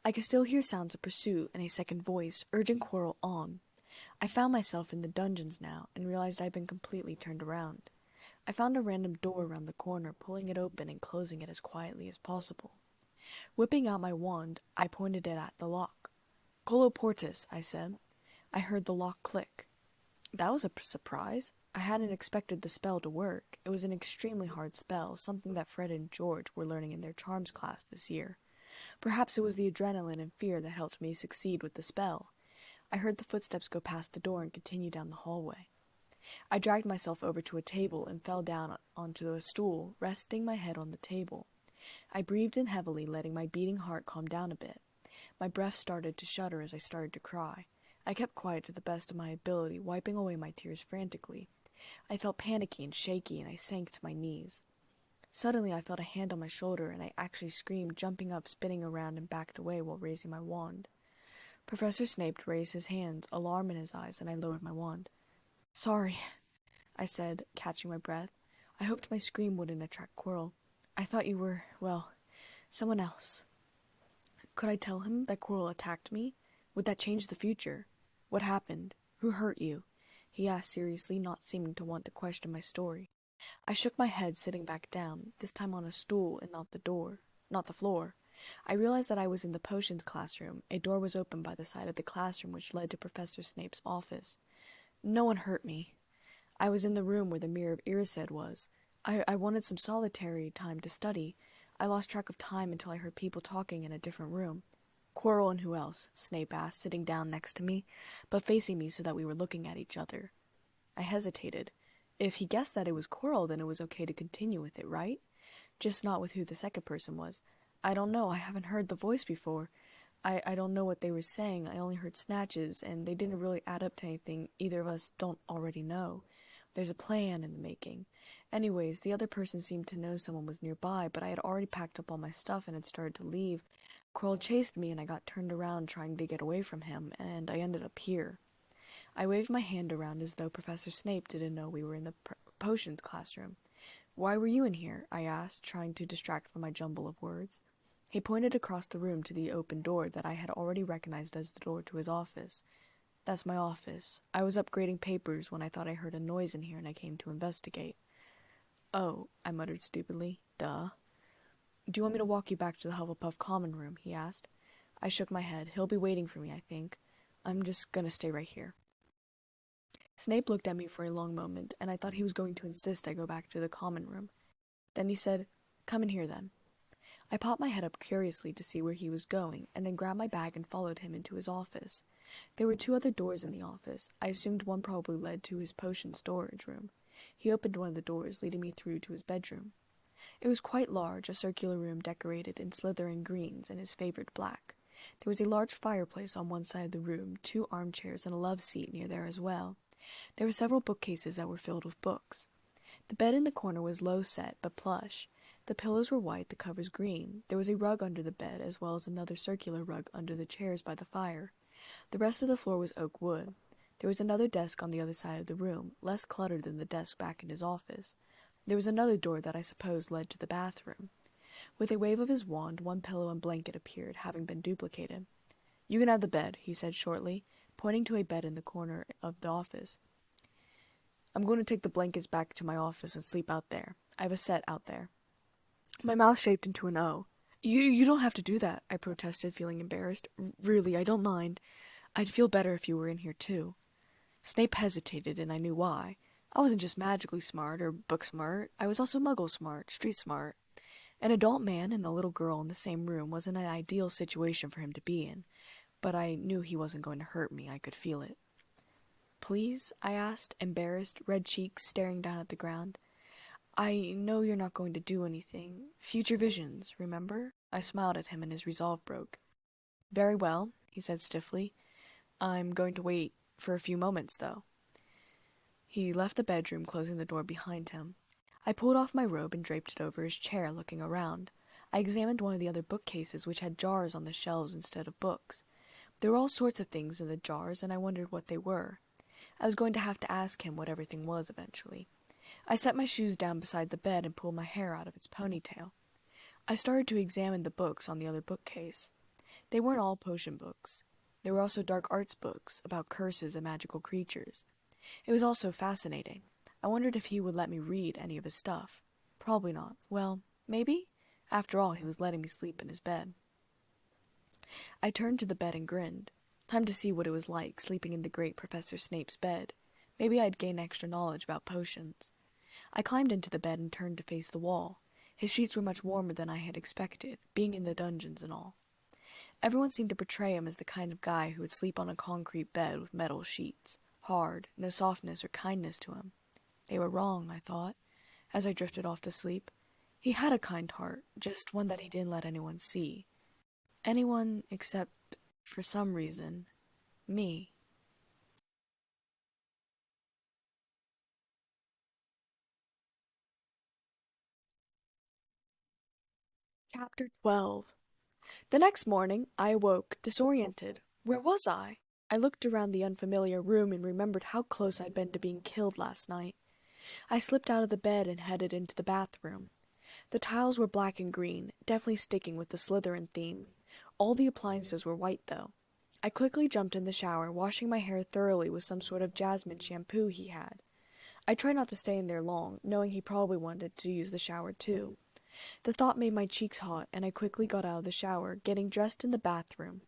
I could still hear sounds of pursuit and a second voice, urging Quirrell on. I found myself in the dungeons now, and realized I'd been completely turned around. I found a random door around the corner, pulling it open and closing it as quietly as possible. Whipping out my wand, I pointed it at the lock. "Colloportus," I said. I heard the lock click. That was a surprise. I hadn't expected the spell to work. It was an extremely hard spell, something that Fred and George were learning in their charms class this year. Perhaps it was the adrenaline and fear that helped me succeed with the spell. I heard the footsteps go past the door and continue down the hallway. I dragged myself over to a table and fell down onto a stool, resting my head on the table. I breathed in heavily, letting my beating heart calm down a bit. My breath started to shudder as I started to cry. I kept quiet to the best of my ability, wiping away my tears frantically. I felt panicky and shaky, and I sank to my knees. Suddenly I felt a hand on my shoulder, and I actually screamed, jumping up, spinning around, and backed away while raising my wand. Professor Snape raised his hands, alarm in his eyes, and I lowered my wand. "Sorry," I said, catching my breath. I hoped my scream wouldn't attract Quirrell. "I thought you were, well, someone else." Could I tell him that Quirrell attacked me? Would that change the future? "What happened? Who hurt you?" he asked seriously, not seeming to want to question my story. I shook my head, sitting back down, this time on a stool and not the floor. I realized that I was in the potions classroom. A door was open by the side of the classroom which led to Professor Snape's office. "No one hurt me." I was in the room where the Mirror of Irised was. I wanted some solitary time to study. I lost track of time until I heard people talking in a different room. Quirrell and who else? Snape asked, sitting down next to me, but facing me so that we were looking at each other. I hesitated. If he guessed that it was Quirrell, then it was okay to continue with it, right? Just not with who the second person was. I don't know, I haven't heard the voice before. I don't know what they were saying, I only heard snatches, and they didn't really add up to anything either of us don't already know. There's a plan in the making. Anyways, the other person seemed to know someone was nearby, but I had already packed up all my stuff and had started to leave. Quirrell chased me, and I got turned around trying to get away from him, and I ended up here. I waved my hand around as though Professor Snape didn't know we were in the potions classroom. Why were you in here? I asked, trying to distract from my jumble of words. He pointed across the room to the open door that I had already recognized as the door to his office. That's my office. I was upgrading papers when I thought I heard a noise in here and I came to investigate. Oh, I muttered stupidly. Duh. Do you want me to walk you back to the Hufflepuff common room? He asked. I shook my head. He'll be waiting for me, I think. I'm just gonna stay right here. Snape looked at me for a long moment, and I thought he was going to insist I go back to the common room. Then he said, Come in here, then. I popped my head up curiously to see where he was going, and then grabbed my bag and followed him into his office. There were 2 other doors in the office. I assumed one probably led to his potion storage room. He opened one of the doors, leading me through to his bedroom. It was quite large, a circular room decorated in Slytherin greens and his favorite black. There was a large fireplace on one side of the room, 2 armchairs and a love seat near there as well. There were several bookcases that were filled with books. The bed in the corner was low set, but plush. The pillows were white, the covers green. There was a rug under the bed, as well as another circular rug under the chairs by the fire. The rest of the floor was oak wood. There was another desk on the other side of the room, less cluttered than the desk back in his office. There was another door that I suppose led to the bathroom. With a wave of his wand, 1 pillow and blanket appeared, having been duplicated. You can have the bed, he said shortly, pointing to a bed in the corner of the office. I'm going to take the blankets back to my office and sleep out there. I have a set out there. My mouth shaped into an O. You don't have to do that, I protested, feeling embarrassed. Really, I don't mind. I'd feel better if you were in here, too. Snape hesitated, and I knew why. I wasn't just magically smart or book smart. I was also muggle smart, street smart. An adult man and a little girl in the same room wasn't an ideal situation for him to be in, but I knew he wasn't going to hurt me. I could feel it. Please? I asked, embarrassed, red cheeks, staring down at the ground. I know you're not going to do anything. Future visions, remember? I smiled at him and his resolve broke. Very well, he said stiffly. I'm going to wait for a few moments, though. He left the bedroom, closing the door behind him. I pulled off my robe and draped it over his chair, looking around. I examined one of the other bookcases, which had jars on the shelves instead of books. There were all sorts of things in the jars, and I wondered what they were. I was going to have to ask him what everything was eventually. I set my shoes down beside the bed and pulled my hair out of its ponytail. I started to examine the books on the other bookcase. They weren't all potion books. There were also dark arts books about curses and magical creatures. It was all so fascinating. I wondered if he would let me read any of his stuff. Probably not. Well, maybe? After all, he was letting me sleep in his bed. I turned to the bed and grinned. Time to see what it was like, sleeping in the great Professor Snape's bed. Maybe I'd gain extra knowledge about potions. I climbed into the bed and turned to face the wall. His sheets were much warmer than I had expected, being in the dungeons and all. Everyone seemed to portray him as the kind of guy who would sleep on a concrete bed with metal sheets. Hard, no softness or kindness to him. They were wrong, I thought, as I drifted off to sleep. He had a kind heart, just one that he didn't let anyone see. Anyone except, for some reason, me. Chapter 12. The next morning, I awoke, disoriented. Where was I? I looked around the unfamiliar room and remembered how close I'd been to being killed last night. I slipped out of the bed and headed into the bathroom. The tiles were black and green, definitely sticking with the Slytherin theme. All the appliances were white, though. I quickly jumped in the shower, washing my hair thoroughly with some sort of jasmine shampoo he had. I tried not to stay in there long, knowing he probably wanted to use the shower too. The thought made my cheeks hot, and I quickly got out of the shower, getting dressed in the bathroom.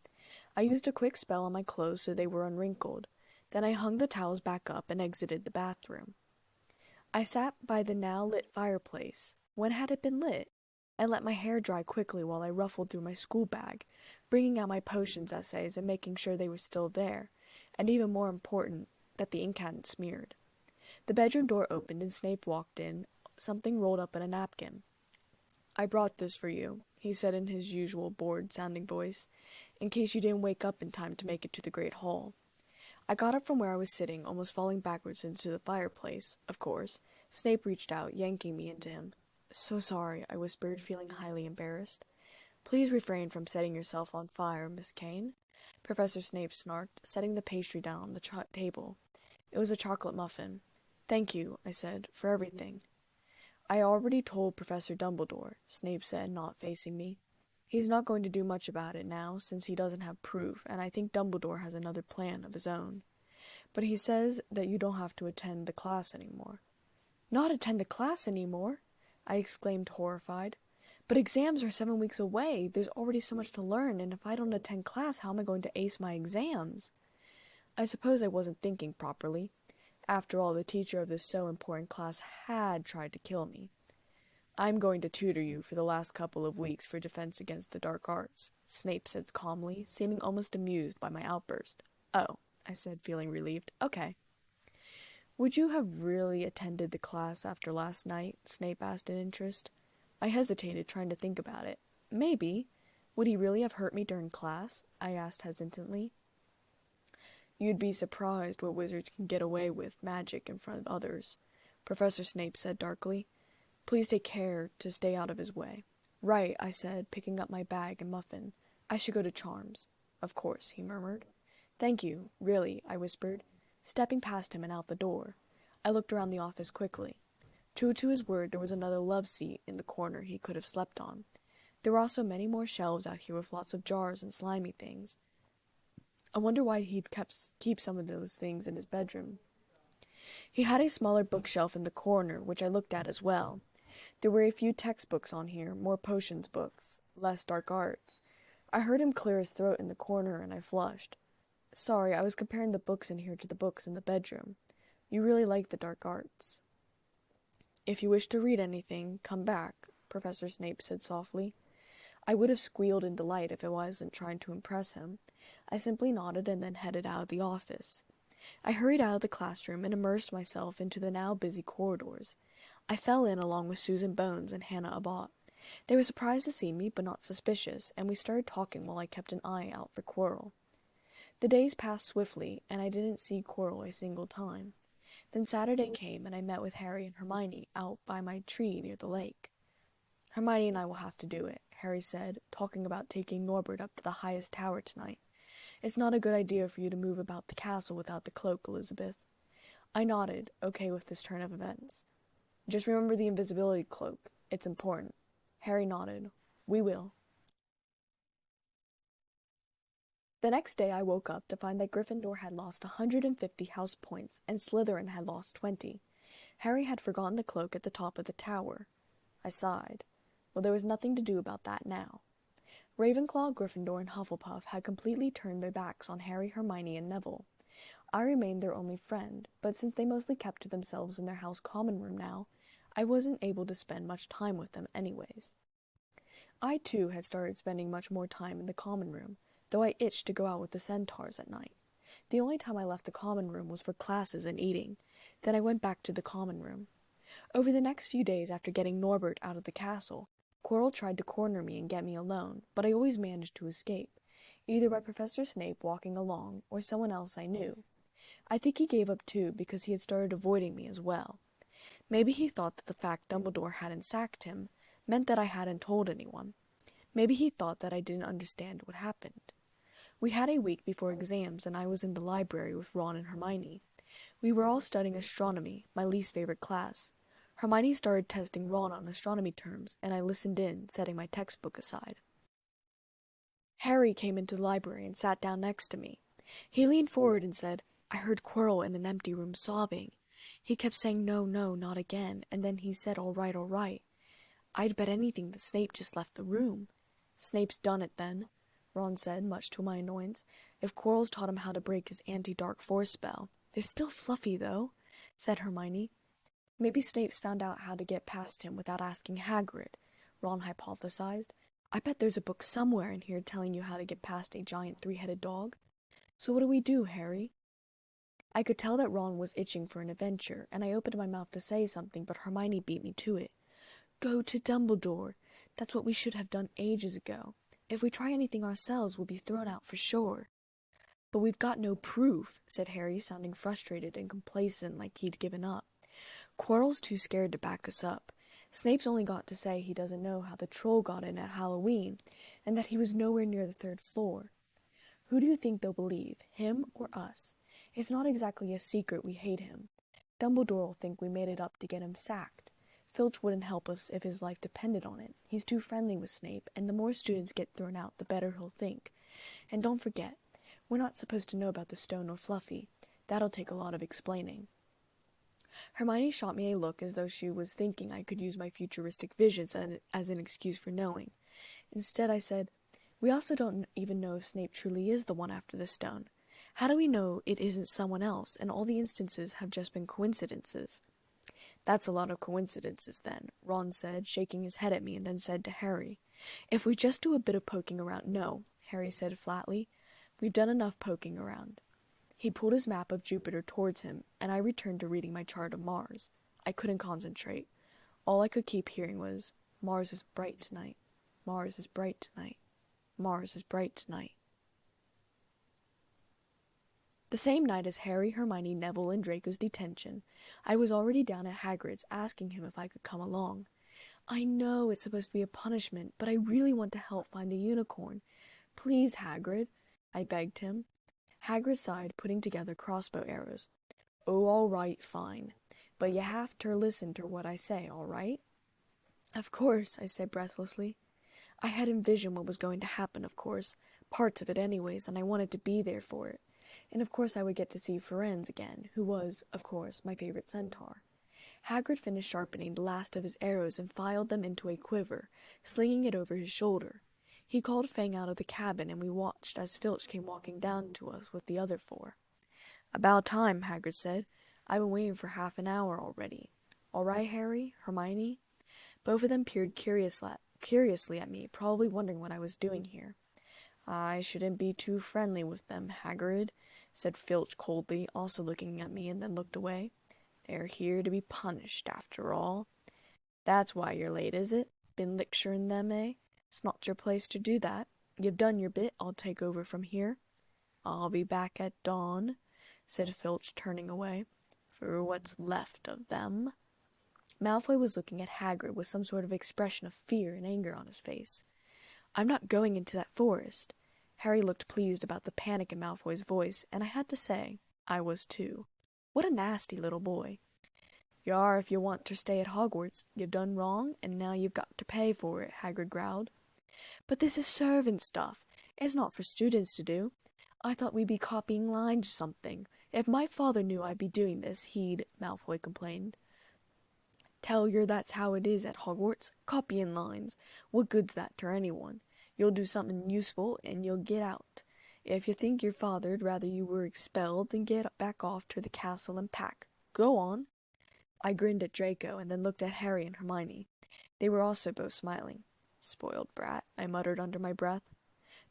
I used a quick spell on my clothes so they were unwrinkled. Then I hung the towels back up and exited the bathroom. I sat by the now-lit fireplace. When had it been lit? I let my hair dry quickly while I ruffled through my school bag, bringing out my potions essays and making sure they were still there, and even more important, that the ink hadn't smeared. The bedroom door opened and Snape walked in, something rolled up in a napkin. "I brought this for you," he said in his usual bored-sounding voice, "in case you didn't wake up in time to make it to the Great Hall." I got up from where I was sitting, almost falling backwards into the fireplace. Of course, Snape reached out, yanking me into him. "So sorry," I whispered, feeling highly embarrassed. "Please refrain from setting yourself on fire, Miss Kane," Professor Snape snarked, setting the pastry down on the table. It was a chocolate muffin. "Thank you," I said, "for everything." "I already told Professor Dumbledore," Snape said, not facing me. "He's not going to do much about it now, since he doesn't have proof, and I think Dumbledore has another plan of his own. But he says that you don't have to attend the class anymore." "Not attend the class anymore?" I exclaimed, horrified. "But exams are 7 weeks away. There's already so much to learn, and if I don't attend class, how am I going to ace my exams?" I suppose I wasn't thinking properly. After all, the teacher of this so important class had tried to kill me. "I'm going to tutor you for the last couple of weeks for defense against the dark arts," Snape said calmly, seeming almost amused by my outburst. "Oh," I said, feeling relieved. "Okay." "Would you have really attended the class after last night?" Snape asked in interest. I hesitated, trying to think about it. "Maybe. Would he really have hurt me during class?" I asked hesitantly. "You'd be surprised what wizards can get away with magic in front of others," Professor Snape said darkly. "Please take care to stay out of his way." "Right," I said, picking up my bag and muffin. "I should go to Charms." "Of course," he murmured. "Thank you, really," I whispered, stepping past him and out the door. I looked around the office quickly. True to his word, there was another love seat in the corner he could have slept on. There were also many more shelves out here with lots of jars and slimy things. I wonder why he'd keep some of those things in his bedroom. He had a smaller bookshelf in the corner, which I looked at as well. There were a few textbooks on here, more potions books, less dark arts. I heard him clear his throat in the corner, and I flushed. "Sorry, I was comparing the books in here to the books in the bedroom. You really like the dark arts." "If you wish to read anything, come back," Professor Snape said softly. I would have squealed in delight if I wasn't trying to impress him. I simply nodded and then headed out of the office. I hurried out of the classroom and immersed myself into the now busy corridors. I fell in along with Susan Bones and Hannah Abbott. They were surprised to see me, but not suspicious, and we started talking while I kept an eye out for Quirrell. The days passed swiftly, and I didn't see Quirrell a single time. Then Saturday came, and I met with Harry and Hermione out by my tree near the lake. "Hermione and I will have to do it," Harry said, talking about taking Norbert up to the highest tower tonight. "It's not a good idea for you to move about the castle without the cloak, Elizabeth." I nodded, okay with this turn of events. "Just remember the invisibility cloak. It's important." Harry nodded. "We will." The next day I woke up to find that Gryffindor had lost 150 house points and Slytherin had lost 20. Harry had forgotten the cloak at the top of the tower. I sighed. Well, there was nothing to do about that now. Ravenclaw, Gryffindor, and Hufflepuff had completely turned their backs on Harry, Hermione, and Neville. I remained their only friend, but since they mostly kept to themselves in their house common room now, I wasn't able to spend much time with them anyways. I, too, had started spending much more time in the common room, though I itched to go out with the centaurs at night. The only time I left the common room was for classes and eating. Then I went back to the common room. Over the next few days after getting Norbert out of the castle, Quirrell tried to corner me and get me alone, but I always managed to escape, either by Professor Snape walking along or someone else I knew. I think he gave up too because he had started avoiding me as well. Maybe he thought that the fact Dumbledore hadn't sacked him meant that I hadn't told anyone. Maybe he thought that I didn't understand what happened. We had a week before exams and I was in the library with Ron and Hermione. We were all studying astronomy, my least favorite class. Hermione started testing Ron on astronomy terms, and I listened in, setting my textbook aside. Harry came into the library and sat down next to me. He leaned forward and said, "I heard Quirrell in an empty room sobbing. He kept saying no, no, not again, and then he said all right, all right. I'd bet anything that Snape just left the room." "Snape's done it then," Ron said, much to my annoyance. "If Quirrell's taught him how to break his anti-dark force spell." "They're still fluffy, though," said Hermione. Maybe Snape's found out how to get past him without asking Hagrid, Ron hypothesized. I bet there's a book somewhere in here telling you how to get past a giant three-headed dog. So what do we do, Harry? I could tell that Ron was itching for an adventure, and I opened my mouth to say something, but Hermione beat me to it. Go to Dumbledore. That's what we should have done ages ago. If we try anything ourselves, we'll be thrown out for sure. But we've got no proof, said Harry, sounding frustrated and complacent like he'd given up. Quirrell's too scared to back us up. Snape's only got to say he doesn't know how the troll got in at Halloween, and that he was nowhere near the 3rd floor. Who do you think they'll believe, him or us? It's not exactly a secret we hate him. Dumbledore will think we made it up to get him sacked. Filch wouldn't help us if his life depended on it. He's too friendly with Snape, and the more students get thrown out, the better he'll think. And don't forget, we're not supposed to know about the stone or Fluffy. That'll take a lot of explaining. Hermione shot me a look as though she was thinking I could use my futuristic visions as an excuse for knowing. Instead, I said, we also don't even know if Snape truly is the one after the stone. How do we know it isn't someone else, and all the instances have just been coincidences? That's a lot of coincidences, then, Ron said, shaking his head at me, and then said to Harry, if we just do a bit of poking around— No, Harry said flatly. We've done enough poking around. He pulled his map of Jupiter towards him, and I returned to reading my chart of Mars. I couldn't concentrate. All I could keep hearing was, Mars is bright tonight. Mars is bright tonight. Mars is bright tonight. The same night as Harry, Hermione, Neville, and Draco's detention, I was already down at Hagrid's asking him if I could come along. I know it's supposed to be a punishment, but I really want to help find the unicorn. Please, Hagrid, I begged him. Hagrid sighed, putting together crossbow arrows. Oh, all right, fine. But you have to listen to what I say, all right? Of course, I said breathlessly. I had envisioned what was going to happen, of course, parts of it anyways, and I wanted to be there for it. And of course I would get to see Firenze again, who was, of course, my favorite centaur. Hagrid finished sharpening the last of his arrows and filed them into a quiver, slinging it over his shoulder. He called Fang out of the cabin, and we watched as Filch came walking down to us with the other 4. About time, Hagrid said. I've been waiting for half an hour already. All right, Harry? Hermione? Both of them peered curiously at me, probably wondering what I was doing here. I shouldn't be too friendly with them, Hagrid, said Filch coldly, also looking at me, and then looked away. They're here to be punished, after all. That's why you're late, is it? Been lecturing them, eh? It's not your place to do that. You've done your bit. I'll take over from here. I'll be back at dawn, said Filch, turning away, for what's left of them. Malfoy was looking at Hagrid with some sort of expression of fear and anger on his face. I'm not going into that forest. Harry looked pleased about the panic in Malfoy's voice, and I had to say, I was too. What a nasty little boy. You are if you want to stay at Hogwarts. You've done wrong, and now you've got to pay for it, Hagrid growled. But this is servant stuff. It's not for students to do. I thought we'd be copying lines or something. If my father knew I'd be doing this, he'd— Malfoy complained. Tell yer that's how it is at Hogwarts. Copying lines. What good's that to anyone? You'll do something useful, and you'll get out. If you think your father'd rather you were expelled, then get back off to the castle and pack. Go on. I grinned at Draco, and then looked at Harry and Hermione. They were also both smiling. Spoiled brat, I muttered under my breath.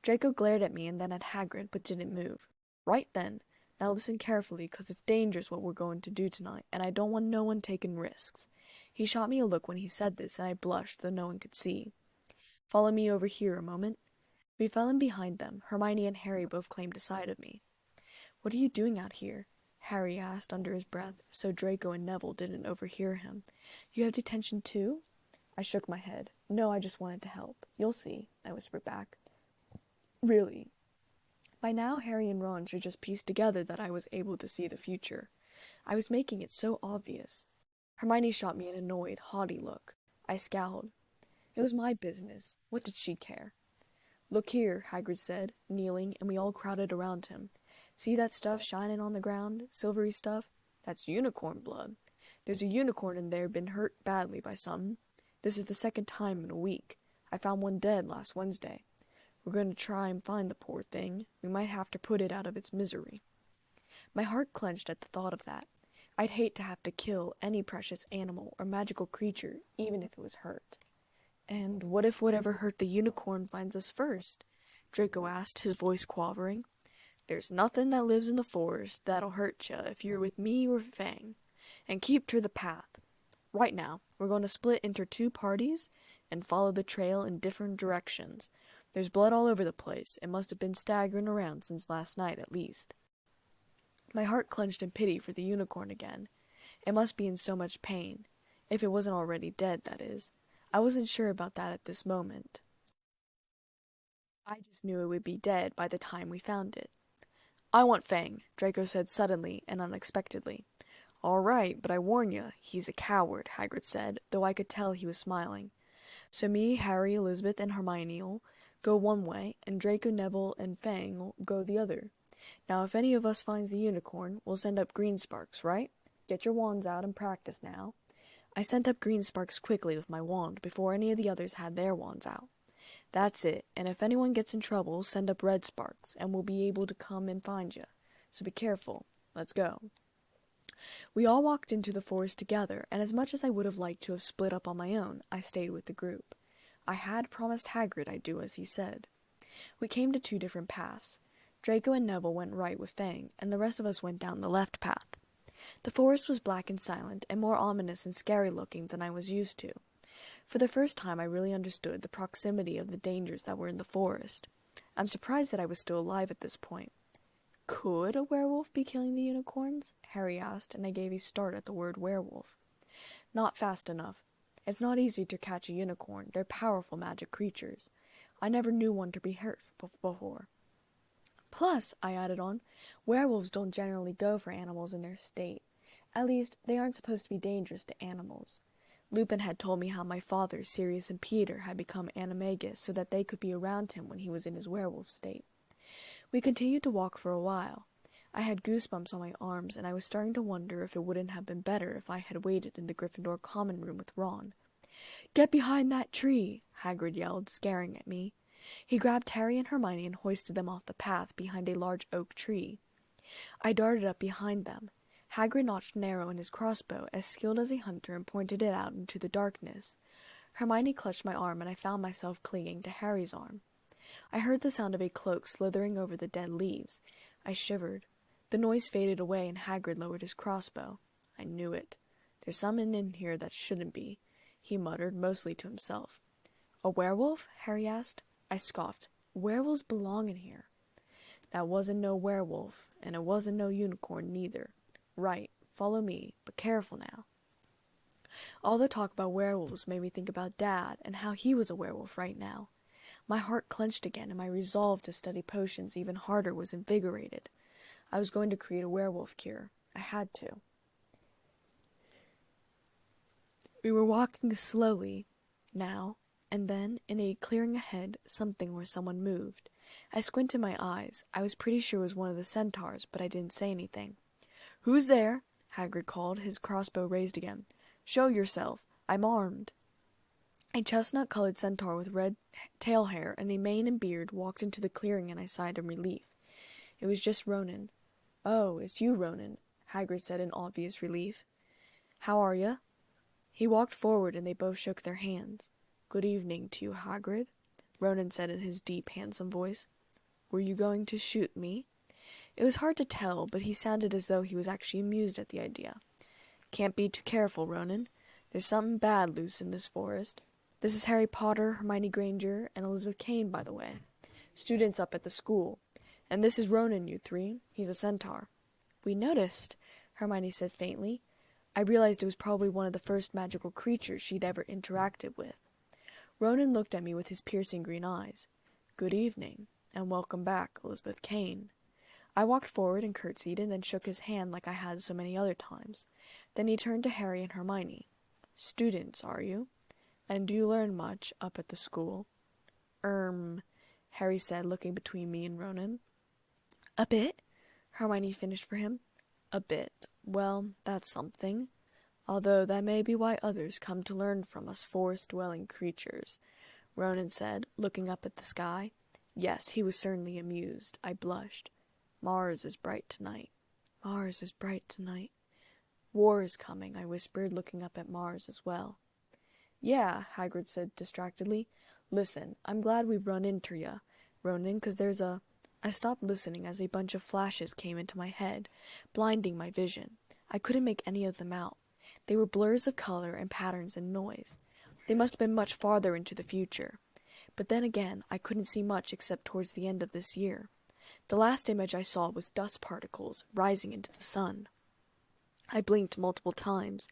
Draco glared at me and then at Hagrid, but didn't move. Right then. Now listen carefully, 'cause it's dangerous what we're going to do tonight, and I don't want no one taking risks. He shot me a look when he said this, and I blushed, though no one could see. Follow me over here a moment. We fell in behind them. Hermione and Harry both claimed a side of me. What are you doing out here? Harry asked under his breath, so Draco and Neville didn't overhear him. You have detention too? I shook my head. No, I just wanted to help. You'll see, I whispered back. Really? By now, Harry and Ron should just piece together that I was able to see the future. I was making it so obvious. Hermione shot me an annoyed, haughty look. I scowled. It was my business. What did she care? Look here, Hagrid said, kneeling, and we all crowded around him. See that stuff shining on the ground? Silvery stuff? That's unicorn blood. There's a unicorn in there been hurt badly by something. This is the 2nd time in a week. I found one dead last Wednesday. We're going to try and find the poor thing. We might have to put it out of its misery. My heart clenched at the thought of that. I'd hate to have to kill any precious animal or magical creature, even if it was hurt. And what if whatever hurt the unicorn finds us first? Draco asked, his voice quavering. There's nothing that lives in the forest that'll hurt ya if you're with me or Fang. And keep to the path. Right now, we're going to split into 2 parties and follow the trail in different directions. There's blood all over the place. It must have been staggering around since last night at least. My heart clenched in pity for the unicorn again. It must be in so much pain. If it wasn't already dead, that is. I wasn't sure about that at this moment. I just knew it would be dead by the time we found it. I want Fang, Draco said suddenly and unexpectedly. All right, but I warn you, he's a coward, Hagrid said, though I could tell he was smiling. So me, Harry, Elizabeth, and Hermione'll go one way, and Draco, Neville, and Fang'll go the other. Now, if any of us finds the unicorn, we'll send up green sparks, right? Get your wands out and practice now. I sent up green sparks quickly with my wand before any of the others had their wands out. That's it, and if anyone gets in trouble, send up red sparks, and we'll be able to come and find you. So be careful. Let's go. We all walked into the forest together, and as much as I would have liked to have split up on my own, I stayed with the group. I had promised Hagrid I'd do as he said. We came to 2 different paths. Draco and Neville went right with Fang, and the rest of us went down the left path. The forest was black and silent, and more ominous and scary-looking than I was used to. For the first time I really understood the proximity of the dangers that were in the forest. I'm surprised that I was still alive at this point. Could a werewolf be killing the unicorns? Harry asked, and I gave a start at the word werewolf. Not fast enough. It's not easy to catch a unicorn. They're powerful magic creatures. I never knew one to be hurt before. Plus, I added on, werewolves don't generally go for animals in their state. At least, they aren't supposed to be dangerous to animals. Lupin had told me how my father, Sirius, and Peter had become animagus so that they could be around him when he was in his werewolf state. We continued to walk for a while. I had goosebumps on my arms, and I was starting to wonder if it wouldn't have been better if I had waited in the Gryffindor common room with Ron. "Get behind that tree!" Hagrid yelled, staring at me. He grabbed Harry and Hermione and hoisted them off the path behind a large oak tree. I darted up behind them. Hagrid notched an arrow in his crossbow, as skilled as a hunter, and pointed it out into the darkness. Hermione clutched my arm, and I found myself clinging to Harry's arm. I heard the sound of a cloak slithering over the dead leaves. I shivered. The noise faded away, and Hagrid lowered his crossbow. I knew it. There's someone in here that shouldn't be, he muttered, mostly to himself. A werewolf? Harry asked. I scoffed. Werewolves belong in here. That wasn't no werewolf, and it wasn't no unicorn neither. Right, follow me, but careful now. All the talk about werewolves made me think about Dad and how he was a werewolf right now. My heart clenched again, and my resolve to study potions even harder was invigorated. I was going to create a werewolf cure. I had to. We were walking slowly, now, and then, in a clearing ahead, something or someone moved. I squinted my eyes. I was pretty sure it was one of the centaurs, but I didn't say anything. "Who's there?" Hagrid called, his crossbow raised again. "Show yourself. I'm armed." A chestnut-colored centaur with red tail hair and a mane and beard walked into the clearing, and I sighed in relief. It was just Ronan. "Oh, it's you, Ronan," Hagrid said in obvious relief. "How are ya?" He walked forward, and they both shook their hands. "Good evening to you, Hagrid," Ronan said in his deep, handsome voice. "Were you going to shoot me?" It was hard to tell, but he sounded as though he was actually amused at the idea. "Can't be too careful, Ronan. There's something bad loose in this forest. This is Harry Potter, Hermione Granger, and Elizabeth Kane, by the way. Students up at the school. And this is Ronan, you 3. He's a centaur." "We noticed," Hermione said faintly. I realized it was probably one of the first magical creatures she'd ever interacted with. Ronan looked at me with his piercing green eyes. "Good evening, and welcome back, Elizabeth Kane." I walked forward and curtsied, and then shook his hand like I had so many other times. Then he turned to Harry and Hermione. "Students, are you? And do you learn much up at the school?" Harry said, looking between me and Ronan. "A bit," Hermione finished for him. "A bit. Well, that's something. Although that may be why others come to learn from us forest-dwelling creatures," Ronan said, looking up at the sky. Yes, he was certainly amused. I blushed. "Mars is bright tonight." "Mars is bright tonight." War is coming, I whispered, looking up at Mars as well. Yeah, Hagrid said distractedly. Listen, I'm glad we've run into ya, Ronan, 'cause there's a... I stopped listening as a bunch of flashes came into my head, blinding my vision. I couldn't make any of them out. They were blurs of color and patterns and noise. They must have been much farther into the future. But then again, I couldn't see much except towards the end of this year. The last image I saw was dust particles rising into the sun. I blinked multiple times,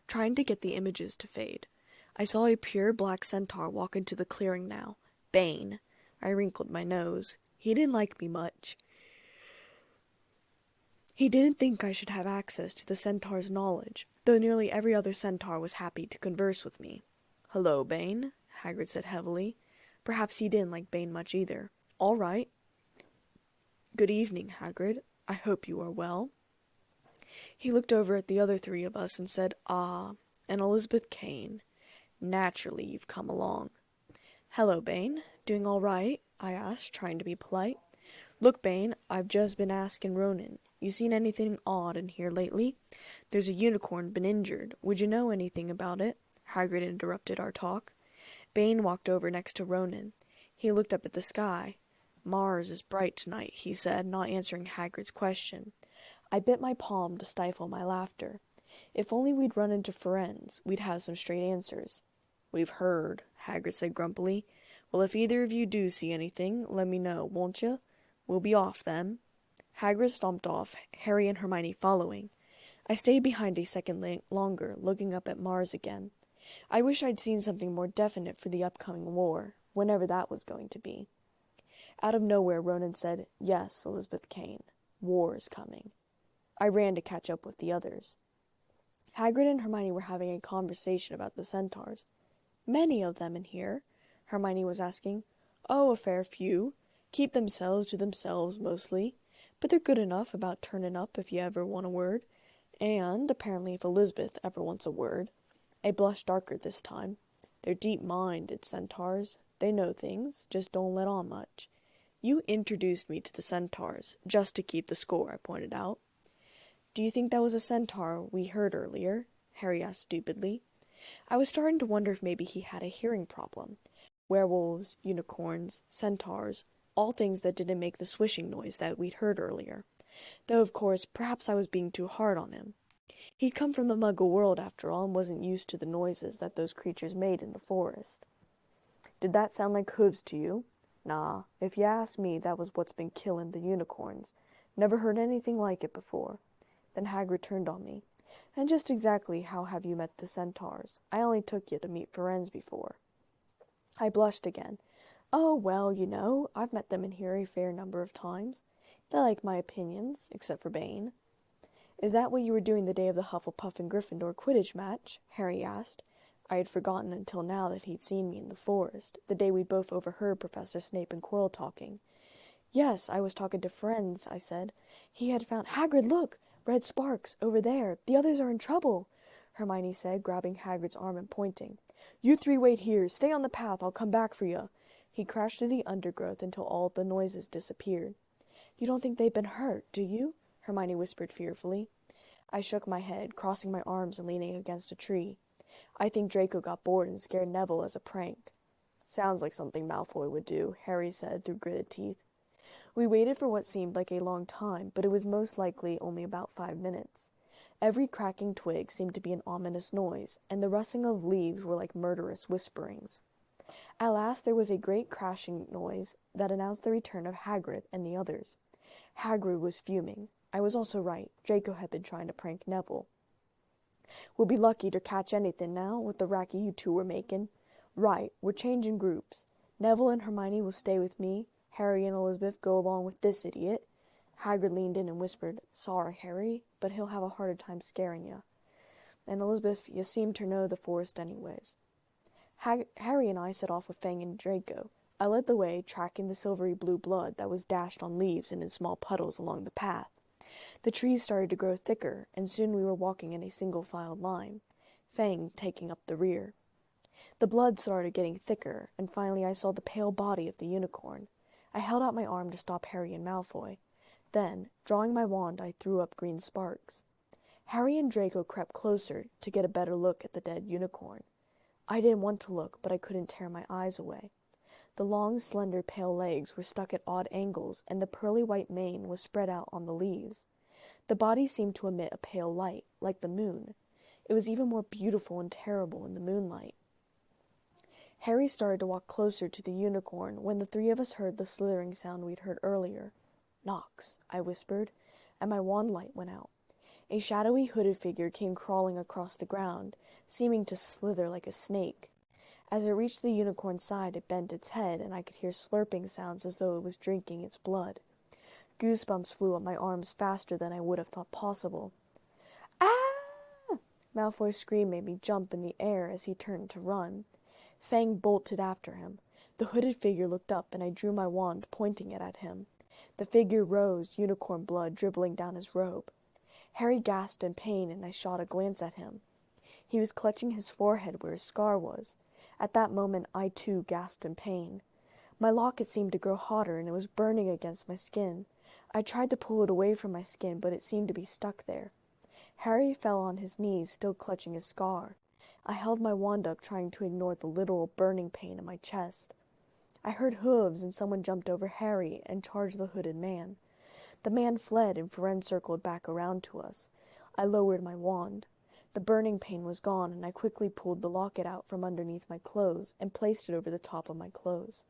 trying to get the images to fade. I saw a pure black centaur walk into the clearing now. Bane. I wrinkled my nose. He didn't like me much. He didn't think I should have access to the centaur's knowledge, though nearly every other centaur was happy to converse with me. Hello, Bane, Hagrid said heavily. Perhaps he didn't like Bane much either. All right. Good evening, Hagrid. I hope you are well. He looked over at the other three of us and said, Ah, and Elizabeth Kane. Naturally, you've come along. Hello, Bane. Doing all right? I asked, trying to be polite. Look, Bane, I've just been asking Ronan. You seen anything odd in here lately? There's a unicorn been injured. Would you know anything about it? Hagrid interrupted our talk. Bane walked over next to Ronan. He looked up at the sky. Mars is bright tonight, he said, not answering Hagrid's question. I bit my palm to stifle my laughter. If only we'd run into Firenze, we'd have some straight answers. We've heard, Hagrid said grumpily. Well, if either of you do see anything, let me know, won't you? We'll be off then. Hagrid stomped off, Harry and Hermione following. I stayed behind a second longer, looking up at Mars again. I wish I'd seen something more definite for the upcoming war, whenever that was going to be. Out of nowhere, Ronan said, Yes, Elizabeth Kane. War is coming. I ran to catch up with the others. Hagrid and Hermione were having a conversation about the centaurs. Many of them in here, Hermione was asking. Oh, a fair few. Keep themselves to themselves, mostly. But they're good enough about turning up if you ever want a word. And, apparently, if Elizabeth ever wants a word. I blushed darker this time. They're deep-minded centaurs. They know things, just don't let on much. You introduced me to the centaurs, just to keep the score, I pointed out. Do you think that was a centaur we heard earlier? Harry asked stupidly. I was starting to wonder if maybe he had a hearing problem. Werewolves, unicorns, centaurs, all things that didn't make the swishing noise that we'd heard earlier. Though, of course, perhaps I was being too hard on him. He'd come from the Muggle world, after all, and wasn't used to the noises that those creatures made in the forest. Did that sound like hooves to you? Nah, if you ask me, that was what's been killing the unicorns. Never heard anything like it before. Then Hagrid turned on me. And just exactly how have you met the centaurs? I only took you to meet Firenze before. I blushed again. Oh, well, you know, I've met them in here a fair number of times. They like my opinions, except for Bane. Is that what you were doing the day of the Hufflepuff and Gryffindor Quidditch match? Harry asked. I had forgotten until now that he'd seen me in the forest, the day we both overheard Professor Snape and Quirrell talking. Yes, I was talking to Firenze, I said. He had found— Hagrid, look! Red sparks, over there. The others are in trouble, Hermione said, grabbing Hagrid's arm and pointing. You three wait here. Stay on the path. I'll come back for you. He crashed through the undergrowth until all the noises disappeared. You don't think they've been hurt, do you? Hermione whispered fearfully. I shook my head, crossing my arms and leaning against a tree. I think Draco got bored and scared Neville as a prank. Sounds like something Malfoy would do, Harry said through gritted teeth. We waited for what seemed like a long time, but it was most likely only about 5 minutes. Every cracking twig seemed to be an ominous noise, and the rustling of leaves were like murderous whisperings. At last there was a great crashing noise that announced the return of Hagrid and the others. Hagrid was fuming. I was also right. Draco had been trying to prank Neville. We'll be lucky to catch anything now with the racket you two were making. Right, we're changing groups. Neville and Hermione will stay with me. Harry and Elizabeth go along with this idiot. Hagrid leaned in and whispered, Sorry, Harry, but he'll have a harder time scaring you. And Elizabeth, you seem to know the forest anyways. Harry and I set off with Fang and Draco. I led the way, tracking the silvery blue blood that was dashed on leaves and in small puddles along the path. The trees started to grow thicker, and soon we were walking in a single-filed line, Fang taking up the rear. The blood started getting thicker, and finally I saw the pale body of the unicorn. I held out my arm to stop Harry and Malfoy. Then, drawing my wand, I threw up green sparks. Harry and Draco crept closer to get a better look at the dead unicorn. I didn't want to look, but I couldn't tear my eyes away. The long, slender, pale legs were stuck at odd angles, and the pearly white mane was spread out on the leaves. The body seemed to emit a pale light, like the moon. It was even more beautiful and terrible in the moonlight. Harry started to walk closer to the unicorn when the three of us heard the slithering sound we'd heard earlier. "Nox," I whispered, and my wand light went out. A shadowy, hooded figure came crawling across the ground, seeming to slither like a snake. As it reached the unicorn's side, it bent its head, and I could hear slurping sounds as though it was drinking its blood. Goosebumps flew up my arms faster than I would have thought possible. "Ah!" Malfoy's scream made me jump in the air as he turned to run. Fang bolted after him. The hooded figure looked up, and I drew my wand, pointing it at him. The figure rose, unicorn blood dribbling down his robe. Harry gasped in pain, and I shot a glance at him. He was clutching his forehead where his scar was. At that moment, I too gasped in pain. My locket seemed to grow hotter, and it was burning against my skin. I tried to pull it away from my skin, but it seemed to be stuck there. Harry fell on his knees, still clutching his scar. I held my wand up, trying to ignore the literal burning pain in my chest. I heard hooves, and someone jumped over Harry and charged the hooded man. The man fled, and Ferenz circled back around to us. I lowered my wand. The burning pain was gone, and I quickly pulled the locket out from underneath my clothes and placed it over the top of my clothes.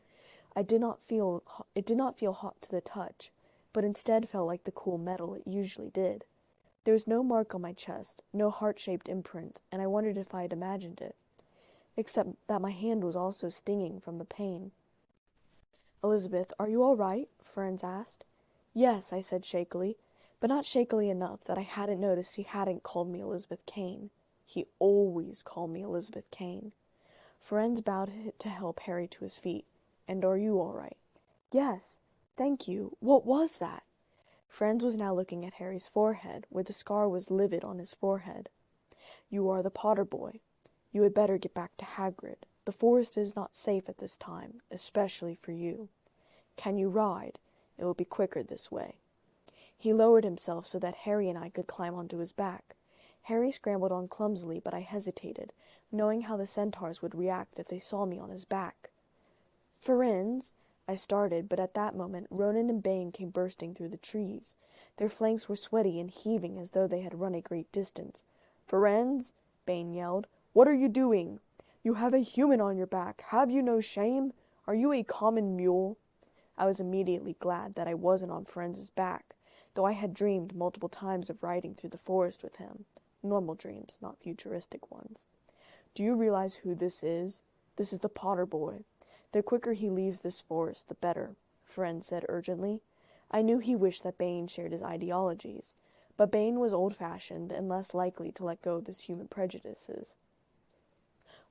It did not feel hot to the touch, but instead felt like the cool metal it usually did. There was no mark on my chest, no heart-shaped imprint, and I wondered if I had imagined it, except that my hand was also stinging from the pain. "Elizabeth, are you all right?" Ferenz asked. "Yes," I said shakily, but not shakily enough that I hadn't noticed he hadn't called me Elizabeth Kane. He always called me Elizabeth Kane. Ferenz bowed to help Harry to his feet. "And are you all right?" "Yes, thank you. What was that?" Ferenz was now looking at Harry's forehead, where the scar was livid on his forehead. "You are the Potter boy. You had better get back to Hagrid. The forest is not safe at this time, especially for you. Can you ride? It will be quicker this way." He lowered himself so that Harry and I could climb onto his back. Harry scrambled on clumsily, but I hesitated, knowing how the centaurs would react if they saw me on his back. "Ferenz," I started, but at that moment Ronan and Bane came bursting through the trees. Their flanks were sweaty and heaving as though they had run a great distance. "Ferenz," Bane yelled, "what are you doing? You have a human on your back. Have you no shame? Are you a common mule?" I was immediately glad that I wasn't on Ferenz's back, though I had dreamed multiple times of riding through the forest with him. Normal dreams, not futuristic ones. "Do you realize who this is? This is the Potter boy. The quicker he leaves this forest, the better," Ferenz said urgently. I knew he wished that Bane shared his ideologies, but Bane was old-fashioned and less likely to let go of his human prejudices.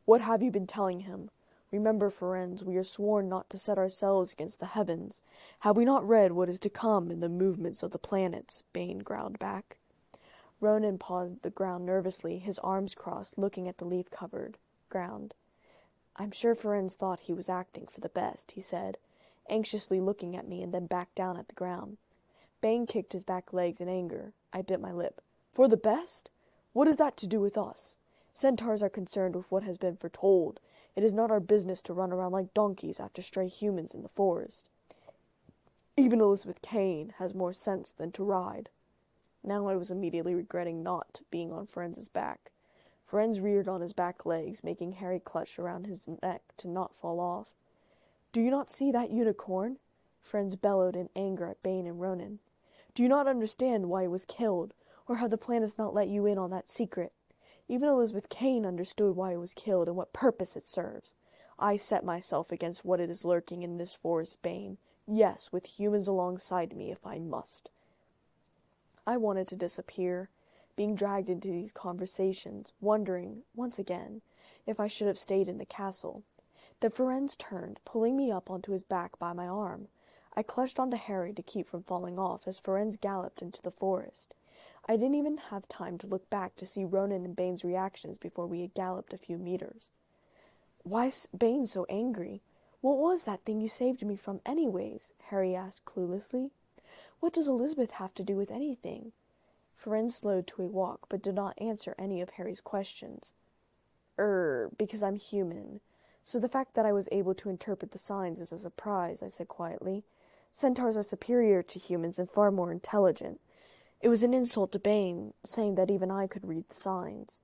"What have you been telling him? Remember, Ferenz, we are sworn not to set ourselves against the heavens. Have we not read what is to come in the movements of the planets?" Bane growled back. Ronan pawed the ground nervously, his arms crossed, looking at the leaf-covered ground. "I'm sure Ferenz thought he was acting for the best," he said, anxiously looking at me and then back down at the ground. Bane kicked his back legs in anger. I bit my lip. "For the best? What has that to do with us? Centaurs are concerned with what has been foretold. It is not our business to run around like donkeys after stray humans in the forest. Even Elizabeth Kane has more sense than to ride." Now I was immediately regretting not being on Ferenz's back. Ferenz reared on his back legs, making Harry clutch around his neck to not fall off. "Do you not see that unicorn?" Ferenz bellowed in anger at Bane and Ronan. "Do you not understand why it was killed, or how the planets not let you in on that secret? Even Elizabeth Kane understood why it was killed and what purpose it serves. I set myself against what it is lurking in this forest, Bane. Yes, with humans alongside me if I must." I wanted to disappear, being dragged into these conversations, wondering, once again, if I should have stayed in the castle. Then Ferenz turned, pulling me up onto his back by my arm. I clutched onto Harry to keep from falling off as Ferenz galloped into the forest. I didn't even have time to look back to see Ronan and Bane's reactions before we had galloped a few meters. "Why's Bane so angry? What was that thing you saved me from anyways?" Harry asked cluelessly. "What does Elizabeth have to do with anything?" Firenze slowed to a walk, but did not answer any of Harry's questions. Because I'm human. So the fact that I was able to interpret the signs is a surprise, I said quietly. Centaurs are superior to humans and far more intelligent. It was an insult to Bane, saying that even I could read the signs.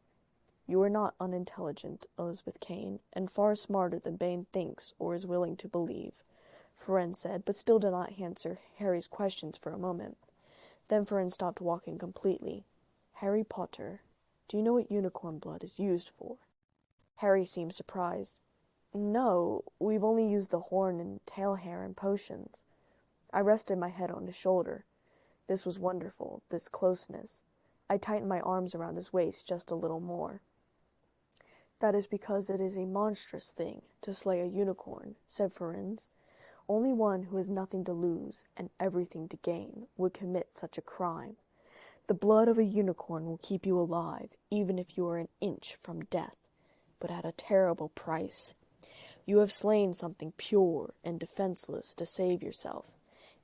You are not unintelligent, Elizabeth Kane, and far smarter than Bane thinks or is willing to believe, Firenze said, but still did not answer Harry's questions for a moment. Then Firenze stopped walking completely. Harry Potter, do you know what unicorn blood is used for? Harry seemed surprised. No, we've only used the horn and tail hair in potions. I rested my head on his shoulder. This was wonderful, this closeness. I tightened my arms around his waist just a little more. That is because it is a monstrous thing to slay a unicorn, said Firenze. Only one who has nothing to lose and everything to gain would commit such a crime. The blood of a unicorn will keep you alive, even if you are an inch from death, but at a terrible price. You have slain something pure and defenseless to save yourself,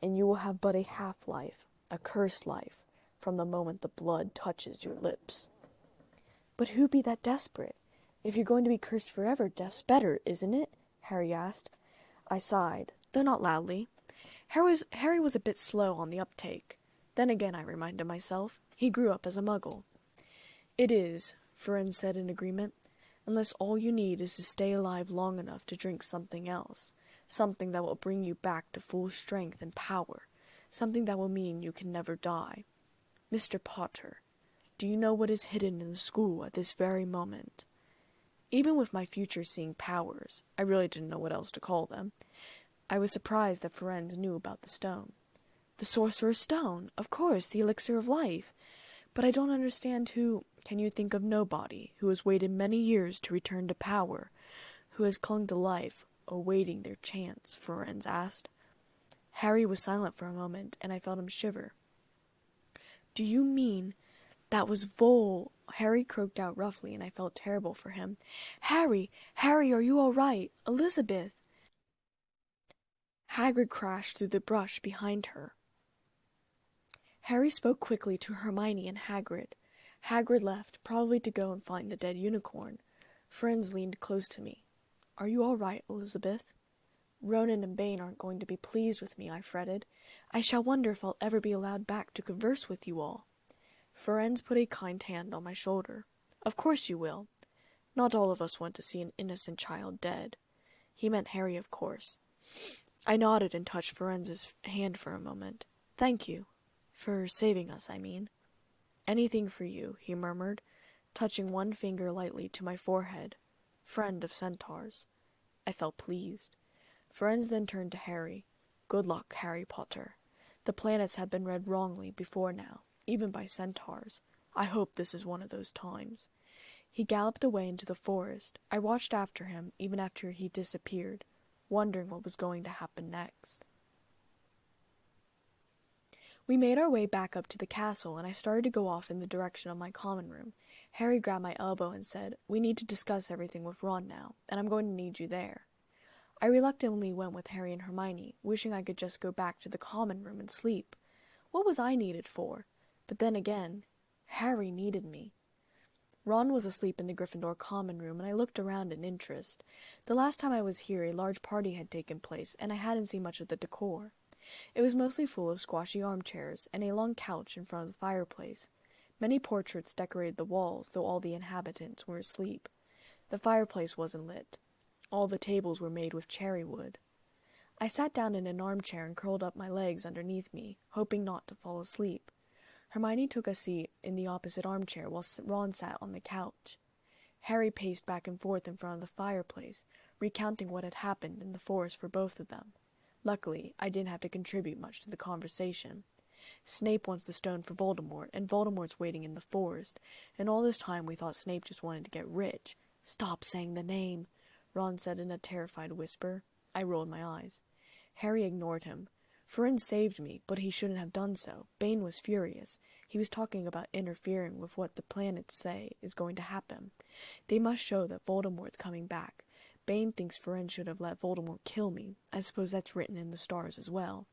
and you will have but a half-life, a cursed life, from the moment the blood touches your lips. But who be that desperate? If you're going to be cursed forever, death's better, isn't it? Harry asked. I sighed, though not loudly. Harry was a bit slow on the uptake. Then again, I reminded myself, he grew up as a muggle. It is, Firenze said in agreement, unless all you need is to stay alive long enough to drink something else, something that will bring you back to full strength and power, something that will mean you can never die. Mr. Potter, do you know what is hidden in the school at this very moment? Even with my future-seeing powers, I really didn't know what else to call them. I was surprised that Firenze knew about the stone. The Sorcerer's Stone, of course, the elixir of life. But I don't understand who... Can you think of nobody who has waited many years to return to power, who has clung to life, awaiting their chance? Firenze asked. Harry was silent for a moment, and I felt him shiver. Do you mean that was Vol? Harry croaked out roughly, and I felt terrible for him. Harry, are you all right? Elizabeth! Hagrid crashed through the brush behind her. Harry spoke quickly to Hermione and Hagrid. Hagrid left, probably to go and find the dead unicorn. Firenze leaned close to me. Are you all right, Elizabeth? Ronan and Bane aren't going to be pleased with me, I fretted. I shall wonder if I'll ever be allowed back to converse with you all. Firenze put a kind hand on my shoulder. Of course you will. Not all of us want to see an innocent child dead. He meant Harry, of course. I nodded and touched Firenze's hand for a moment. Thank you. For saving us, I mean. Anything for you, he murmured, touching one finger lightly to my forehead. Friend of centaurs. I felt pleased. Firenze then turned to Harry. Good luck, Harry Potter. The planets have been read wrongly before now, even by centaurs. I hope this is one of those times. He galloped away into the forest. I watched after him, even after he disappeared, wondering what was going to happen next. We made our way back up to the castle, and I started to go off in the direction of my common room. Harry grabbed my elbow and said, We need to discuss everything with Ron now, and I'm going to need you there. I reluctantly went with Harry and Hermione, wishing I could just go back to the common room and sleep. What was I needed for? But then again, Harry needed me. Ron was asleep in the Gryffindor common room, and I looked around in interest. The last time I was here, a large party had taken place, and I hadn't seen much of the decor. It was mostly full of squashy armchairs, and a long couch in front of the fireplace. Many portraits decorated the walls, though all the inhabitants were asleep. The fireplace wasn't lit. All the tables were made with cherry wood. I sat down in an armchair and curled up my legs underneath me, hoping not to fall asleep. Hermione took a seat in the opposite armchair, while Ron sat on the couch. Harry paced back and forth in front of the fireplace, recounting what had happened in the forest for both of them. Luckily, I didn't have to contribute much to the conversation. Snape wants the stone for Voldemort, and Voldemort's waiting in the forest, and all this time we thought Snape just wanted to get rich. Stop saying the name, Ron said in a terrified whisper. I rolled my eyes. Harry ignored him. Firenze saved me, but he shouldn't have done so. Bane was furious. He was talking about interfering with what the planets say is going to happen. They must show that Voldemort's coming back. Bane thinks Firenze should have let Voldemort kill me. I suppose that's written in the stars as well.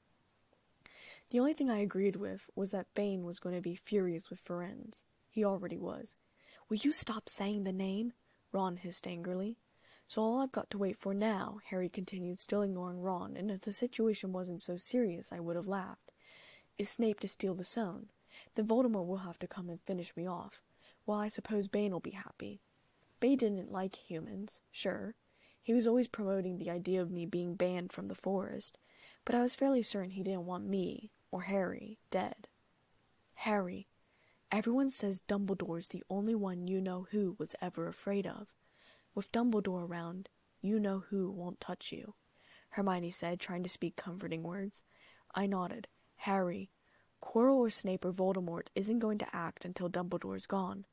The only thing I agreed with was that Bane was going to be furious with Ferenz. He already was. "Will you stop saying the name?" Ron hissed angrily. "So all I've got to wait for now," Harry continued, still ignoring Ron, and if the situation wasn't so serious I would have laughed, "is Snape to steal the stone. Then Voldemort will have to come and finish me off. Well, I suppose Bane'll be happy." Bane didn't like humans, sure. He was always promoting the idea of me being banned from the forest, but I was fairly certain he didn't want me, or Harry, dead. "Harry, everyone says Dumbledore's the only one you-know-who was ever afraid of. With Dumbledore around, you-know-who won't touch you," Hermione said, trying to speak comforting words. I nodded. "Harry, Quirrell or Snape or Voldemort isn't going to act until Dumbledore's gone.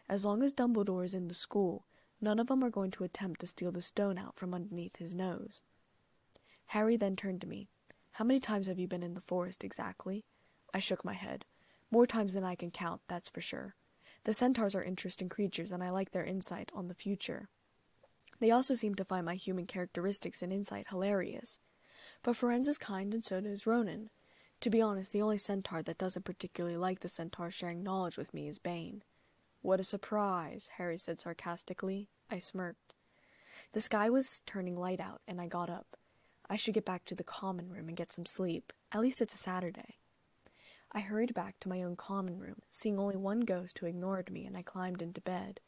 As long as Dumbledore is in the school, none of them are going to attempt to steal the stone out from underneath his nose." Harry then turned to me. "How many times have you been in the forest exactly?" I shook my head. "More times than I can count, that's for sure. The centaurs are interesting creatures, and I like their insight on the future. They also seem to find my human characteristics and insight hilarious. But Ferenz is kind, and so does Ronan. To be honest, the only centaur that doesn't particularly like the centaur sharing knowledge with me is Bane." "What a surprise," Harry said sarcastically. I smirked. The sky was turning light out, and I got up. I should get back to the common room and get some sleep. At least it's a Saturday. I hurried back to my own common room, seeing only one ghost who ignored me, and I climbed into bed.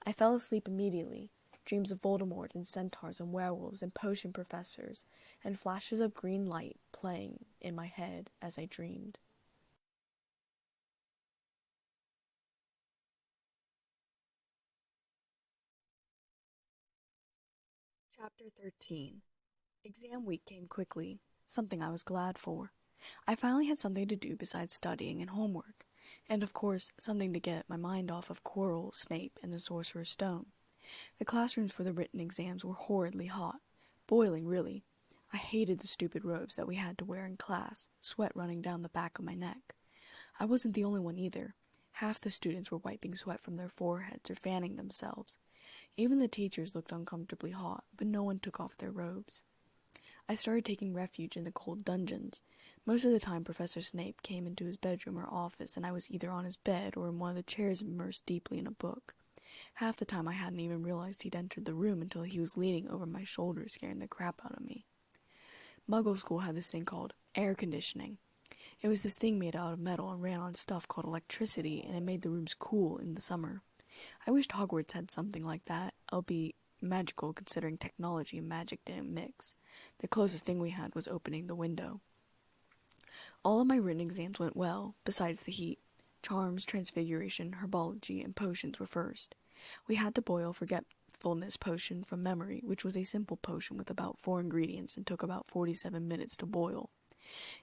I fell asleep immediately. Dreams of Voldemort and centaurs and werewolves and potion professors, and flashes of green light playing in my head as I dreamed. Chapter 13. Exam week came quickly, something I was glad for. I finally had something to do besides studying and homework, and of course something to get my mind off of Quirrell, Snape, and the Sorcerer's Stone. The classrooms for the written exams were horridly hot. Boiling, really. I hated the stupid robes that we had to wear in class, sweat running down the back of my neck. I wasn't the only one either. Half the students were wiping sweat from their foreheads or fanning themselves. Even the teachers looked uncomfortably hot, but no one took off their robes. I started taking refuge in the cold dungeons. Most of the time Professor Snape came into his bedroom or office, and I was either on his bed or in one of the chairs immersed deeply in a book. Half the time I hadn't even realized he'd entered the room until he was leaning over my shoulder, scaring the crap out of me. Muggle school had this thing called air conditioning. It was this thing made out of metal and ran on stuff called electricity, and it made the rooms cool in the summer. I wished Hogwarts had something like that, albeit magical considering technology and magic didn't mix. The closest thing we had was opening the window. All of my written exams went well, besides the heat. Charms, transfiguration, herbology, and potions were first. We had to boil forgetfulness potion from memory, which was a simple potion with about 4 ingredients and took about 47 minutes to boil.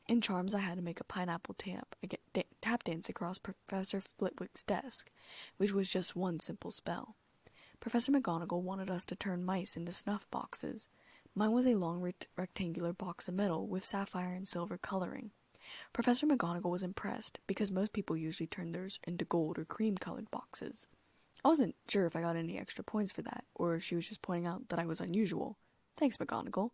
In Charms, I had to make a pineapple tap dance across Professor Flitwick's desk, which was just one simple spell. Professor McGonagall wanted us to turn mice into snuff boxes. Mine was a long rectangular box of metal with sapphire and silver coloring. Professor McGonagall was impressed, because most people usually turn theirs into gold or cream-colored boxes. I wasn't sure if I got any extra points for that, or if she was just pointing out that I was unusual. Thanks, McGonagall.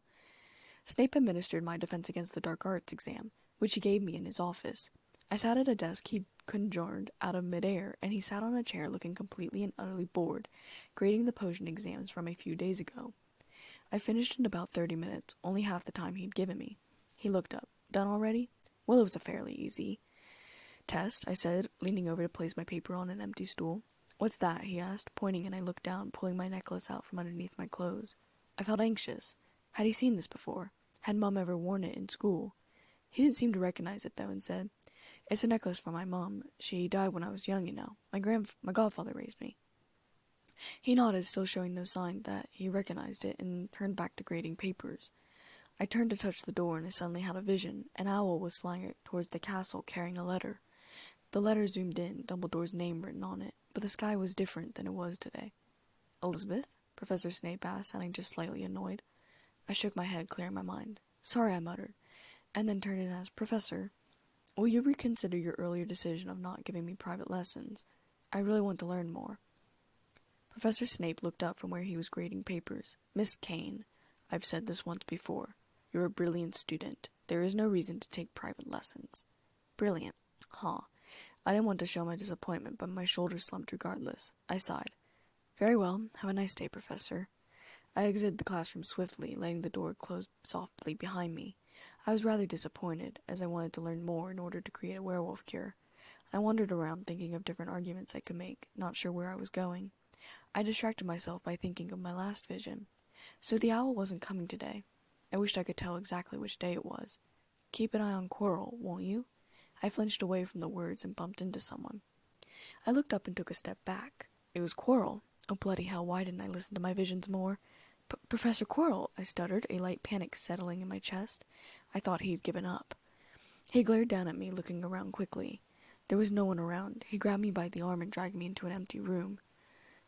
Snape administered my Defense Against the Dark Arts exam, which he gave me in his office. I sat at a desk he'd conjured out of midair, and he sat on a chair looking completely and utterly bored, grading the potion exams from a few days ago. I finished in about 30 minutes, only half the time he'd given me. He looked up. "Done already?" "Well, it was a fairly easy test," I said, leaning over to place my paper on an empty stool. "What's that?" he asked, pointing, and I looked down, pulling my necklace out from underneath my clothes. I felt anxious. Had he seen this before? Had Mum ever worn it in school? He didn't seem to recognize it, though, and said, "It's a necklace from my mum. She died when I was young, you know. My godfather raised me." He nodded, still showing no sign that he recognized it, and turned back to grading papers. I turned to touch the door, and I suddenly had a vision. An owl was flying towards the castle, carrying a letter. The letter zoomed in, Dumbledore's name written on it, but the sky was different than it was today. "Elizabeth?" Professor Snape asked, sounding just slightly annoyed. I shook my head, clearing my mind. "Sorry," I muttered, and then turned and asked, "Professor, will you reconsider your earlier decision of not giving me private lessons? I really want to learn more." Professor Snape looked up from where he was grading papers. "Miss Kane, I've said this once before. You're a brilliant student. There is no reason to take private lessons. Brilliant. Huh. I didn't want to show my disappointment, but my shoulders slumped regardless. I sighed. Very well. Have a nice day, Professor. I exited the classroom swiftly, letting the door close softly behind me. I was rather disappointed, as I wanted to learn more in order to create a werewolf cure. I wandered around thinking of different arguments I could make, not sure where I was going. I distracted myself by thinking of my last vision. So the owl wasn't coming today. I wished I could tell exactly which day it was. Keep an eye on Quirrell, won't you? I flinched away from the words and bumped into someone. I looked up and took a step back. It was Quirrell. Oh, bloody hell, why didn't I listen to my visions more? Professor Quirrell, I stuttered, a light panic settling in my chest. I thought he'd given up. He glared down at me, looking around quickly. There was no one around. He grabbed me by the arm and dragged me into an empty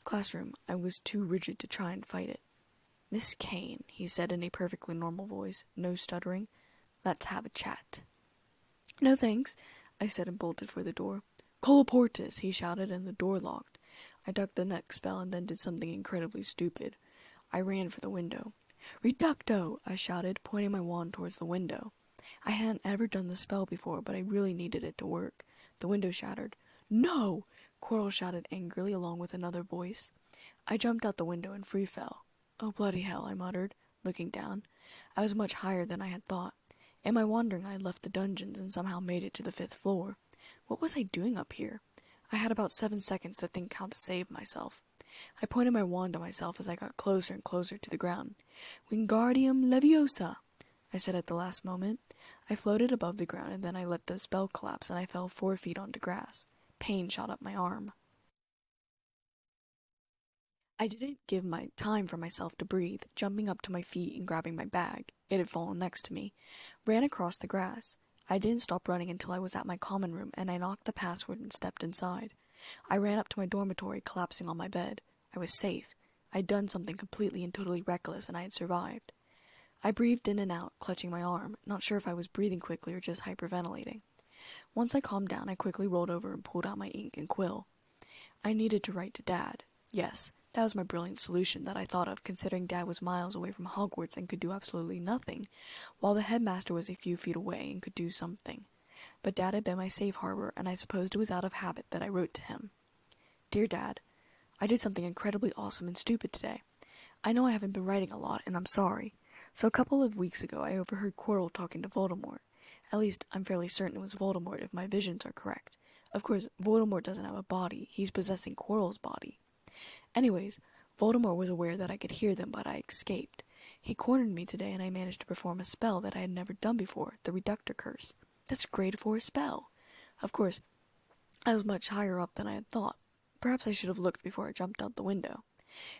classroom. I was too rigid to try and fight it. Miss Kane, he said in a perfectly normal voice, no stuttering. Let's have a chat. No thanks, I said and bolted for the door. Colloportus, he shouted, and the door locked. I ducked the next spell and then did something incredibly stupid. I ran for the window. Reducto, I shouted, pointing my wand towards the window. I hadn't ever done the spell before, but I really needed it to work. The window shattered. No! Quirrell shouted angrily along with another voice. I jumped out the window and free fell. Oh, bloody hell, I muttered, looking down. I was much higher than I had thought. In my wandering, I had left the dungeons and somehow made it to the 5th floor. What was I doing up here? I had about 7 seconds to think how to save myself. I pointed my wand at myself as I got closer and closer to the ground. Wingardium Leviosa, I said at the last moment. I floated above the ground and then I let the spell collapse and I fell 4 feet onto grass. Pain shot up my arm. I didn't give my time for myself to breathe, jumping up to my feet and grabbing my bag. It had fallen next to me. Ran across the grass. I didn't stop running until I was at my common room and I knocked the password and stepped inside. I ran up to my dormitory, collapsing on my bed. I was safe. I'd done something completely and totally reckless, and I had survived. I breathed in and out, clutching my arm, not sure if I was breathing quickly or just hyperventilating. Once I calmed down, I quickly rolled over and pulled out my ink and quill. I needed to write to Dad. Yes, that was my brilliant solution that I thought of, considering Dad was miles away from Hogwarts and could do absolutely nothing, while the headmaster was a few feet away and could do something. But Dad had been my safe harbor, and I supposed it was out of habit that I wrote to him. Dear Dad, I did something incredibly awesome and stupid today. I know I haven't been writing a lot, and I'm sorry. So a couple of weeks ago, I overheard Quirrell talking to Voldemort. At least, I'm fairly certain it was Voldemort if my visions are correct. Of course, Voldemort doesn't have a body. He's possessing Quirrell's body. Anyways, Voldemort was aware that I could hear them, but I escaped. He cornered me today, and I managed to perform a spell that I had never done before, the Reductor Curse. That's great for a spell. Of course, I was much higher up than I had thought. Perhaps I should have looked before I jumped out the window.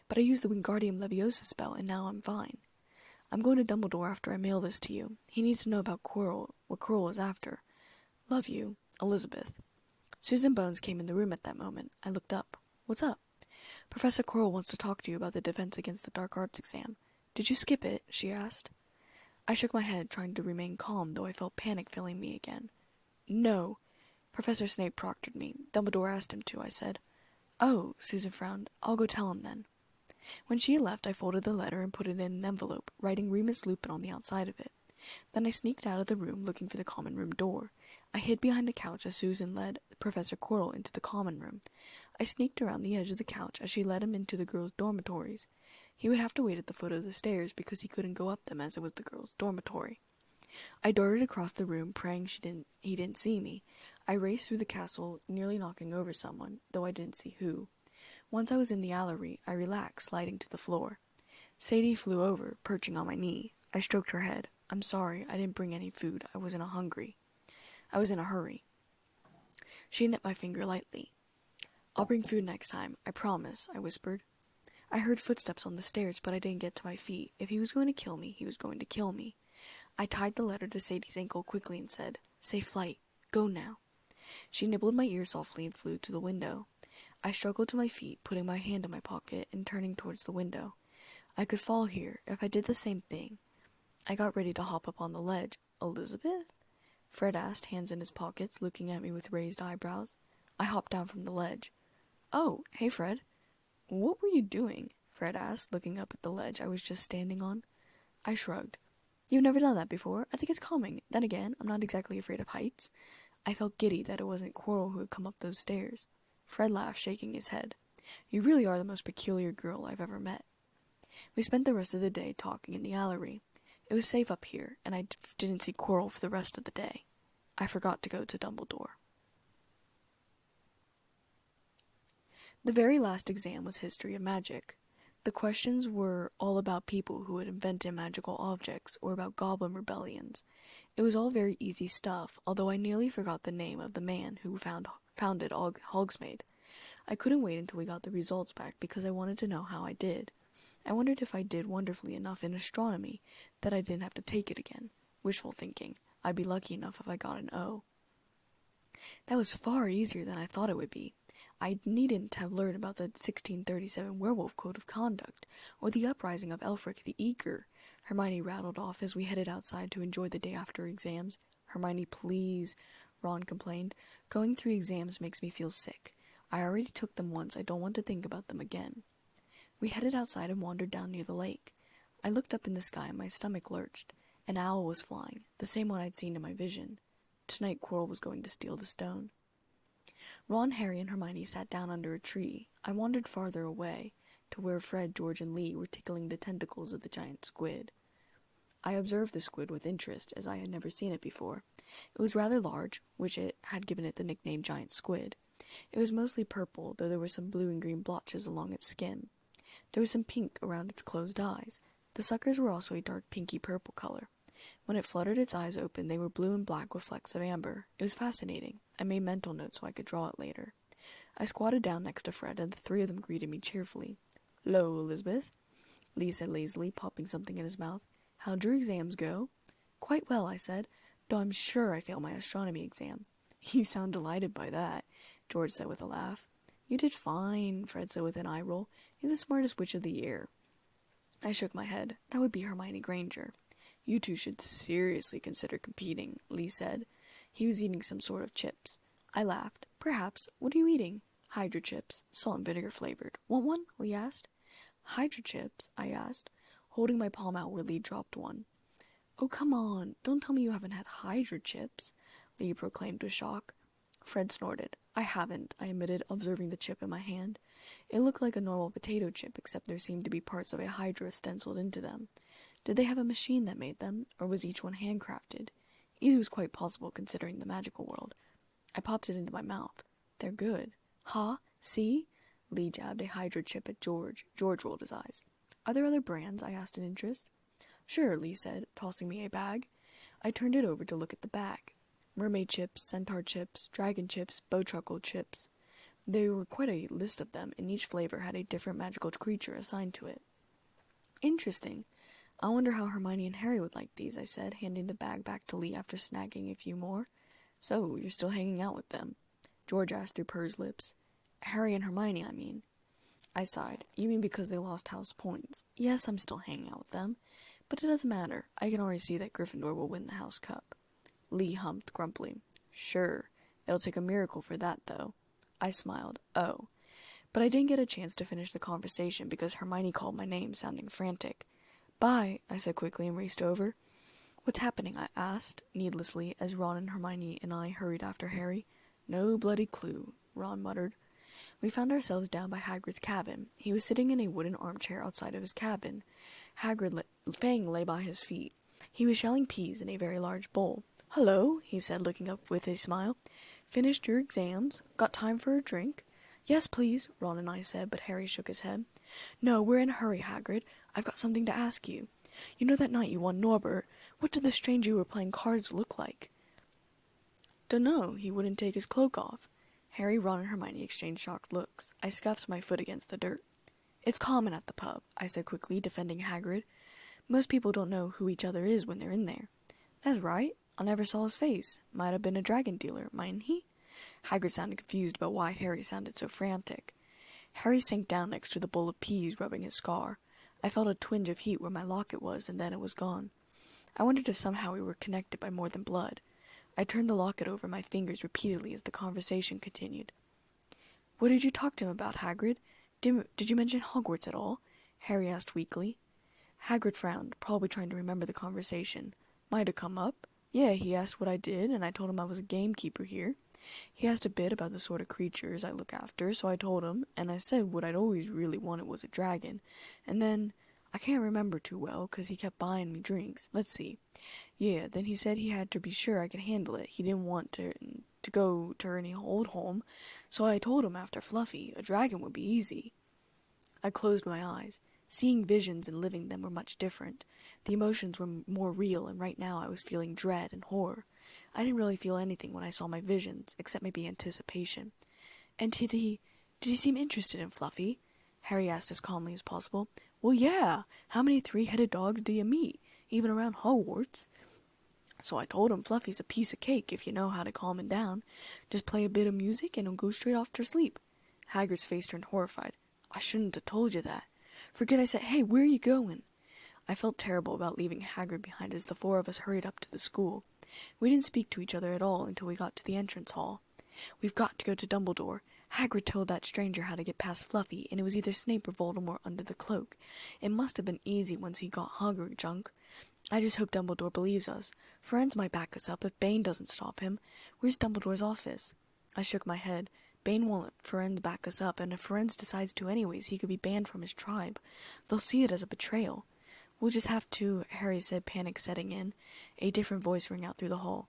But I used the Wingardium Leviosa spell, and now I'm fine. I'm going to Dumbledore after I mail this to you. He needs to know about Quirrell, what Quirrell is after. Love you, Elizabeth. Susan Bones came in the room at that moment. I looked up. What's up? Professor Quirrell wants to talk to you about the defense against the dark arts exam. Did you skip it? She asked. I shook my head, trying to remain calm, though I felt panic filling me again. No. Professor Snape proctored me. Dumbledore asked him to, I said. Oh, Susan frowned. I'll go tell him then. When she had left, I folded the letter and put it in an envelope, writing Remus Lupin on the outside of it. Then I sneaked out of the room, looking for the common room door. I hid behind the couch as Susan led Professor Quirrell into the common room. I sneaked around the edge of the couch as she led him into the girls' dormitories. He would have to wait at the foot of the stairs because he couldn't go up them as it was the girls' dormitory. I darted across the room, praying he didn't see me. I raced through the castle, nearly knocking over someone, though I didn't see who. Once I was in the gallery, I relaxed, sliding to the floor. Sadie flew over, perching on my knee. I stroked her head. I'm sorry, I didn't bring any food. I was in a hurry. She nipped my finger lightly. I'll bring food next time, I promise, I whispered. I heard footsteps on the stairs, but I didn't get to my feet. If he was going to kill me, he was going to kill me. I tied the letter to Sadie's ankle quickly and said, Safe flight. Go now. She nibbled my ear softly and flew to the window. I struggled to my feet, putting my hand in my pocket and turning towards the window. I could fall here if I did the same thing. I got ready to hop up on the ledge. Elizabeth? Fred asked, hands in his pockets, looking at me with raised eyebrows. I hopped down from the ledge. Oh, hey Fred. What were you doing? Fred asked, looking up at the ledge I was just standing on. I shrugged. You've never done that before? I think it's calming. Then again, I'm not exactly afraid of heights. I felt giddy that it wasn't Quirrell who had come up those stairs. Fred laughed, shaking his head. You really are the most peculiar girl I've ever met. We spent the rest of the day talking in the gallery. It was safe up here, and I didn't see Quirrell for the rest of the day. I forgot to go to Dumbledore. The very last exam was History of Magic. The questions were all about people who had invented magical objects or about goblin rebellions. It was all very easy stuff, although I nearly forgot the name of the man who founded Hogsmeade. I couldn't wait until we got the results back because I wanted to know how I did. I wondered if I did wonderfully enough in astronomy that I didn't have to take it again. Wishful thinking. I'd be lucky enough if I got an O. That was far easier than I thought it would be. I needn't have learned about the 1637 Werewolf Code of Conduct, or the uprising of Elfric the Eager. Hermione rattled off as we headed outside to enjoy the day after exams. Hermione, please, Ron complained. Going through exams makes me feel sick. I already took them once. I don't want to think about them again. We headed outside and wandered down near the lake. I looked up in the sky and my stomach lurched. An owl was flying, the same one I'd seen in my vision. Tonight Quirrell was going to steal the stone. Ron, Harry, and Hermione sat down under a tree. I wandered farther away, to where Fred, George, and Lee were tickling the tentacles of the giant squid. I observed the squid with interest, as I had never seen it before. It was rather large, which it had given it the nickname Giant Squid. It was mostly purple, though there were some blue and green blotches along its skin. There was some pink around its closed eyes. The suckers were also a dark pinky purple color. When it fluttered its eyes open, they were blue and black with flecks of amber. It was fascinating. I made mental notes so I could draw it later. I squatted down next to Fred, and the three of them greeted me cheerfully. "'Lo, Elizabeth," Lee said lazily, popping something in his mouth. "How'd your exams go?" "Quite well," I said, "though I'm sure I failed my astronomy exam." "You sound delighted by that," George said with a laugh. "You did fine," Fred said with an eye roll. "You're the smartest witch of the year." I shook my head. That would be Hermione Granger. "You two should seriously consider competing," Lee said. He was eating some sort of chips. I laughed. "Perhaps. What are you eating?" "Hydra chips, salt and vinegar flavored. Want one?" Lee asked. "Hydra chips?" I asked, holding my palm out where Lee dropped one. "Oh, come on. Don't tell me you haven't had Hydra chips," Lee proclaimed with shock. Fred snorted. "I haven't," I admitted, observing the chip in my hand. It looked like a normal potato chip, except there seemed to be parts of a Hydra stenciled into them. Did they have a machine that made them, or was each one handcrafted? Either was quite possible considering the magical world. I popped it into my mouth. "They're good." "Ha? See?" Lee jabbed a Hydra chip at George. George rolled his eyes. "Are there other brands?" I asked in interest. "Sure," Lee said, tossing me a bag. I turned it over to look at the bag. Mermaid chips, centaur chips, dragon chips, bowtruckle chips. There were quite a list of them, and each flavor had a different magical creature assigned to it. "Interesting. I wonder how Hermione and Harry would like these," I said, handing the bag back to Lee after snagging a few more. "So, you're still hanging out with them?" George asked through pursed lips. "Harry and Hermione, I mean." I sighed. "You mean because they lost house points?" "Yes, I'm still hanging out with them. But it doesn't matter. I can already see that Gryffindor will win the house cup." Lee humped grumpily. "Sure. It'll take a miracle for that, though." I smiled. "Oh." But I didn't get a chance to finish the conversation because Hermione called my name, sounding frantic. "Bye," I said quickly and raced over. "What's happening?" I asked, needlessly, as Ron and Hermione and I hurried after Harry. "No bloody clue," Ron muttered. We found ourselves down by Hagrid's cabin. He was sitting in a wooden armchair outside of his cabin. Fang lay by his feet. He was shelling peas in a very large bowl. "Hello," he said, looking up with a smile. "Finished your exams? Got time for a drink?" "Yes, please," Ron and I said, but Harry shook his head. "No, we're in a hurry, Hagrid. I've got something to ask you. You know that night you won Norbert? What did the stranger you were playing cards look like?" "Dunno. He wouldn't take his cloak off." Harry, Ron, and Hermione exchanged shocked looks. I scuffed my foot against the dirt. "It's common at the pub," I said quickly, defending Hagrid. "Most people don't know who each other is when they're in there." "That's right. I never saw his face. Might have been a dragon dealer, mightn't he?" Hagrid sounded confused about why Harry sounded so frantic. Harry sank down next to the bowl of peas, rubbing his scar. I felt a twinge of heat where my locket was, and then it was gone. I wondered if somehow we were connected by more than blood. I turned the locket over my fingers repeatedly as the conversation continued. "What did you talk to him about, Hagrid? Did you mention Hogwarts at all?" Harry asked weakly. Hagrid frowned, probably trying to remember the conversation. Might have come up. Yeah, he asked what I did, and I told him I was a gamekeeper here. He asked a bit about the sort of creatures I look after, so I told him, and I said what I'd always really wanted was a dragon. And then, I can't remember too well, 'cause he kept buying me drinks. Let's see. Yeah, then he said he had to be sure I could handle it. He didn't want to go to any old home, so I told him after Fluffy, a dragon would be easy. I closed my eyes. Seeing visions and living them were much different. The emotions were more real, and right now I was feeling dread and horror. I didn't really feel anything when I saw my visions, except maybe anticipation. And did he seem interested in Fluffy? Harry asked as calmly as possible. Well, yeah. How many three-headed dogs do you meet, even around Hogwarts? So I told him Fluffy's a piece of cake if you know how to calm him down. Just play a bit of music and he'll go straight off to sleep. Hagrid's face turned horrified. I shouldn't have told you that. Forget I said, hey, where are you going? I felt terrible about leaving Hagrid behind as the four of us hurried up to the school. We didn't speak to each other at all until we got to the entrance hall. We've got to go to Dumbledore. Hagrid told that stranger how to get past Fluffy, and it was either Snape or Voldemort under the cloak. It must have been easy once he got Hogwarts junk. I just hope Dumbledore believes us. Friends might back us up if Bane doesn't stop him. Where's Dumbledore's office? I shook my head. Bane won't let Firenze back us up, and if Firenze decides to anyways, he could be banned from his tribe. They'll see it as a betrayal. We'll just have to, Harry said, panic setting in. A different voice rang out through the hall.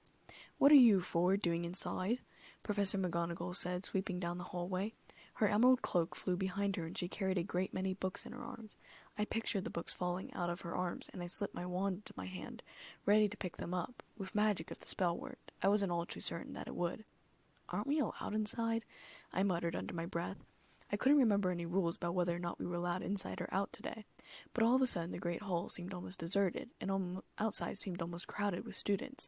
What are you four doing inside? Professor McGonagall said, sweeping down the hallway. Her emerald cloak flew behind her, and she carried a great many books in her arms. I pictured the books falling out of her arms, and I slipped my wand into my hand, ready to pick them up, with magic if the spell worked. I wasn't all too certain that it would. Aren't we allowed inside? I muttered under my breath. I couldn't remember any rules about whether or not we were allowed inside or out today, but all of a sudden the great hall seemed almost deserted, and outside seemed almost crowded with students.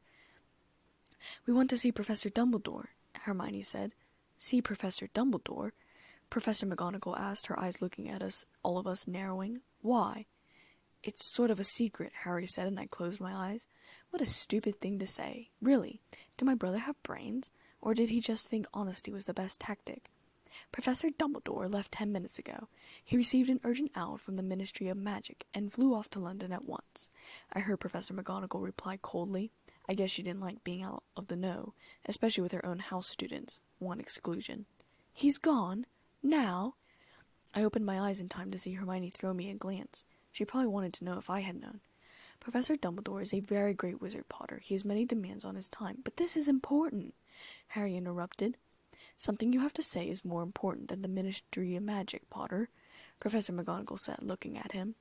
We want to see Professor Dumbledore, Hermione said. See Professor Dumbledore? Professor McGonagall asked, her eyes looking at us, all of us narrowing. Why? It's sort of a secret, Harry said, and I closed my eyes. What a stupid thing to say. Really, did my brother have brains? Or did he just think honesty was the best tactic? Professor Dumbledore left 10 minutes ago. He received an urgent owl from the Ministry of Magic and flew off to London at once. I heard Professor McGonagall reply coldly. I guess she didn't like being out of the know, especially with her own house students, one exclusion. He's gone? Now? I opened my eyes in time to see Hermione throw me a glance. She probably wanted to know if I had known. Professor Dumbledore is a very great wizard, Potter. He has many demands on his time. But this is important, Harry interrupted. Something you have to say is more important than the Ministry of Magic, Potter, Professor McGonagall said, looking at him.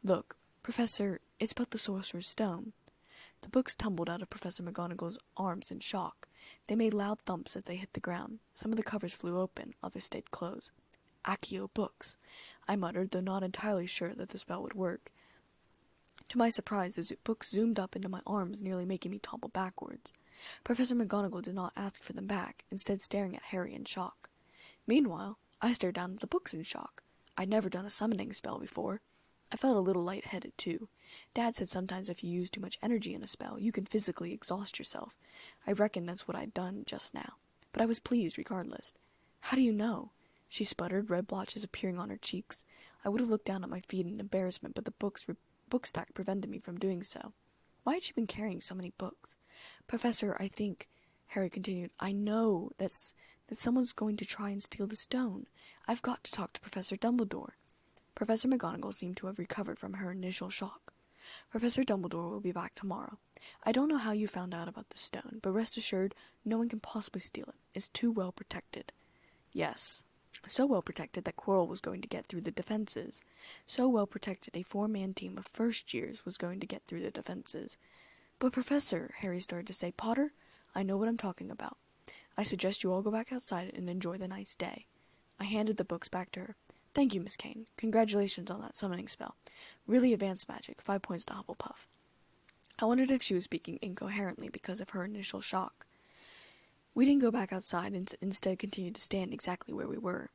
Look, Professor, it's about the Sorcerer's Stone. The books tumbled out of Professor McGonagall's arms in shock. They made loud thumps as they hit the ground. Some of the covers flew open, others stayed closed. Accio books, I muttered, though not entirely sure that the spell would work. To my surprise, the books zoomed up into my arms, nearly making me topple backwards. Professor McGonagall did not ask for them back, instead staring at Harry in shock. Meanwhile, I stared down at the books in shock. I'd never done a summoning spell before. I felt a little lightheaded, too. Dad said sometimes if you use too much energy in a spell, you can physically exhaust yourself. I reckon that's what I'd done just now. But I was pleased regardless. How do you know? She sputtered, red blotches appearing on her cheeks. I would have looked down at my feet in embarrassment, but the book stack prevented me from doing so. Why had she been carrying so many books? Professor, I think, Harry continued, I know that someone's going to try and steal the stone. I've got to talk to Professor Dumbledore. Professor McGonagall seemed to have recovered from her initial shock. Professor Dumbledore will be back tomorrow. I don't know how you found out about the stone, but rest assured, no one can possibly steal it. It's too well protected. Yes. So well protected that Quirrell was going to get through the defenses. So well protected a 4-man team of first years was going to get through the defenses. But Professor, Harry started to say, Potter, I know what I'm talking about. I suggest you all go back outside and enjoy the nice day. I handed the books back to her. Thank you, Miss Kane. Congratulations on that summoning spell. Really advanced magic. 5 points to Hufflepuff. I wondered if she was speaking incoherently because of her initial shock. We didn't go back outside and instead continued to stand exactly where we were.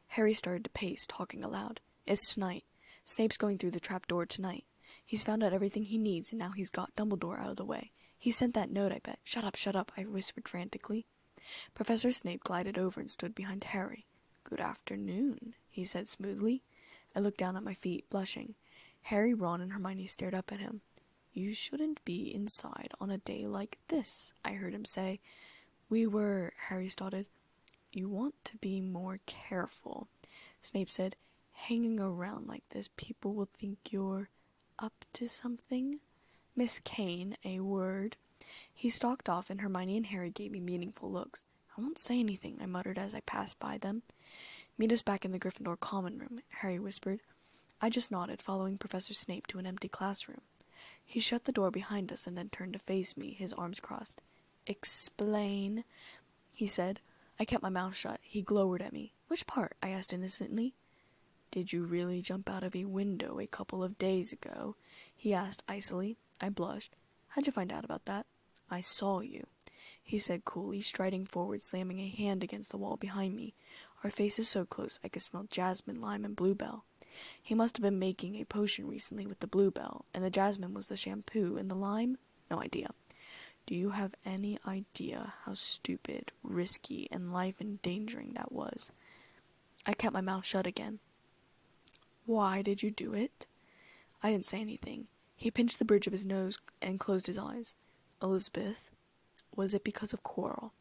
Harry started to pace, talking aloud. It's tonight. Snape's going through the trapdoor tonight. He's found out everything he needs, and now he's got Dumbledore out of the way. He sent that note, I bet. Shut up, I whispered frantically. Professor Snape glided over and stood behind Harry. Good afternoon, he said smoothly. I looked down at my feet, blushing. Harry, Ron, and Hermione stared up at him. "You shouldn't be inside on a day like this," I heard him say. "We were," Harry started. "You want to be more careful," Snape said. "Hanging around like this, people will think you're up to something. Miss Kane, a word." He stalked off, and Hermione and Harry gave me meaningful looks. "I won't say anything," I muttered as I passed by them. "Meet us back in the Gryffindor common room," Harry whispered. I just nodded, following Professor Snape to an empty classroom. He shut the door behind us and then turned to face me, his arms crossed. "Explain," he said. I kept my mouth shut. He glowered at me. "Which part?" I asked innocently. "Did you really jump out of a window a couple of days ago?" he asked icily. I blushed. "How'd you find out about that?" "I saw you," he said coolly, striding forward, slamming a hand against the wall behind me. Our faces so close I could smell jasmine, lime, and bluebell. He must have been making a potion recently with the bluebell, and the jasmine was the shampoo, and the lime? No idea. "Do you have any idea how stupid, risky, and life-endangering that was?" I kept my mouth shut again. "Why did you do it?" I didn't say anything. He pinched the bridge of his nose and closed his eyes. "Elizabeth, was it because of Quirrell?"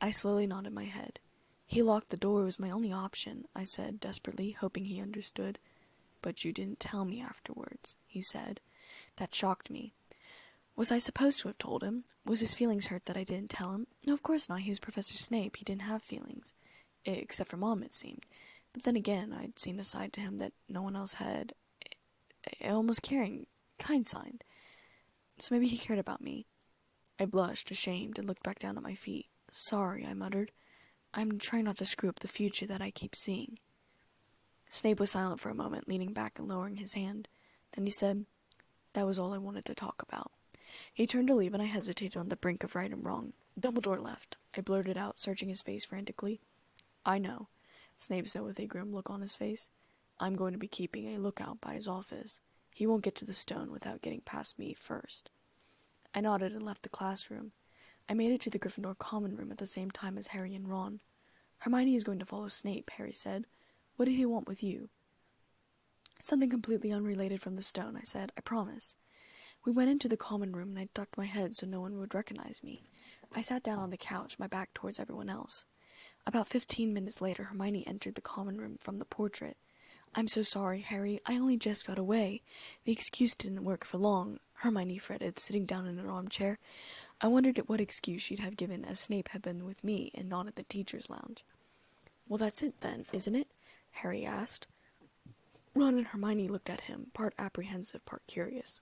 I slowly nodded my head. "He locked the door. It was my only option," I said desperately, hoping he understood. "But you didn't tell me afterwards," he said. That shocked me. Was I supposed to have told him? Was his feelings hurt that I didn't tell him? No, of course not. He was Professor Snape. He didn't have feelings. Except for Mom, it seemed. But then again, I'd seen a side to him that no one else had. Almost caring. Kind side. So maybe he cared about me. I blushed, ashamed, and looked back down at my feet. "Sorry," I muttered. "I'm trying not to screw up the future that I keep seeing." Snape was silent for a moment, leaning back and lowering his hand. Then he said, "That was all I wanted to talk about." He turned to leave, and I hesitated on the brink of right and wrong. "Dumbledore left," I blurted out, searching his face frantically. "I know," Snape said with a grim look on his face. "I'm going to be keeping a lookout by his office. He won't get to the stone without getting past me first." I nodded and left the classroom. I made it to the Gryffindor common room at the same time as Harry and Ron. "Hermione is going to follow Snape," Harry said. "What did he want with you?" "Something completely unrelated from the stone," I said. "I promise." We went into the common room, and I ducked my head so no one would recognize me. I sat down on the couch, my back towards everyone else. About 15 minutes later, Hermione entered the common room from the portrait. "I'm so sorry, Harry. I only just got away. The excuse didn't work for long," Hermione fretted, sitting down in an armchair. I wondered what excuse she'd have given, as Snape had been with me and not at the teacher's lounge. "Well, that's it then, isn't it?" Harry asked. Ron and Hermione looked at him, part apprehensive, part curious.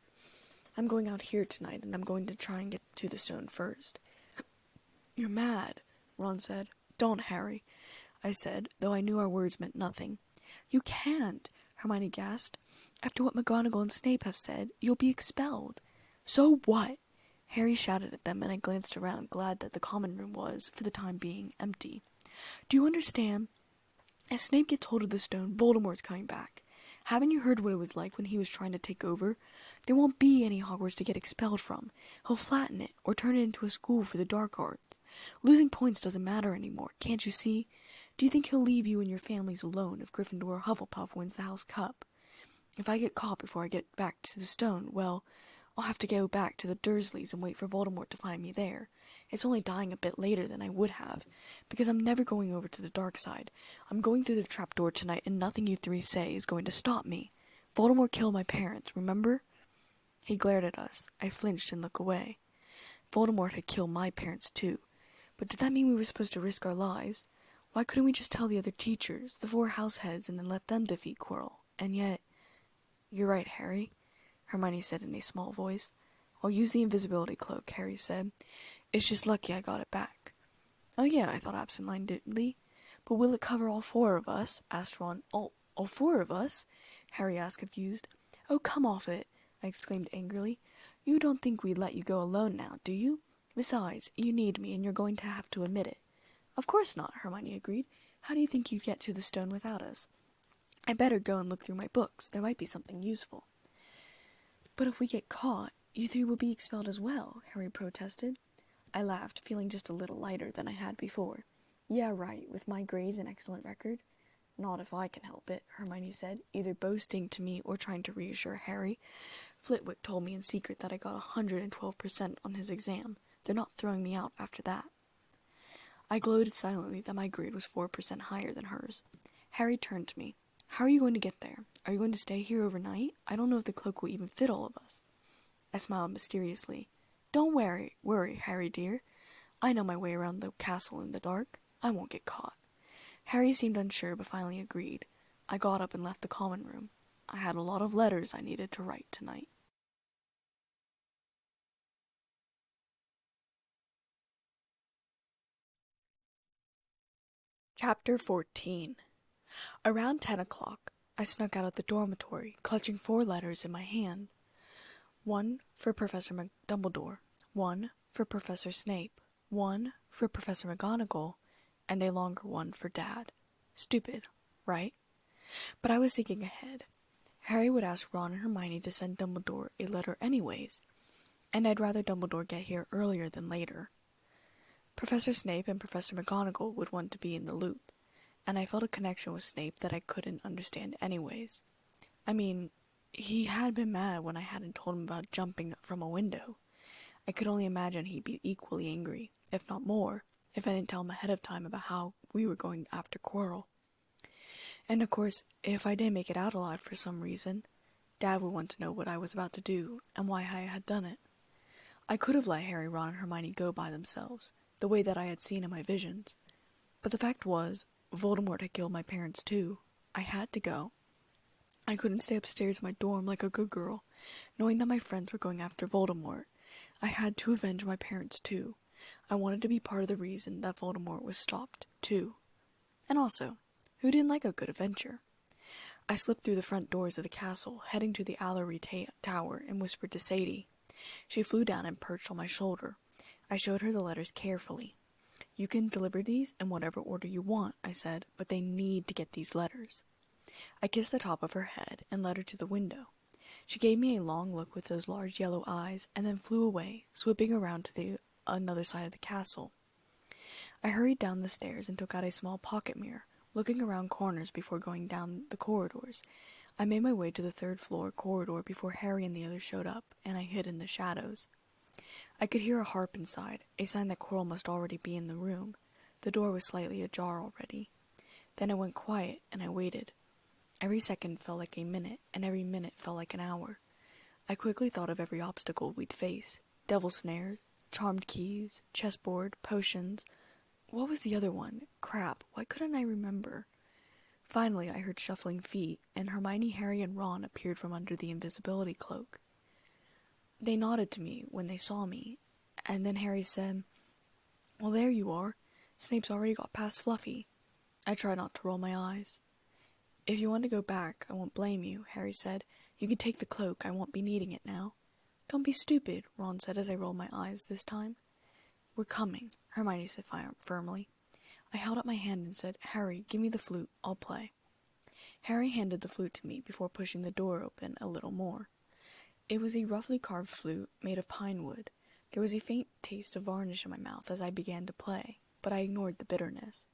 "I'm going out here tonight, and I'm going to try and get to the stone first." "You're mad," Ron said. "Don't, Harry," I said, though I knew our words meant nothing. "You can't," Hermione gasped. "After what McGonagall and Snape have said, you'll be expelled." "So what?" Harry shouted at them, and I glanced around, glad that the common room was, for the time being, empty. "Do you understand? If Snape gets hold of the stone, Voldemort's coming back. Haven't you heard what it was like when he was trying to take over? There won't be any Hogwarts to get expelled from. He'll flatten it, or turn it into a school for the dark arts. Losing points doesn't matter anymore, can't you see? Do you think he'll leave you and your families alone if Gryffindor or Hufflepuff wins the House Cup? If I get caught before I get back to the stone, well, I'll have to go back to the Dursleys and wait for Voldemort to find me there. It's only dying a bit later than I would have, because I'm never going over to the dark side. I'm going through the trapdoor tonight, and nothing you three say is going to stop me. Voldemort killed my parents, remember?" He glared at us. I flinched and looked away. Voldemort had killed my parents too. But did that mean we were supposed to risk our lives? Why couldn't we just tell the other teachers, the 4 house heads, and then let them defeat Quirrell? And yet... "You're right, Harry," Hermione said in a small voice. "I'll use the invisibility cloak," Harry said. "It's just lucky I got it back." "Oh yeah," I thought absent-mindedly. "But will it cover all 4 of us?" asked Ron. All 4 of us?" Harry asked, confused. "Oh, come off it," I exclaimed angrily. "You don't think we'd let you go alone now, do you? Besides, you need me, and you're going to have to admit it." "Of course not," Hermione agreed. "How do you think you'd get to the stone without us?" "I'd better go and look through my books. There might be something useful." "But if we get caught, you 3 will be expelled as well," Harry protested. I laughed, feeling just a little lighter than I had before. "Yeah, right, with my grades and excellent record." Not if I can help it, Hermione said, either boasting to me or trying to reassure Harry. Flitwick told me in secret that I got 112% on his exam. They're not throwing me out after that. I gloated silently that my grade was 4% higher than hers. Harry turned to me. How are you going to get there? Are you going to stay here overnight? I don't know if the cloak will even fit all of us. I smiled mysteriously. Don't worry, Harry dear. I know my way around the castle in the dark. I won't get caught. Harry seemed unsure, but finally agreed. I got up and left the common room. I had a lot of letters I needed to write tonight. Chapter 14. Around 10 o'clock, I snuck out of the dormitory, clutching 4 letters in my hand. 1 for Professor Dumbledore, 1 for Professor Snape, 1 for Professor McGonagall, and a longer one for Dad. Stupid, right? But I was thinking ahead. Harry would ask Ron and Hermione to send Dumbledore a letter anyways, and I'd rather Dumbledore get here earlier than later. Professor Snape and Professor McGonagall would want to be in the loop, and I felt a connection with Snape that I couldn't understand anyways. I mean, he had been mad when I hadn't told him about jumping from a window. I could only imagine he'd be equally angry, if not more, if I didn't tell him ahead of time about how we were going after Quirrell. And of course, if I didn't make it out alive for some reason, Dad would want to know what I was about to do and why I had done it. I could have let Harry, Ron, and Hermione go by themselves, the way that I had seen in my visions. But the fact was, Voldemort had killed my parents too. I had to go. I couldn't stay upstairs in my dorm like a good girl, knowing that my friends were going after Voldemort. I had to avenge my parents too. I wanted to be part of the reason that Voldemort was stopped, too. And also, who didn't like a good adventure? I slipped through the front doors of the castle, heading to the Allery Tower, and whispered to Sadie. She flew down and perched on my shoulder. I showed her the letters carefully. You can deliver these in whatever order you want, I said, but they need to get these letters. I kissed the top of her head and led her to the window. She gave me a long look with those large yellow eyes, and then flew away, swooping around to the another side of the castle. I hurried down the stairs and took out a small pocket mirror, looking around corners before going down the corridors. I made my way to the 3rd floor corridor before Harry and the others showed up, and I hid in the shadows. I could hear a harp inside, a sign that Quirrell must already be in the room. The door was slightly ajar already. Then it went quiet, and I waited. Every second felt like a minute, and every minute felt like an hour. I quickly thought of every obstacle we'd face. Devil snares, charmed keys, chessboard, potions. What was the other one? Crap, why couldn't I remember? Finally, I heard shuffling feet, and Hermione, Harry, and Ron appeared from under the invisibility cloak. They nodded to me when they saw me, and then Harry said, "Well, there you are. Snape's already got past Fluffy." I tried not to roll my eyes. "If you want to go back, I won't blame you," Harry said. "You can take the cloak. I won't be needing it now." "Don't be stupid," Ron said as I rolled my eyes this time. "We're coming," Hermione said firmly. I held up my hand and said, "Harry, give me the flute. I'll play." Harry handed the flute to me before pushing the door open a little more. It was a roughly carved flute made of pine wood. There was a faint taste of varnish in my mouth as I began to play, but I ignored the bitterness.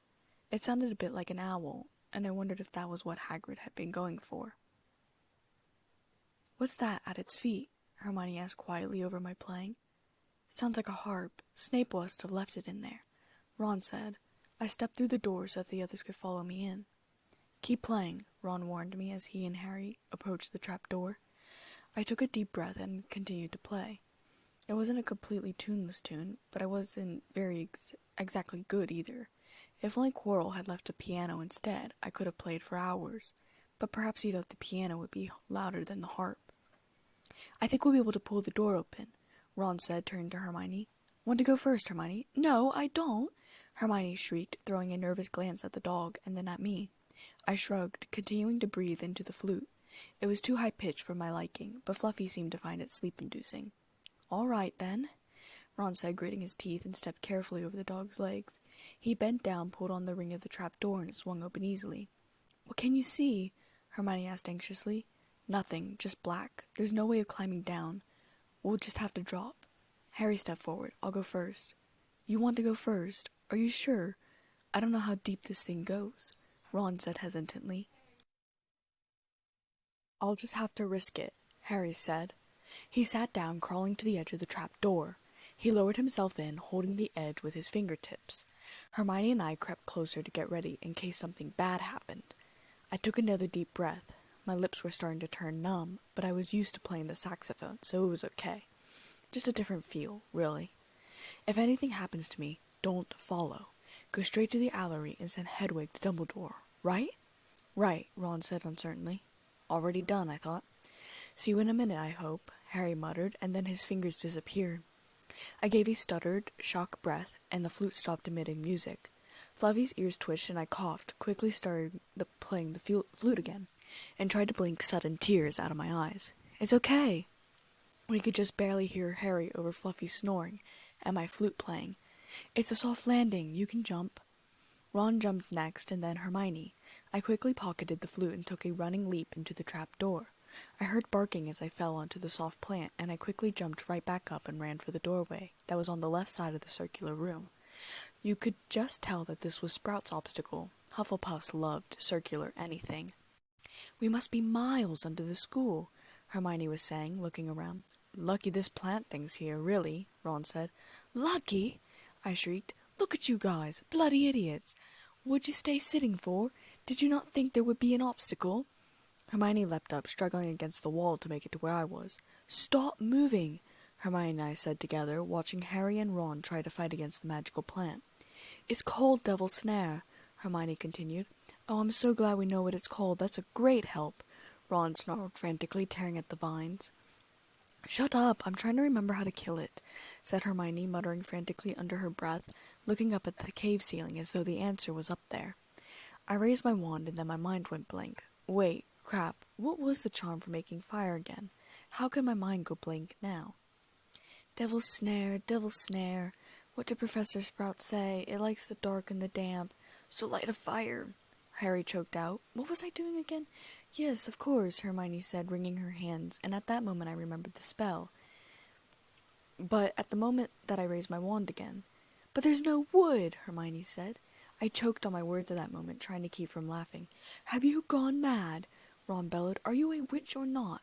It sounded a bit like an owl, and I wondered if that was what Hagrid had been going for. "What's that at its feet?" Hermione asked quietly over my playing. "Sounds like a harp. Snape must have left it in there," Ron said. I stepped through the door so that the others could follow me in. "Keep playing," Ron warned me as he and Harry approached the trap door. I took a deep breath and continued to play. It wasn't a completely tuneless tune, but I wasn't very exactly good either. If only Quirrell had left a piano instead, I could have played for hours, but perhaps he thought the piano would be louder than the harp. "I think we'll be able to pull the door open," Ron said, turning to Hermione. "Want to go first, Hermione?" "No, I don't!" Hermione shrieked, throwing a nervous glance at the dog and then at me. I shrugged, continuing to breathe into the flute. It was too high-pitched for my liking, but Fluffy seemed to find it sleep-inducing. "All right, then," Ron said, gritting his teeth, and stepped carefully over the dog's legs. He bent down, pulled on the ring of the trap door, and it swung open easily. "What can you see?" Hermione asked anxiously. "Nothing, just black. There's no way of climbing down. We'll just have to drop." Harry stepped forward. "I'll go first." "You want to go first? Are you sure? I don't know how deep this thing goes." Ron said hesitantly. I'll just have to risk it, Harry said. He sat down, crawling to the edge of the trap door. He lowered himself in, holding the edge with his fingertips. Hermione and I crept closer to get ready in case something bad happened. I took another deep breath. My lips were starting to turn numb, but I was used to playing the saxophone, so it was okay. Just a different feel, really. If anything happens to me, don't follow. Go straight to the Allery and send Hedwig to Dumbledore, right? Right, Ron said uncertainly. Already done, I thought. See you in a minute, I hope, Harry muttered, and then his fingers disappeared. I gave a stuttered, shocked breath, and the flute stopped emitting music. Fluffy's ears twitched and I coughed, quickly started playing the flute again, and tried to blink sudden tears out of my eyes. It's okay. We could just barely hear Harry over Fluffy's snoring, and my flute playing. It's a soft landing, you can jump. Ron jumped next, and then Hermione. I quickly pocketed the flute and took a running leap into the trap door. I heard barking as I fell onto the soft plant, and I quickly jumped right back up and ran for the doorway that was on the left side of the circular room. You could just tell that this was Sprout's obstacle. Hufflepuffs loved circular anything. We must be miles under the school, Hermione was saying, looking around. Lucky this plant thing's here, really, Ron said. Lucky? I shrieked. Look at you guys, bloody idiots. What'd you stay sitting for? Did you not think there would be an obstacle? Hermione leapt up, struggling against the wall to make it to where I was. Stop moving, Hermione and I said together, watching Harry and Ron try to fight against the magical plant. It's called Devil's Snare, Hermione continued. Oh, I'm so glad we know what it's called. That's a great help, Ron snarled frantically, tearing at the vines. Shut up, I'm trying to remember how to kill it, said Hermione, muttering frantically under her breath, looking up at the cave ceiling as though the answer was up there. I raised my wand and then my mind went blank. Wait, crap, what was the charm for making fire again? How could my mind go blank now? Devil's snare, what did Professor Sprout say? It likes the dark and the damp, so light a fire, Harry choked out. What was I doing again? Yes, of course, Hermione said, wringing her hands, and at that moment I remembered the spell. But at the moment that I raised my wand again. But there's no wood, Hermione said. I choked on my words at that moment, trying to keep from laughing. Have you gone mad? Ron bellowed. Are you a witch or not?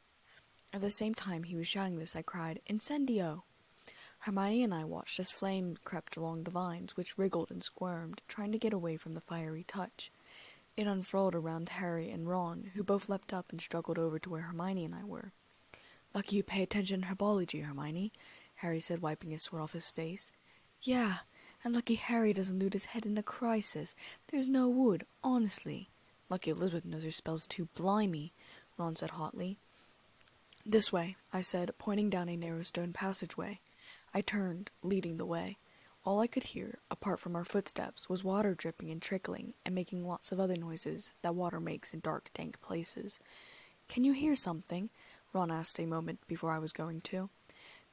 At the same time he was shouting this, I cried, Incendio! Hermione and I watched as flame crept along the vines, which wriggled and squirmed, trying to get away from the fiery touch. It unfurled around Harry and Ron, who both leapt up and struggled over to where Hermione and I were. Lucky you pay attention to herbology, Hermione, Harry said, wiping his sweat off his face. Yeah, and lucky Harry doesn't lose his head in a crisis. There's no wood, honestly. Lucky Elizabeth knows her spells too, blimey, Ron said hotly. This way, I said, pointing down a narrow stone passageway. I turned, leading the way. All I could hear, apart from our footsteps, was water dripping and trickling, and making lots of other noises that water makes in dark, dank places. Can you hear something? Ron asked a moment before I was going to.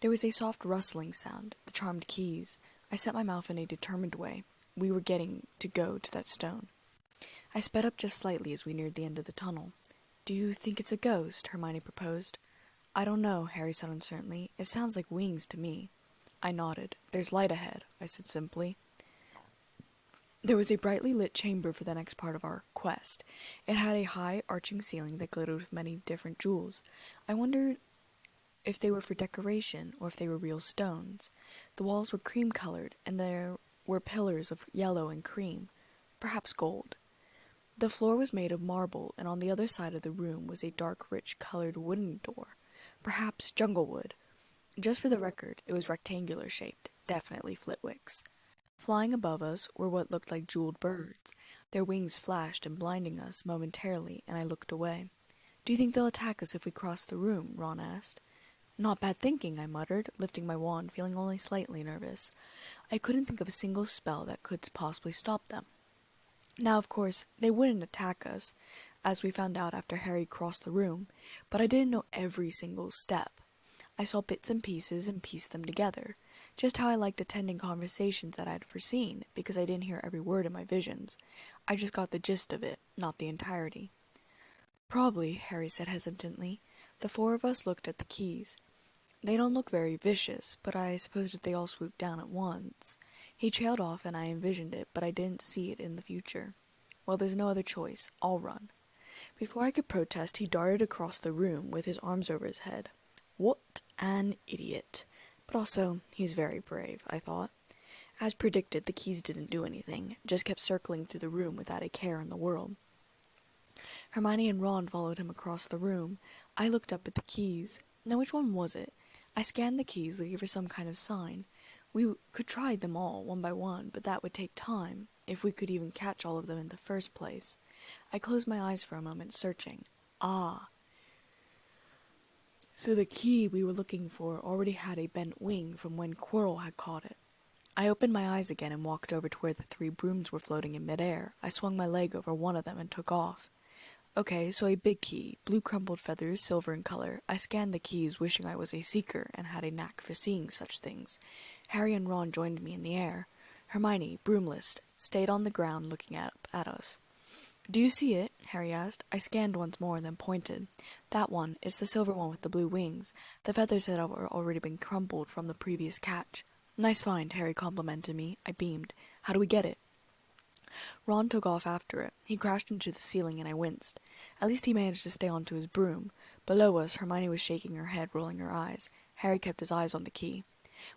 There was a soft rustling sound, the charmed keys. I set my mouth in a determined way. We were getting to go to that stone. I sped up just slightly as we neared the end of the tunnel. Do you think it's a ghost? Hermione proposed. I don't know, Harry said uncertainly. It sounds like wings to me. I nodded. There's light ahead, I said simply. There was a brightly lit chamber for the next part of our quest. It had a high, arching ceiling that glittered with many different jewels. I wondered if they were for decoration or if they were real stones. The walls were cream-colored, and there were pillars of yellow and cream, perhaps gold. The floor was made of marble, and on the other side of the room was a dark, rich-colored wooden door, perhaps jungle wood. Just for the record, it was rectangular-shaped, definitely Flitwick's. Flying above us were what looked like jeweled birds. Their wings flashed and blinding us momentarily, and I looked away. Do you think they'll attack us if we cross the room? Ron asked. Not bad thinking, I muttered, lifting my wand, feeling only slightly nervous. I couldn't think of a single spell that could possibly stop them. Now, of course, they wouldn't attack us, as we found out after Harry crossed the room, but I didn't know every single step. I saw bits and pieces and pieced them together, just how I liked attending conversations that I had foreseen, because I didn't hear every word in my visions. I just got the gist of it, not the entirety. Probably, Harry said hesitantly. The four of us looked at the keys. They don't look very vicious, but I supposed if they all swooped down at once. He trailed off and I envisioned it, but I didn't see it in the future. Well, there's no other choice. I'll run. Before I could protest, he darted across the room with his arms over his head. What an idiot. But also, he's very brave, I thought. As predicted, the keys didn't do anything, just kept circling through the room without a care in the world. Hermione and Ron followed him across the room. I looked up at the keys. Now, which one was it? I scanned the keys looking for some kind of sign. We could try them all, one by one, but that would take time, if we could even catch all of them in the first place. I closed my eyes for a moment, searching. Ah. So the key we were looking for already had a bent wing from when Quirrell had caught it. I opened my eyes again and walked over to where the 3 brooms were floating in midair. I swung my leg over one of them and took off. Okay, so a big key, blue crumpled feathers, silver in color. I scanned the keys, wishing I was a seeker and had a knack for seeing such things. Harry and Ron joined me in the air. Hermione, broomless, stayed on the ground looking at us. Do you see it? Harry asked. I scanned once more and then pointed. That one, it's the silver one with the blue wings. The feathers had already been crumpled from the previous catch. Nice find, Harry complimented me. I beamed. How do we get it? Ron took off after it. He crashed into the ceiling and I winced. At least he managed to stay onto his broom. Below us, Hermione was shaking her head, rolling her eyes. Harry kept his eyes on the key.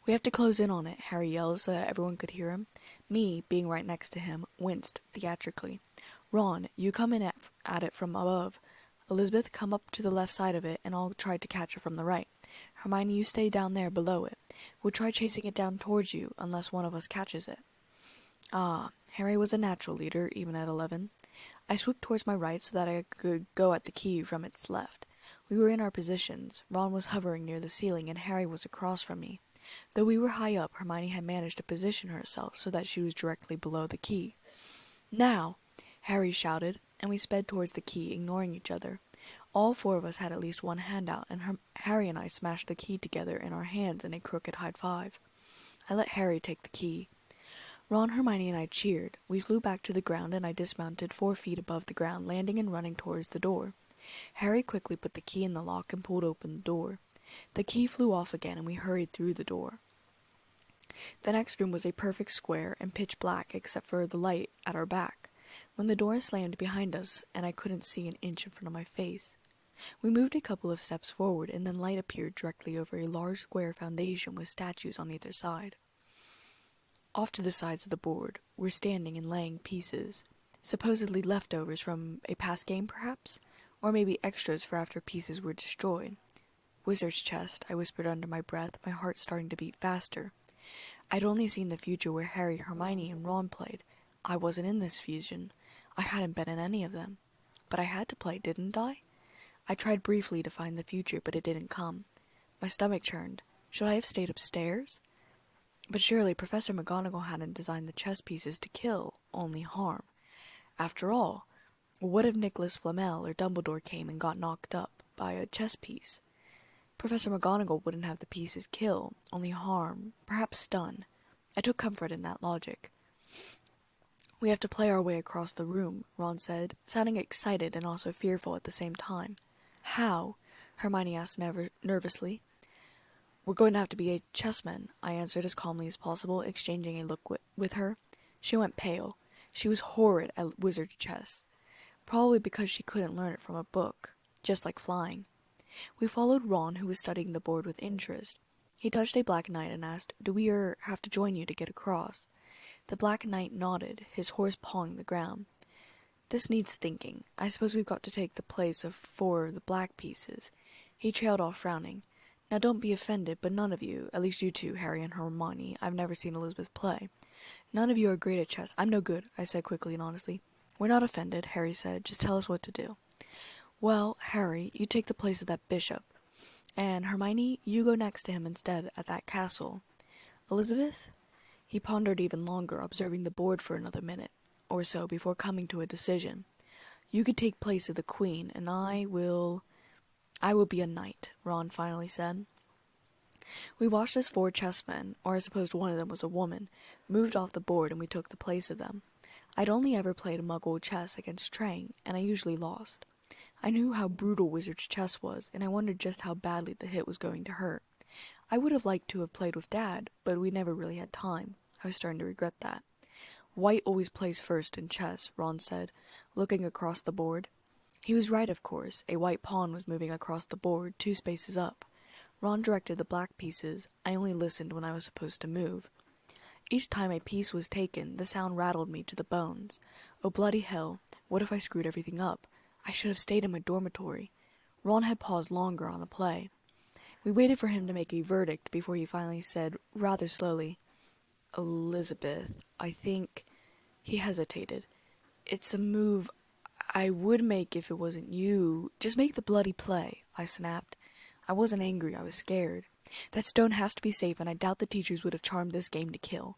We have to close in on it, Harry yelled so that everyone could hear him. Me, being right next to him, winced theatrically. Ron, you come in at it from above. Elizabeth, come up to the left side of it, and I'll try to catch it from the right. Hermione, you stay down there below it. We'll try chasing it down towards you, unless one of us catches it. Ah, Harry was a natural leader, even at 11. I swooped towards my right so that I could go at the key from its left. We were in our positions. Ron was hovering near the ceiling, and Harry was across from me. Though we were high up, Hermione had managed to position herself so that she was directly below the key. Now! Harry shouted, and we sped towards the key, ignoring each other. All 4 of us had at least one hand out, and Harry and I smashed the key together in our hands in a crooked high five. I let Harry take the key. Ron, Hermione, and I cheered. We flew back to the ground, and I dismounted 4 feet above the ground, landing and running towards the door. Harry quickly put the key in the lock and pulled open the door. The key flew off again, and we hurried through the door. The next room was a perfect square and pitch black except for the light at our back. When the door slammed behind us, and I couldn't see an inch in front of my face. We moved a couple of steps forward, and then light appeared directly over a large square foundation with statues on either side. Off to the sides of the board were standing and laying pieces, supposedly leftovers from a past game perhaps, or maybe extras for after pieces were destroyed. Wizard's chest, I whispered under my breath, my heart starting to beat faster. I'd only seen the future where Harry, Hermione, and Ron played. I wasn't in this fusion. I hadn't been in any of them. But I had to play, didn't I? I tried briefly to find the future, but it didn't come. My stomach churned. Should I have stayed upstairs? But surely Professor McGonagall hadn't designed the chess pieces to kill, only harm. After all, what if Nicholas Flamel or Dumbledore came and got knocked up by a chess piece? Professor McGonagall wouldn't have the pieces kill, only harm, perhaps stun. I took comfort in that logic. We have to play our way across the room, Ron said, sounding excited and also fearful at the same time. How? Hermione asked nervously. We're going to have to be a chessman, I answered as calmly as possible, exchanging a look with her. She went pale. She was horrid at wizard chess. Probably because she couldn't learn it from a book, just like flying. We followed Ron, who was studying the board with interest. He touched a black knight and asked, Do we have to join you to get across? The black knight nodded, his horse pawing the ground. This needs thinking. I suppose we've got to take the place of 4 of the black pieces. He trailed off, frowning. Now don't be offended, but none of you, at least you 2, Harry and Hermione, I've never seen Elizabeth play. None of you are great at chess. I'm no good, I said quickly and honestly. We're not offended, Harry said. Just tell us what to do. Well, Harry, you take the place of that bishop. And Hermione, you go next to him instead at that castle. Elizabeth? He pondered even longer, observing the board for another minute or so before coming to a decision. You could take place of the queen, and I will be a knight, Ron finally said. We watched as 4 chessmen, or I supposed one of them was a woman, moved off the board and we took the place of them. I'd only ever played Muggle chess against Trang, and I usually lost. I knew how brutal wizard's chess was, and I wondered just how badly the hit was going to hurt. I would have liked to have played with Dad, but we never really had time. I was starting to regret that. White always plays first in chess, Ron said, looking across the board. He was right, of course. A white pawn was moving across the board, 2 spaces up. Ron directed the black pieces. I only listened when I was supposed to move. Each time a piece was taken, the sound rattled me to the bones. Oh, bloody hell, what if I screwed everything up? I should have stayed in my dormitory. Ron had paused longer on a play. We waited for him to make a verdict before he finally said, rather slowly, Elizabeth, I think... He hesitated. It's a move I would make if it wasn't you. Just make the bloody play, I snapped. I wasn't angry, I was scared. That stone has to be safe, and I doubt the teachers would have charmed this game to kill.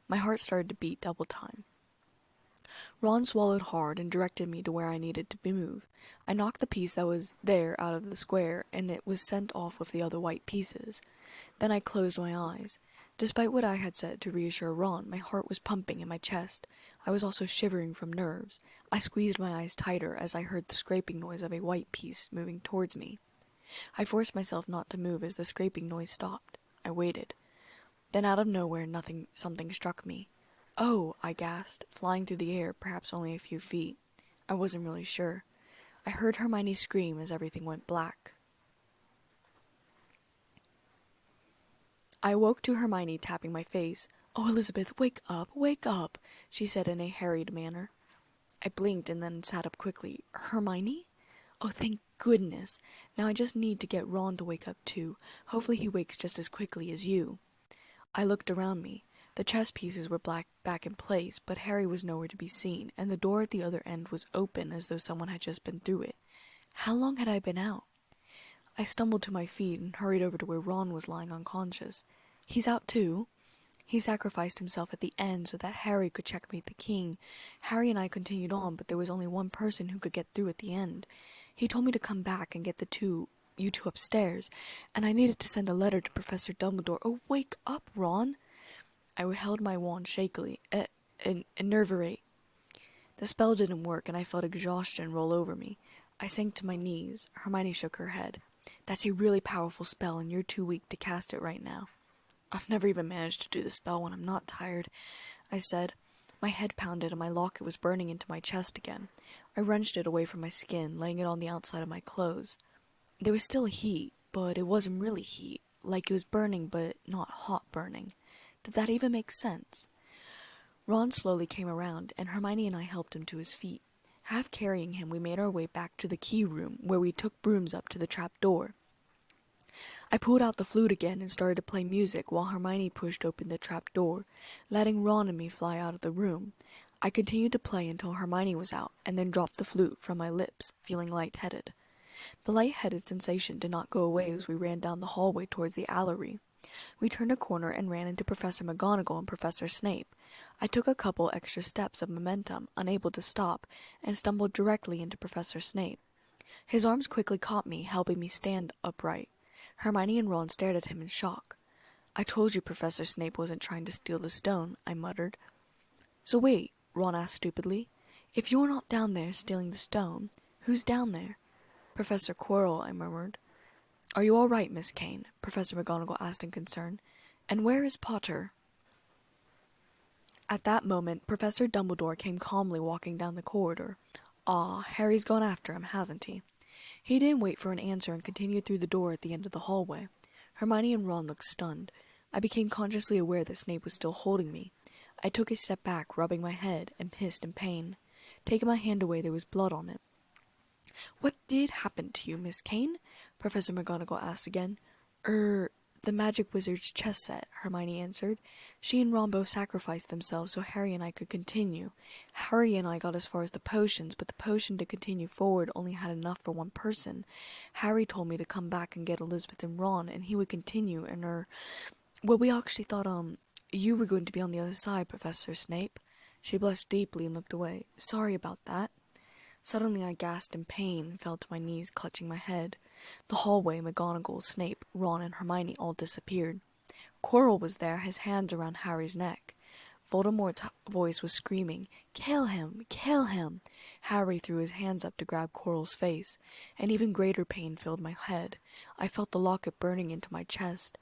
My heart started to beat double time. Ron swallowed hard and directed me to where I needed to move. I knocked the piece that was there out of the square, and it was sent off with the other white pieces. Then I closed my eyes. Despite what I had said to reassure Ron, my heart was pumping in my chest. I was also shivering from nerves. I squeezed my eyes tighter as I heard the scraping noise of a white piece moving towards me. I forced myself not to move as the scraping noise stopped. I waited. Then out of nowhere something struck me. Oh, I gasped, flying through the air, perhaps only a few feet. I wasn't really sure. I heard Hermione scream as everything went black. I awoke to Hermione tapping my face. Oh, Elizabeth, wake up, she said in a harried manner. I blinked and then sat up quickly. Hermione? Oh, thank goodness. Now I just need to get Ron to wake up too. Hopefully he wakes just as quickly as you. I looked around me. The chess pieces were back in place, but Harry was nowhere to be seen, and the door at the other end was open as though someone had just been through it. How long had I been out? I stumbled to my feet and hurried over to where Ron was lying unconscious. He's out too? He sacrificed himself at the end so that Harry could checkmate the king. Harry and I continued on, but there was only one person who could get through at the end. He told me to come back and get you two upstairs, and I needed to send a letter to Professor Dumbledore. Oh, wake up, Ron! I held my wand shakily. Enervate. The spell didn't work, and I felt exhaustion roll over me. I sank to my knees. Hermione shook her head. That's a really powerful spell, and you're too weak to cast it right now. I've never even managed to do the spell when I'm not tired, I said. My head pounded and my locket was burning into my chest again. I wrenched it away from my skin, laying it on the outside of my clothes. There was still heat, but it wasn't really heat, like it was burning but not hot burning. Did that even make sense? Ron slowly came around, and Hermione and I helped him to his feet. Half carrying him, we made our way back to the key room, where we took brooms up to the trap door. I pulled out the flute again and started to play music while Hermione pushed open the trap door, letting Ron and me fly out of the room. I continued to play until Hermione was out, and then dropped the flute from my lips, feeling lightheaded. The lightheaded sensation did not go away as we ran down the hallway towards the gallery. We turned a corner and ran into Professor McGonagall and Professor Snape. I took a couple extra steps of momentum, unable to stop, and stumbled directly into Professor Snape. His arms quickly caught me, helping me stand upright. Hermione and Ron stared at him in shock. I told you Professor Snape wasn't trying to steal the stone, I muttered. So wait, Ron asked stupidly. If you're not down there stealing the stone, who's down there? Professor Quirrell, I murmured. Are you all right, Miss Kane? Professor McGonagall asked in concern. And where is Potter? At that moment, Professor Dumbledore came calmly walking down the corridor. Ah, Harry's gone after him, hasn't he? He didn't wait for an answer and continued through the door at the end of the hallway. Hermione and Ron looked stunned. I became consciously aware that Snape was still holding me. I took a step back, rubbing my head, and hissed in pain. Taking my hand away, there was blood on it. What did happen to you, Miss Kane? Professor McGonagall asked again. The magic wizard's chess set, Hermione answered. She and Ron both sacrificed themselves so Harry and I could continue. Harry and I got as far as the potions, but the potion to continue forward only had enough for one person. Harry told me to come back and get Elizabeth and Ron, and he would continue, and well, we actually thought, you were going to be on the other side, Professor Snape. She blushed deeply and looked away. Sorry about that. Suddenly I gasped in pain and fell to my knees, clutching my head. The hallway, McGonagall, Snape, Ron, and Hermione all disappeared. Quirrell was there, his hands around Harry's neck. Voldemort's voice was screaming, Kill him! Kill him! Harry threw his hands up to grab Quirrell's face. An even greater pain filled my head. I felt the locket burning into my chest.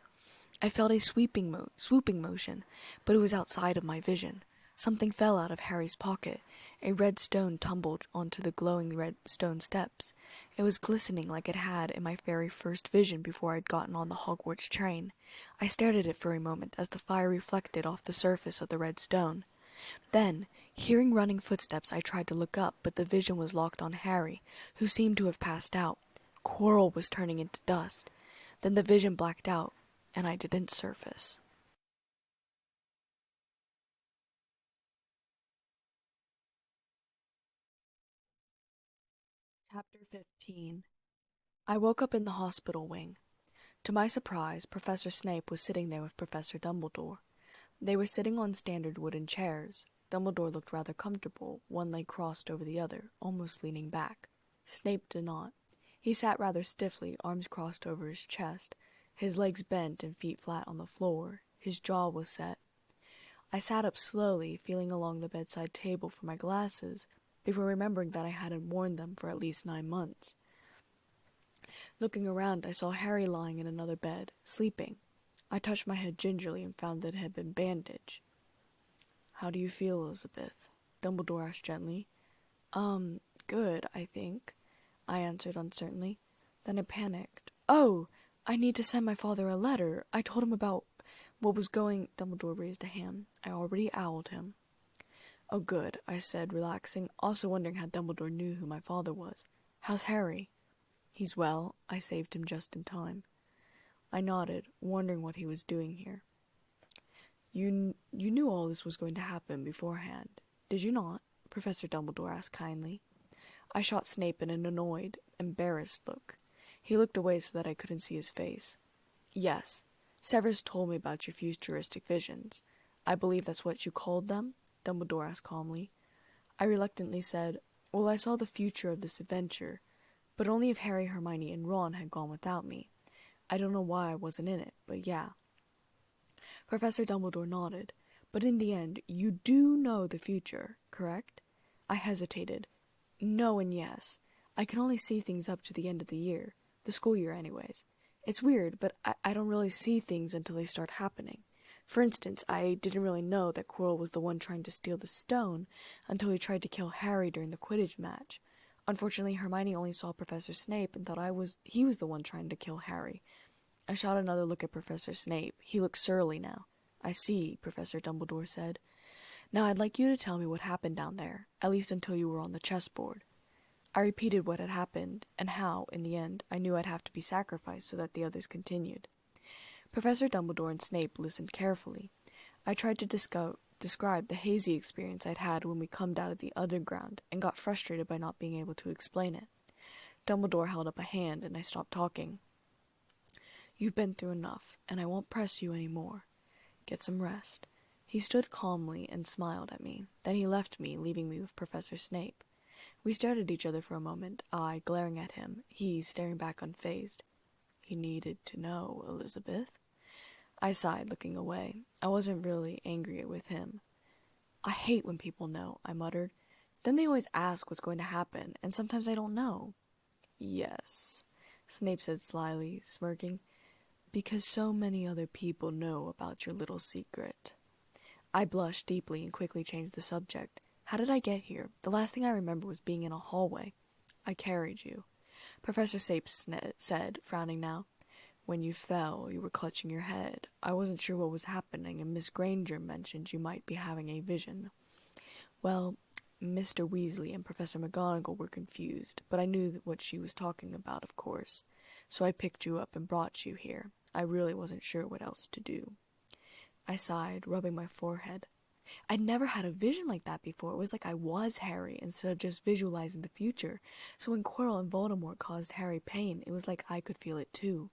I felt a swooping motion, but it was outside of my vision. Something fell out of Harry's pocket. A red stone tumbled onto the glowing red stone steps. It was glistening like it had in my very first vision before I'd gotten on the Hogwarts train. I stared at it for a moment as the fire reflected off the surface of the red stone. Then, hearing running footsteps, I tried to look up, but the vision was locked on Harry, who seemed to have passed out. Quirrell was turning into dust. Then the vision blacked out, and I didn't surface. Chapter 15. I woke up in the hospital wing. To my surprise, Professor Snape was sitting there with Professor Dumbledore. They were sitting on standard wooden chairs. Dumbledore looked rather comfortable, one leg crossed over the other, almost leaning back. Snape did not. He sat rather stiffly, arms crossed over his chest, his legs bent and feet flat on the floor. His jaw was set. I sat up slowly, feeling along the bedside table for my glasses, before remembering that I hadn't worn them for at least 9 months. Looking around, I saw Harry lying in another bed, sleeping. I touched my head gingerly and found that it had been bandaged. "How do you feel, Elizabeth?" Dumbledore asked gently. Good, I think," I answered uncertainly. Then I panicked. "Oh, I need to send my father a letter. I told him about what was going—" Dumbledore raised a hand. I already owled him. "Oh, good," I said, relaxing, also wondering how Dumbledore knew who my father was. "How's Harry?" "He's well. I saved him just in time." I nodded, wondering what he was doing here. You knew all this was going to happen beforehand, did you not?" Professor Dumbledore asked kindly. I shot Snape an annoyed, embarrassed look. He looked away so that I couldn't see his face. "Yes. Severus told me about your futuristic visions. I believe that's what you called them?" Dumbledore asked calmly. I reluctantly said, "Well, I saw the future of this adventure, but only if Harry, Hermione, and Ron had gone without me. I don't know why I wasn't in it, but yeah." Professor Dumbledore nodded. "But in the end, you do know the future, correct?" I hesitated. "No and yes. I can only see things up to the end of the year. The school year, anyways. It's weird, but I don't really see things until they start happening. For instance, I didn't really know that Quirrell was the one trying to steal the stone until he tried to kill Harry during the Quidditch match. Unfortunately, Hermione only saw Professor Snape and thought he was the one trying to kill Harry. I shot another look at Professor Snape. He looked surly now. "I see," Professor Dumbledore said. "Now I'd like you to tell me what happened down there, at least until you were on the chessboard." I repeated what had happened, and how, in the end, I knew I'd have to be sacrificed so that the others continued. Professor Dumbledore and Snape listened carefully. I tried to describe the hazy experience I'd had when we come out of the underground, and got frustrated by not being able to explain it. Dumbledore held up a hand, and I stopped talking. "You've been through enough, and I won't press you any more. Get some rest." He stood calmly and smiled at me. Then he left me, leaving me with Professor Snape. We stared at each other for a moment, I glaring at him, he staring back unfazed. "He needed to know, Elizabeth." I sighed, looking away. I wasn't really angry with him. "I hate when people know," I muttered. "Then they always ask what's going to happen, and sometimes I don't know." "Yes," Snape said slyly, smirking, "because so many other people know about your little secret." I blushed deeply and quickly changed the subject. "How did I get here? The last thing I remember was being in a hallway." "I carried you," Professor Snape said, frowning now. "When you fell, you were clutching your head. I wasn't sure what was happening, and Miss Granger mentioned you might be having a vision. Well, Mr. Weasley and Professor McGonagall were confused, but I knew what she was talking about, of course. So I picked you up and brought you here. I really wasn't sure what else to do." I sighed, rubbing my forehead. I'd never had a vision like that before. It was like I was Harry, instead of just visualizing the future. So when Quirrell and Voldemort caused Harry pain, it was like I could feel it too.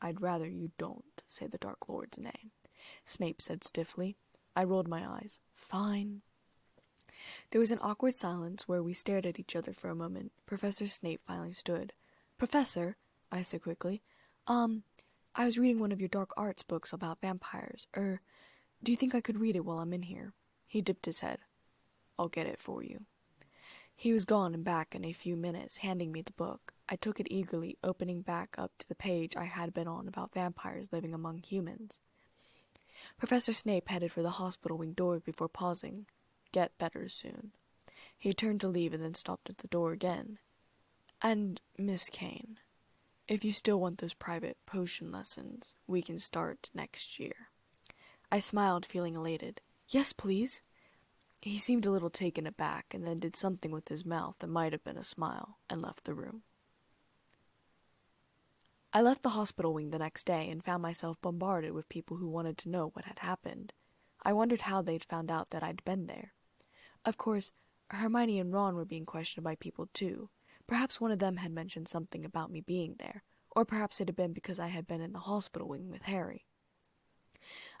"I'd rather you don't say the Dark Lord's name," Snape said stiffly. I rolled my eyes. "Fine." There was an awkward silence where we stared at each other for a moment. Professor Snape finally stood. "Professor," I said quickly, I was reading one of your dark arts books about vampires. Do you think I could read it while I'm in here?" He dipped his head. "I'll get it for you." He was gone and back in a few minutes, handing me the book. I took it eagerly, opening back up to the page I had been on about vampires living among humans. Professor Snape headed for the hospital wing door before pausing. "Get better soon." He turned to leave and then stopped at the door again. "And, Miss Kane, if you still want those private potion lessons, we can start next year." I smiled, feeling elated. "Yes, please." He seemed a little taken aback, and then did something with his mouth that might have been a smile, and left the room. I left the hospital wing the next day and found myself bombarded with people who wanted to know what had happened. I wondered how they'd found out that I'd been there. Of course, Hermione and Ron were being questioned by people too. Perhaps one of them had mentioned something about me being there, or perhaps it had been because I had been in the hospital wing with Harry.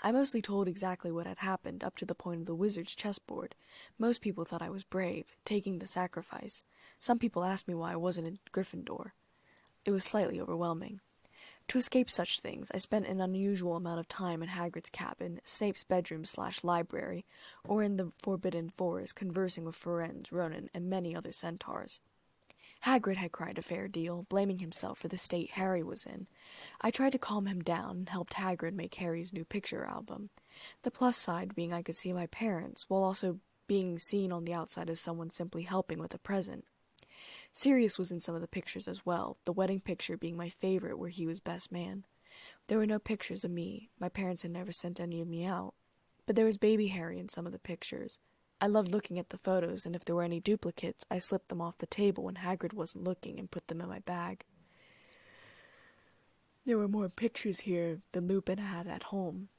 I mostly told exactly what had happened up to the point of the wizard's chessboard. Most people thought I was brave, taking the sacrifice. Some people asked me why I wasn't in Gryffindor. It was slightly overwhelming. To escape such things, I spent an unusual amount of time in Hagrid's cabin, Snape's bedroom/library, or in the Forbidden Forest conversing with Firenze, Ronan, and many other centaurs. Hagrid had cried a fair deal, blaming himself for the state Harry was in. I tried to calm him down and helped Hagrid make Harry's new picture album. The plus side being I could see my parents, while also being seen on the outside as someone simply helping with a present. Sirius was in some of the pictures as well, the wedding picture being my favorite where he was best man. There were no pictures of me. My parents had never sent any of me out. But there was baby Harry in some of the pictures. I loved looking at the photos, and if there were any duplicates, I slipped them off the table when Hagrid wasn't looking and put them in my bag. There were more pictures here than Lupin had at home.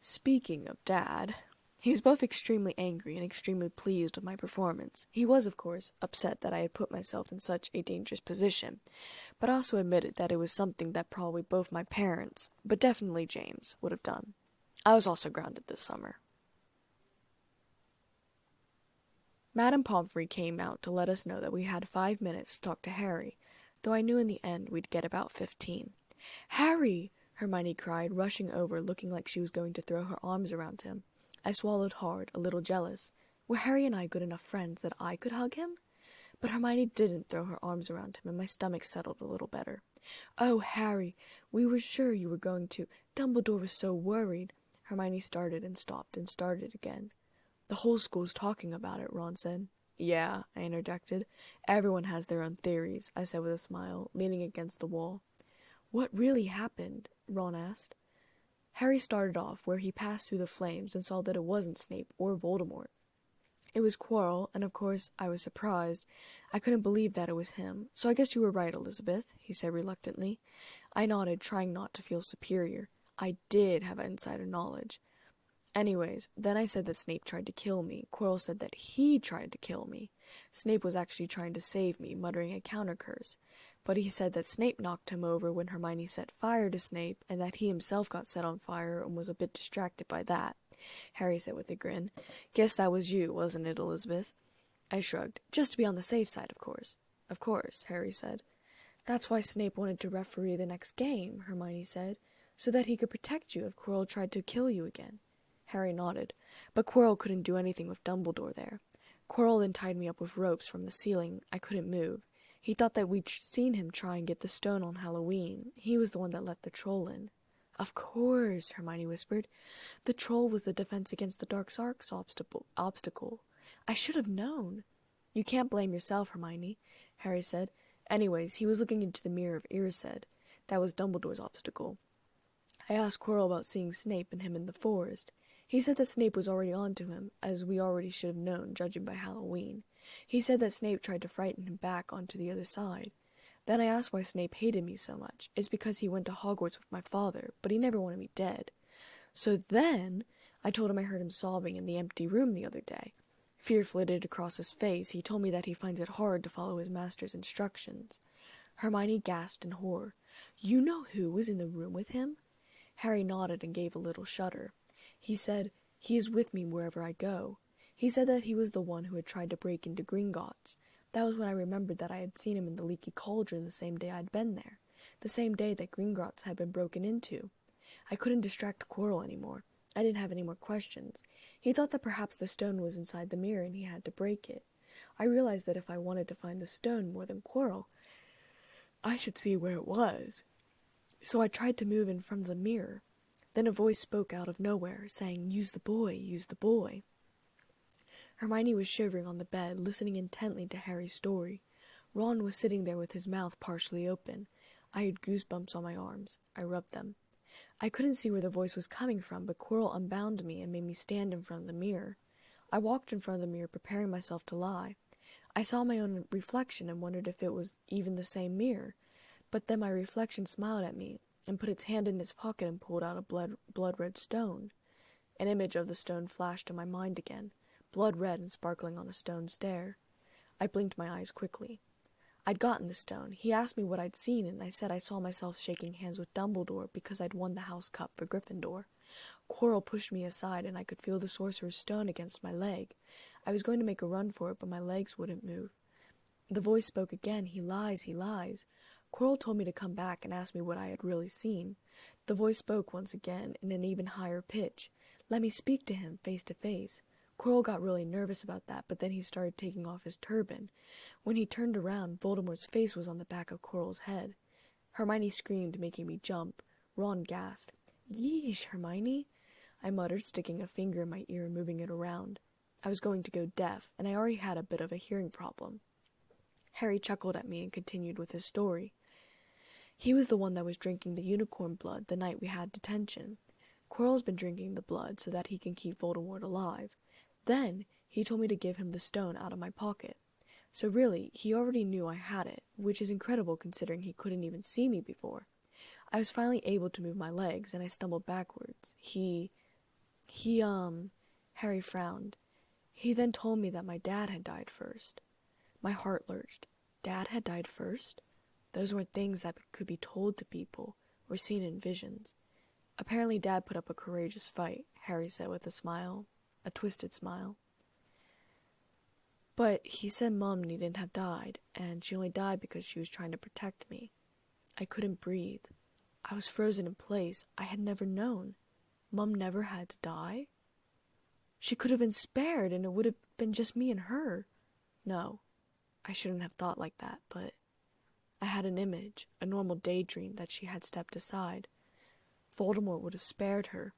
Speaking of Dad, he was both extremely angry and extremely pleased with my performance. He was, of course, upset that I had put myself in such a dangerous position, but also admitted that it was something that probably both my parents, but definitely James, would have done. I was also grounded this summer. Madame Pomfrey came out to let us know that we had 5 minutes to talk to Harry, though I knew in the end we'd get about 15. "Harry!" Hermione cried, rushing over, looking like she was going to throw her arms around him. I swallowed hard, a little jealous. Were Harry and I good enough friends that I could hug him? But Hermione didn't throw her arms around him, and my stomach settled a little better. "Oh, Harry, we were sure you were going to. Dumbledore was so worried." Hermione started and stopped and started again. "The whole school's talking about it," Ron said. "Yeah," I interjected. "Everyone has their own theories," I said with a smile, leaning against the wall. "What really happened?" Ron asked. Harry started off where he passed through the flames and saw that it wasn't Snape or Voldemort. It was Quirrell, and of course I was surprised. I couldn't believe that it was him. "So I guess you were right, Elizabeth," he said reluctantly. I nodded, trying not to feel superior. I did have insider knowledge. Anyways, then I said that Snape tried to kill me. Quirrell said that he tried to kill me. Snape was actually trying to save me, muttering a counter-curse. But he said that Snape knocked him over when Hermione set fire to Snape, and that he himself got set on fire and was a bit distracted by that. Harry said with a grin. "Guess that was you, wasn't it, Elizabeth?" I shrugged. "Just to be on the safe side, of course." "Of course," Harry said. "That's why Snape wanted to referee the next game," Hermione said, "so that he could protect you if Quirrell tried to kill you again." Harry nodded. "But Quirrell couldn't do anything with Dumbledore there. Quirrell then tied me up with ropes from the ceiling. I couldn't move. He thought that we'd seen him try and get the stone on Halloween. He was the one that let the troll in." "Of course," Hermione whispered. "The troll was the defense against the Dark Arts obstacle. I should have known." "You can't blame yourself, Hermione," Harry said. "Anyways, he was looking into the Mirror of Erised. That was Dumbledore's obstacle. I asked Quirrell about seeing Snape and him in the forest. He said that Snape was already on to him, as we already should have known, judging by Halloween. He said that Snape tried to frighten him back onto the other side. Then I asked why Snape hated me so much. It's because he went to Hogwarts with my father, but he never wanted me dead. So then I told him I heard him sobbing in the empty room the other day. Fear flitted across his face. He told me that he finds it hard to follow his master's instructions." Hermione gasped in horror. "You know who was in the room with him?" Harry nodded and gave a little shudder. He said, "He is with me wherever I go." He said that he was the one who had tried to break into Gringotts. That was when I remembered that I had seen him in the Leaky Cauldron the same day I'd been there, the same day that Gringotts had been broken into. I couldn't distract Quirrell anymore. I didn't have any more questions. He thought that perhaps the stone was inside the mirror and he had to break it. I realized that if I wanted to find the stone more than Quirrell, I should see where it was. So I tried to move in front of the mirror. Then a voice spoke out of nowhere, saying, "Use the boy, use the boy." Hermione was shivering on the bed, listening intently to Harry's story. Ron was sitting there with his mouth partially open. I had goosebumps on my arms. I rubbed them. I couldn't see where the voice was coming from, but Quirrell unbound me and made me stand in front of the mirror. I walked in front of the mirror, preparing myself to lie. I saw my own reflection and wondered if it was even the same mirror. But then my reflection smiled at me and put its hand in its pocket and pulled out a blood-red stone. An image of the stone flashed in my mind again, blood-red and sparkling on a stone stair. I blinked my eyes quickly. I'd gotten the stone. He asked me what I'd seen, and I said I saw myself shaking hands with Dumbledore because I'd won the house cup for Gryffindor. Quirrell pushed me aside, and I could feel the Sorcerer's stone against my leg. I was going to make a run for it, but my legs wouldn't move. The voice spoke again. "He lies, he lies." Quirrell told me to come back and ask me what I had really seen. The voice spoke once again in an even higher pitch. Let me speak to him face to face. Quirrell got really nervous about that, but then he started taking off his turban. When he turned around, Voldemort's face was on the back of Quirrell's head. Hermione screamed, making me jump. Ron gasped. "Yeesh, Hermione," I muttered, sticking a finger in my ear and moving it around. I was going to go deaf, and I already had a bit of a hearing problem. Harry chuckled at me and continued with his story. He was the one that was drinking the unicorn blood the night we had detention. Quirrell's been drinking the blood so that he can keep Voldemort alive. Then, he told me to give him the stone out of my pocket. So really, he already knew I had it, which is incredible considering he couldn't even see me before. I was finally able to move my legs, and I stumbled backwards. Harry frowned. He then told me that my dad had died first. My heart lurched. Dad had died first? Those weren't things that could be told to people, or seen in visions. Apparently Dad put up a courageous fight, Harry said with a smile. A twisted smile. But he said Mom needn't have died, and she only died because she was trying to protect me. I couldn't breathe. I was frozen in place. I had never known. Mom never had to die? She could have been spared, and it would have been just me and her. No, I shouldn't have thought like that, but I had an image, a normal daydream that she had stepped aside. Voldemort would have spared her.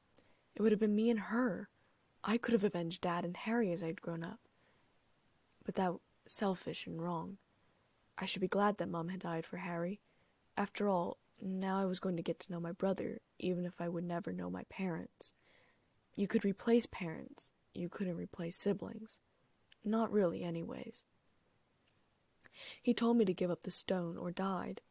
It would have been me and her. I could have avenged Dad and Harry as I'd grown up. But that was selfish and wrong. I should be glad that Mom had died for Harry. After all, now I was going to get to know my brother, even if I would never know my parents. You could replace parents. You couldn't replace siblings. Not really, anyways. He told me to give up the stone or died.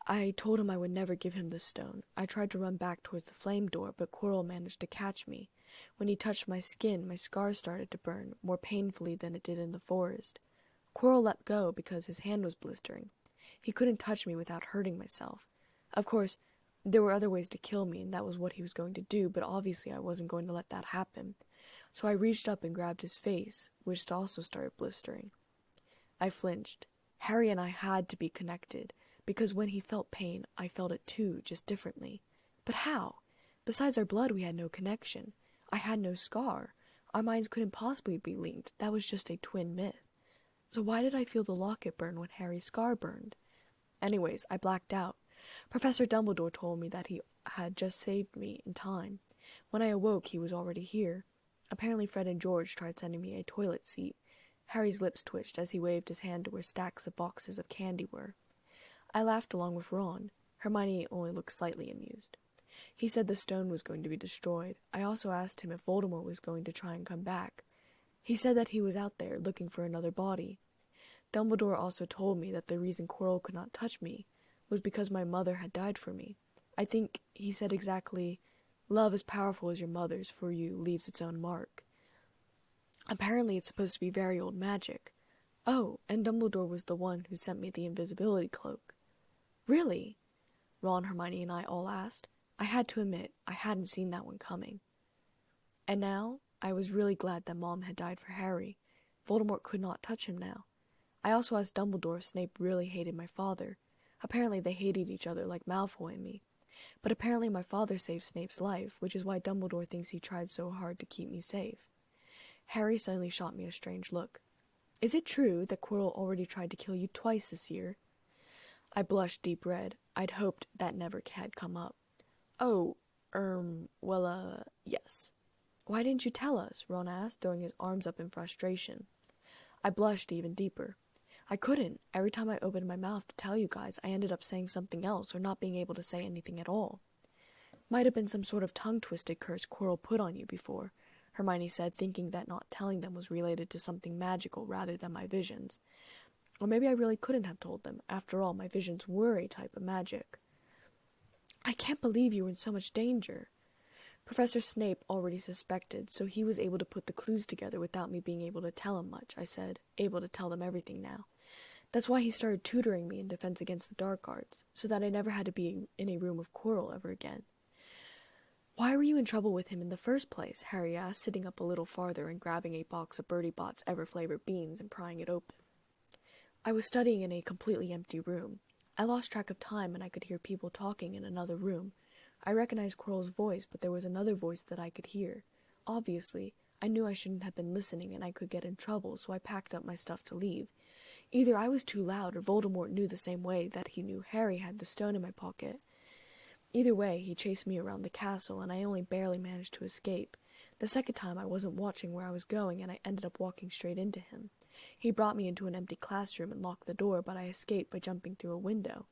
I told him I would never give him the stone. I tried to run back towards the flame door, but Quirrell managed to catch me. When he touched my skin, my scars started to burn, more painfully than it did in the forest. Quirrell let go because his hand was blistering. He couldn't touch me without hurting myself. Of course, there were other ways to kill me, and that was what he was going to do, but obviously I wasn't going to let that happen. So I reached up and grabbed his face, which also started blistering. I flinched. Harry and I had to be connected, because when he felt pain, I felt it too, just differently. But how? Besides our blood, we had no connection. I had no scar. Our minds couldn't possibly be linked. That was just a twin myth. So why did I feel the locket burn when Harry's scar burned? Anyways, I blacked out. Professor Dumbledore told me that he had just saved me in time. When I awoke, he was already here. Apparently Fred and George tried sending me a toilet seat. Harry's lips twitched as he waved his hand to where stacks of boxes of candy were. I laughed along with Ron. Hermione only looked slightly amused. He said the stone was going to be destroyed. I also asked him if Voldemort was going to try and come back. He said that he was out there looking for another body. Dumbledore also told me that the reason Quirrell could not touch me was because my mother had died for me. I think he said exactly, "Love as powerful as your mother's for you leaves its own mark." Apparently it's supposed to be very old magic. Oh, and Dumbledore was the one who sent me the invisibility cloak. Really? Ron, Hermione, and I all asked. I had to admit, I hadn't seen that one coming. And now, I was really glad that Mom had died for Harry. Voldemort could not touch him now. I also asked Dumbledore if Snape really hated my father. Apparently they hated each other like Malfoy and me. But apparently my father saved Snape's life, which is why Dumbledore thinks he tried so hard to keep me safe. Harry suddenly shot me a strange look. Is it true that Quirrell already tried to kill you twice this year? I blushed deep red. I'd hoped that never had come up. Oh, Yes. Why didn't you tell us? Ron asked, throwing his arms up in frustration. I blushed even deeper. I couldn't. Every time I opened my mouth to tell you guys, I ended up saying something else or not being able to say anything at all. Might have been some sort of tongue-twisted curse Quirrell put on you before, Hermione said, thinking that not telling them was related to something magical rather than my visions. Or maybe I really couldn't have told them. After all, my visions were a type of magic. I can't believe you were in so much danger. Professor Snape already suspected, so he was able to put the clues together without me being able to tell him much, I said, able to tell them everything now. That's why he started tutoring me in Defense Against the Dark Arts, so that I never had to be in a room of Quirrell ever again. Why were you in trouble with him in the first place? Harry asked, sitting up a little farther and grabbing a box of Bertie Bott's ever-flavored beans and prying it open. I was studying in a completely empty room. I lost track of time and I could hear people talking in another room. I recognized Quirrell's voice, but there was another voice that I could hear. Obviously, I knew I shouldn't have been listening and I could get in trouble, so I packed up my stuff to leave. Either I was too loud or Voldemort knew the same way that he knew Harry had the stone in my pocket. Either way, he chased me around the castle and I only barely managed to escape. The second time I wasn't watching where I was going and I ended up walking straight into him. He brought me into an empty classroom and locked the door, but I escaped by jumping through a window.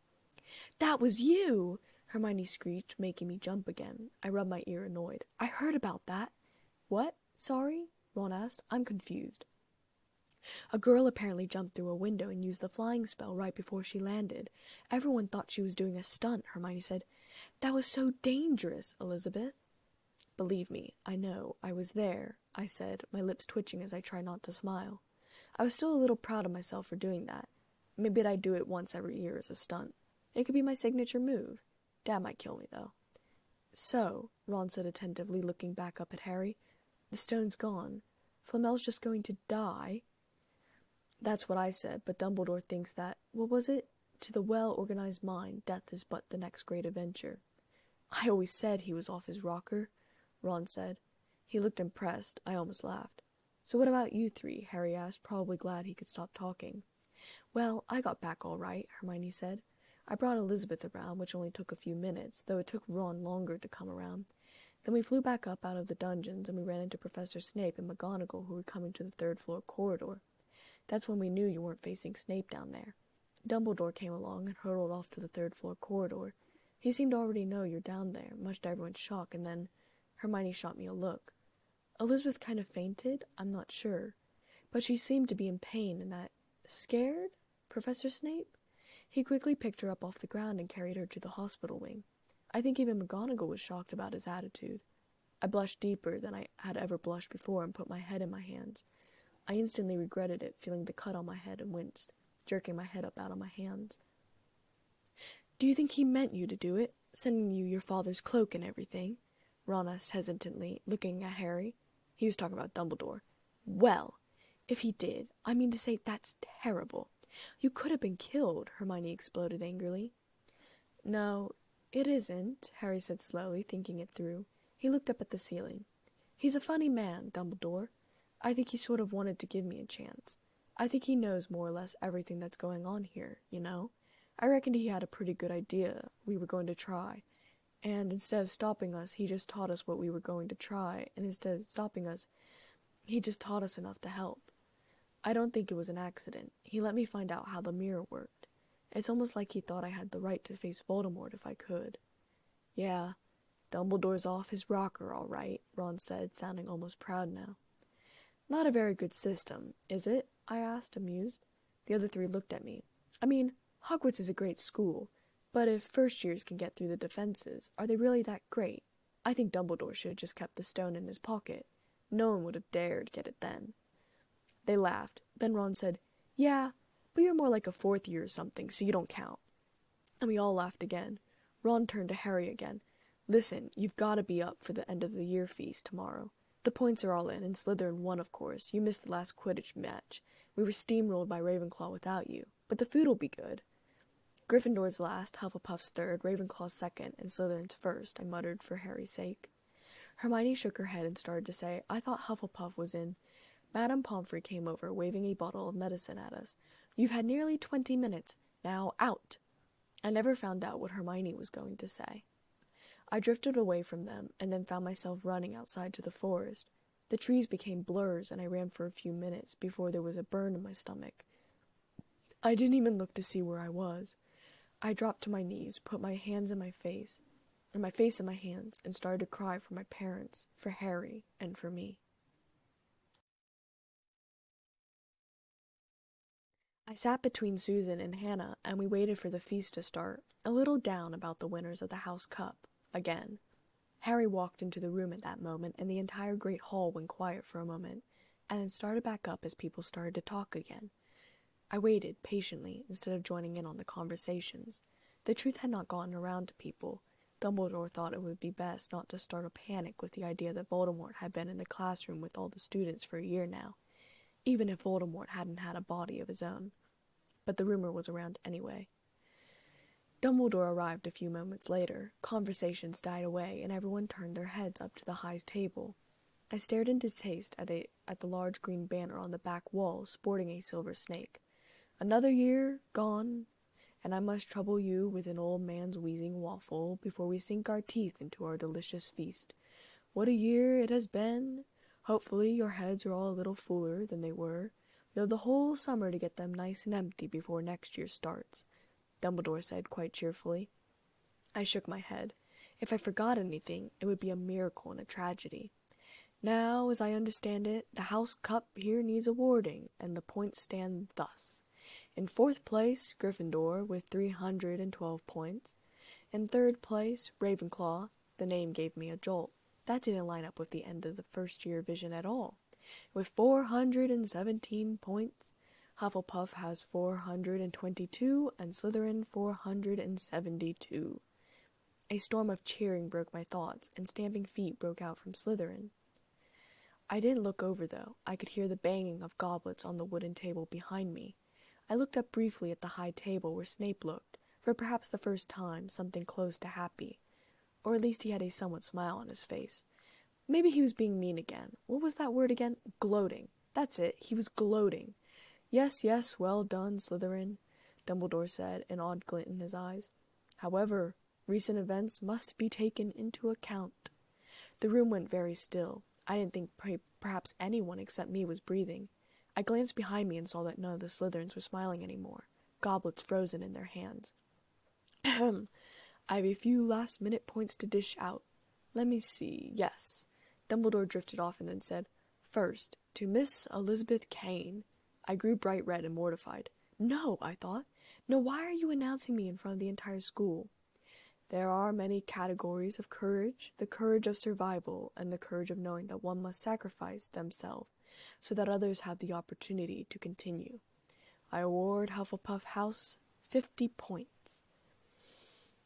That was you! Hermione screeched, making me jump again. I rubbed my ear, annoyed. I heard about that. What? Sorry? Ron asked. I'm confused. A girl apparently jumped through a window and used the flying spell right before she landed. Everyone thought she was doing a stunt, Hermione said. That was so dangerous, Elizabeth. Believe me, I know. I was there, I said, my lips twitching as I tried not to smile. I was still a little proud of myself for doing that. Maybe I'd do it once every year as a stunt. It could be my signature move. Dad might kill me, though. So, Ron said attentively, looking back up at Harry, the stone's gone. Flamel's just going to die. That's what I said, but Dumbledore thinks that, what was it? To the well-organized mind, death is but the next great adventure. I always said he was off his rocker, Ron said. He looked impressed. I almost laughed. So what about you three? Harry asked, probably glad he could stop talking. Well, I got back all right, Hermione said. I brought Elizabeth around, which only took a few minutes, though it took Ron longer to come around. Then we flew back up out of the dungeons, and we ran into Professor Snape and McGonagall, who were coming to the third-floor corridor. That's when we knew you weren't facing Snape down there. Dumbledore came along and hurtled off to the third-floor corridor. He seemed to already know you're down there, much to everyone's shock, and then Hermione shot me a look. Elizabeth kind of fainted, I'm not sure, but she seemed to be in pain and that... Scared? Professor Snape? He quickly picked her up off the ground and carried her to the hospital wing. I think even McGonagall was shocked about his attitude. I blushed deeper than I had ever blushed before and put my head in my hands. I instantly regretted it, feeling the cut on my head, and winced, jerking my head up out of my hands. Do you think he meant you to do it, sending you your father's cloak and everything? Ron asked hesitantly, looking at Harry. He was talking about Dumbledore. Well, if he did, I mean to say that's terrible. You could have been killed, Hermione exploded angrily. No, it isn't, Harry said slowly, thinking it through. He looked up at the ceiling. He's a funny man, Dumbledore. I think he sort of wanted to give me a chance. I think he knows more or less everything that's going on here, you know? I reckoned he had a pretty good idea we were going to try. And instead of stopping us, he just taught us what we were going to try, and instead of stopping us, he just taught us enough to help. I don't think it was an accident. He let me find out how the mirror worked. It's almost like he thought I had the right to face Voldemort if I could. Yeah, Dumbledore's off his rocker, all right, Ron said, sounding almost proud now. Not a very good system, is it? I asked, amused. The other three looked at me. I mean, Hogwarts is a great school, but if first-years can get through the defenses, are they really that great? I think Dumbledore should have just kept the stone in his pocket. No one would have dared get it then. They laughed. Then Ron said, Yeah, but you're more like a fourth year or something, so you don't count. And we all laughed again. Ron turned to Harry again. Listen, you've got to be up for the end-of-the-year feast tomorrow. The points are all in, and Slytherin won, of course. You missed the last Quidditch match. We were steamrolled by Ravenclaw without you. But the food'll be good. Gryffindor's last, Hufflepuff's third, Ravenclaw's second, and Slytherin's first, I muttered for Harry's sake. Hermione shook her head and started to say, I thought Hufflepuff was in... Madame Pomfrey came over, waving a bottle of medicine at us. You've had nearly 20 minutes. Now out. I never found out what Hermione was going to say. I drifted away from them, and then found myself running outside to the forest. The trees became blurs, and I ran for a few minutes before there was a burn in my stomach. I didn't even look to see where I was. I dropped to my knees, put my hands in my face, and my face in my hands, and started to cry for my parents, for Harry, and for me. I sat between Susan and Hannah, and we waited for the feast to start, a little down about the winners of the house cup, again. Harry walked into the room at that moment, and the entire great hall went quiet for a moment, and then started back up as people started to talk again. I waited patiently instead of joining in on the conversations. The truth had not gotten around to people. Dumbledore thought it would be best not to start a panic with the idea that Voldemort had been in the classroom with all the students for a year now, even if Voldemort hadn't had a body of his own. But the rumor was around anyway. Dumbledore arrived a few moments later. Conversations died away, and everyone turned their heads up to the high table. I stared in distaste at the large green banner on the back wall, sporting a silver snake. Another year gone, and I must trouble you with an old man's wheezing waffle before we sink our teeth into our delicious feast. What a year it has been! Hopefully your heads are all a little fuller than they were. You'll have the whole summer to get them nice and empty before next year starts, Dumbledore said quite cheerfully. I shook my head. If I forgot anything, it would be a miracle and a tragedy. Now, as I understand it, the house cup here needs awarding, and the points stand thus. In 4th place, Gryffindor, with 312 points. In 3rd place, Ravenclaw. The name gave me a jolt. That didn't line up with the end of the first-year vision at all. With 417 points, Hufflepuff has 422, and Slytherin 472. A storm of cheering broke my thoughts, and stamping feet broke out from Slytherin. I didn't look over, though. I could hear the banging of goblets on the wooden table behind me. I looked up briefly at the high table where Snape looked, for perhaps the first time, something close to happy. Or at least he had a somewhat smile on his face. Maybe he was being mean again. What was that word again? Gloating. That's it. He was gloating. Yes, yes, well done, Slytherin, Dumbledore said, an odd glint in his eyes. However, recent events must be taken into account. The room went very still. I didn't think perhaps anyone except me was breathing. I glanced behind me and saw that none of the Slytherins were smiling anymore, goblets frozen in their hands. Ahem. I have a few last-minute points to dish out. Let me see. Yes. Dumbledore drifted off and then said, First, to Miss Elizabeth Kane. I grew bright red and mortified. No, I thought. No, why are you announcing me in front of the entire school? There are many categories of courage, the courage of survival, and the courage of knowing that one must sacrifice themselves so that others have the opportunity to continue. I award Hufflepuff House 50 points.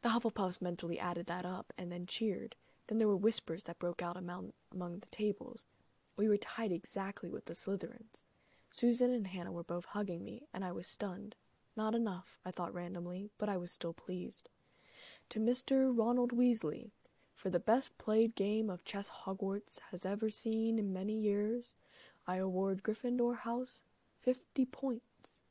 The Hufflepuffs mentally added that up and then cheered. Then there were whispers that broke out among the tables. We were tied exactly with the Slytherins. Susan and Hannah were both hugging me, and I was stunned. Not enough, I thought randomly, but I was still pleased. To Mr. Ronald Weasley, for the best played game of chess Hogwarts has ever seen in many years, I award Gryffindor House 50 points.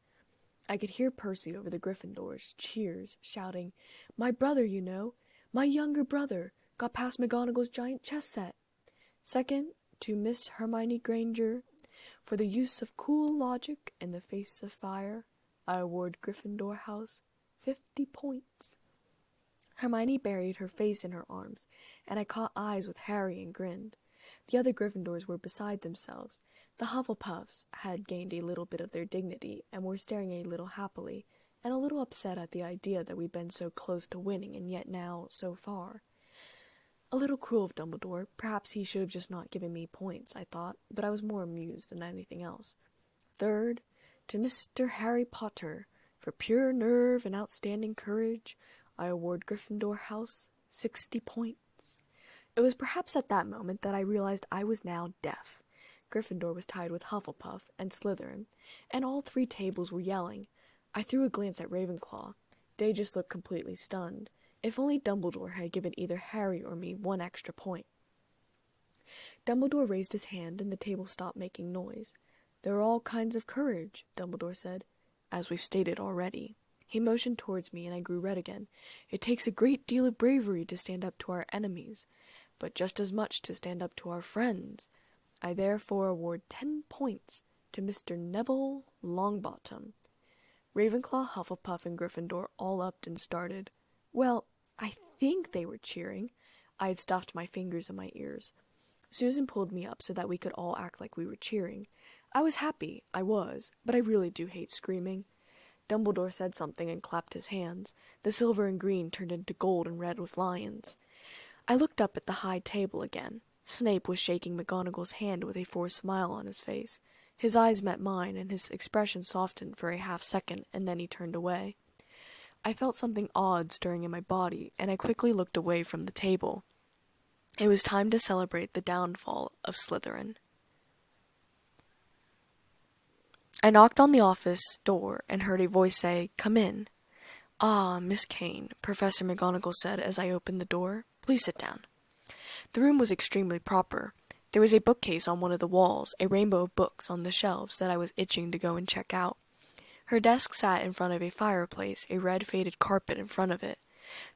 I could hear Percy over the Gryffindors' cheers, shouting, My brother, you know, my younger brother, got past McGonagall's giant chess set. Second, to Miss Hermione Granger, for the use of cool logic in the face of fire, I award Gryffindor House 50 points. Hermione buried her face in her arms, and I caught eyes with Harry and grinned. The other Gryffindors were beside themselves. The Hufflepuffs had gained a little bit of their dignity, and were staring a little happily, and a little upset at the idea that we'd been so close to winning, and yet now so far. A little cruel of Dumbledore. Perhaps he should have just not given me points, I thought, but I was more amused than anything else. Third, to Mr. Harry Potter, for pure nerve and outstanding courage, I award Gryffindor House 60 points. It was perhaps at that moment that I realized I was now deaf. Gryffindor was tied with Hufflepuff and Slytherin, and all three tables were yelling. I threw a glance at Ravenclaw. They just looked completely stunned. If only Dumbledore had given either Harry or me 1 extra point. Dumbledore raised his hand, and the table stopped making noise. There are all kinds of courage, Dumbledore said, as we've stated already. He motioned towards me, and I grew red again. It takes a great deal of bravery to stand up to our enemies, but just as much to stand up to our friends. I therefore award 10 points to Mr. Neville Longbottom. Ravenclaw, Hufflepuff, and Gryffindor all upped and started. Well, I think they were cheering. I had stuffed my fingers in my ears. Susan pulled me up so that we could all act like we were cheering. I was happy, I was, but I really do hate screaming. Dumbledore said something and clapped his hands. The silver and green turned into gold and red with lions. I looked up at the high table again. Snape was shaking McGonagall's hand with a forced smile on his face. His eyes met mine, and his expression softened for a half-second, and then he turned away. I felt something odd stirring in my body, and I quickly looked away from the table. It was time to celebrate the downfall of Slytherin. I knocked on the office door and heard a voice say, "Come in." "Ah, Miss Kane," Professor McGonagall said as I opened the door. "Please sit down." The room was extremely proper. There was a bookcase on one of the walls, a rainbow of books on the shelves that I was itching to go and check out. Her desk sat in front of a fireplace, a red faded carpet in front of it.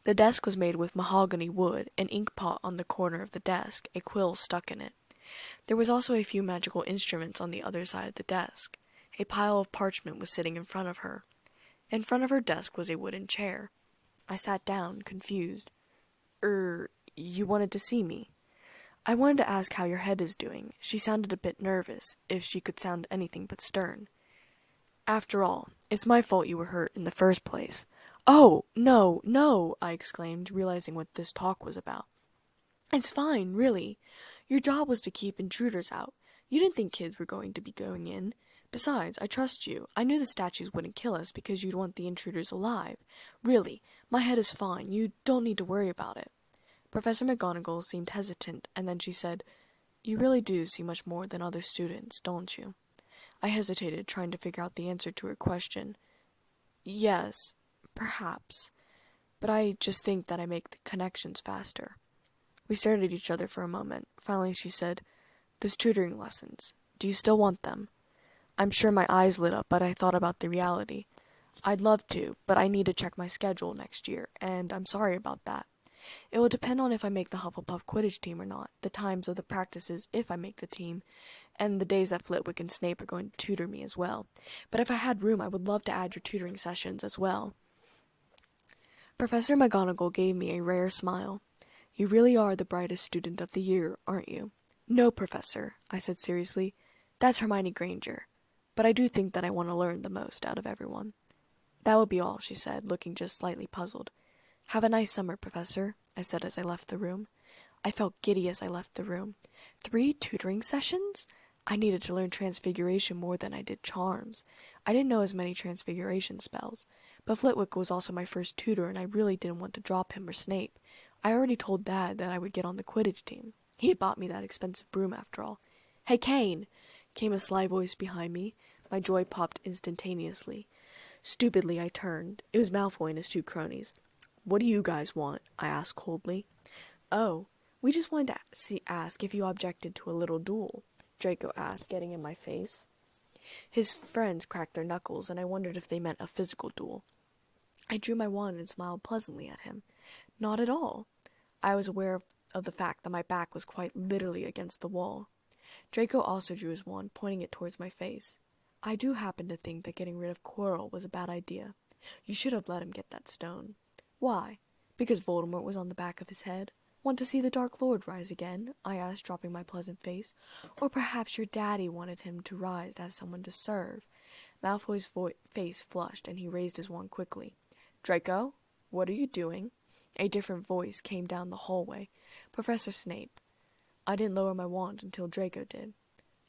The desk was made with mahogany wood, an ink pot on the corner of the desk, a quill stuck in it. There was also a few magical instruments on the other side of the desk. A pile of parchment was sitting in front of her. In front of her desk was a wooden chair. I sat down, confused. You wanted to see me?" "I wanted to ask how your head is doing." She sounded a bit nervous, if she could sound anything but stern. "After all, it's my fault you were hurt in the first place." "Oh, no, no," I exclaimed, realizing what this talk was about. "It's fine, really. Your job was to keep intruders out. You didn't think kids were going to be going in. Besides, I trust you. I knew the statues wouldn't kill us because you'd want the intruders alive. Really, my head is fine. You don't need to worry about it." Professor McGonagall seemed hesitant, and then she said, "You really do see much more than other students, don't you?" I hesitated, trying to figure out the answer to her question. "Yes, perhaps. But I just think that I make the connections faster." We stared at each other for a moment. Finally she said, "Those tutoring lessons. Do you still want them?" I'm sure my eyes lit up, but I thought about the reality. "I'd love to, but I need to check my schedule next year, and I'm sorry about that. It will depend on if I make the Hufflepuff Quidditch team or not, the times of the practices if I make the team, and the days that Flitwick and Snape are going to tutor me as well. But if I had room, I would love to add your tutoring sessions as well." Professor McGonagall gave me a rare smile. "You really are the brightest student of the year, aren't you?" "No, Professor," I said seriously. "That's Hermione Granger. But I do think that I want to learn the most out of everyone." "That will be all," she said, looking just slightly puzzled. "Have a nice summer, Professor," I said as I left the room. I felt giddy as I left the room. 3 tutoring sessions? I needed to learn Transfiguration more than I did Charms. I didn't know as many Transfiguration spells. But Flitwick was also my first tutor, and I really didn't want to drop him or Snape. I already told Dad that I would get on the Quidditch team. He had bought me that expensive broom after all. "Hey, Kane!" came a sly voice behind me. My joy popped instantaneously. Stupidly, I turned. It was Malfoy and his 2 cronies. "What do you guys want?" I asked coldly. "Oh, we just wanted to ask if you objected to a little duel," Draco asked, getting in my face. His friends cracked their knuckles, and I wondered if they meant a physical duel. I drew my wand and smiled pleasantly at him. Not at all. I was aware of the fact that my back was quite literally against the wall. Draco also drew his wand, pointing it towards my face. "I do happen to think that getting rid of Quirrell was a bad idea. You should have let him get that stone." "Why? Because Voldemort was on the back of his head? Want to see the Dark Lord rise again?" I asked, dropping my pleasant face. "Or perhaps your daddy wanted him to rise as someone to serve?" Malfoy's face flushed, and he raised his wand quickly. "Draco, what are you doing?" A different voice came down the hallway. "Professor Snape." I didn't lower my wand until Draco did.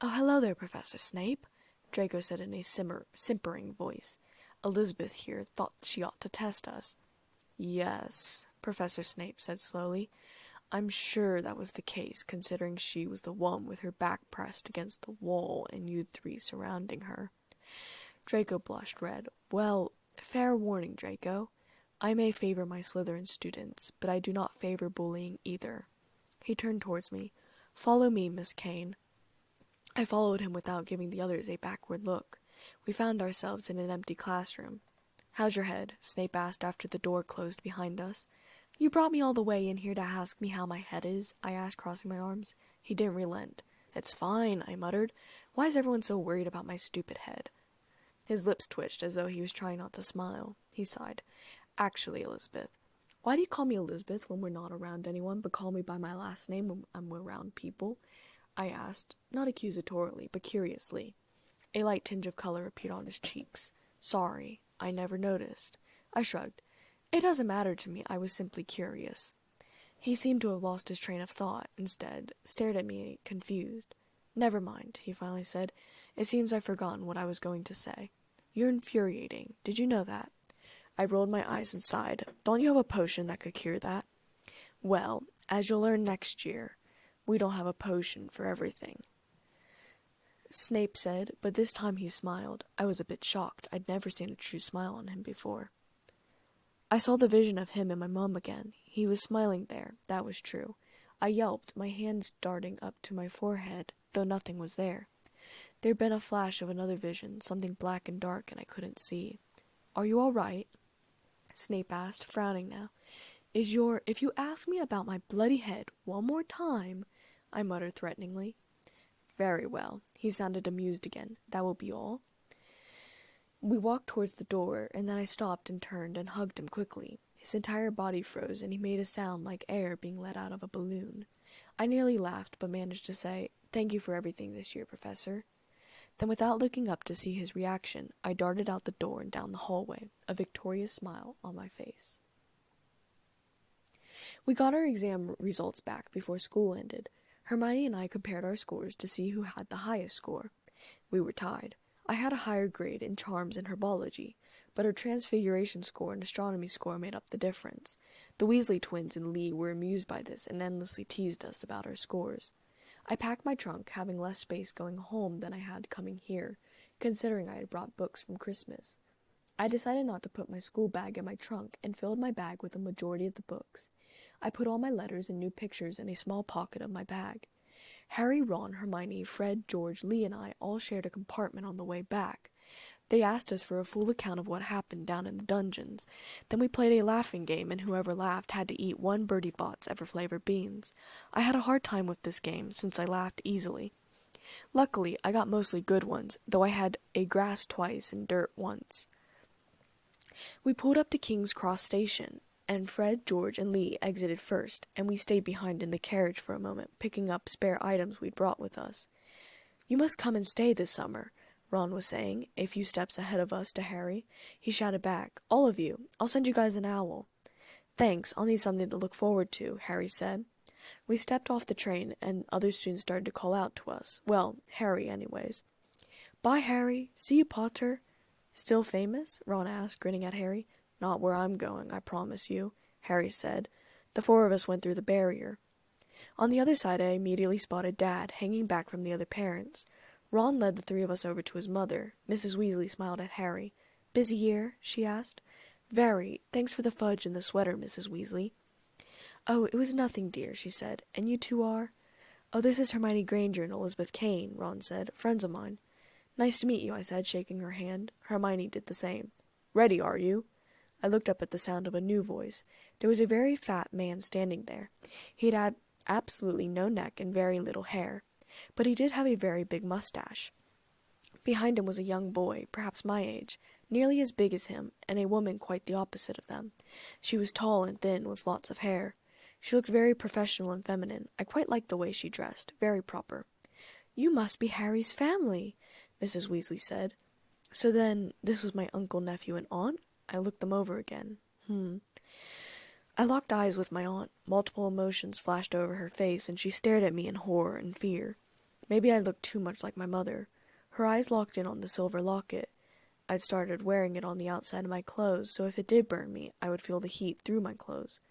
"Oh, hello there, Professor Snape," Draco said in a simpering voice. "Elizabeth here thought she ought to test us." "Yes," Professor Snape said slowly. "I'm sure that was the case, considering she was the one with her back pressed against the wall and you 3 surrounding her." Draco blushed red. "Well, fair warning, Draco. I may favor my Slytherin students, but I do not favor bullying either." He turned towards me. "Follow me, Miss Kane." I followed him without giving the others a backward look. We found ourselves in an empty classroom. "How's your head?" Snape asked after the door closed behind us. "You brought me all the way in here to ask me how my head is?" I asked, crossing my arms. He didn't relent. "It's fine," I muttered. "Why is everyone so worried about my stupid head?" His lips twitched as though he was trying not to smile. He sighed. "Actually, Elizabeth, why do you call me Elizabeth when we're not around anyone, but call me by my last name when I'm around people?" I asked, not accusatorily, but curiously. A light tinge of color appeared on his cheeks. "Sorry, I never noticed." I shrugged. "It doesn't matter to me, I was simply curious." He seemed to have lost his train of thought, instead, stared at me, confused. "Never mind," he finally said. "It seems I've forgotten what I was going to say. You're infuriating. Did you know that?" I rolled my eyes and sighed. "Don't you have a potion that could cure that?" "Well, as you'll learn next year, we don't have a potion for everything," Snape said, but this time he smiled. I was a bit shocked. I'd never seen a true smile on him before. I saw the vision of him and my mum again. He was smiling there, that was true. I yelped, my hands darting up to my forehead, though nothing was there. There'd been a flash of another vision, something black and dark, and I couldn't see. "Are you all right?" Snape asked, frowning now. If you ask me about my bloody head one more time," I muttered threateningly. "Very well." He sounded amused again. "That will be all?" We walked towards the door, and then I stopped and turned and hugged him quickly. His entire body froze, and he made a sound like air being let out of a balloon. I nearly laughed, but managed to say, "Thank you for everything this year, Professor." Then, without looking up to see his reaction, I darted out the door and down the hallway, a victorious smile on my face. We got our exam results back before school ended. Hermione and I compared our scores to see who had the highest score. We were tied. I had a higher grade in charms and herbology, but her transfiguration score and astronomy score made up the difference. The Weasley twins and Lee were amused by this and endlessly teased us about our scores. I packed my trunk, having less space going home than I had coming here, considering I had brought books from Christmas. I decided not to put my school bag in my trunk and filled my bag with the majority of the books. I put all my letters and new pictures in a small pocket of my bag. Harry, Ron, Hermione, Fred, George, Lee, and I all shared a compartment on the way back. They asked us for a full account of what happened down in the dungeons. Then we played a laughing game, and whoever laughed had to eat one Bertie Bott's ever-flavored beans. I had a hard time with this game, since I laughed easily. Luckily, I got mostly good ones, though I had a grass twice and dirt once. We pulled up to King's Cross Station, and Fred, George, and Lee exited first, and we stayed behind in the carriage for a moment, picking up spare items we'd brought with us. "You must come and stay this summer," Ron was saying, a few steps ahead of us to Harry. He shouted back, "All of you. I'll send you guys an owl." "Thanks, I'll need something to look forward to," Harry said. We stepped off the train, and other students started to call out to us. Well, Harry anyways. "Bye, Harry. See you, Potter." "Still famous?" Ron asked, grinning at Harry. "Not where I'm going, I promise you," Harry said. The four of us went through the barrier. On the other side, I immediately spotted Dad, hanging back from the other parents. Ron led the three of us over to his mother. Mrs. Weasley smiled at Harry. "Busy year?" she asked. "Very. Thanks for the fudge and the sweater, Mrs. Weasley." "Oh, it was nothing, dear," she said. "And you two are?" "Oh, this is Hermione Granger and Elizabeth Kane," Ron said. "Friends of mine." "Nice to meet you," I said, shaking her hand. Hermione did the same. "Ready, are you?" I looked up at the sound of a new voice. There was a very fat man standing there. He had absolutely no neck and very little hair, but he did have a very big mustache. Behind him was a young boy, perhaps my age, nearly as big as him, and a woman quite the opposite of them. She was tall and thin, with lots of hair. She looked very professional and feminine. I quite liked the way she dressed, very proper. "You must be Harry's family," Mrs. Weasley said. "So then, this was my uncle, nephew, and aunt?" I looked them over again. I locked eyes with my aunt. Multiple emotions flashed over her face, and she stared at me in horror and fear. Maybe I looked too much like my mother. Her eyes locked in on the silver locket. I'd started wearing it on the outside of my clothes, so if it did burn me, I would feel the heat through my clothes.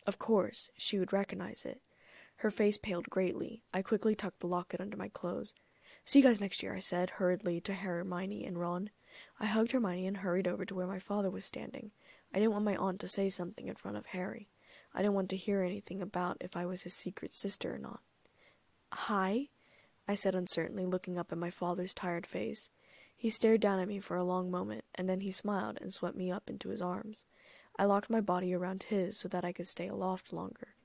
Of course, she would recognize it. Her face paled greatly. I quickly tucked the locket under my clothes. "See you guys next year," I said, hurriedly, to Hermione and Ron. I hugged Hermione and hurried over to where my father was standing. I didn't want my aunt to say something in front of Harry. I didn't want to hear anything about if I was his secret sister or not. "Hi," I said uncertainly, looking up at my father's tired face. He stared down at me for a long moment, and then he smiled and swept me up into his arms. I locked my body around his so that I could stay aloft longer.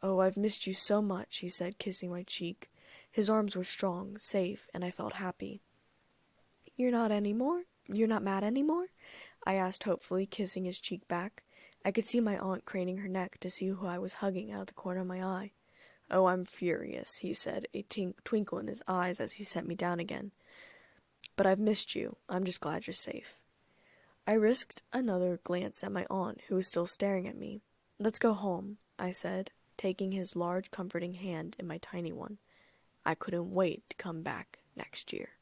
"Oh, I've missed you so much," he said, kissing my cheek. His arms were strong, safe, and I felt happy. "You're not mad anymore?" I asked hopefully, kissing his cheek back. I could see my aunt craning her neck to see who I was hugging out of the corner of my eye. "Oh, I'm furious," he said, a twinkle in his eyes as he set me down again. "But I've missed you. I'm just glad you're safe." I risked another glance at my aunt, who was still staring at me. "Let's go home," I said, taking his large, comforting hand in my tiny one. I couldn't wait to come back next year.